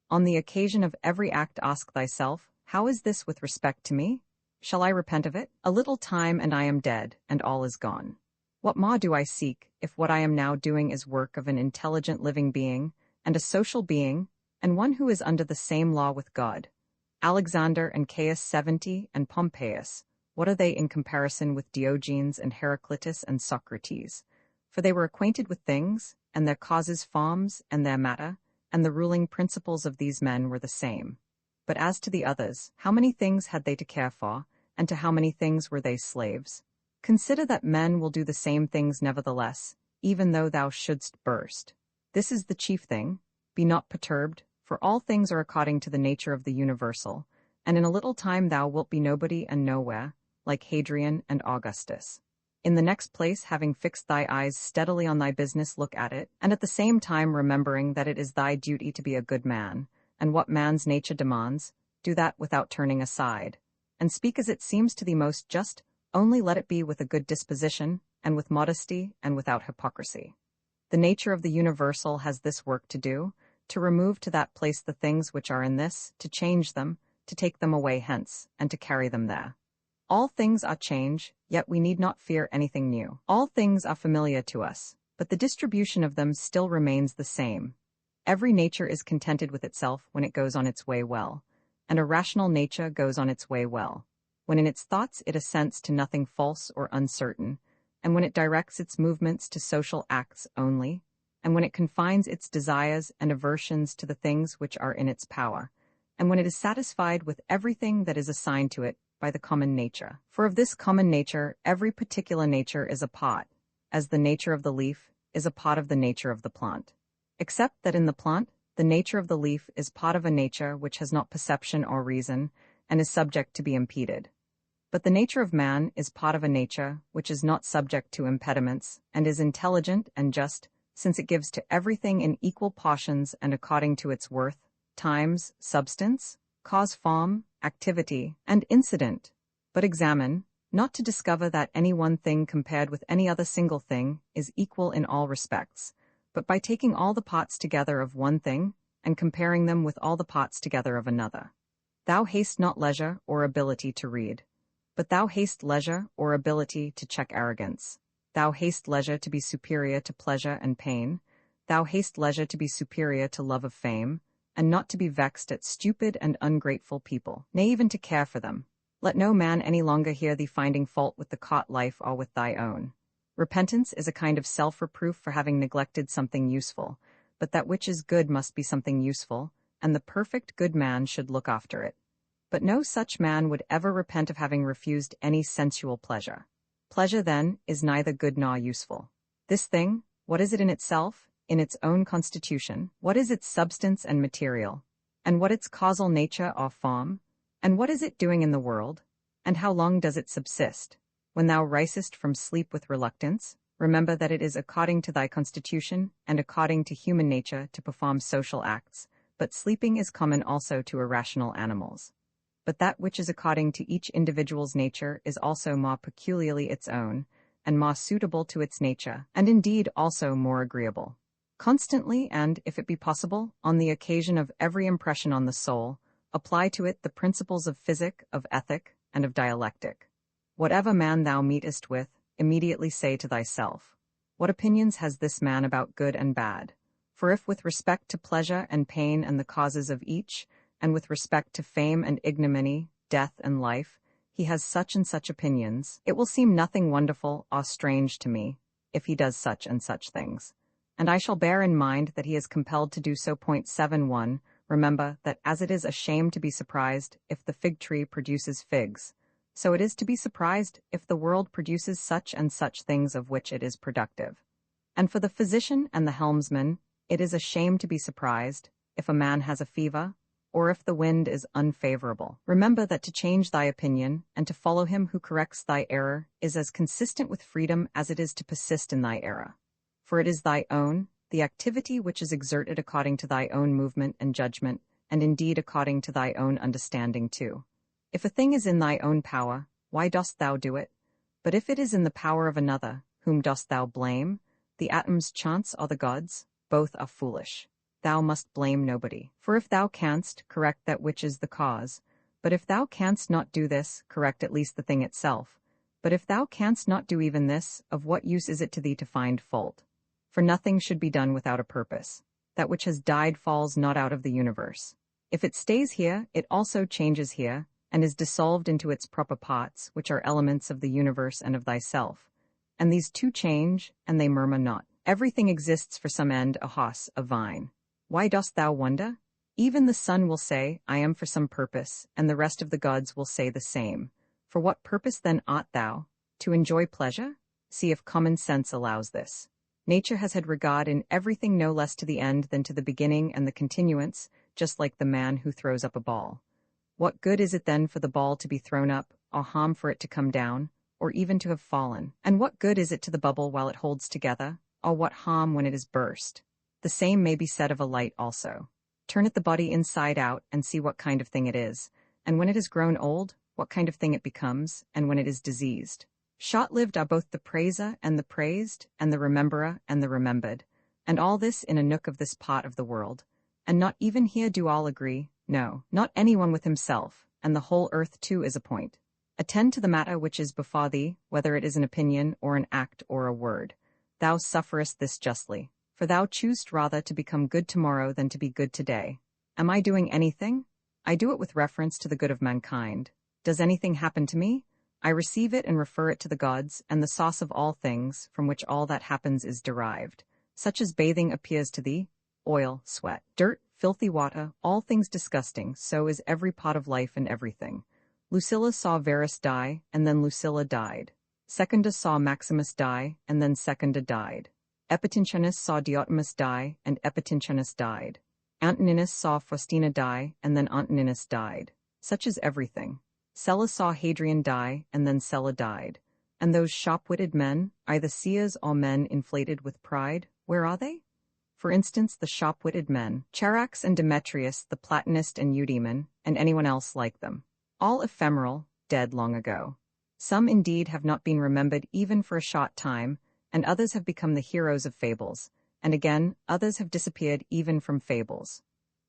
On the occasion of every act ask thyself, how is this with respect to me? Shall I repent of it? A little time and I am dead, and all is gone. What more do I seek, if what I am now doing is work of an intelligent living being, and a social being, and one who is under the same law with God? Alexander and Caius 70 and Pompeius, what are they in comparison with Diogenes and Heraclitus and Socrates? For they were acquainted with things, and their causes forms, and their matter, and the ruling principles of these men were the same. But as to the others, how many things had they to care for, and to how many things were they slaves? Consider that men will do the same things nevertheless, even though thou shouldst burst. This is the chief thing. Be not perturbed, for all things are according to the nature of the universal, and in a little time thou wilt be nobody and nowhere, like Hadrian and Augustus. In the next place, having fixed thy eyes steadily on thy business, look at it, and at the same time remembering that it is thy duty to be a good man, and what man's nature demands, do that without turning aside, and speak as it seems to thee most just, only let it be with a good disposition, and with modesty, and without hypocrisy. The nature of the universal has this work to do, to remove to that place the things which are in this, to change them, to take them away hence, and to carry them there. All things are change, yet we need not fear anything new. All things are familiar to us, but the distribution of them still remains the same. Every nature is contented with itself when it goes on its way well, and a rational nature goes on its way well, when in its thoughts it assents to nothing false or uncertain, and when it directs its movements to social acts only, and when it confines its desires and aversions to the things which are in its power, and when it is satisfied with everything that is assigned to it by the common nature. For of this common nature every particular nature is a part, as the nature of the leaf is a part of the nature of the plant. Except that in the plant, the nature of the leaf is part of a nature which has not perception or reason, and is subject to be impeded. But the nature of man is part of a nature which is not subject to impediments, and is intelligent and just, since it gives to everything in equal portions and according to its worth, times, substance, cause, form, activity, and incident. But examine, not to discover that any one thing compared with any other single thing is equal in all respects, but by taking all the parts together of one thing, and comparing them with all the parts together of another. Thou hast not leisure or ability to read, but thou hast leisure or ability to check arrogance. Thou hast leisure to be superior to pleasure and pain. Thou hast leisure to be superior to love of fame, and not to be vexed at stupid and ungrateful people, nay, even to care for them. Let no man any longer hear thee finding fault with the caught life or with thy own. Repentance is a kind of self-reproof for having neglected something useful, but that which is good must be something useful, and the perfect good man should look after it. But no such man would ever repent of having refused any sensual pleasure. Pleasure, then, is neither good nor useful. This thing, what is it in itself, in its own constitution? What is its substance and material? And what its causal nature or form? And what is it doing in the world? And how long does it subsist? When thou risest from sleep with reluctance, remember that it is according to thy constitution and according to human nature to perform social acts, but sleeping is common also to irrational animals. But that which is according to each individual's nature is also more peculiarly its own, and more suitable to its nature, and indeed also more agreeable. Constantly and, if it be possible, on the occasion of every impression on the soul, apply to it the principles of physic, of ethic, and of dialectic. Whatever man thou meetest with, immediately say to thyself, what opinions has this man about good and bad? For if with respect to pleasure and pain and the causes of each, and with respect to fame and ignominy, death and life, he has such and such opinions, it will seem nothing wonderful or strange to me, if he does such and such things. And I shall bear in mind that he is compelled to do so. 71. Remember that as it is a shame to be surprised if the fig tree produces figs, so it is to be surprised if the world produces such and such things of which it is productive. And for the physician and the helmsman, it is a shame to be surprised if a man has a fever, or if the wind is unfavorable. Remember that to change thy opinion and to follow him who corrects thy error is as consistent with freedom as it is to persist in thy error. For it is thy own, the activity which is exerted according to thy own movement and judgment, and indeed according to thy own understanding too. If a thing is in thy own power, why dost thou do it? But if it is in the power of another, whom dost thou blame? The atoms chance or the gods, both are foolish. Thou must blame nobody. For if thou canst, correct that which is the cause. But if thou canst not do this, correct at least the thing itself. But if thou canst not do even this, of what use is it to thee to find fault? For nothing should be done without a purpose. That which has died falls not out of the universe. If it stays here, it also changes here, and is dissolved into its proper parts, which are elements of the universe and of thyself. And these two change, and they murmur not. Everything exists for some end, a house, a vine. Why dost thou wonder? Even the sun will say, I am for some purpose, and the rest of the gods will say the same. For what purpose then art thou? To enjoy pleasure? See if common sense allows this. Nature has had regard in everything no less to the end than to the beginning and the continuance, just like the man who throws up a ball. What good is it then for the ball to be thrown up, or harm for it to come down, or even to have fallen? And what good is it to the bubble while it holds together, or what harm when it is burst? The same may be said of a light also. Turn it the body inside out and see what kind of thing it is, and when it has grown old, what kind of thing it becomes, and when it is diseased. Short-lived are both the praiser and the praised, and the rememberer and the remembered, and all this in a nook of this part of the world. And not even here do all agree, no, not anyone with himself, and the whole earth too is a point. Attend to the matter which is before thee, whether it is an opinion, or an act, or a word. Thou sufferest this justly, for thou choosest rather to become good tomorrow than to be good today. Am I doing anything? I do it with reference to the good of mankind. Does anything happen to me? I receive it and refer it to the gods, and the source of all things, from which all that happens is derived. Such as bathing appears to thee, oil, sweat, dirt, filthy water, all things disgusting, so is every part of life and everything. Lucilla saw Verus die, and then Lucilla died. Secunda saw Maximus die, and then Secunda died. Epitintianus saw Diotimus die, and Epitintianus died. Antoninus saw Faustina die, and then Antoninus died. Such is everything. Sella saw Hadrian die, and then Sella died. And those sharp-witted men, either seers or men inflated with pride, where are they? For instance, the sharp-witted men, Charax and Demetrius, the Platonist and Eudaemon, and anyone else like them. All ephemeral, dead long ago. Some indeed have not been remembered even for a short time, and others have become the heroes of fables, and again, others have disappeared even from fables.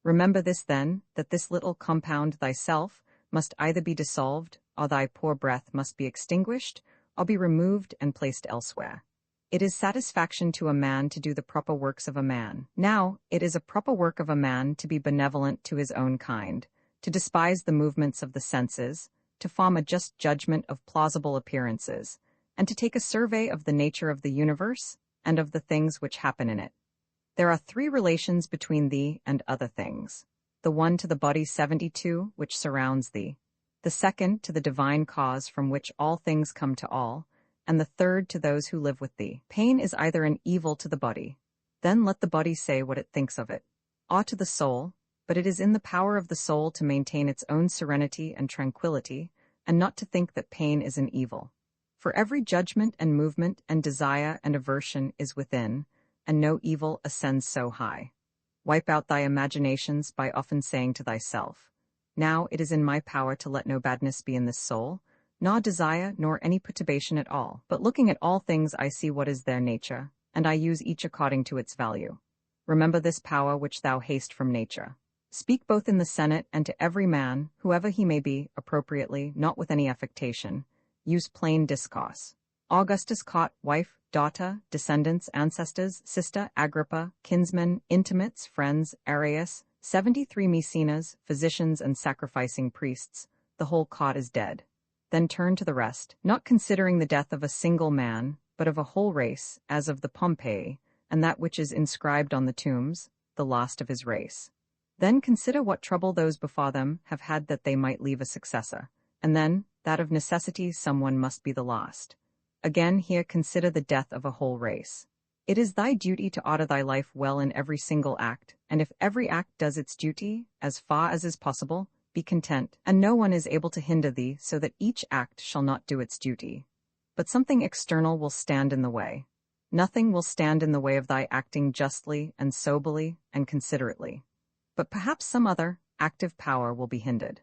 Remember this then, that this little compound thyself must either be dissolved, or thy poor breath must be extinguished, or be removed and placed elsewhere. It is satisfaction to a man to do the proper works of a man. Now, it is a proper work of a man to be benevolent to his own kind, to despise the movements of the senses, to form a just judgment of plausible appearances, and to take a survey of the nature of the universe and of the things which happen in it. There are three relations between thee and other things. The one to the body 72, which surrounds thee, the second to the divine cause from which all things come to all, and the third to those who live with thee. Pain is either an evil to the body, then let the body say what it thinks of it, or to the soul, but it is in the power of the soul to maintain its own serenity and tranquility, and not to think that pain is an evil. For every judgment and movement and desire and aversion is within, and no evil ascends so high. Wipe out thy imaginations by often saying to thyself, now it is in my power to let no badness be in this soul, nor desire nor any perturbation at all. But looking at all things I see what is their nature, and I use each according to its value. Remember this power which thou hast from nature. Speak both in the Senate and to every man, whoever he may be, appropriately, not with any affectation. Use plain discourse. Augustus caught wife, daughter, descendants, ancestors, sister, Agrippa, kinsmen, intimates, friends, Arius, 73 Maecenas, physicians and sacrificing priests. The whole caught is dead. Then turn to the rest, not considering the death of a single man, but of a whole race, as of the Pompeii, and that which is inscribed on the tombs, the last of his race. Then consider what trouble those before them have had that they might leave a successor, and then, that of necessity someone must be the last. Again here consider the death of a whole race. It is thy duty to order thy life well in every single act, and if every act does its duty, as far as is possible, be content, and no one is able to hinder thee, so that each act shall not do its duty. But something external will stand in the way. Nothing will stand in the way of thy acting justly and soberly and considerately. But perhaps some other, active power will be hindered.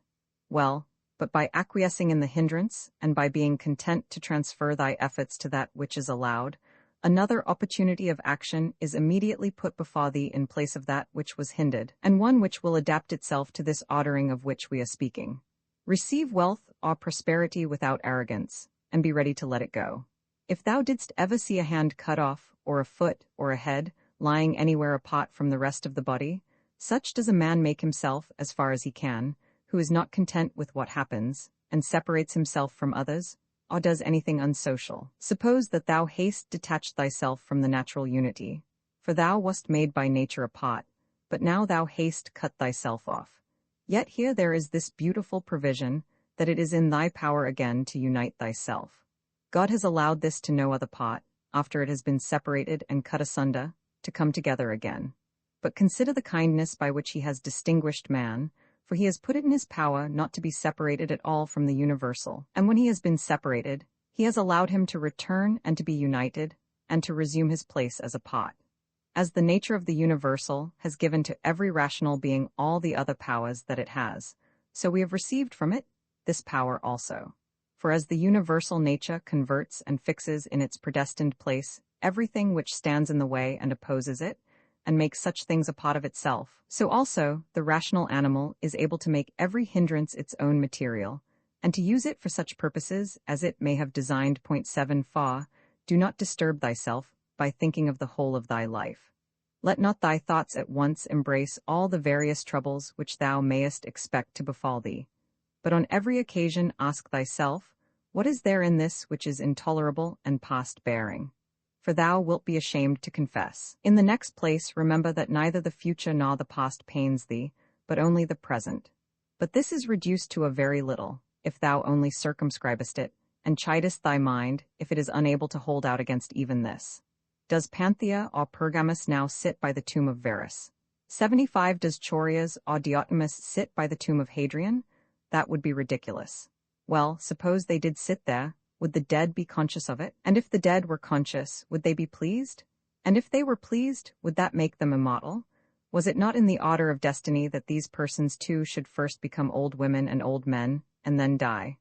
Well, but by acquiescing in the hindrance, and by being content to transfer thy efforts to that which is allowed, another opportunity of action is immediately put before thee in place of that which was hindered, and one which will adapt itself to this ordering of which we are speaking. Receive wealth or prosperity without arrogance, and be ready to let it go. If thou didst ever see a hand cut off, or a foot, or a head, lying anywhere apart from the rest of the body, such does a man make himself as far as he can, who is not content with what happens, and separates himself from others, or does anything unsocial. Suppose that thou hast detached thyself from the natural unity, for thou wast made by nature apart, but now thou hast cut thyself off. Yet here there is this beautiful provision, that it is in thy power again to unite thyself. God has allowed this to no other part, after it has been separated and cut asunder, to come together again. But consider the kindness by which he has distinguished man, for he has put it in his power not to be separated at all from the universal, and when he has been separated, he has allowed him to return and to be united, and to resume his place as a part. As the nature of the universal has given to every rational being all the other powers that it has, so we have received from it this power also. For as the universal nature converts and fixes in its predestined place everything which stands in the way and opposes it, and makes such things a part of itself, so also the rational animal is able to make every hindrance its own material, and to use it for such purposes as it may have designed. 7 Fa, do not disturb thyself by thinking of the whole of thy life. Let not thy thoughts at once embrace all the various troubles which thou mayest expect to befall thee, but on every occasion ask thyself, what is there in this which is intolerable and past bearing? For thou wilt be ashamed to confess. In the next place, remember that neither the future nor the past pains thee, but only the present. But this is reduced to a very little, if thou only circumscribest it, and chidest thy mind, if it is unable to hold out against even this. Does Panthea or Pergamus now sit by the tomb of Verus? 75 Does Chorias or Diotimus sit by the tomb of Hadrian? That would be ridiculous. Well, suppose they did sit there, would the dead be conscious of it? And if the dead were conscious, would they be pleased? And if they were pleased, would that make them immortal? Was it not in the order of destiny that these persons too should first become old women and old men, and then die?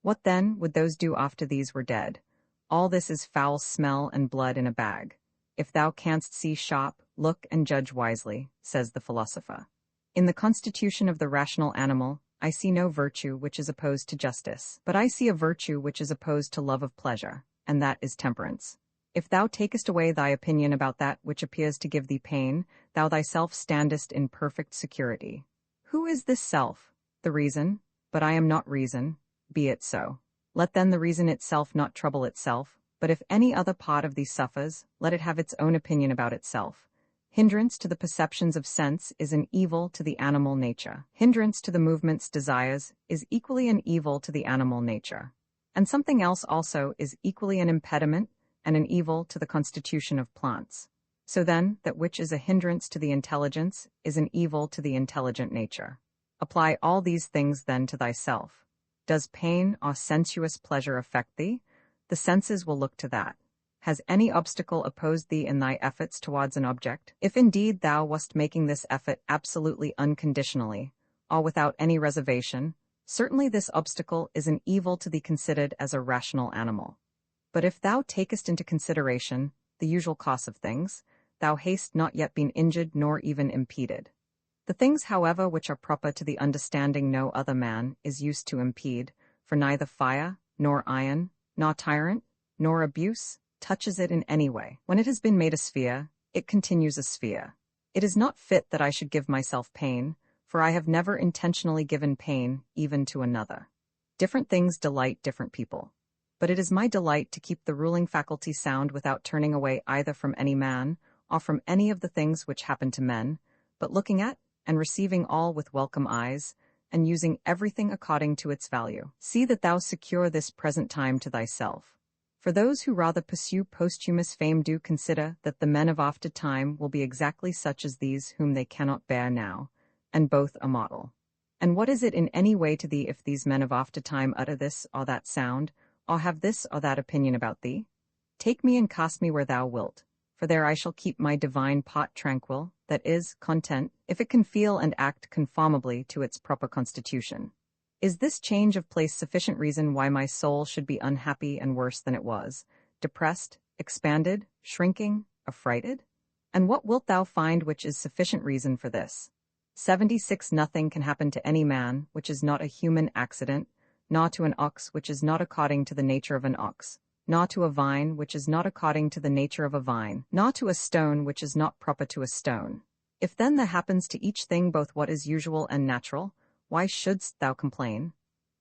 What then would those do after these were dead? All this is foul smell and blood in a bag. If thou canst see sharp, look and judge wisely, says the philosopher. In the constitution of the rational animal, I see no virtue which is opposed to justice, but I see a virtue which is opposed to love of pleasure, and that is temperance. If thou takest away thy opinion about that which appears to give thee pain, thou thyself standest in perfect security. Who is this self? The reason. But I am not reason. Be it so. Let then the reason itself not trouble itself, but if any other part of thee suffers, let it have its own opinion about itself. Hindrance to the perceptions of sense is an evil to the animal nature. Hindrance to the movement's desires is equally an evil to the animal nature. And something else also is equally an impediment and an evil to the constitution of plants. So then, that which is a hindrance to the intelligence is an evil to the intelligent nature. Apply all these things then to thyself. Does pain or sensuous pleasure affect thee? The senses will look to that. Has any obstacle opposed thee in thy efforts towards an object? If indeed thou wast making this effort absolutely unconditionally, or without any reservation, certainly this obstacle is an evil to thee considered as a rational animal. But if thou takest into consideration the usual course of things, thou hast not yet been injured nor even impeded. The things, however, which are proper to the understanding no other man is used to impede, for neither fire, nor iron, nor tyrant, nor abuse, touches it in any way. When it has been made a sphere, it continues a sphere. It is not fit that I should give myself pain, for I have never intentionally given pain even to another. Different things delight different people. But it is my delight to keep the ruling faculty sound without turning away either from any man, or from any of the things which happen to men, but looking at and receiving all with welcome eyes, and using everything according to its value. See that thou secure this present time to thyself. For those who rather pursue posthumous fame do consider that the men of after time will be exactly such as these whom they cannot bear now, and both a model. And what is it in any way to thee if these men of after time utter this or that sound, or have this or that opinion about thee? Take me and cast me where thou wilt, for there I shall keep my divine pot tranquil, that is, content, if it can feel and act conformably to its proper constitution. Is this change of place sufficient reason why my soul should be unhappy and worse than it was, depressed, expanded, shrinking, affrighted? And what wilt thou find which is sufficient reason for this? 76. Nothing can happen to any man which is not a human accident, nor to an ox which is not according to the nature of an ox, nor to a vine which is not according to the nature of a vine, nor to a stone which is not proper to a stone. If then there happens to each thing both what is usual and natural, why shouldst thou complain?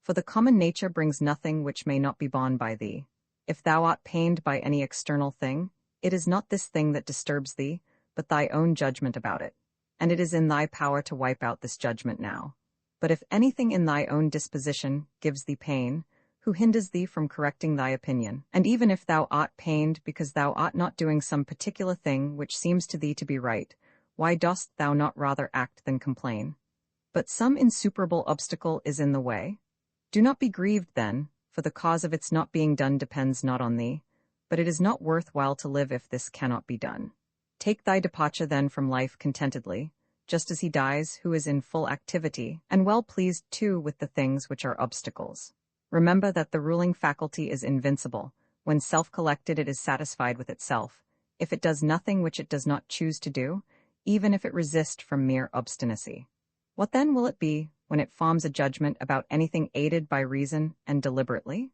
For the common nature brings nothing which may not be borne by thee. If thou art pained by any external thing, it is not this thing that disturbs thee, but thy own judgment about it. And it is in thy power to wipe out this judgment now. But if anything in thy own disposition gives thee pain, who hinders thee from correcting thy opinion? And even if thou art pained because thou art not doing some particular thing which seems to thee to be right, why dost thou not rather act than complain? But some insuperable obstacle is in the way? Do not be grieved then, for the cause of its not being done depends not on thee, but it is not worth while to live if this cannot be done. Take thy departure then from life contentedly, just as he dies who is in full activity, and well pleased too with the things which are obstacles. Remember that the ruling faculty is invincible. When self-collected it is satisfied with itself. If it does nothing which it does not choose to do, even if it resist from mere obstinacy. What then will it be, when it forms a judgment about anything aided by reason and deliberately?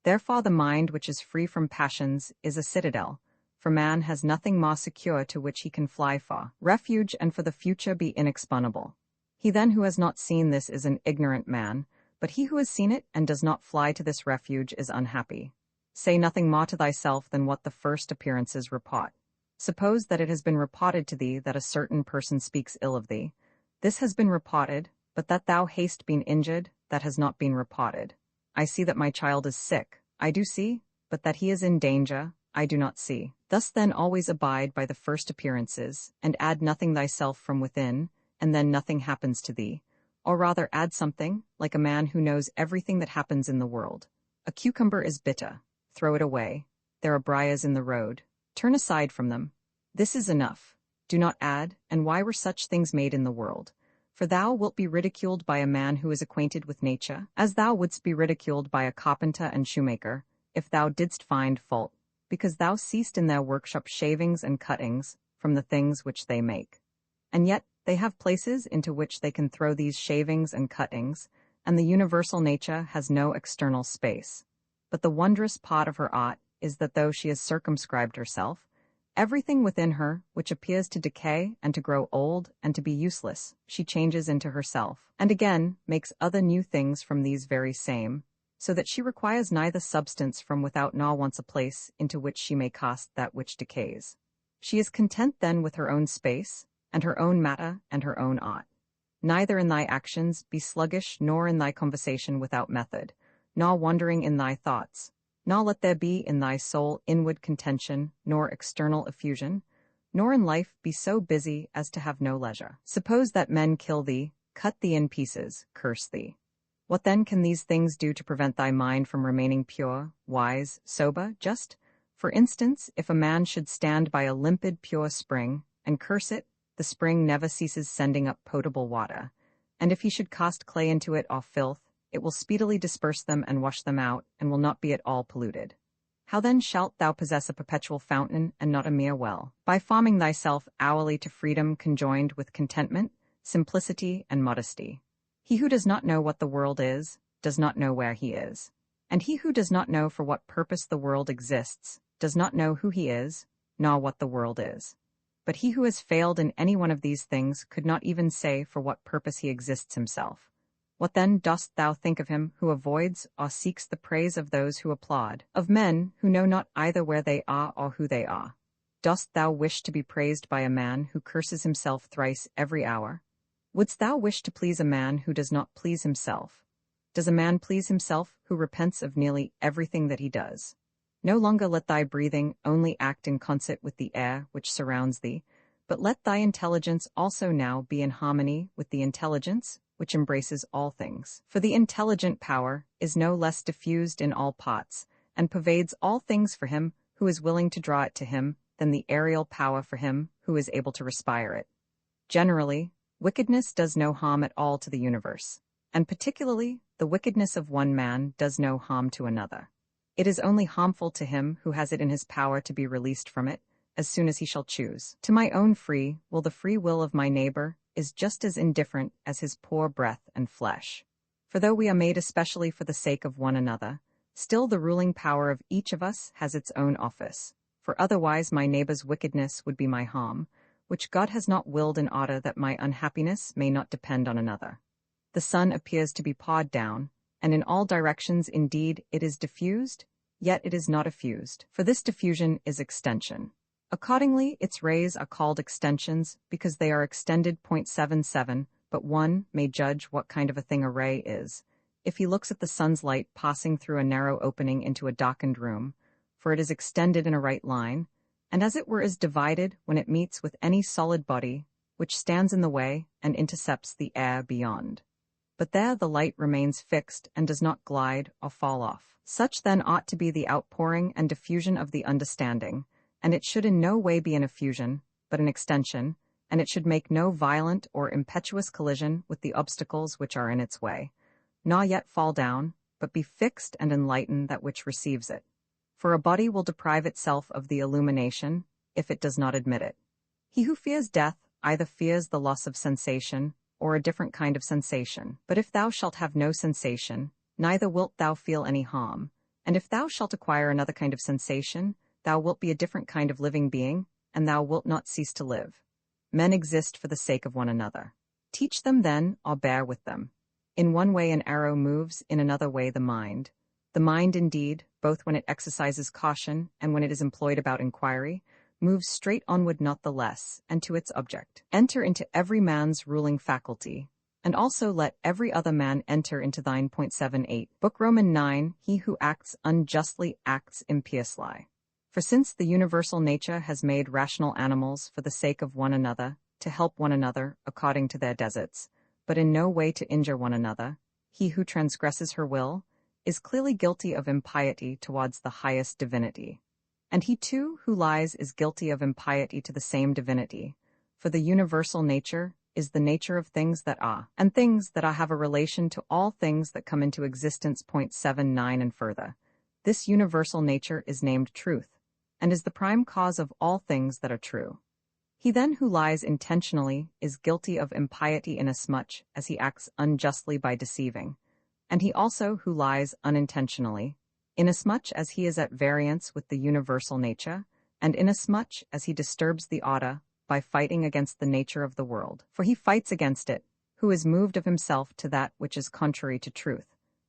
Therefore the mind which is free from passions is a citadel, for man has nothing more secure to which he can fly for refuge and for the future be inexpugnable. He then who has not seen this is an ignorant man, but he who has seen it and does not fly to this refuge is unhappy. Say nothing more to thyself than what the first appearances report. Suppose that it has been reported to thee that a certain person speaks ill of thee. This has been reported, but that thou hast been injured, that has not been reported. I see that my child is sick, I do see, but that he is in danger, I do not see. Thus then always abide by the first appearances, and add nothing thyself from within, and then nothing happens to thee. Or rather add something, like a man who knows everything that happens in the world. A cucumber is bitter, throw it away. There are briars in the road, turn aside from them. This is enough. Do not add, and why were such things made in the world? For thou wilt be ridiculed by a man who is acquainted with nature, as thou wouldst be ridiculed by a carpenter and shoemaker, if thou didst find fault, because thou seest in their workshop shavings and cuttings from the things which they make. And yet they have places into which they can throw these shavings and cuttings, and the universal nature has no external space. But the wondrous part of her art is that though she has circumscribed herself, everything within her, which appears to decay and to grow old and to be useless, she changes into herself, and again makes other new things from these very same, so that she requires neither substance from without nor wants a place into which she may cast that which decays. She is content then with her own space, and her own matter, and her own art. Neither in thy actions be sluggish, nor in thy conversation without method, nor wandering in thy thoughts, nor let there be in thy soul inward contention, nor external effusion, nor in life be so busy as to have no leisure. Suppose that men kill thee, cut thee in pieces, curse thee. What then can these things do to prevent thy mind from remaining pure, wise, sober, just? For instance, if a man should stand by a limpid, pure spring, and curse it, the spring never ceases sending up potable water, and if he should cast clay into it or filth, it will speedily disperse them and wash them out, and will not be at all polluted. How then shalt thou possess a perpetual fountain and not a mere well? By forming thyself hourly to freedom conjoined with contentment, simplicity, and modesty. He who does not know what the world is, does not know where he is. And he who does not know for what purpose the world exists, does not know who he is, nor what the world is. But he who has failed in any one of these things could not even say for what purpose he exists himself. What then dost thou think of him who avoids or seeks the praise of those who applaud, of men who know not either where they are or who they are? Dost thou wish to be praised by a man who curses himself thrice every hour? Wouldst thou wish to please a man who does not please himself? Does a man please himself who repents of nearly everything that he does? No longer let thy breathing only act in concert with the air which surrounds thee, but let thy intelligence also now be in harmony with the intelligence which embraces all things. For the intelligent power is no less diffused in all parts, and pervades all things for him who is willing to draw it to him, than the aerial power for him who is able to respire it. Generally, wickedness does no harm at all to the universe, and particularly, the wickedness of one man does no harm to another. It is only harmful to him who has it in his power to be released from it, as soon as he shall choose. To my own free will the free will of my neighbor is just as indifferent as his poor breath and flesh. For though we are made especially for the sake of one another, still the ruling power of each of us has its own office, for otherwise my neighbor's wickedness would be my harm, which God has not willed in order that my unhappiness may not depend on another. The sun appears to be pawed down, and in all directions indeed it is diffused, yet it is not effused, for this diffusion is extension. Accordingly, its rays are called extensions because they are extended. 77, but one may judge what kind of a thing a ray is, if he looks at the sun's light passing through a narrow opening into a darkened room, for it is extended in a right line, and as it were is divided when it meets with any solid body, which stands in the way and intercepts the air beyond. But there the light remains fixed and does not glide or fall off. Such then ought to be the outpouring and diffusion of the understanding, and it should in no way be an effusion, but an extension, and it should make no violent or impetuous collision with the obstacles which are in its way, nor yet fall down, but be fixed and enlighten that which receives it. For a body will deprive itself of the illumination, if it does not admit it. He who fears death either fears the loss of sensation, or a different kind of sensation. But if thou shalt have no sensation, neither wilt thou feel any harm, and if thou shalt acquire another kind of sensation, thou wilt be a different kind of living being, and thou wilt not cease to live. Men exist for the sake of one another. Teach them then, or bear with them. In one way an arrow moves, in another way the mind. The mind indeed, both when it exercises caution and when it is employed about inquiry, moves straight onward not the less, and to its object. Enter into every man's ruling faculty, and also let every other man enter into thine. 78. Book Roman 9, he who acts unjustly acts impiously. For since the universal nature has made rational animals for the sake of one another, to help one another according to their deserts, but in no way to injure one another, he who transgresses her will is clearly guilty of impiety towards the highest divinity. And he too who lies is guilty of impiety to the same divinity, for the universal nature is the nature of things that are, and things that are have a relation to all things that come into existence. 79 and further. This universal nature is named truth, and is the prime cause of all things that are true. He then who lies intentionally is guilty of impiety inasmuch as he acts unjustly by deceiving, and he also who lies unintentionally, inasmuch as he is at variance with the universal nature, and inasmuch as he disturbs the order by fighting against the nature of the world. For he fights against it, who is moved of himself to that which is contrary to truth.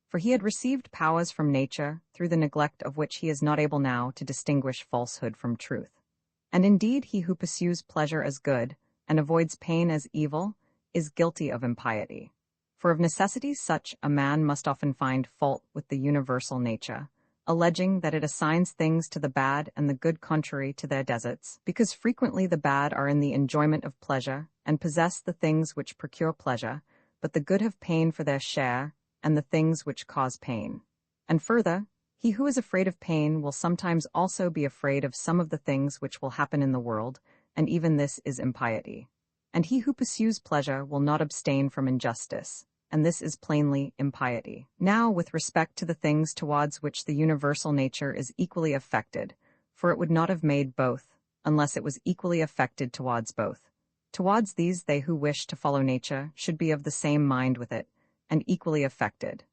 For he had received powers from nature, through the neglect of which he is not able now to distinguish falsehood from truth. And indeed he who pursues pleasure as good, and avoids pain as evil, is guilty of impiety. For of necessity such a man must often find fault with the universal nature, alleging that it assigns things to the bad and the good contrary to their deserts, because frequently the bad are in the enjoyment of pleasure, and possess the things which procure pleasure, but the good have pain for their share, and the things which cause pain. And further, he who is afraid of pain will sometimes also be afraid of some of the things which will happen in the world, and even this is impiety. And he who pursues pleasure will not abstain from injustice, and this is plainly impiety. Now, with respect to the things towards which the universal nature is equally affected, for it would not have made both, unless it was equally affected towards both. Towards these they who wish to follow nature should be of the same mind with it, and equally affected.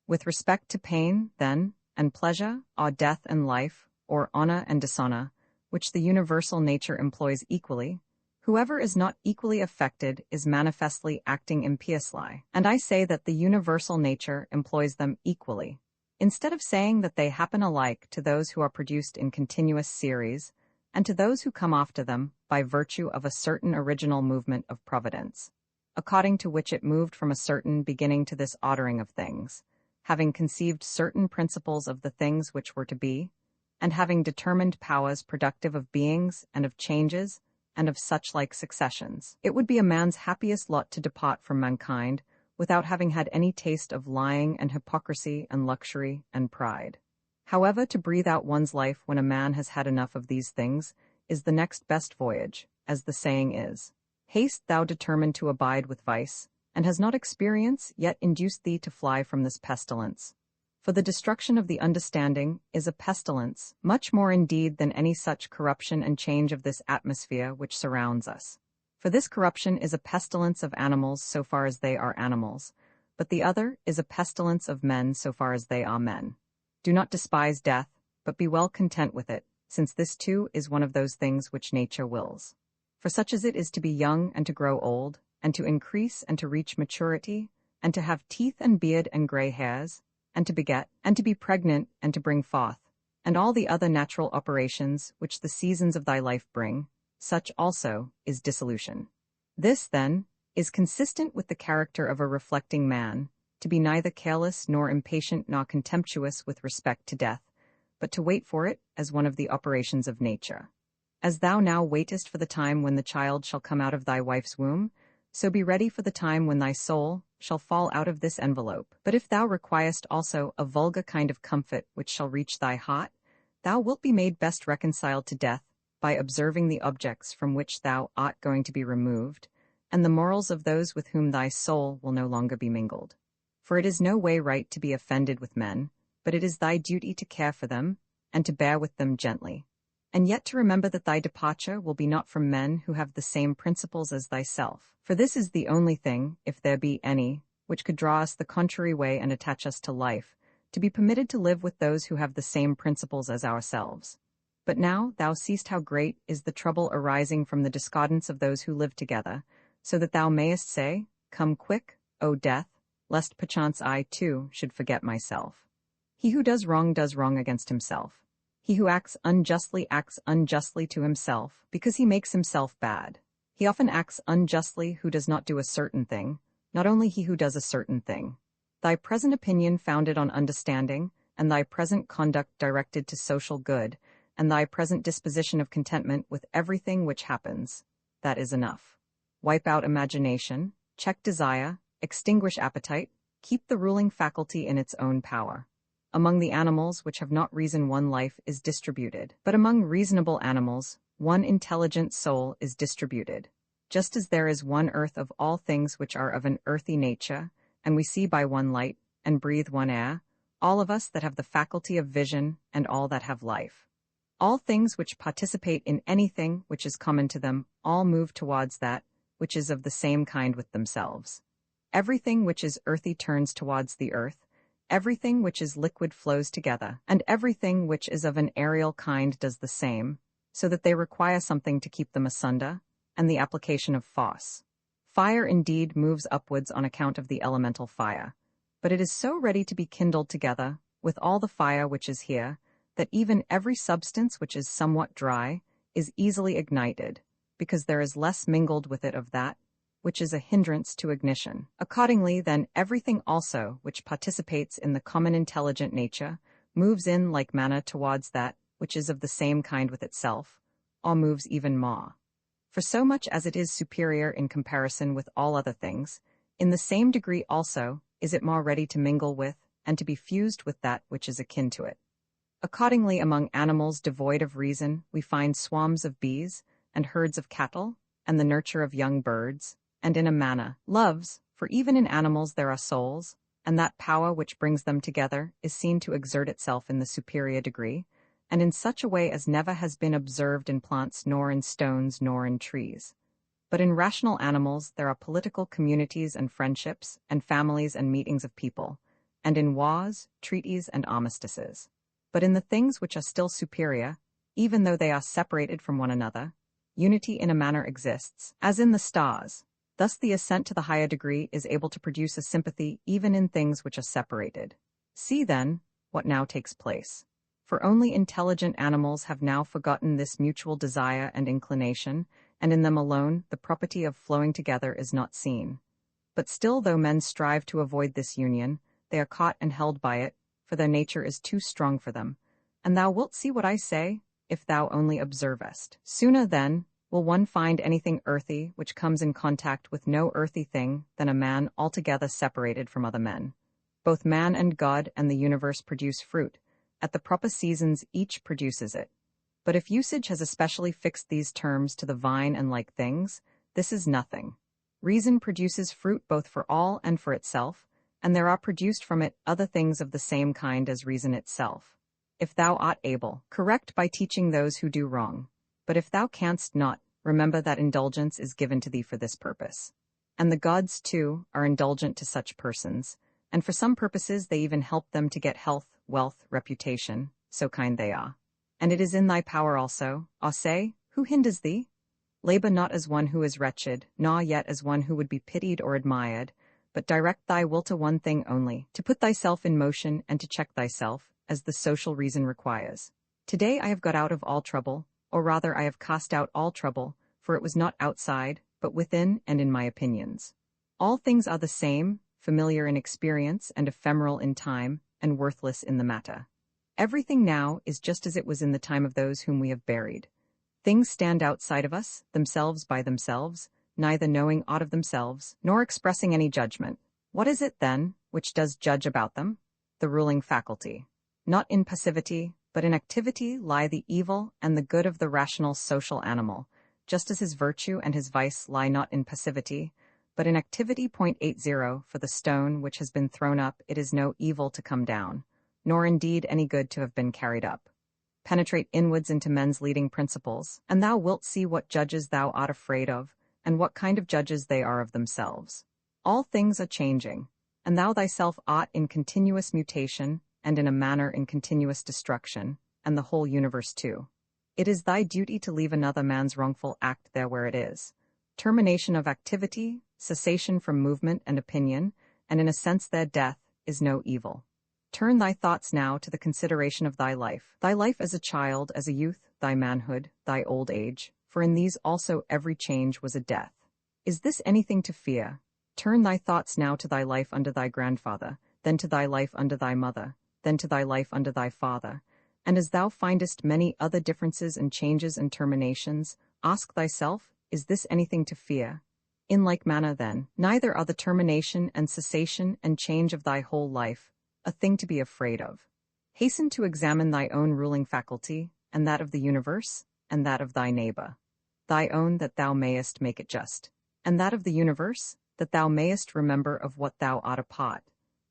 With respect to pain, then, and pleasure, or death and life, or honor and dishonor, which the universal nature employs equally, whoever is not equally affected is manifestly acting impiously. And I say that the universal nature employs them equally, instead of saying that they happen alike to those who are produced in continuous series, and to those who come after them by virtue of a certain original movement of providence, according to which it moved from a certain beginning to this ordering of things, having conceived certain principles of the things which were to be, and having determined powers productive of beings and of changes, and of such like successions. It would be a man's happiest lot to depart from mankind without having had any taste of lying and hypocrisy and luxury and pride. However, to breathe out one's life when a man has had enough of these things is the next best voyage, as the saying is. Haste thou determined to abide with vice, and has not experience yet induced thee to fly from this pestilence. For the destruction of the understanding is a pestilence, much more indeed than any such corruption and change of this atmosphere which surrounds us. For this corruption is a pestilence of animals so far as they are animals, but the other is a pestilence of men so far as they are men. Do not despise death, but be well content with it, since this too is one of those things which nature wills. For such as it is to be young and to grow old, and to increase and to reach maturity, and to have teeth and beard and gray hairs, and to beget, and to be pregnant, and to bring forth, and all the other natural operations which the seasons of thy life bring, such also is dissolution. This, then, is consistent with the character of a reflecting man, to be neither careless nor impatient nor contemptuous with respect to death, but to wait for it as one of the operations of nature. As thou now waitest for the time when the child shall come out of thy wife's womb, so be ready for the time when thy soul shall fall out of this envelope. But if thou requirest also a vulgar kind of comfort which shall reach thy heart, thou wilt be made best reconciled to death by observing the objects from which thou art going to be removed, and the morals of those with whom thy soul will no longer be mingled. For it is no way right to be offended with men, but it is thy duty to care for them, and to bear with them gently, and yet to remember that thy departure will be not from men who have the same principles as thyself. For this is the only thing, if there be any, which could draw us the contrary way and attach us to life, to be permitted to live with those who have the same principles as ourselves. But now thou seest how great is the trouble arising from the discordance of those who live together, so that thou mayest say, Come quick, O death, lest perchance I, too, should forget myself. He who does wrong against himself. He who acts unjustly to himself, because he makes himself bad. He often acts unjustly who does not do a certain thing, not only he who does a certain thing. Thy present opinion founded on understanding, and thy present conduct directed to social good, and thy present disposition of contentment with everything which happens, that is enough. Wipe out imagination, check desire, extinguish appetite, keep the ruling faculty in its own power. Among the animals which have not reason one life is distributed, but among reasonable animals one intelligent soul is distributed. Just as there is one earth of all things which are of an earthy nature, and we see by one light, and breathe one air, all of us that have the faculty of vision, and all that have life. All things which participate in anything which is common to them, all move towards that which is of the same kind with themselves. Everything which is earthy turns towards the earth, everything which is liquid flows together, and everything which is of an aerial kind does the same, so that they require something to keep them asunder, and the application of force. Fire indeed moves upwards on account of the elemental fire, but it is so ready to be kindled together, with all the fire which is here, that even every substance which is somewhat dry is easily ignited, because there is less mingled with it of that which is a hindrance to ignition. Accordingly, then, everything also which participates in the common intelligent nature moves in like manner towards that which is of the same kind with itself, or moves even more. For so much as it is superior in comparison with all other things, in the same degree also is it more ready to mingle with and to be fused with that which is akin to it. Accordingly, among animals devoid of reason, we find swarms of bees, and herds of cattle, and the nurture of young birds, and in a manner, loves, for even in animals there are souls, and that power which brings them together is seen to exert itself in the superior degree, and in such a way as never has been observed in plants nor in stones nor in trees. But in rational animals there are political communities and friendships, and families and meetings of people, and in wars, treaties, and armistices. But in the things which are still superior, even though they are separated from one another, unity in a manner exists, as in the stars. Thus the ascent to the higher degree is able to produce a sympathy even in things which are separated. See, then, what now takes place. For only intelligent animals have now forgotten this mutual desire and inclination, and in them alone the property of flowing together is not seen. But still, though men strive to avoid this union, they are caught and held by it, for their nature is too strong for them. And thou wilt see what I say, if thou only observest. Sooner, then, will one find anything earthy which comes in contact with no earthy thing than a man altogether separated from other men. Both man and God and the universe produce fruit. At the proper seasons each produces it. But if usage has especially fixed these terms to the vine and like things, This is nothing. Reason produces fruit both for all and for itself, and there are produced from it other things of the same kind as reason itself. If thou art able, correct by teaching those who do wrong. But if thou canst not, remember that indulgence is given to thee for this purpose. And the gods, too, are indulgent to such persons, and for some purposes they even help them to get health, wealth, reputation, so kind they are. And it is in thy power also, say, who hinders thee? Labor not as one who is wretched, nor yet as one who would be pitied or admired, but direct thy will to one thing only, to put thyself in motion and to check thyself, as the social reason requires. Today I have got out of all trouble, or rather I have cast out all trouble, for it was not outside, but within and in my opinions. All things are the same, familiar in experience and ephemeral in time, and worthless in the matter. Everything now is just as it was in the time of those whom we have buried. Things stand outside of us, themselves by themselves, neither knowing aught of themselves, nor expressing any judgment. What is it, then, which does judge about them? The ruling faculty. Not in passivity, but in activity lie the evil and the good of the rational social animal, just as his virtue and his vice lie not in passivity, but in activity. 80 For the stone which has been thrown up, it is no evil to come down, nor indeed any good to have been carried up. Penetrate inwards into men's leading principles, and thou wilt see what judges thou art afraid of, and what kind of judges they are of themselves. All things are changing, and thou thyself art in continuous mutation, and in a manner in continuous destruction, and the whole universe too. It is thy duty to leave another man's wrongful act there where it is. Termination of activity, cessation from movement and opinion, and in a sense their death, is no evil. Turn thy thoughts now to the consideration of thy life as a child, as a youth, thy manhood, thy old age, for in these also every change was a death. Is this anything to fear? Turn thy thoughts now to thy life under thy grandfather, then to thy life under thy mother, then to thy life under thy father, and as thou findest many other differences and changes and terminations, ask thyself, is this anything to fear? In like manner then, neither are the termination and cessation and change of thy whole life a thing to be afraid of. Hasten to examine thy own ruling faculty, and that of the universe, and that of thy neighbor. Thy own, that thou mayest make it just, and that of the universe, that thou mayest remember of what thou art a part,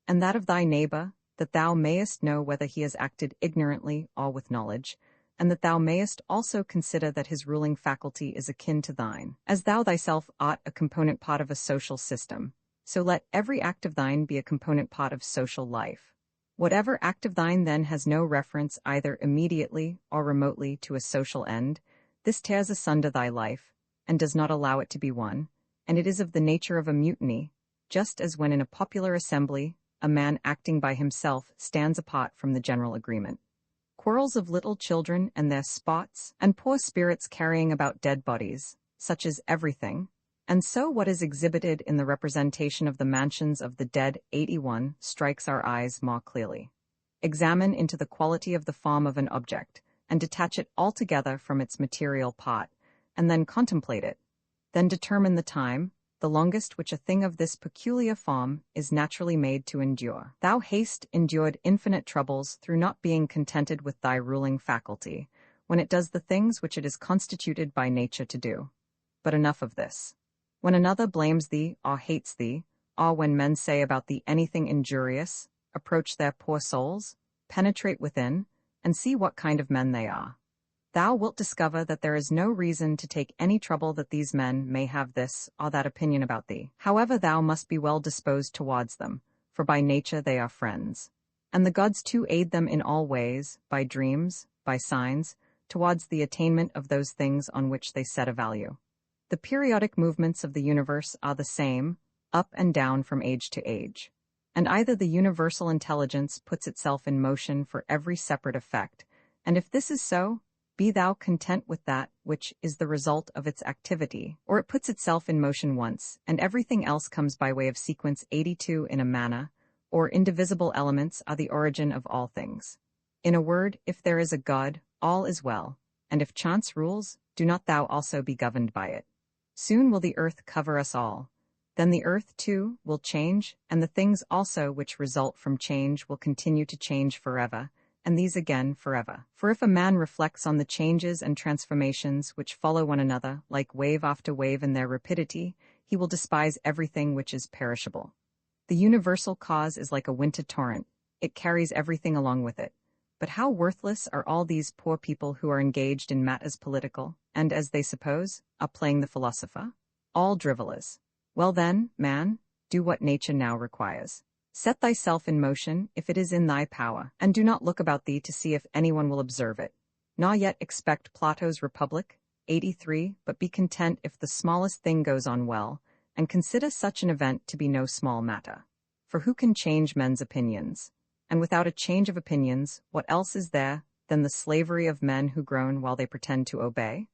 and that of thy neighbor, that thou mayest know whether he has acted ignorantly or with knowledge, and that thou mayest also consider that his ruling faculty is akin to thine, as thou thyself art a component part of a social system. So let every act of thine be a component part of social life. Whatever act of thine then has no reference either immediately or remotely to a social end, this tears asunder thy life, and does not allow it to be one, and it is of the nature of a mutiny, just as when in a popular assembly, a man acting by himself stands apart from the general agreement. Quarrels of little children and their spots, and poor spirits carrying about dead bodies, such is everything, and so what is exhibited in the representation of the mansions of the dead 81 strikes our eyes more clearly. Examine into the quality of the form of an object, and detach it altogether from its material part, and then contemplate it. Then determine the time, the longest which a thing of this peculiar form is naturally made to endure. Thou hast endured infinite troubles through not being contented with thy ruling faculty, when it does the things which it is constituted by nature to do. But enough of this. When another blames thee or hates thee, or when men say about thee anything injurious, approach their poor souls, penetrate within, and see what kind of men they are. Thou wilt discover that there is no reason to take any trouble that these men may have this or that opinion about thee. However, thou must be well disposed towards them, for by nature they are friends. And the gods too aid them in all ways, by dreams, by signs, towards the attainment of those things on which they set a value. The periodic movements of the universe are the same, up and down from age to age. And either the universal intelligence puts itself in motion for every separate effect, and if this is so, be thou content with that which is the result of its activity, or it puts itself in motion once, and everything else comes by way of sequence 82 in a manner, or indivisible elements are the origin of all things. In a word, if there is a God, all is well, and if chance rules, do not thou also be governed by it. Soon will the earth cover us all. Then the earth, too, will change, and the things also which result from change will continue to change forever, and these again forever. For if a man reflects on the changes and transformations which follow one another, like wave after wave in their rapidity, he will despise everything which is perishable. The universal cause is like a winter torrent. It carries everything along with it. But how worthless are all these poor people who are engaged in matters political, and, as they suppose, are playing the philosopher? All drivellers. Well then, man, do what nature now requires. Set thyself in motion, if it is in thy power, and do not look about thee to see if anyone will observe it. Nor yet expect Plato's Republic, 83, but be content if the smallest thing goes on well, and consider such an event to be no small matter. For who can change men's opinions? And without a change of opinions, what else is there than the slavery of men who groan while they pretend to obey?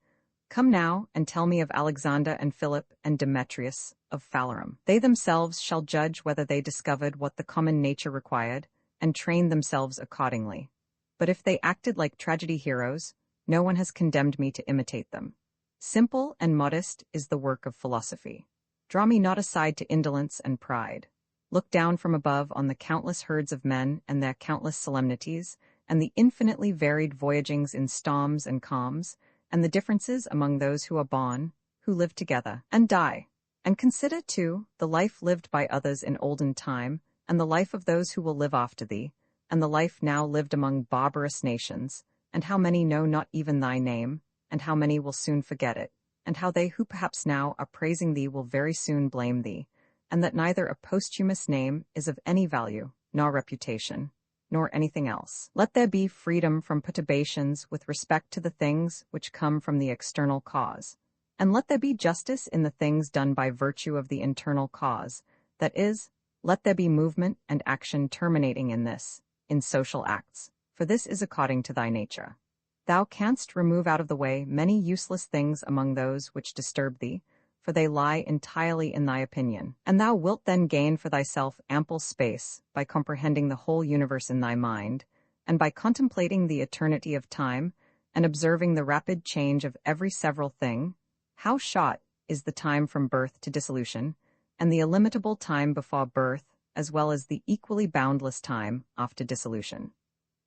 Come now, and tell me of Alexander and Philip and Demetrius of Phalerum. They themselves shall judge whether they discovered what the common nature required, and trained themselves accordingly. But if they acted like tragedy heroes, no one has condemned me to imitate them. Simple and modest is the work of philosophy. Draw me not aside to indolence and pride. Look down from above on the countless herds of men and their countless solemnities, and the infinitely varied voyagings in storms and calms, and the differences among those who are born, who live together, and die. And consider, too, the life lived by others in olden time, and the life of those who will live after thee, and the life now lived among barbarous nations, and how many know not even thy name, and how many will soon forget it, and how they who perhaps now are praising thee will very soon blame thee, and that neither a posthumous name is of any value, nor reputation, nor anything else. Let there be freedom from perturbations with respect to the things which come from the external cause, and let there be justice in the things done by virtue of the internal cause, that is, let there be movement and action terminating in this, in social acts, for this is according to thy nature. Thou canst remove out of the way many useless things among those which disturb thee, for they lie entirely in thy opinion, and thou wilt then gain for thyself ample space by comprehending the whole universe in thy mind, and by contemplating the eternity of time, and observing the rapid change of every several thing. How short is the time from birth to dissolution, and the illimitable time before birth, as well as the equally boundless time after dissolution.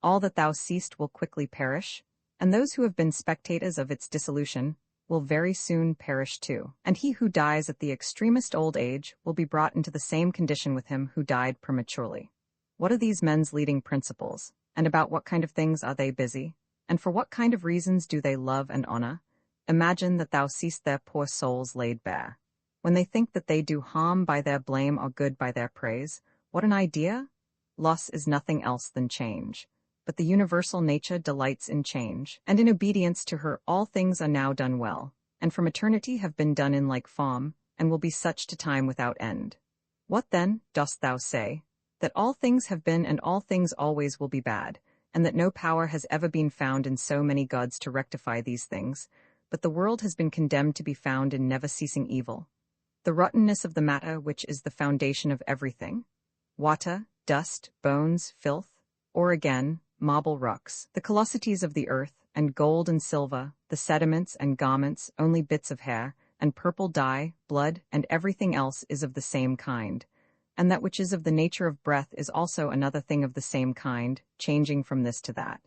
All that thou seest will quickly perish, and those who have been spectators of its dissolution will very soon perish too, and he who dies at the extremest old age will be brought into the same condition with him who died prematurely. What are these men's leading principles, and about what kind of things are they busy, and for what kind of reasons do they love and honor? Imagine that thou seest their poor souls laid bare. When they think that they do harm by their blame or good by their praise, what an idea! Loss is nothing else than change. But the universal nature delights in change, and in obedience to her all things are now done well, and from eternity have been done in like form, and will be such to time without end. What then, dost thou say? That all things have been and all things always will be bad, and that no power has ever been found in so many gods to rectify these things, but the world has been condemned to be found in never-ceasing evil. The rottenness of the matter which is the foundation of everything? Water, dust, bones, filth, or again, marble rocks, the callosities of the earth, and gold and silver, the sediments and garments, only bits of hair, and purple dye, blood, and everything else is of the same kind. And that which is of the nature of breath is also another thing of the same kind, changing from this to that.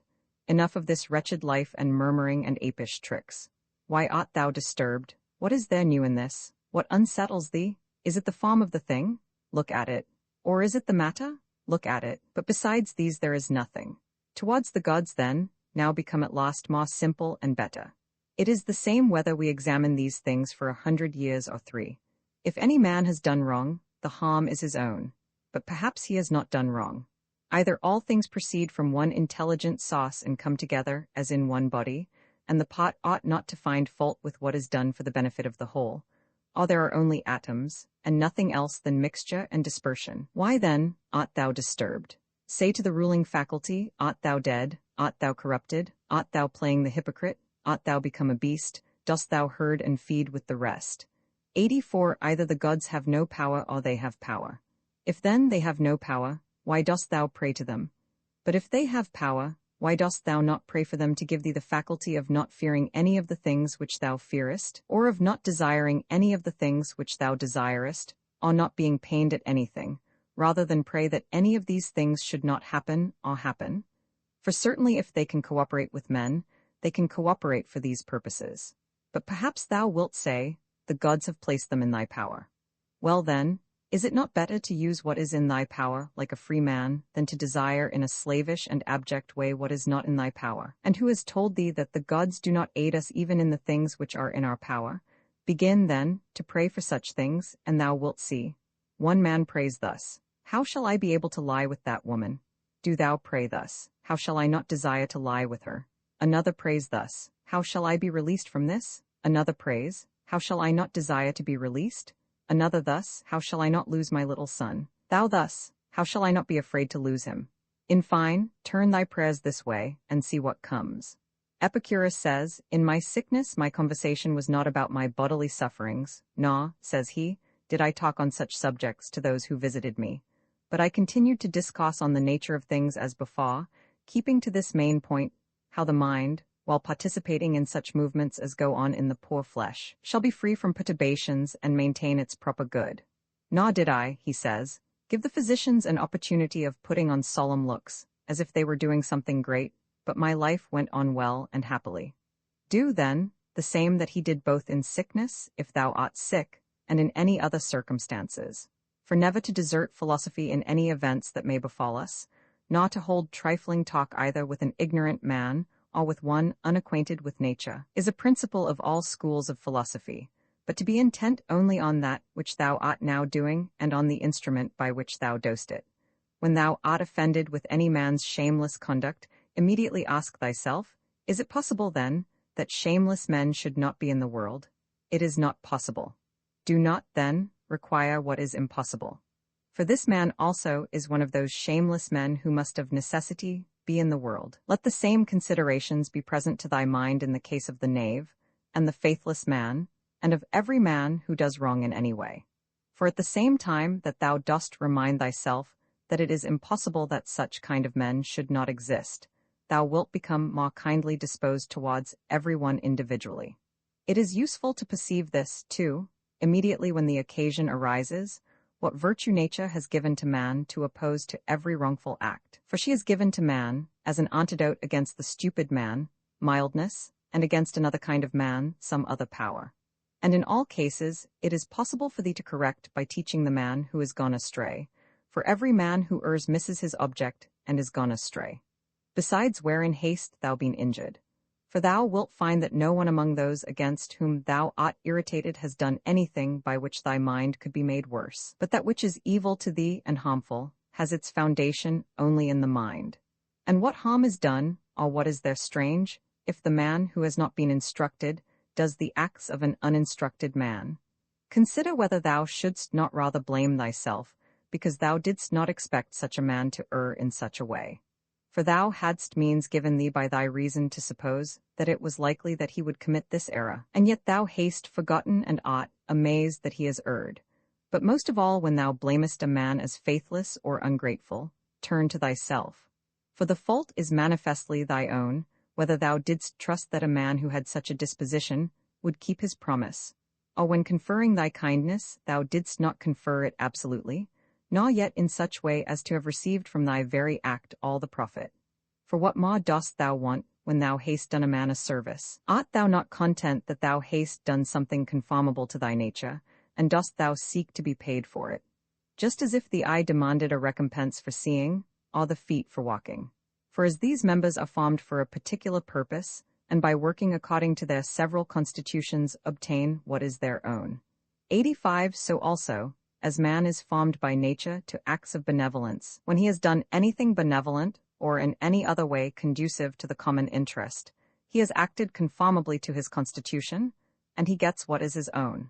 Enough of this wretched life and murmuring and apish tricks. Why art thou disturbed? What is there new in this? What unsettles thee? Is it the form of the thing? Look at it. Or is it the matter? Look at it. But besides these there is nothing. Towards the gods, then, now become at last more simple and better. It is the same whether we examine these things for 100 years or 3. If any man has done wrong, the harm is his own, but perhaps he has not done wrong. Either all things proceed from one intelligent source and come together as in one body, and the pot ought not to find fault with what is done for the benefit of the whole, or there are only atoms, and nothing else than mixture and dispersion. Why then art thou disturbed? Say to the ruling faculty, art thou dead? Art thou corrupted? Art thou playing the hypocrite? Art thou become a beast? Dost thou herd and feed with the rest? 84. Either the gods have no power or they have power. If then they have no power, why dost thou pray to them? But if they have power, why dost thou not pray for them to give thee the faculty of not fearing any of the things which thou fearest, or of not desiring any of the things which thou desirest, or not being pained at anything, rather than pray that any of these things should not happen or happen? For certainly if they can cooperate with men, they can cooperate for these purposes. But perhaps thou wilt say, the gods have placed them in thy power. Well then, is it not better to use what is in thy power like a free man, than to desire in a slavish and abject way what is not in thy power? And who has told thee that the gods do not aid us even in the things which are in our power? Begin, then, to pray for such things, and thou wilt see. One man prays thus, How shall I be able to lie with that woman? Do thou pray thus, How shall I not desire to lie with her? Another prays thus, How shall I be released from this? Another prays, How shall I not desire to be released? Another thus, How shall I not lose my little son? Thou thus, How shall I not be afraid to lose him? In fine, turn thy prayers this way, and see what comes. Epicurus says, In my sickness my conversation was not about my bodily sufferings, nor, says he, did I talk on such subjects to those who visited me. But I continued to discourse on the nature of things as before, keeping to this main point, how the mind, while participating in such movements as go on in the poor flesh, shall be free from perturbations and maintain its proper good. Nor did I, he says, give the physicians an opportunity of putting on solemn looks, as if they were doing something great, but my life went on well and happily. Do, then, the same that he did both in sickness, if thou art sick, and in any other circumstances. For never to desert philosophy in any events that may befall us, nor to hold trifling talk either with an ignorant man, or with one unacquainted with nature, is a principle of all schools of philosophy, but to be intent only on that which thou art now doing, and on the instrument by which thou dost it. When thou art offended with any man's shameless conduct, immediately ask thyself, Is it possible, then, that shameless men should not be in the world? It is not possible. Do not, then, require what is impossible. For this man also is one of those shameless men who must of necessity be in the world. Let the same considerations be present to thy mind in the case of the knave, and the faithless man, and of every man who does wrong in any way. For at the same time that thou dost remind thyself that it is impossible that such kind of men should not exist, thou wilt become more kindly disposed towards every one individually. It is useful to perceive this, too, immediately when the occasion arises, what virtue nature has given to man to oppose to every wrongful act. For she has given to man, as an antidote against the stupid man, mildness, and against another kind of man, some other power. And in all cases, it is possible for thee to correct by teaching the man who is gone astray, for every man who errs misses his object, and is gone astray. Besides, wherein hast thou been injured? For thou wilt find that no one among those against whom thou art irritated has done anything by which thy mind could be made worse, but that which is evil to thee and harmful has its foundation only in the mind. And what harm is done, or what is there strange, if the man who has not been instructed does the acts of an uninstructed man? Consider whether thou shouldst not rather blame thyself, because thou didst not expect such a man to err in such a way. For thou hadst means given thee by thy reason to suppose that it was likely that he would commit this error, and yet thou hast forgotten and art amazed that he has erred. But most of all, when thou blamest a man as faithless or ungrateful, turn to thyself. For the fault is manifestly thy own, whether thou didst trust that a man who had such a disposition would keep his promise, or when conferring thy kindness thou didst not confer it absolutely, nor yet in such way as to have received from thy very act all the profit. For what more dost thou want when thou hast done a man a service? Art thou not content that thou hast done something conformable to thy nature, and dost thou seek to be paid for it? Just as if the eye demanded a recompense for seeing, or the feet for walking. For as these members are formed for a particular purpose, and by working according to their several constitutions obtain what is their own. 85 So also, as man is formed by nature to acts of benevolence, when he has done anything benevolent, or in any other way conducive to the common interest, he has acted conformably to his constitution, and he gets what is his own.